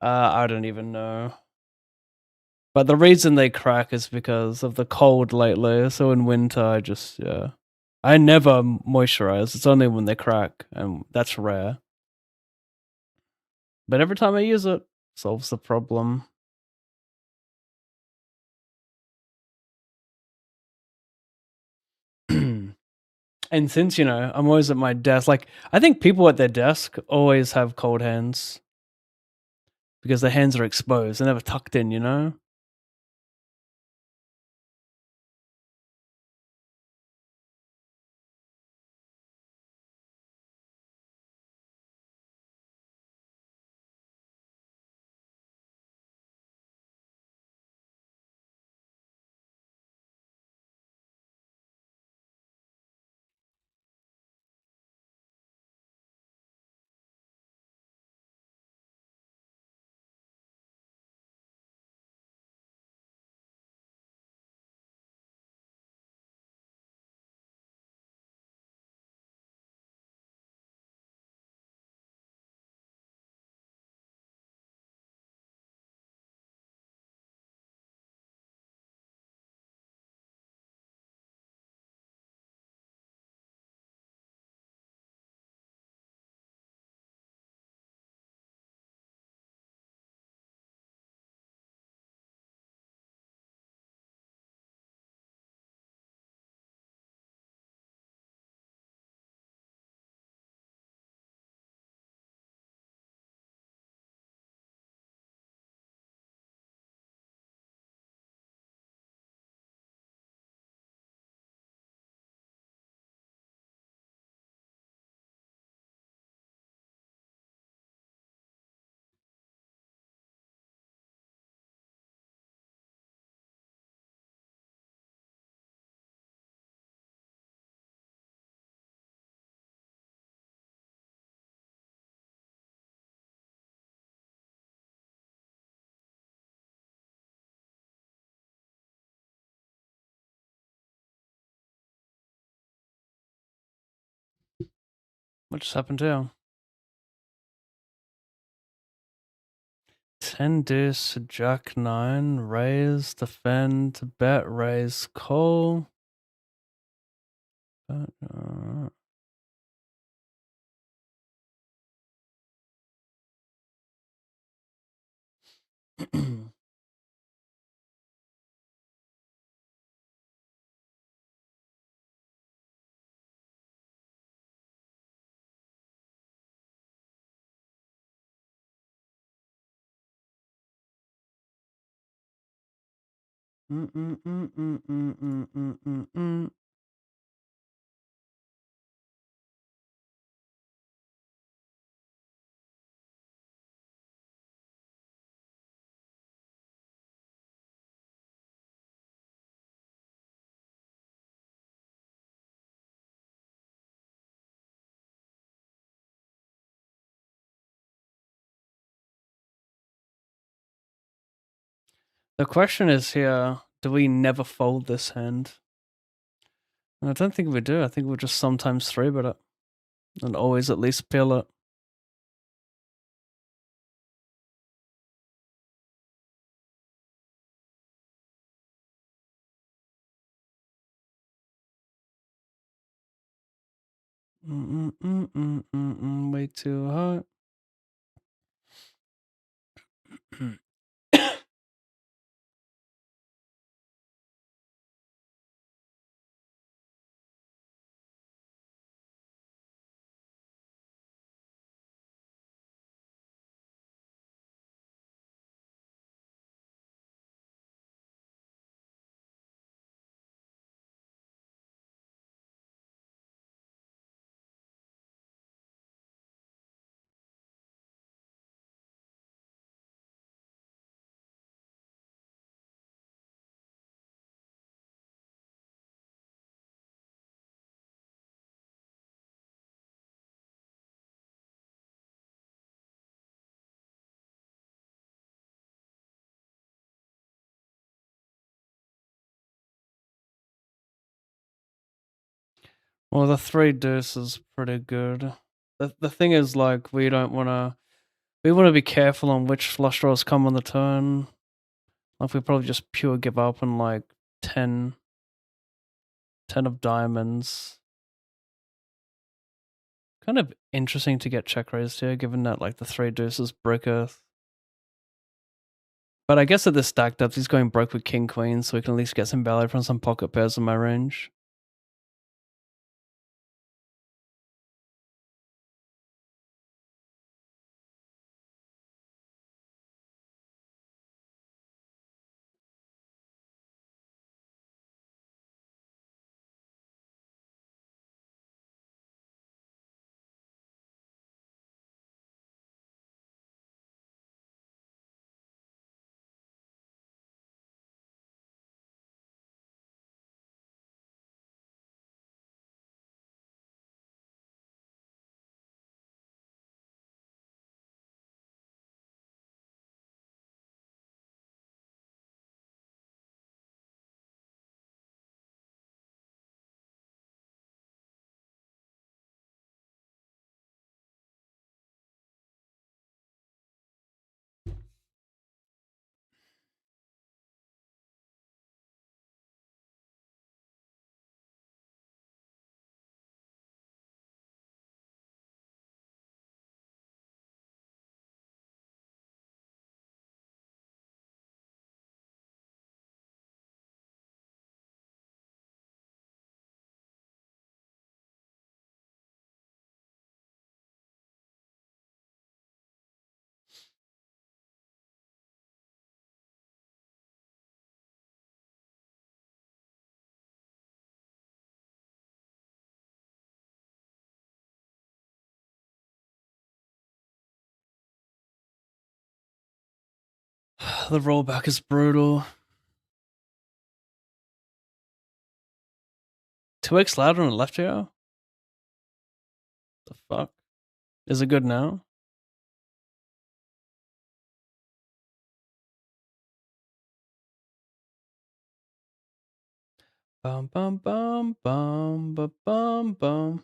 I don't even know. But the reason they crack is because of the cold lately. So in winter, I never moisturize. It's only when they crack, and that's rare. But every time I use it, solves the problem. And since, you know, I'm always at my desk, like, I think people at their desk always have cold hands because their hands are exposed. They're never tucked in, you know? What just happened here? 10 deuce, jack 9, raise, defend, bet, raise, call. The question is here, do we never fold this hand? And I don't think we do. I think we'll just sometimes 3-bet it and always at least peel it. Way too hot. Well, the 3 deuce is pretty good. The thing is, like, we want to be careful on which flush draws come on the turn. Like, we probably just pure give up on like 10 of diamonds. Kind of interesting to get check raised here, given that like the 3 deuces brick earth. But I guess at this stack depth, he's going broke with king queen, so we can at least get some value from some pocket pairs in my range. The rollback is brutal. 2x louder on the left ear? The fuck? Is it good now? Bum bum bum bum bum bum bum.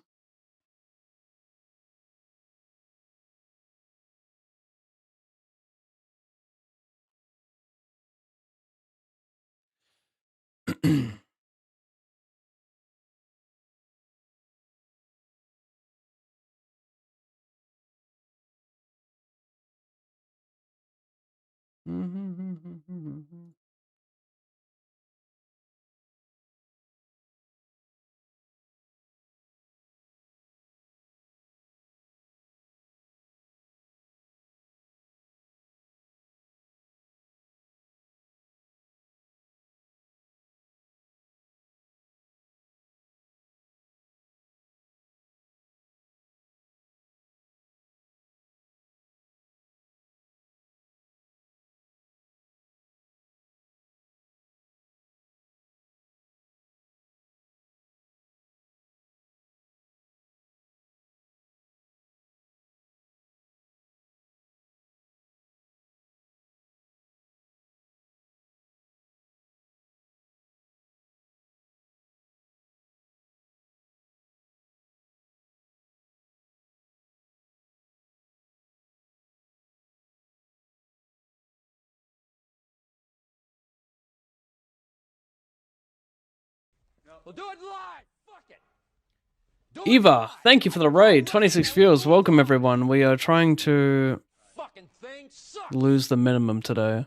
We'll do it live. Fuck it. Eva, thank you for the raid. 26 viewers. Welcome, everyone. We are trying to Fucking thing sucks. lose the minimum today.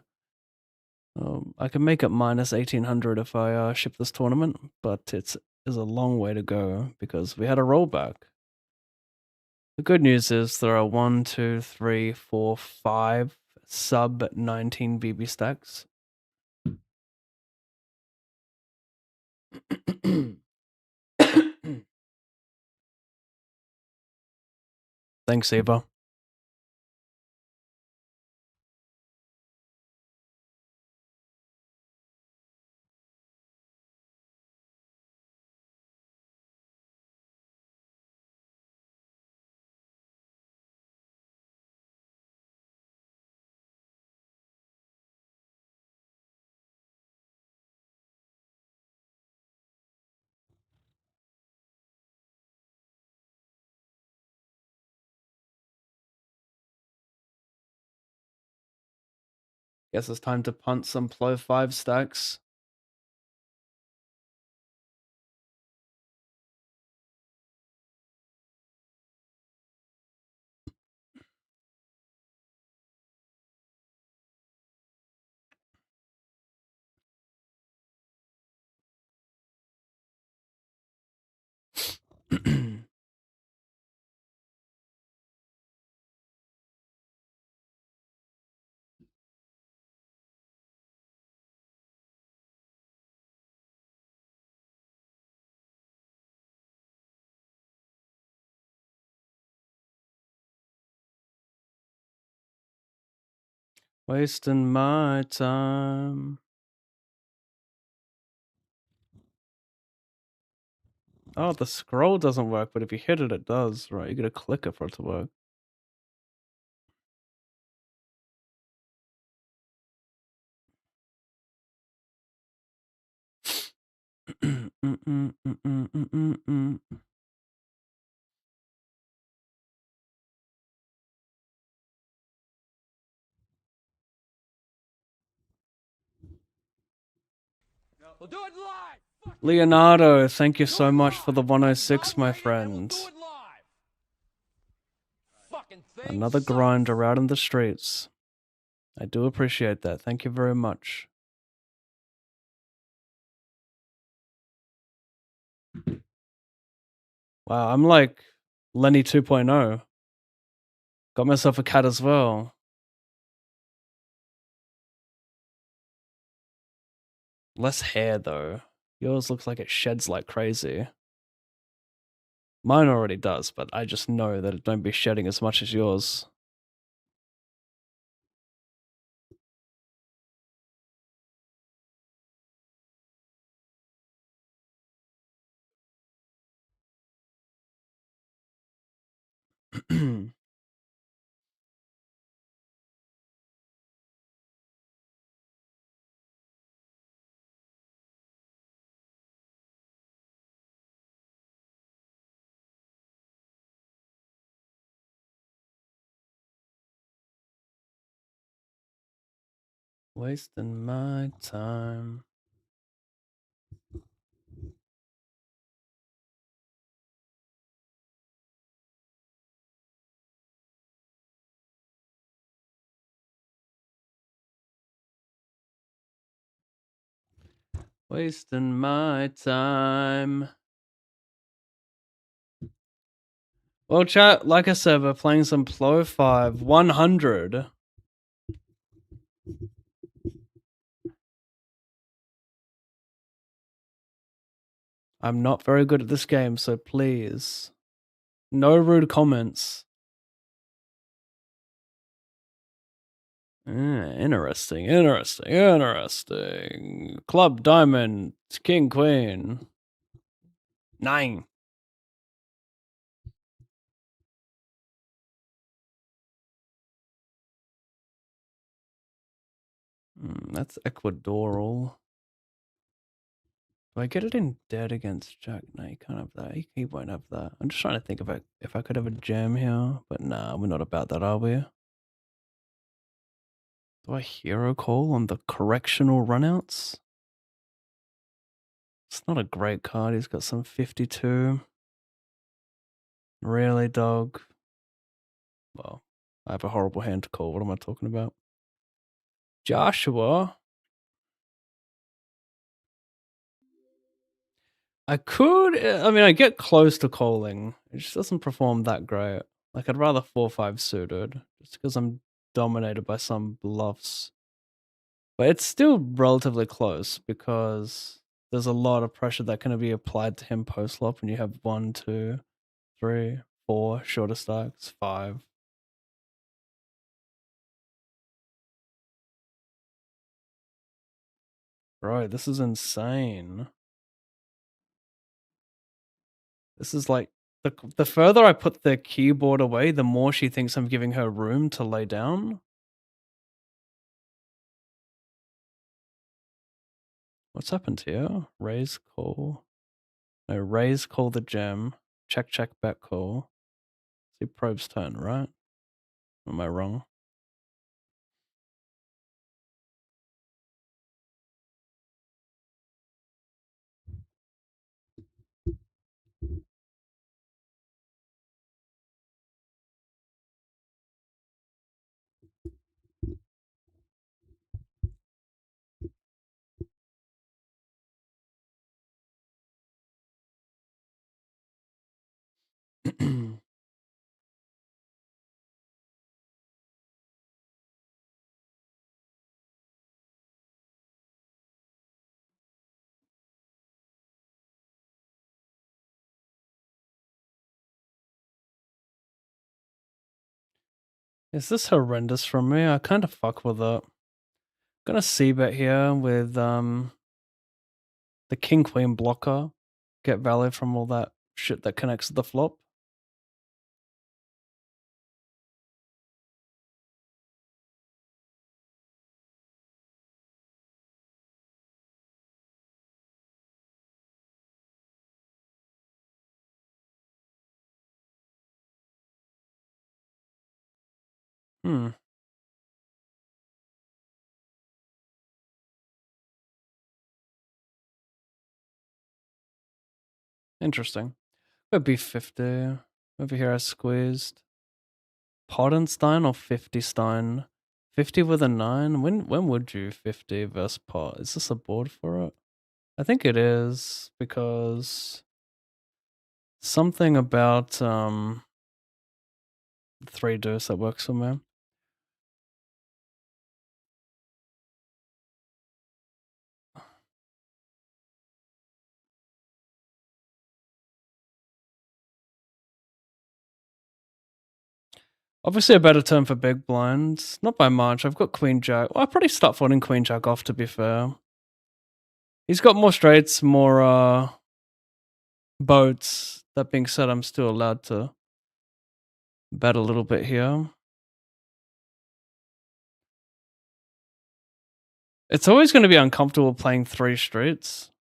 I can make it minus 1800 if I ship this tournament, but it's a long way to go because we had a rollback. The good news is there are 1, 2, 3, 4, 5 sub 19 BB stacks. Thanks, Eva. Guess it's time to punt some Plo 5 stacks. Wasting my time. Oh, the scroll doesn't work, but if you hit it, it does. Right, you gotta click it for it to work. We'll do it live. Fuck it. Leonardo, thank you so Do it much live. for the Not 106, my wait, and then friend. We'll do it live. Fucking thing Another sucks. grinder out in the streets. I do appreciate that. Thank you very much. Wow, I'm like Lenny 2.0. Got myself a cat as well. Less hair, though. Yours looks like it sheds like crazy. Mine already does, but I just know that it don't be shedding as much as yours. Wasting my time. Wasting my time. Well, chat, like I said, we're playing some Plo 5 100. I'm not very good at this game, so please, no rude comments. Interesting. Club Diamond, King Queen. 9. That's Ecuadorial. Do I get it in dead against Jack? No, he can't have that. He won't have that. I'm just trying to think if I could have a jam here, but nah, we're not about that, are we? Do I hero call on the correctional runouts? It's not a great card. He's got some 52. Really, dog? Well, I have a horrible hand to call. What am I talking about? Joshua? I mean, I get close to calling. It just doesn't perform that great. Like, I'd rather 4-5 suited, just because I'm dominated by some bluffs. But it's still relatively close, because there's a lot of pressure that can be applied to him post-flop when you have 1, 2, 3, 4 shorter stacks, 5. Bro, this is insane. This is like, the further I put the keyboard away, the more she thinks I'm giving her room to lay down. What's happened here? Raise, call. No, raise, call the gem. Check, bet, call. See, probe's turn, right? Am I wrong? Is this horrendous from me? I kind of fuck with it. Gonna c-bet here with the king queen blocker. Get value from all that shit that connects to the flop. Interesting. Could be 50. Over here I squeezed. Pottenstein or 50 Stein? 50 with a 9? When would you 50 versus pot? Is this a board for it? I think it is, because something about 3 deuce that works for me. Obviously a better turn for big blinds. Not by much. I've got queen jack. Well, I probably start folding queen jack off, to be fair. He's got more straights, more boats. That being said, I'm still allowed to Bet a little bit here. It's always going to be uncomfortable playing 3 streets.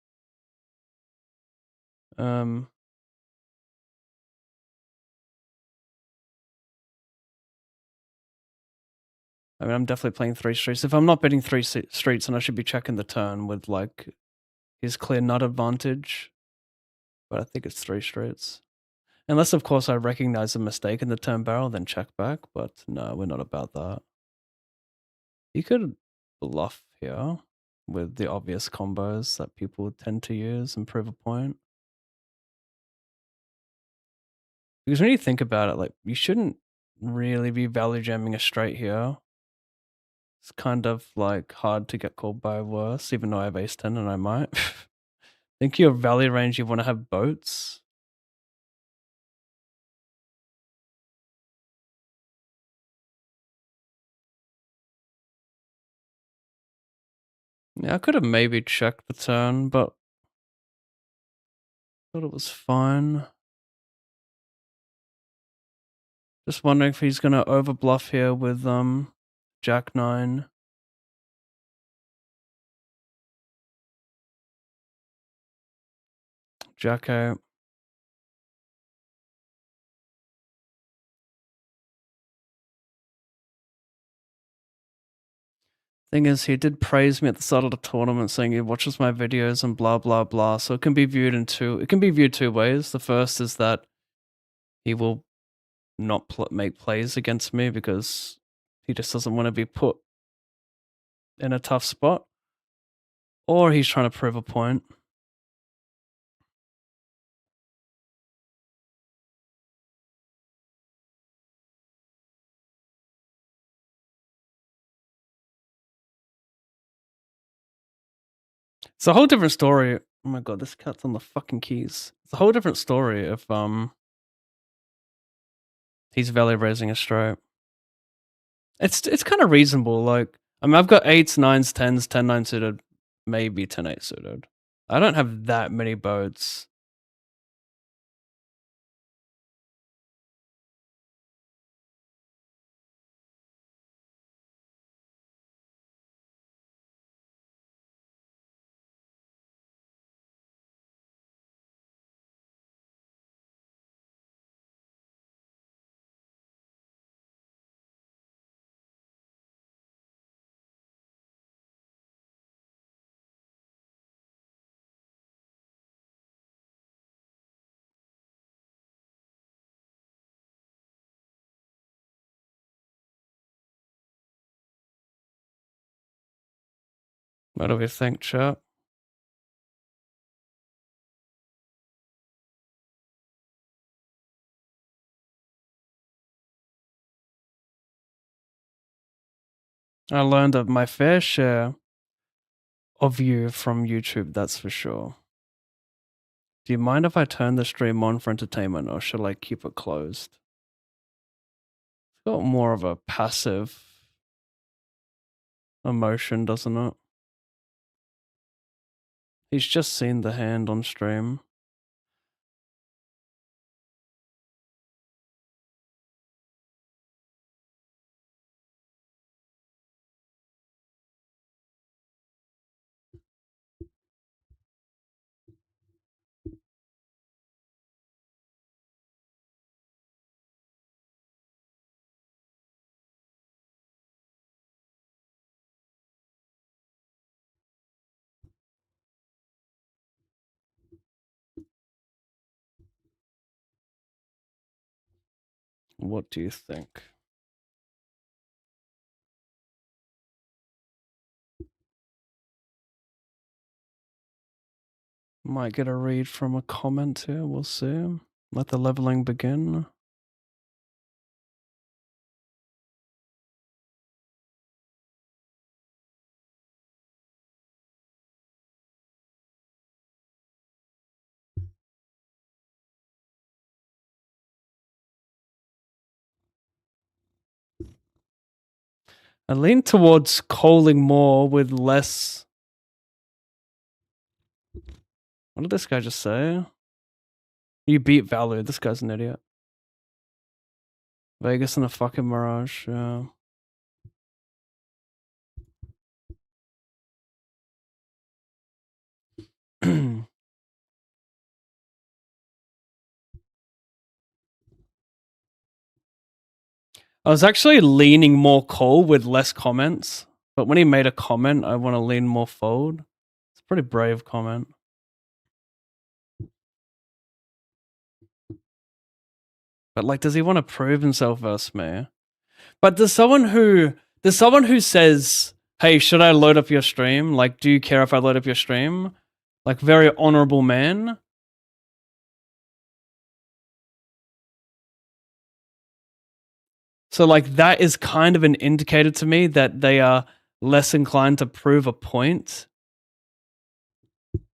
I mean, I'm definitely playing 3 streets. If I'm not betting 3 streets, then I should be checking the turn with, like, his clear nut advantage. But I think it's 3 streets. Unless, of course, I recognize a mistake in the turn barrel, then check back. But no, we're not about that. You could bluff here with the obvious combos that people tend to use and prove a point. Because when you think about it, like, you shouldn't really be value jamming a straight here. It's kind of, like, hard to get called by worse, even though I have ace-10 and I might. Think your value range, you want to have boats. Yeah, I could have maybe checked the turn, but thought it was fine. Just wondering if he's gonna overbluff here with Jack 9. Jack 8. Thing is, he did praise me at the start of the tournament, saying he watches my videos and blah blah blah. So it can be viewed two ways. The first is that he will not make plays against me because he just doesn't want to be put in a tough spot, or he's trying to prove a point. It's a whole different story. Oh my god, this cat's on the fucking keys. It's a whole different story if he's value raising a straight. It's kind of reasonable. Like, I mean, I've got 8s, 9s, 10s, 10-9 suited, maybe 10-8 suited. I don't have that many boats. What do we think, chat? I learned of my fair share of you from YouTube, that's for sure. Do you mind if I turn the stream on for entertainment, or should I keep it closed? It's got more of a passive emotion, doesn't it? He's just seen the hand on stream. What do you think? Might get a read from a comment here, we'll see. Let the leveling begin. I lean towards calling more with less. What did this guy just say? You beat value. This guy's an idiot. Vegas in a fucking mirage. Yeah. I was actually leaning more call with less comments, but when he made a comment, I want to lean more fold. It's a pretty brave comment. But like, does he want to prove himself versus me? But does someone who says, "Hey, should I load up your stream? Like, do you care if I load up your stream?" Like, very honorable man. So like that is kind of an indicator to me that they are less inclined to prove a point.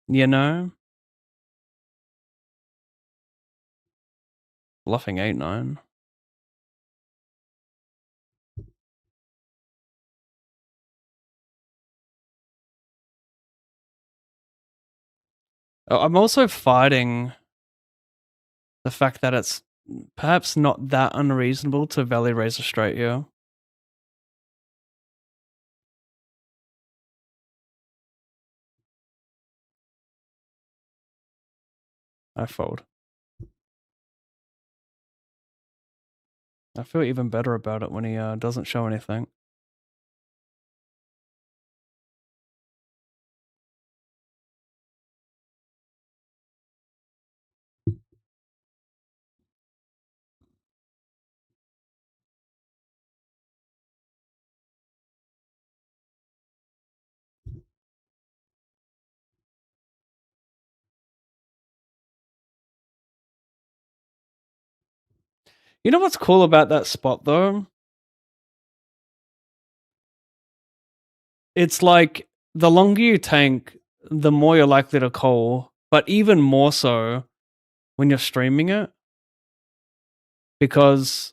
You know? Bluffing 8-9. I'm also fighting the fact that it's perhaps not that unreasonable to valley raise a straight here. I fold. I feel even better about it when he doesn't show anything. You know what's cool about that spot though? It's like the longer you tank, the more you're likely to call, but even more so when you're streaming it. Because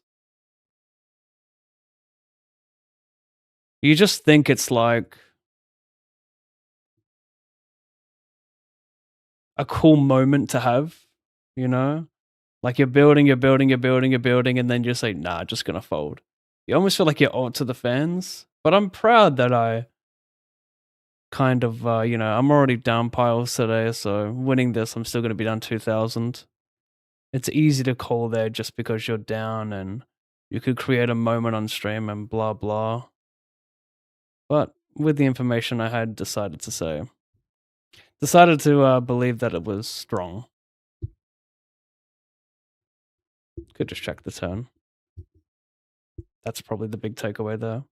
you just think it's like a cool moment to have, you know? Like you're building, and then you say, nah, just gonna fold. You almost feel like you're owed to the fans. But I'm proud that I kind of, I'm already down piles today, so winning this, I'm still gonna be down 2,000. It's easy to call there just because you're down and you could create a moment on stream and blah blah. But with the information I had, decided to believe that it was strong. Could just check the turn. That's probably the big takeaway there.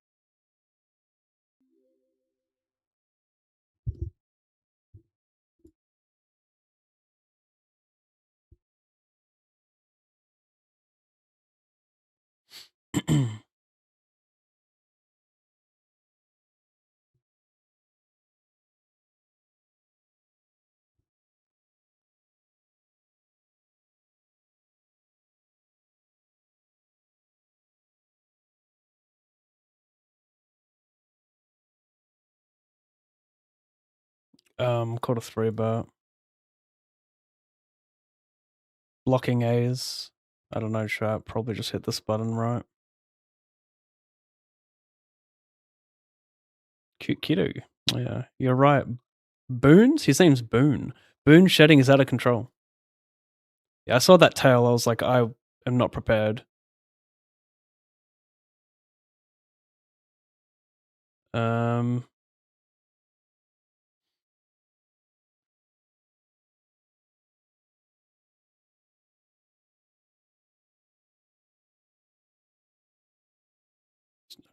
Caught a 3-bet. Blocking A's. I don't know, chat. Probably just hit this button, right? Cute kiddo. Yeah, you're right. Boons? His name's Boone. Boone shedding is out of control. Yeah, I saw that tail. I was like, I am not prepared.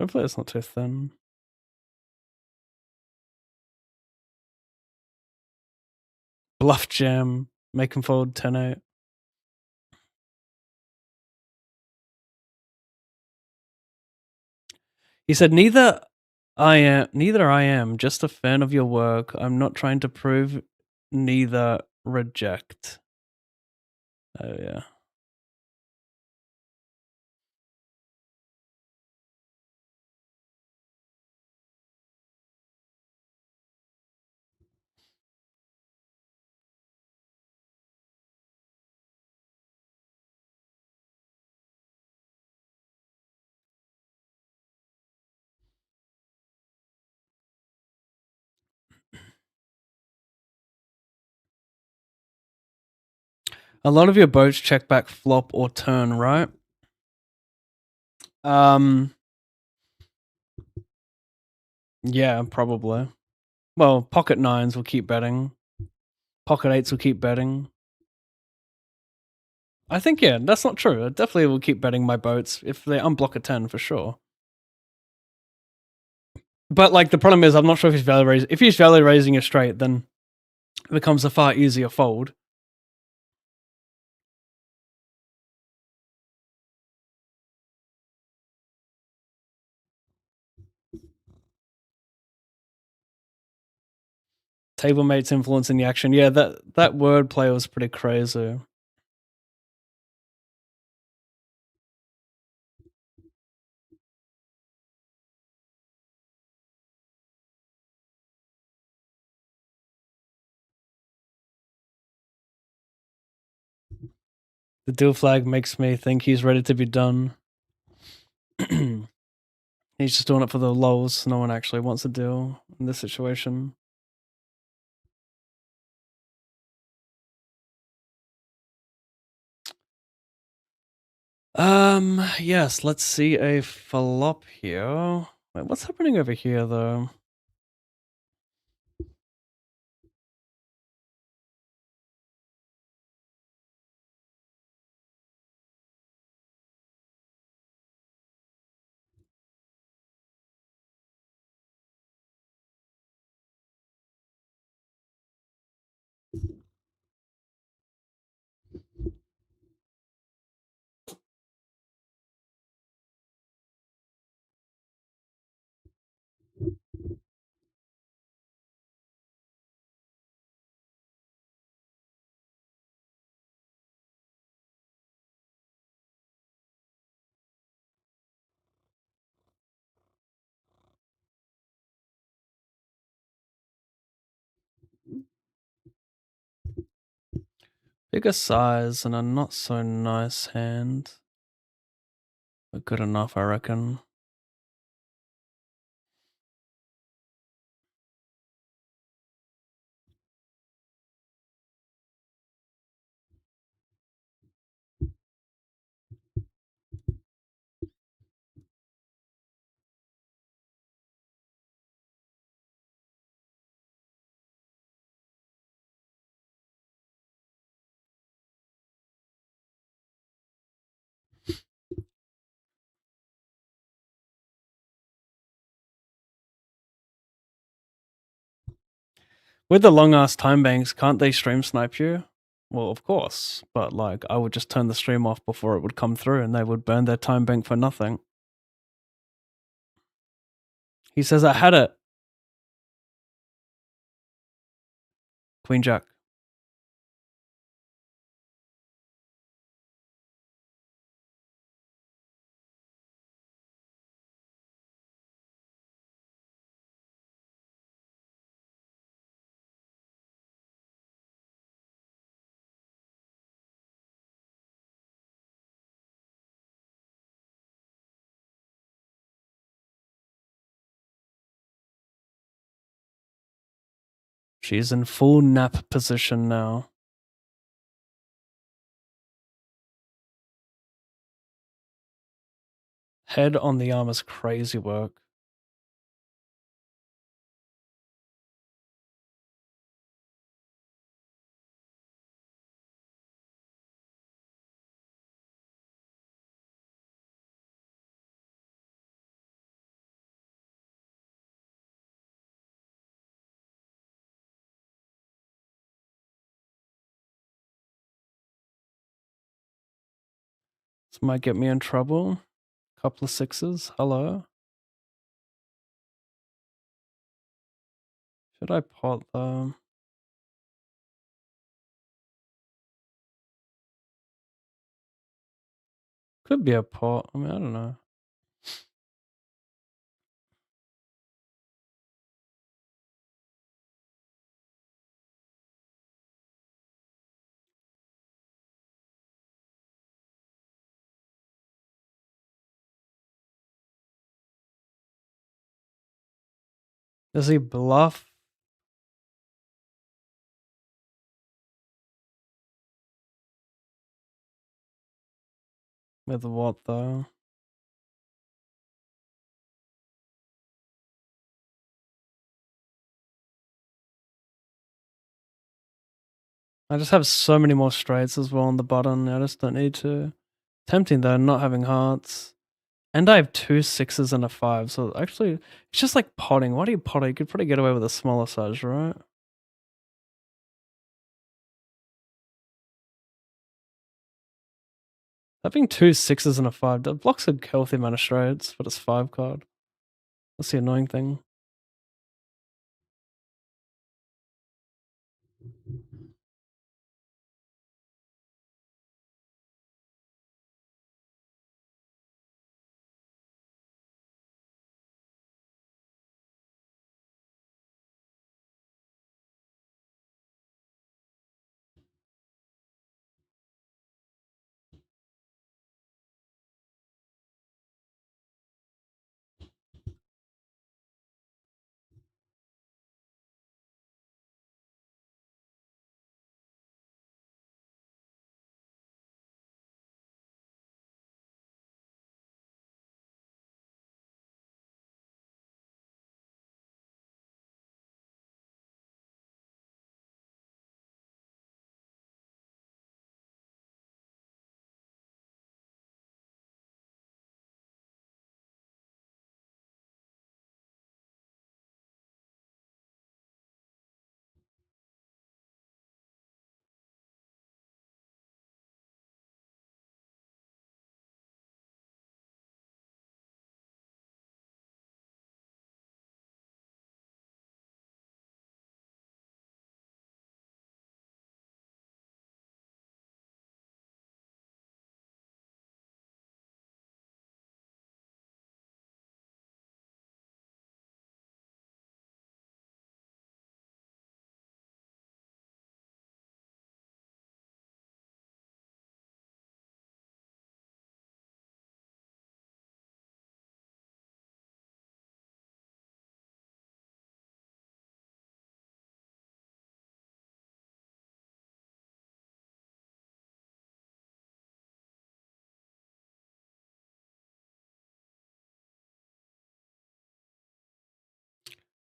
Hopefully it's not too thin. Bluff jam. Make him fold 10-8. He said, neither I am, just a fan of your work. I'm not trying to prove, neither reject. Oh yeah. A lot of your boats check back flop or turn, right? Yeah, probably. Well, pocket nines will keep betting. Pocket eights will keep betting. I think, yeah, that's not true. I definitely will keep betting my boats if they unblock a 10 for sure. But like the problem is, I'm not sure if he's value raising. If he's value raising a straight, then it becomes a far easier fold. Table mates influencing the action. Yeah, that wordplay was pretty crazy. The deal flag makes me think he's ready to be done. He's just doing it for the lulz. No one actually wants a deal in this situation. Yes, let's see a flop here. Wait, what's happening over here though? Bigger size and a not so nice hand. But good enough, I reckon. With the long ass time banks, can't they stream snipe you? Well, of course, but like I would just turn the stream off before it would come through and they would burn their time bank for nothing. He says I had it. Queen Jack. She's in full nap position now. Head on the arm is crazy work. This might get me in trouble. Couple of sixes. Hello. Should I pot though? Could be a pot. I mean, I don't know. Does he bluff? With what though? I just have so many more straights as well on the button. I just don't need to. Tempting though, not having hearts. And I have 2 6s and a 5, so actually, it's just like potting. Why do you pot? You could probably get away with a smaller size, right? Having 2 6s and a 5, that blocks a healthy amount of straights, but it's 5 card. That's the annoying thing.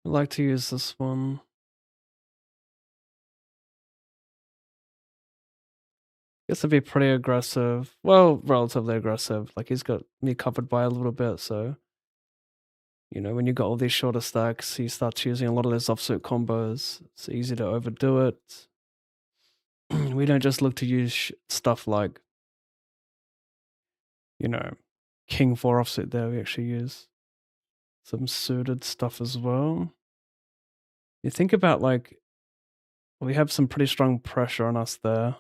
I like to use this one. Guess it'd be pretty aggressive. Well, relatively aggressive. Like he's got me covered by a little bit, so when you got all these shorter stacks, he starts using a lot of those offsuit combos. It's easy to overdo it. We don't just look to use stuff like, King 4 offsuit there. We actually use some suited stuff as well. You think about we have some pretty strong pressure on us there.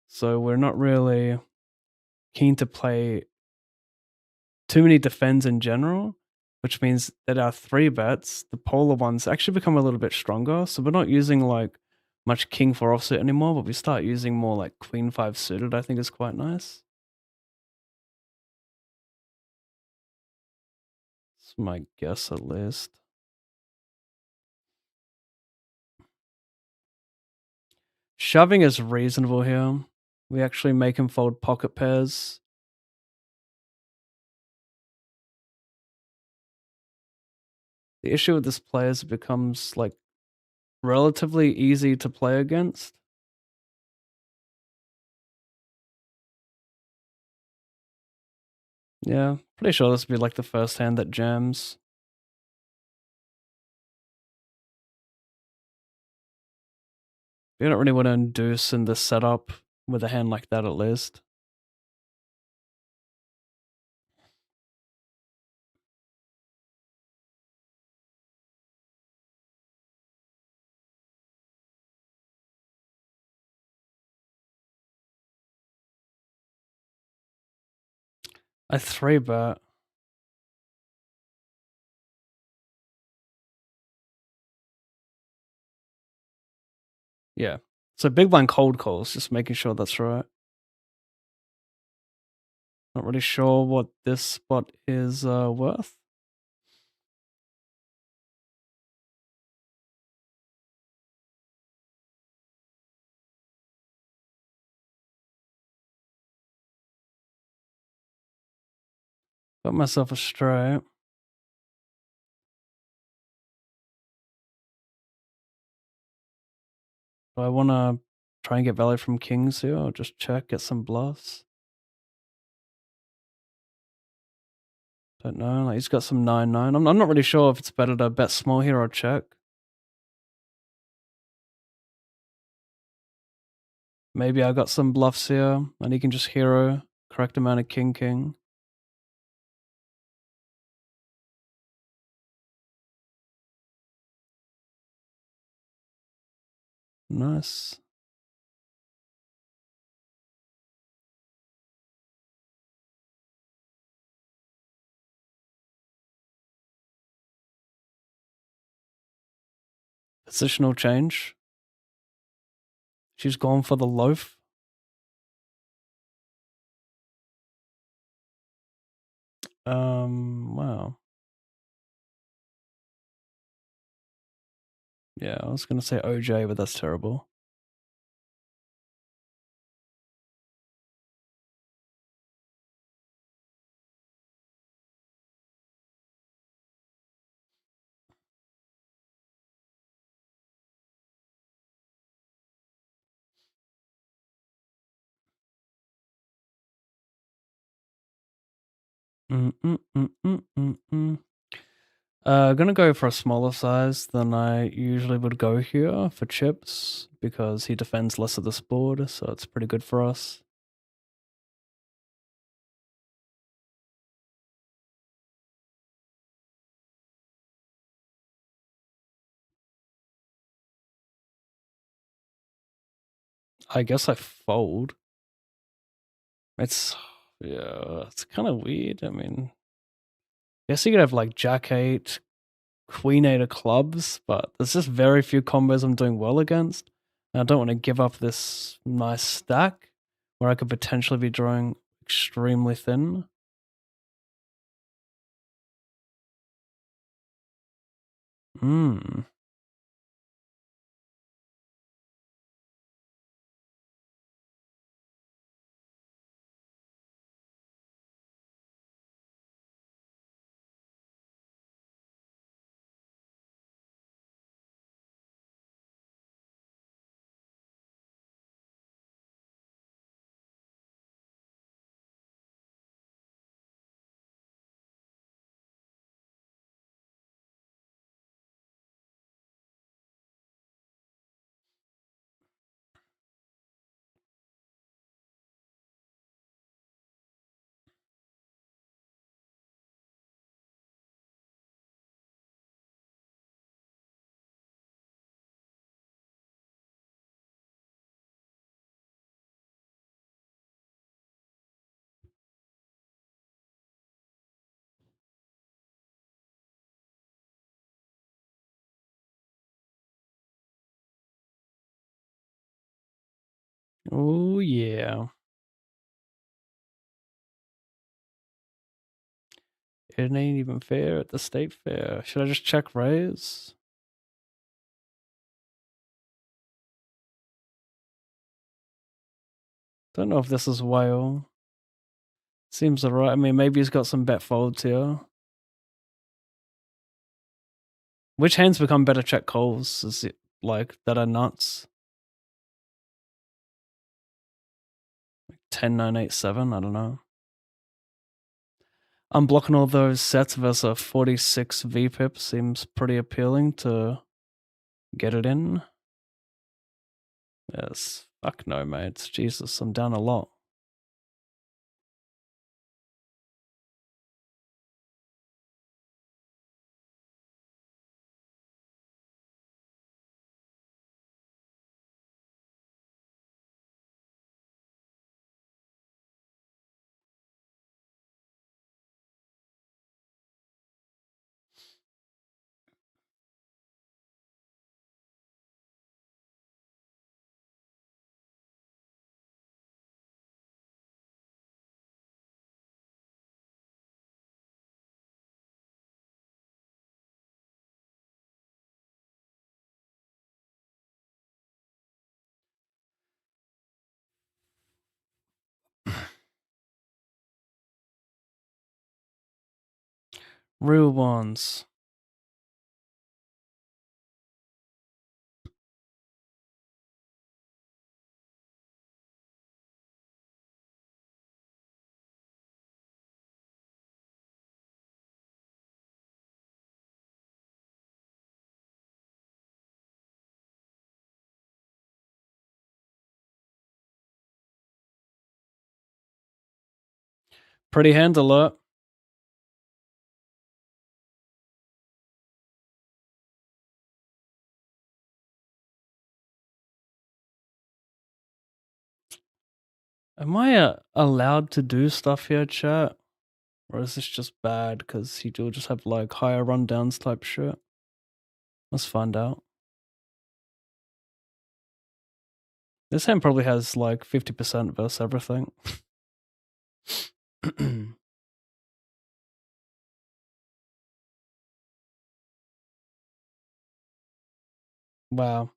So we're not really keen to play too many defends in general, which means that our 3-bets, the polar ones, actually become a little bit stronger. So we're not using much King 4 offsuit anymore, but we start using more like Queen 5 suited, I think is quite nice. It's my guess at least. Shoving is reasonable here. We actually make him fold pocket pairs. The issue with this play is it becomes relatively easy to play against. Yeah, pretty sure this would be the first hand that jams. You don't really want to induce in this setup with a hand like that at least. I 3-bet. Yeah. So big blind cold calls, just making sure that's right. Not really sure what this spot is worth. Got myself a straight. Do I want to try and get value from kings here, or just check, get some bluffs? Don't know. Like, he's got some 9-9. I'm not really sure if it's better to bet small here or check. Maybe I got some bluffs here, and he can just hero correct amount of king. Nice. Positional change. She's gone for the loaf. Wow. Yeah, I was gonna say OJ, but that's terrible. Gonna go for a smaller size than I usually would go here for chips because he defends less of this board, so it's pretty good for us. I guess I fold. It's yeah, it's kind of weird. I mean, I guess you could have like Jack 8, Queen 8 of clubs, but there's just very few combos I'm doing well against. And I don't want to give up this nice stack where I could potentially be drawing extremely thin. Hmm. Oh, yeah. It ain't even fair at the state fair. Should I just check raise? Don't know if this is whale. Seems alright. I mean, maybe he's got some bet folds here. Which hands become better check calls? Is it like that are nuts? 10, 9, 8, 7. I don't know. Unblocking all those sets versus a 46 VPIP seems pretty appealing to get it in. Yes. Fuck no, mates. Jesus, I'm down a lot. Real ones. Pretty hand alert. Am I allowed to do stuff here, chat? Or is this just bad because he'll just have like higher rundowns type shit? Let's find out. This hand probably has like 50% versus everything. Wow.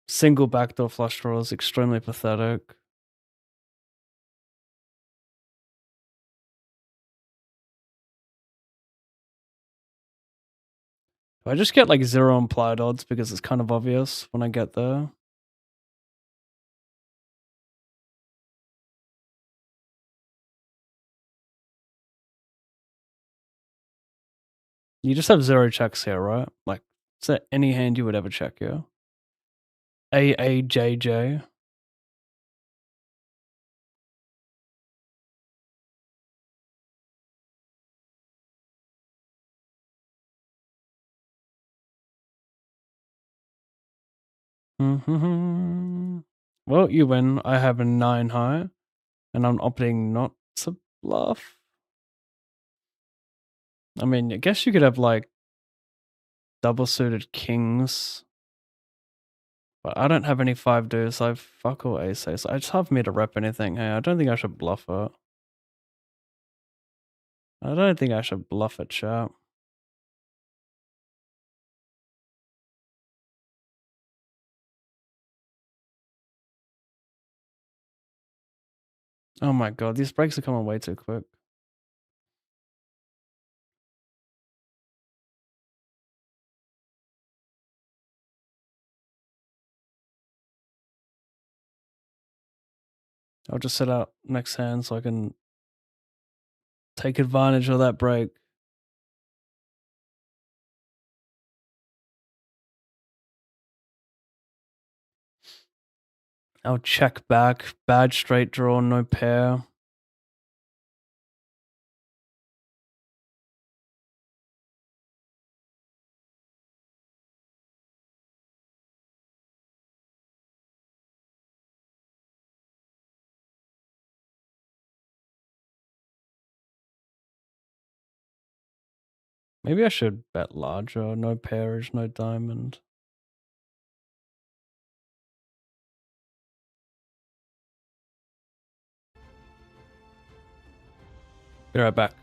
Single backdoor flush draw is extremely pathetic. I just get like 0 implied odds because it's kind of obvious when I get there. You just have 0 checks here, right? Like, is there any hand you would ever check here? AAJJ. Well, you win. I have a 9 high, and I'm opting not to bluff. I mean, I guess you could have like double suited kings, but I don't have any 5 deuce. I have fuck all ace ace. I just have me to rep anything. Hey, I don't think I should bluff it. I don't think I should bluff it, chat. Oh my god, these breaks are coming way too quick. I'll just set out next hand so I can take advantage of that break. I'll check back. Bad straight draw, no pair. Maybe I should bet larger. No pairs, no diamond. Be right back.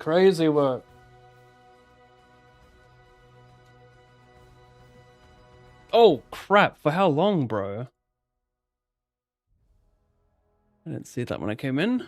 Crazy work. Oh, crap. For how long, bro? I didn't see that when I came in.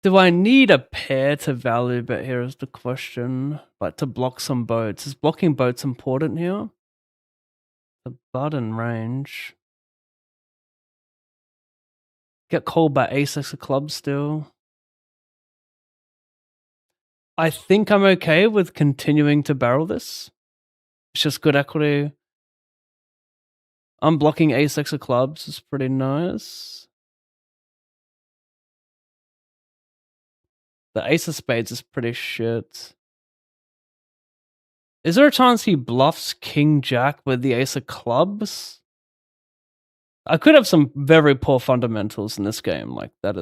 Do I need a pair to value bet here is the question. Like to block some boats. Is blocking boats important here? The button range. Get called by ace-6 of clubs still. I think I'm okay with continuing to barrel this. It's just good equity. Unblocking ace-6 of clubs is pretty nice. The ace of spades is pretty shit. Is there a chance he bluffs king jack with the ace of clubs? I could have some very poor fundamentals in this game. Like that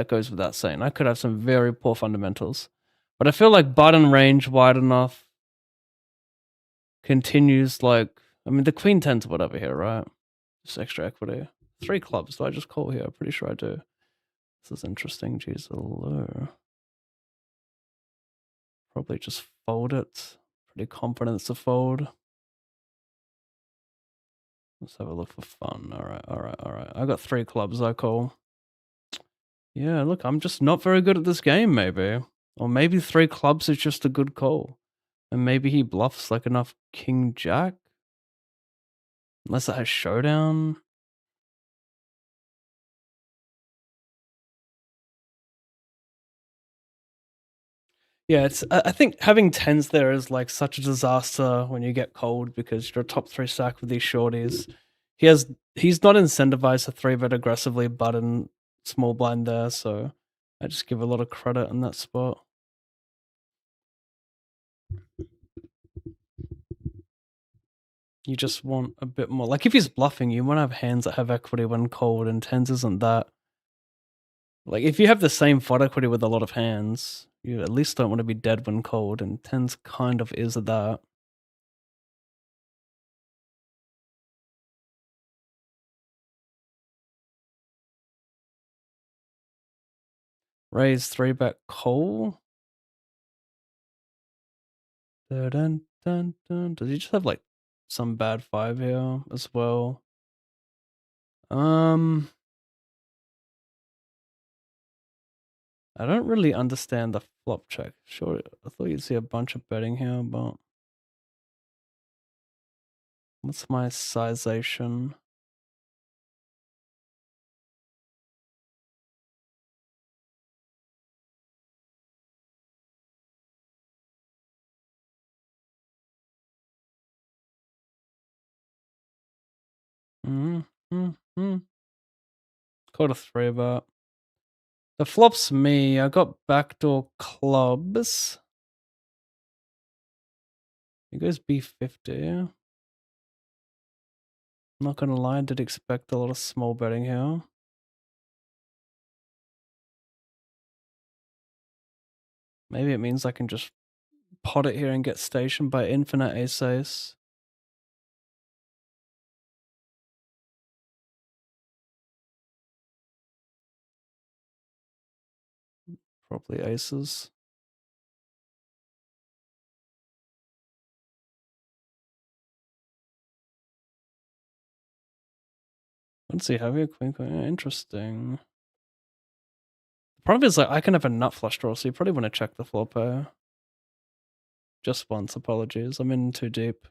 goes without saying. I could have some very poor fundamentals. But I feel like button range wide enough continues like, I mean, the queen 10's whatever here, right? Just extra equity. 3 clubs. Do I just call here? Pretty sure I do. This is interesting. Geez, hello. Probably just fold it. Pretty confident it's a fold. Let's have a look for fun. Alright. I got 3 clubs, I call. Yeah, look, I'm just not very good at this game, maybe. Or maybe 3 clubs is just a good call. And maybe he bluffs like enough king jack? Unless it has showdown. Yeah, I think having 10s there is like such a disaster when you get cold because you're a top 3 stack with these shorties. He's not incentivized to 3-bet aggressively button small blind there, so I just give a lot of credit in that spot. You just want a bit more. Like if he's bluffing, you want to have hands that have equity when cold, and 10s isn't that. Like if you have the same FOD equity with a lot of hands, you at least don't want to be dead when cold, and 10s kind of is that. Raise 3-bet call. Dun, dun, dun. Does he just have like some bad 5 here as well? I don't really understand the flop check. Sure, I thought you'd see a bunch of betting here, but what's my sization? Called a 3-bet. The flop's me. I got backdoor clubs. He goes B50. Not gonna lie, I did expect a lot of small betting here. Maybe it means I can just pot it here and get stationed by infinite ace-ace. Probably aces. Let's see, have you queen? Interesting. Problem is, like, I can have a nut flush draw, so you probably want to check the floor pair. Just once, apologies. I'm in too deep.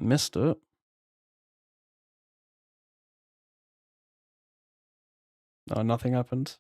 Missed it. Oh, nothing happened.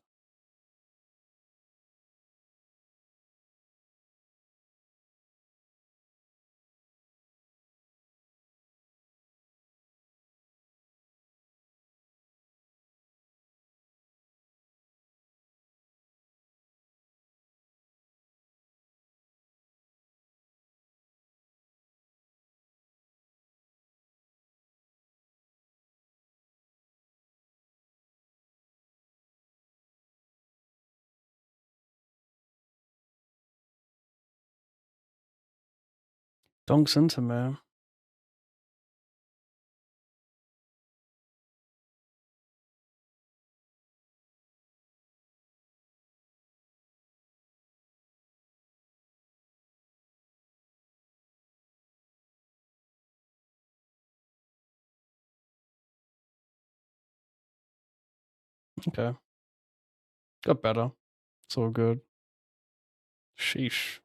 Donks into me. Okay. Got better. It's all good. Sheesh.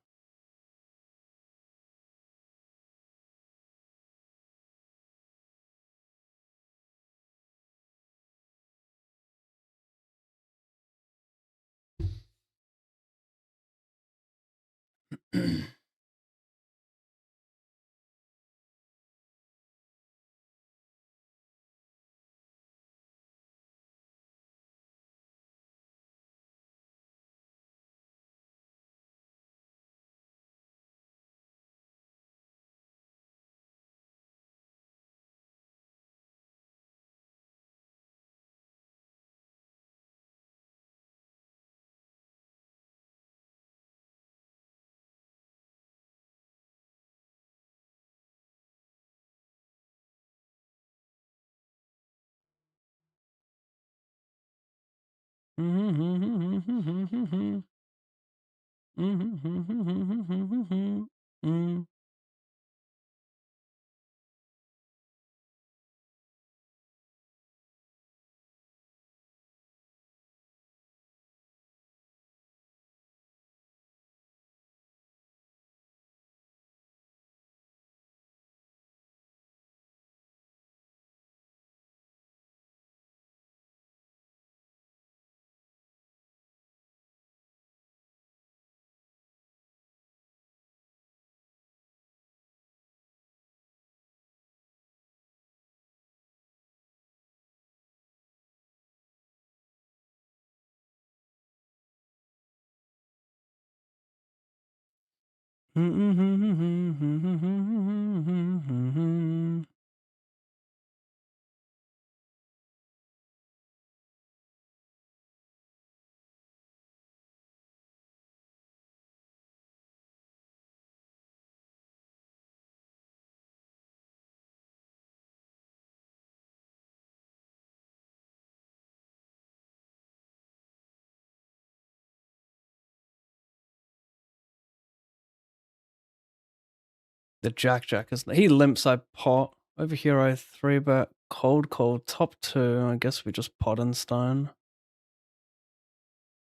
The Jack is... He limps, I pot. Over here, I 3-bet. Cold, top 2. I guess we just pot and stone.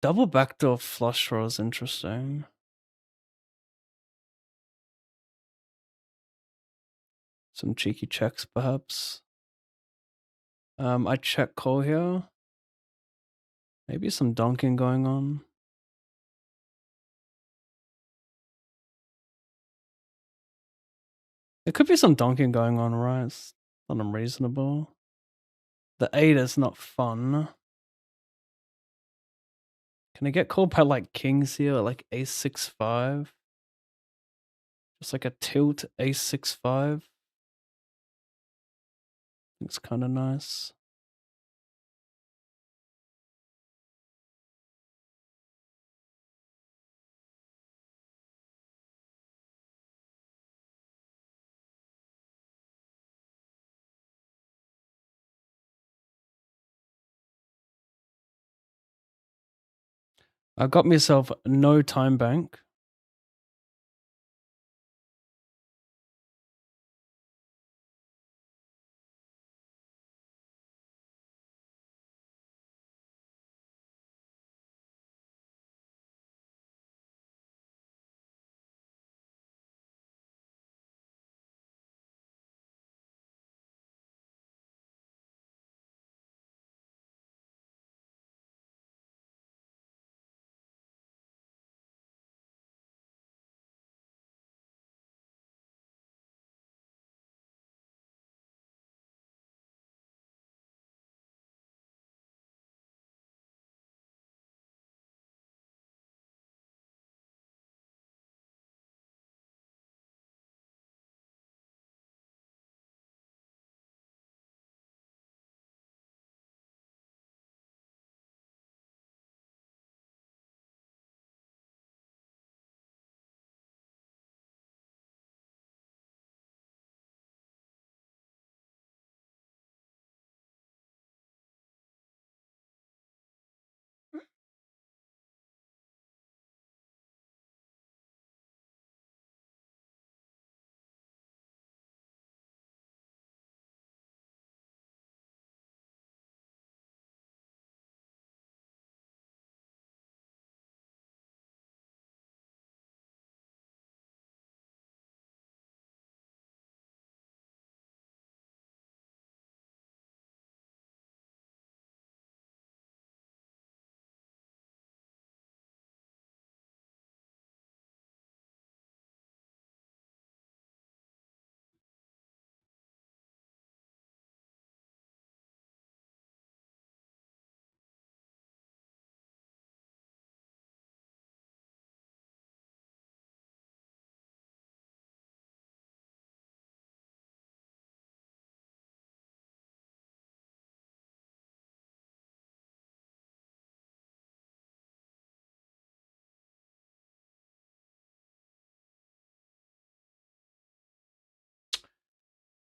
Double backdoor flush draw is interesting. Some cheeky checks, perhaps. I check call here. Maybe some donking going on. There could be some donking going on, right? It's not unreasonable. The 8 is not fun. Can I get called by like kings here, like ace 6-5? Just like a tilt ace 6-5. It's kind of nice. I got myself no time bank.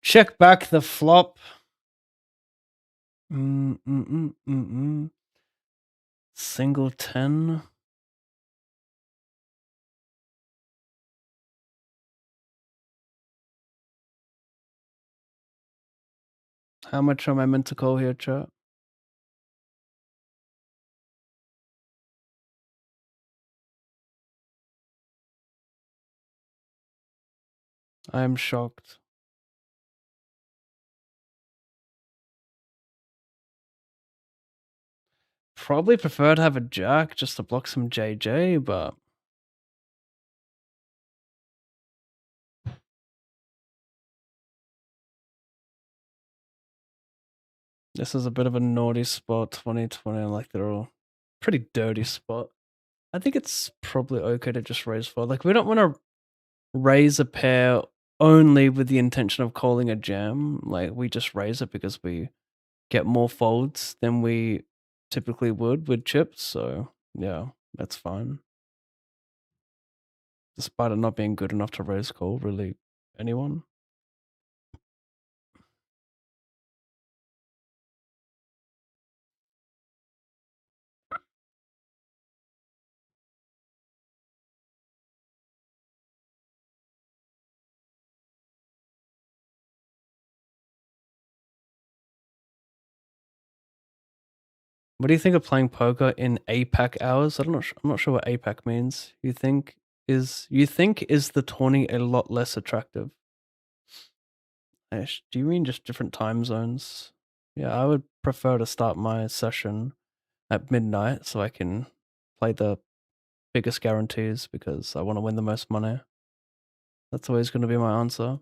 Check back the flop. Single 10. How much am I meant to call here, chat? I am shocked. Probably prefer to have a jack just to block some JJ, but this is a bit of a naughty spot. 2020, like they're all pretty dirty spot. I think it's probably okay to just raise four. Like we don't want to raise a pair only with the intention of calling a jam. Like we just raise it because we get more folds than we typically would with chips. So yeah, that's fine. Despite it not being good enough to raise call, really, anyone. What do you think of playing poker in APAC hours? I'm not sure what APAC means. You think is the tourney a lot less attractive? Ash, do you mean just different time zones? Yeah, I would prefer to start my session at midnight so I can play the biggest guarantees because I want to win the most money. That's always going to be my answer.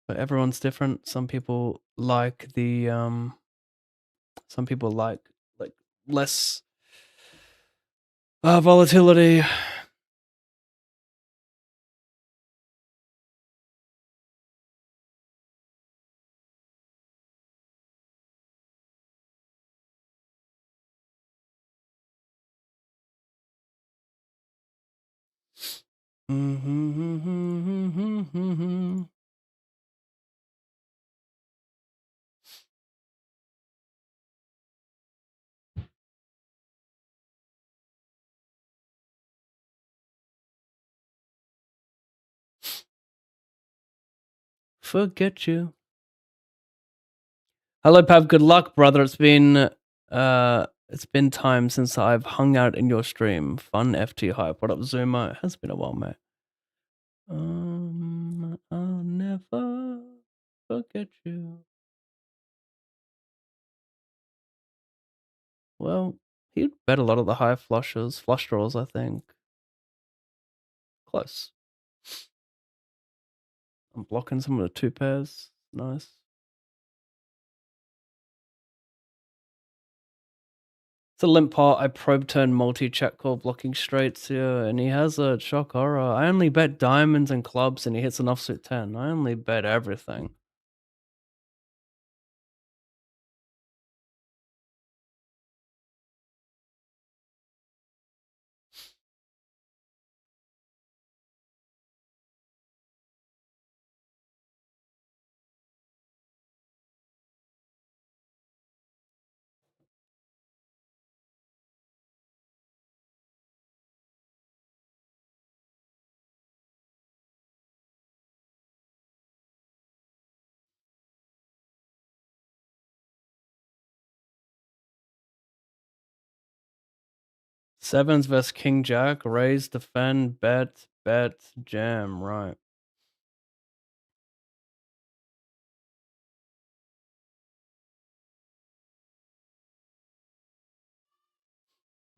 But everyone's different. Some people like the some people like less volatility. Forget you. Hello, Pav. Good luck, brother. It's been time since I've hung out in your stream. Fun FT hype. What up, Zuma? It has been a while, mate. I'll never forget you. Well, he'd bet a lot of the high flush draws, I think. Close. I'm blocking some of the 2 pairs. Nice. It's a limp pot. I probe turn multi-check call blocking straights here, and he has a shock aura. I only bet diamonds and clubs, and he hits an offsuit 10. I only bet everything. Sevens versus King Jack. Raise, defend, bet, jam. Right.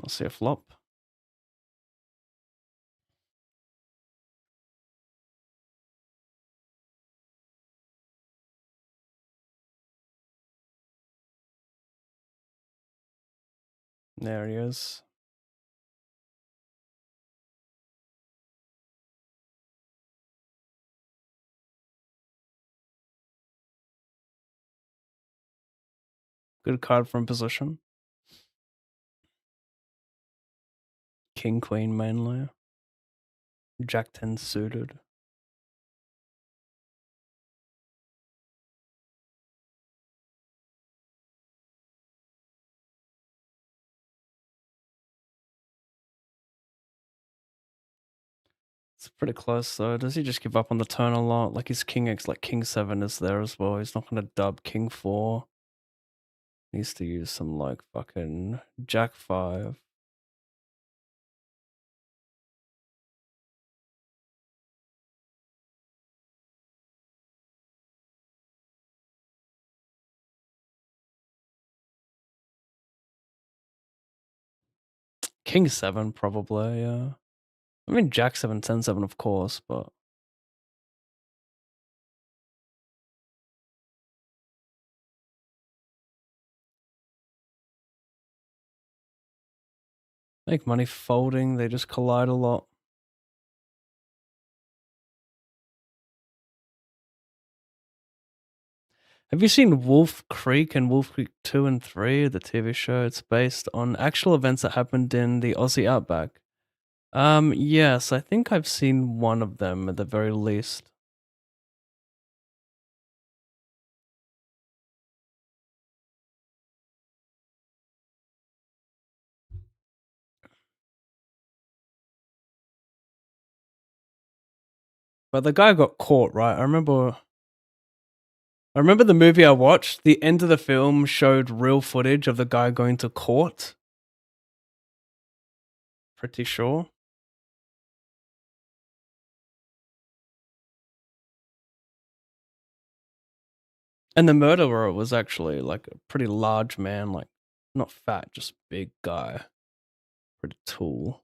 I'll see a flop. There he is. Good card from position. King, queen mainly. Jack 10 suited. It's pretty close though. Does he just give up on the turn a lot? Like his King X, like King 7 is there as well. He's not gonna dub King 4. Needs to use some like fucking Jack 5. King 7 probably, yeah. I mean Jack 7, 10 7 of course, but make money folding, they just collide a lot. Have you seen Wolf Creek and Wolf Creek 2 and 3, the TV show? It's based on actual events that happened in the Aussie outback. Yes, I think I've seen one of them at the very least. But the guy got caught, right? I remember the movie I watched. The end of the film showed real footage of the guy going to court. Pretty sure. And the murderer was actually like a pretty large man, like not fat, just big guy. Pretty tall.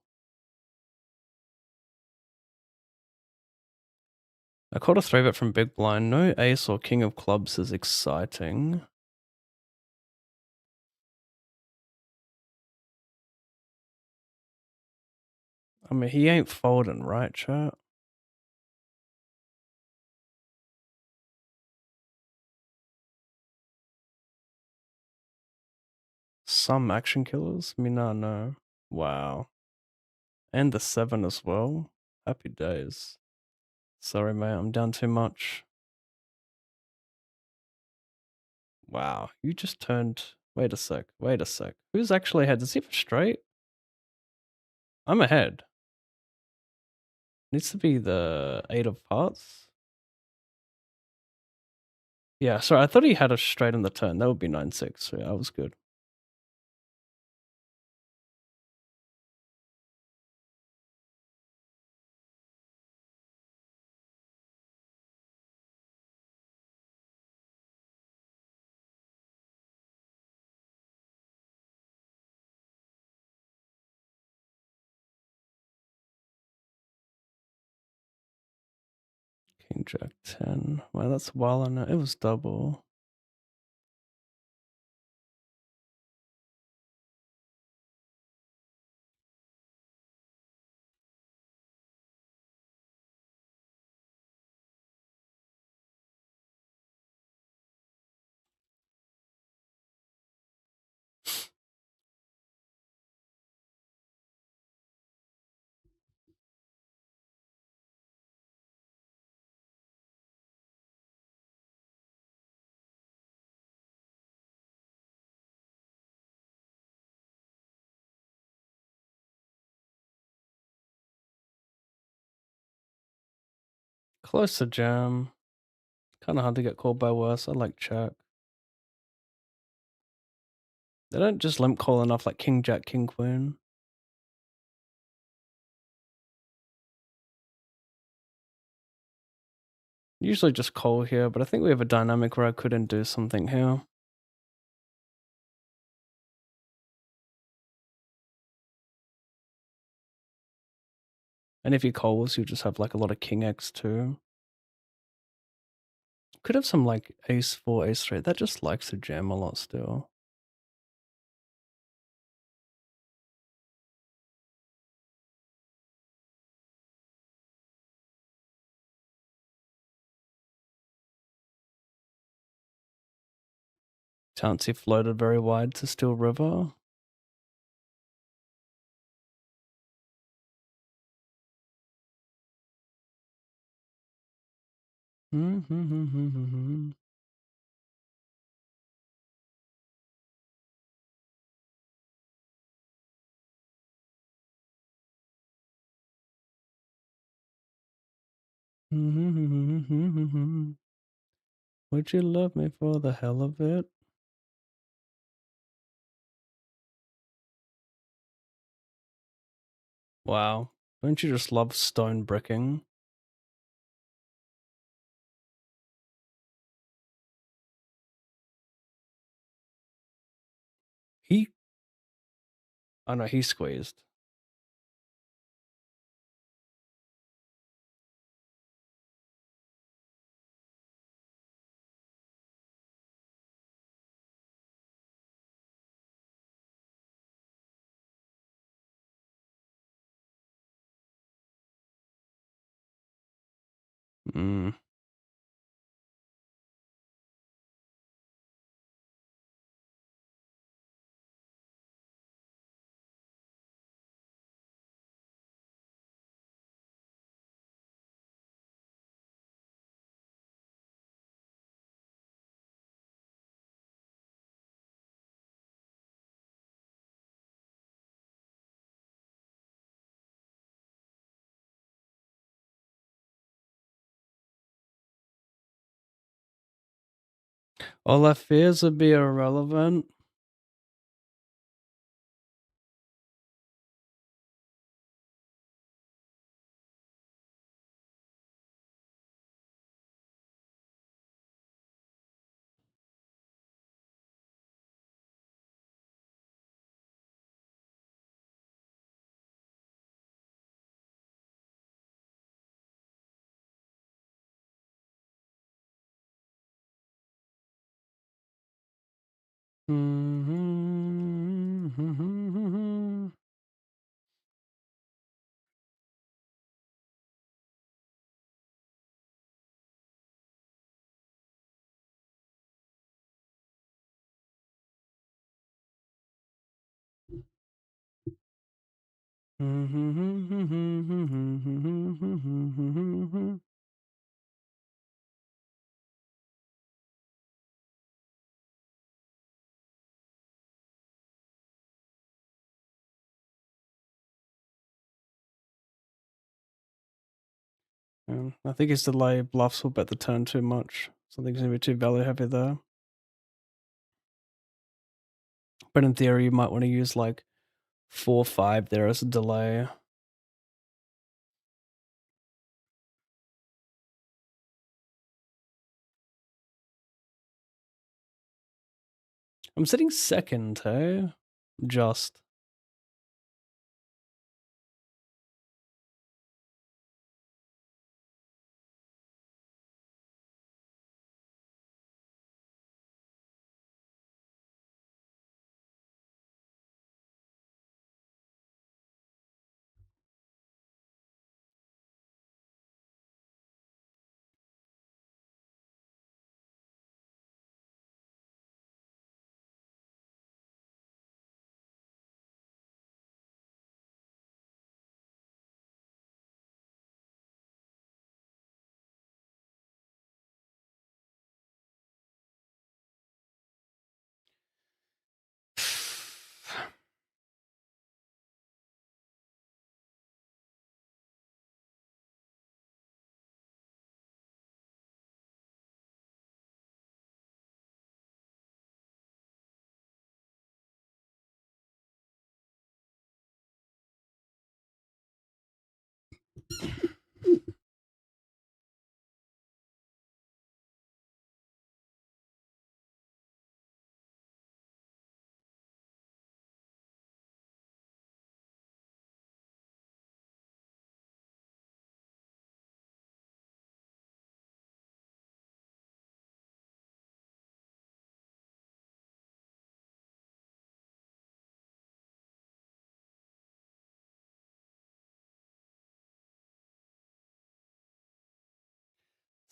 I caught a 3-bet from big blind. No ace or king of clubs is exciting. I mean, he ain't folding, right, chat? Some action killers? No. Wow. And the 7 as well. Happy days. Sorry, mate, I'm down too much. Wow, you just turned... Wait a sec. Who's actually ahead? Is he for straight? I'm ahead. Needs to be the 8 of hearts. Yeah, sorry, I thought he had a straight on the turn. That would be 9-6. So yeah, I was good. King Jack 10. Well, that's well enough. It was double. Close to jam. Kind of hard to get called by worse. I like check. They don't just limp call enough like King Jack, King Queen. Usually just call here, but I think we have a dynamic where I couldn't do something here. And if he calls, you just have like a lot of King X too. Could have some like Ace 4, Ace 3. That just likes to jam a lot still. Chansey floated very wide to Steel River. Would you love me for the hell of it? Wow. Don't you just love stone bricking? Oh no, he squeezed. Mm. All our fears would be irrelevant. I think his delay bluffs will bet the turn too much. Something's gonna be too value heavy there. But in theory, you might want to use like 4-5 there as a delay. I'm sitting second, hey? Just.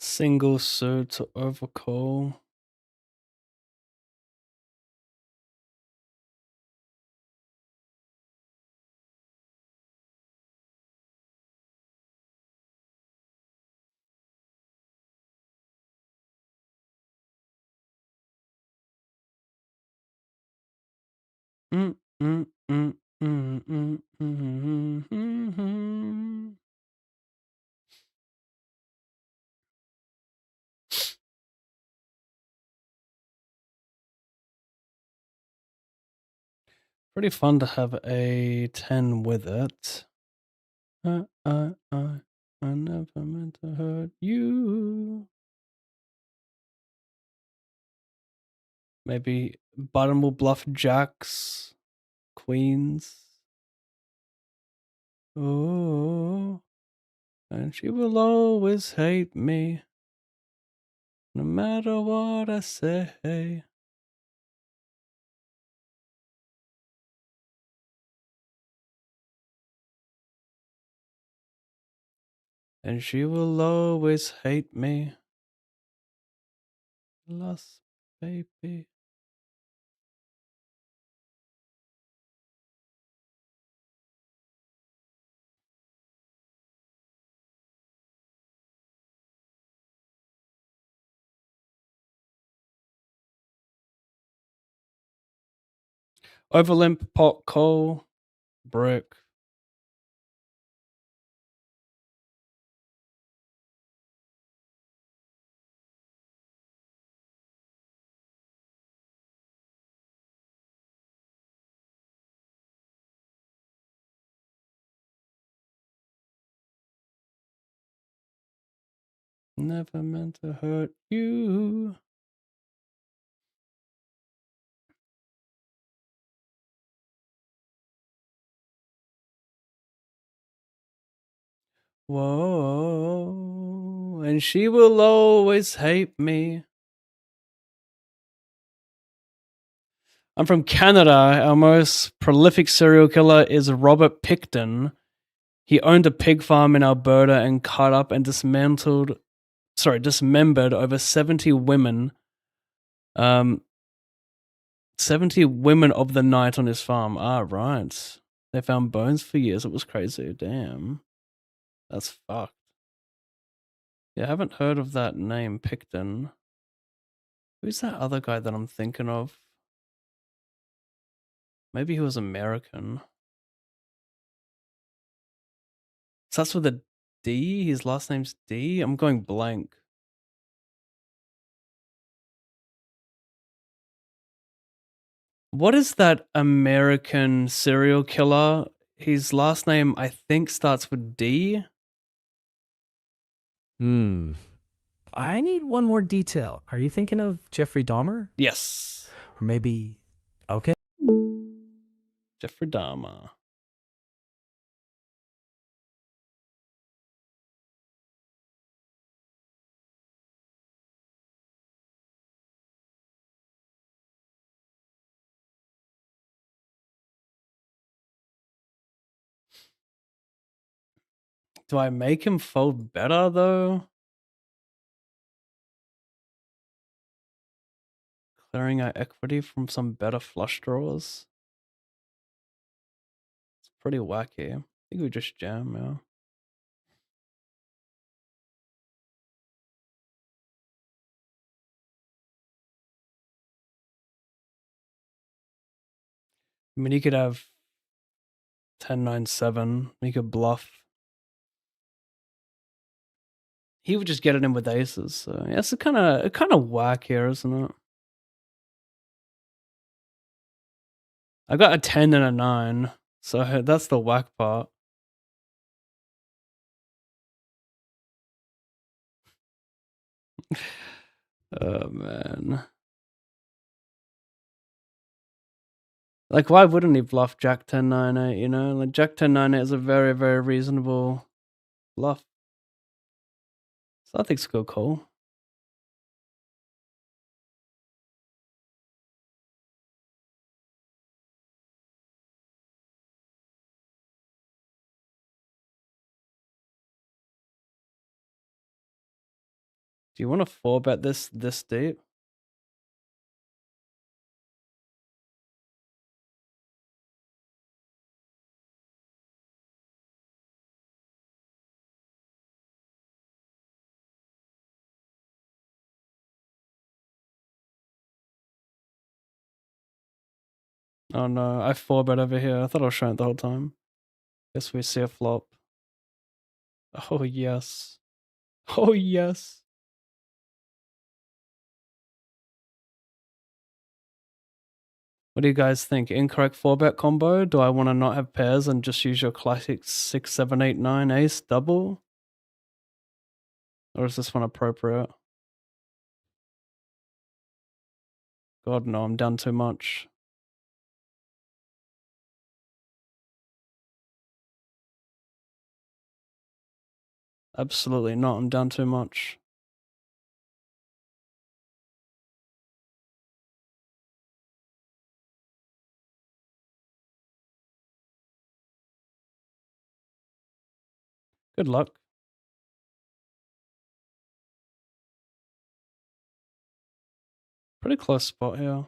Single suit to overcall. Mm, mm, mm, mm, mm, mm, mm, mm. Pretty fun to have a 10 with it. I never meant to hurt you. Maybe bottom will bluff jacks, queens. Oh, and she will always hate me, no matter what I say. And she will always hate me. Lost baby. Overlimp, pot, coal, brick. Never meant to hurt you. Whoa, and she will always hate me. I'm from Canada. Our most prolific serial killer is Robert Picton. He owned a pig farm in Alberta and cut up and dismembered over 70 women. 70 women of the night on his farm. Ah, right. They found bones for years. It was crazy. Damn. That's fucked. Yeah, I haven't heard of that name, Picton. Who's that other guy that I'm thinking of? Maybe he was American. Starts with a D? His last name's D? I'm going blank. What is that American serial killer? His last name, I think, starts with D. I need one more detail. Are you thinking of Jeffrey Dahmer? Yes. Or maybe... Okay. Jeffrey Dahmer. Do I make him fold better, though? Clearing our equity from some better flush draws? It's pretty wacky. I think we just jam, yeah. I mean, he could have 10-9-7. He could bluff. He would just get it in with aces. So yeah, it's kind of whack here, isn't it? I got a 10 and a 9, so that's the whack part. Oh man. Like, why wouldn't he bluff Jack 10-9-8, you know? Like, Jack 10-9-8 is a very, very reasonable bluff. So I think it's a good call. Do you want to 4-bet this deep? Oh no, I 4-bet over here. I thought I was showing it the whole time. Guess we see a flop. Oh yes. Oh yes. What do you guys think? Incorrect 4-bet combo? Do I want to not have pairs and just use your classic 6, 7, 8, 9 ace double? Or is this one appropriate? God no, I'm down too much. Absolutely not, I'm down too much. Good luck. Pretty close spot here.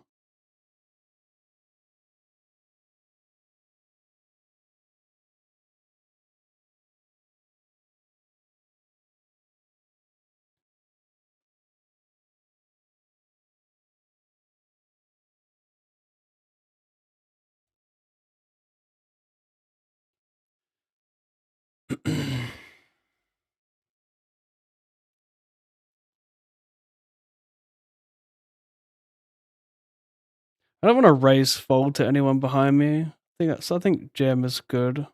I don't want to raise fold to anyone behind me. I think jam is good.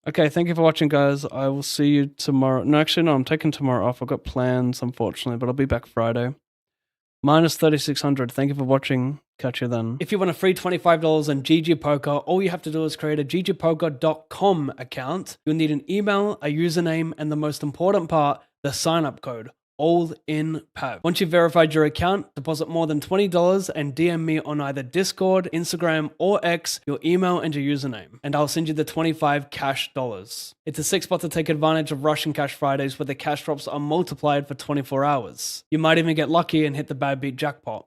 Okay, thank you for watching, guys. I will see you tomorrow. No, actually, no, I'm taking tomorrow off. I've got plans, unfortunately, but I'll be back Friday. Minus 3,600. Thank you for watching. Catch you then. If you want a free $25 on GG Poker, all you have to do is create a ggpoker.com account. You'll need an email, a username, and the most important part, the sign-up code. ALLINPAV. Once you've verified your account, deposit more than $20 and DM me on either Discord, Instagram, or X your email and your username, and I'll send you the 25 cash dollars. It's a sick spot to take advantage of Russian Cash Fridays where the cash drops are multiplied for 24 hours. You might even get lucky and hit the bad beat jackpot.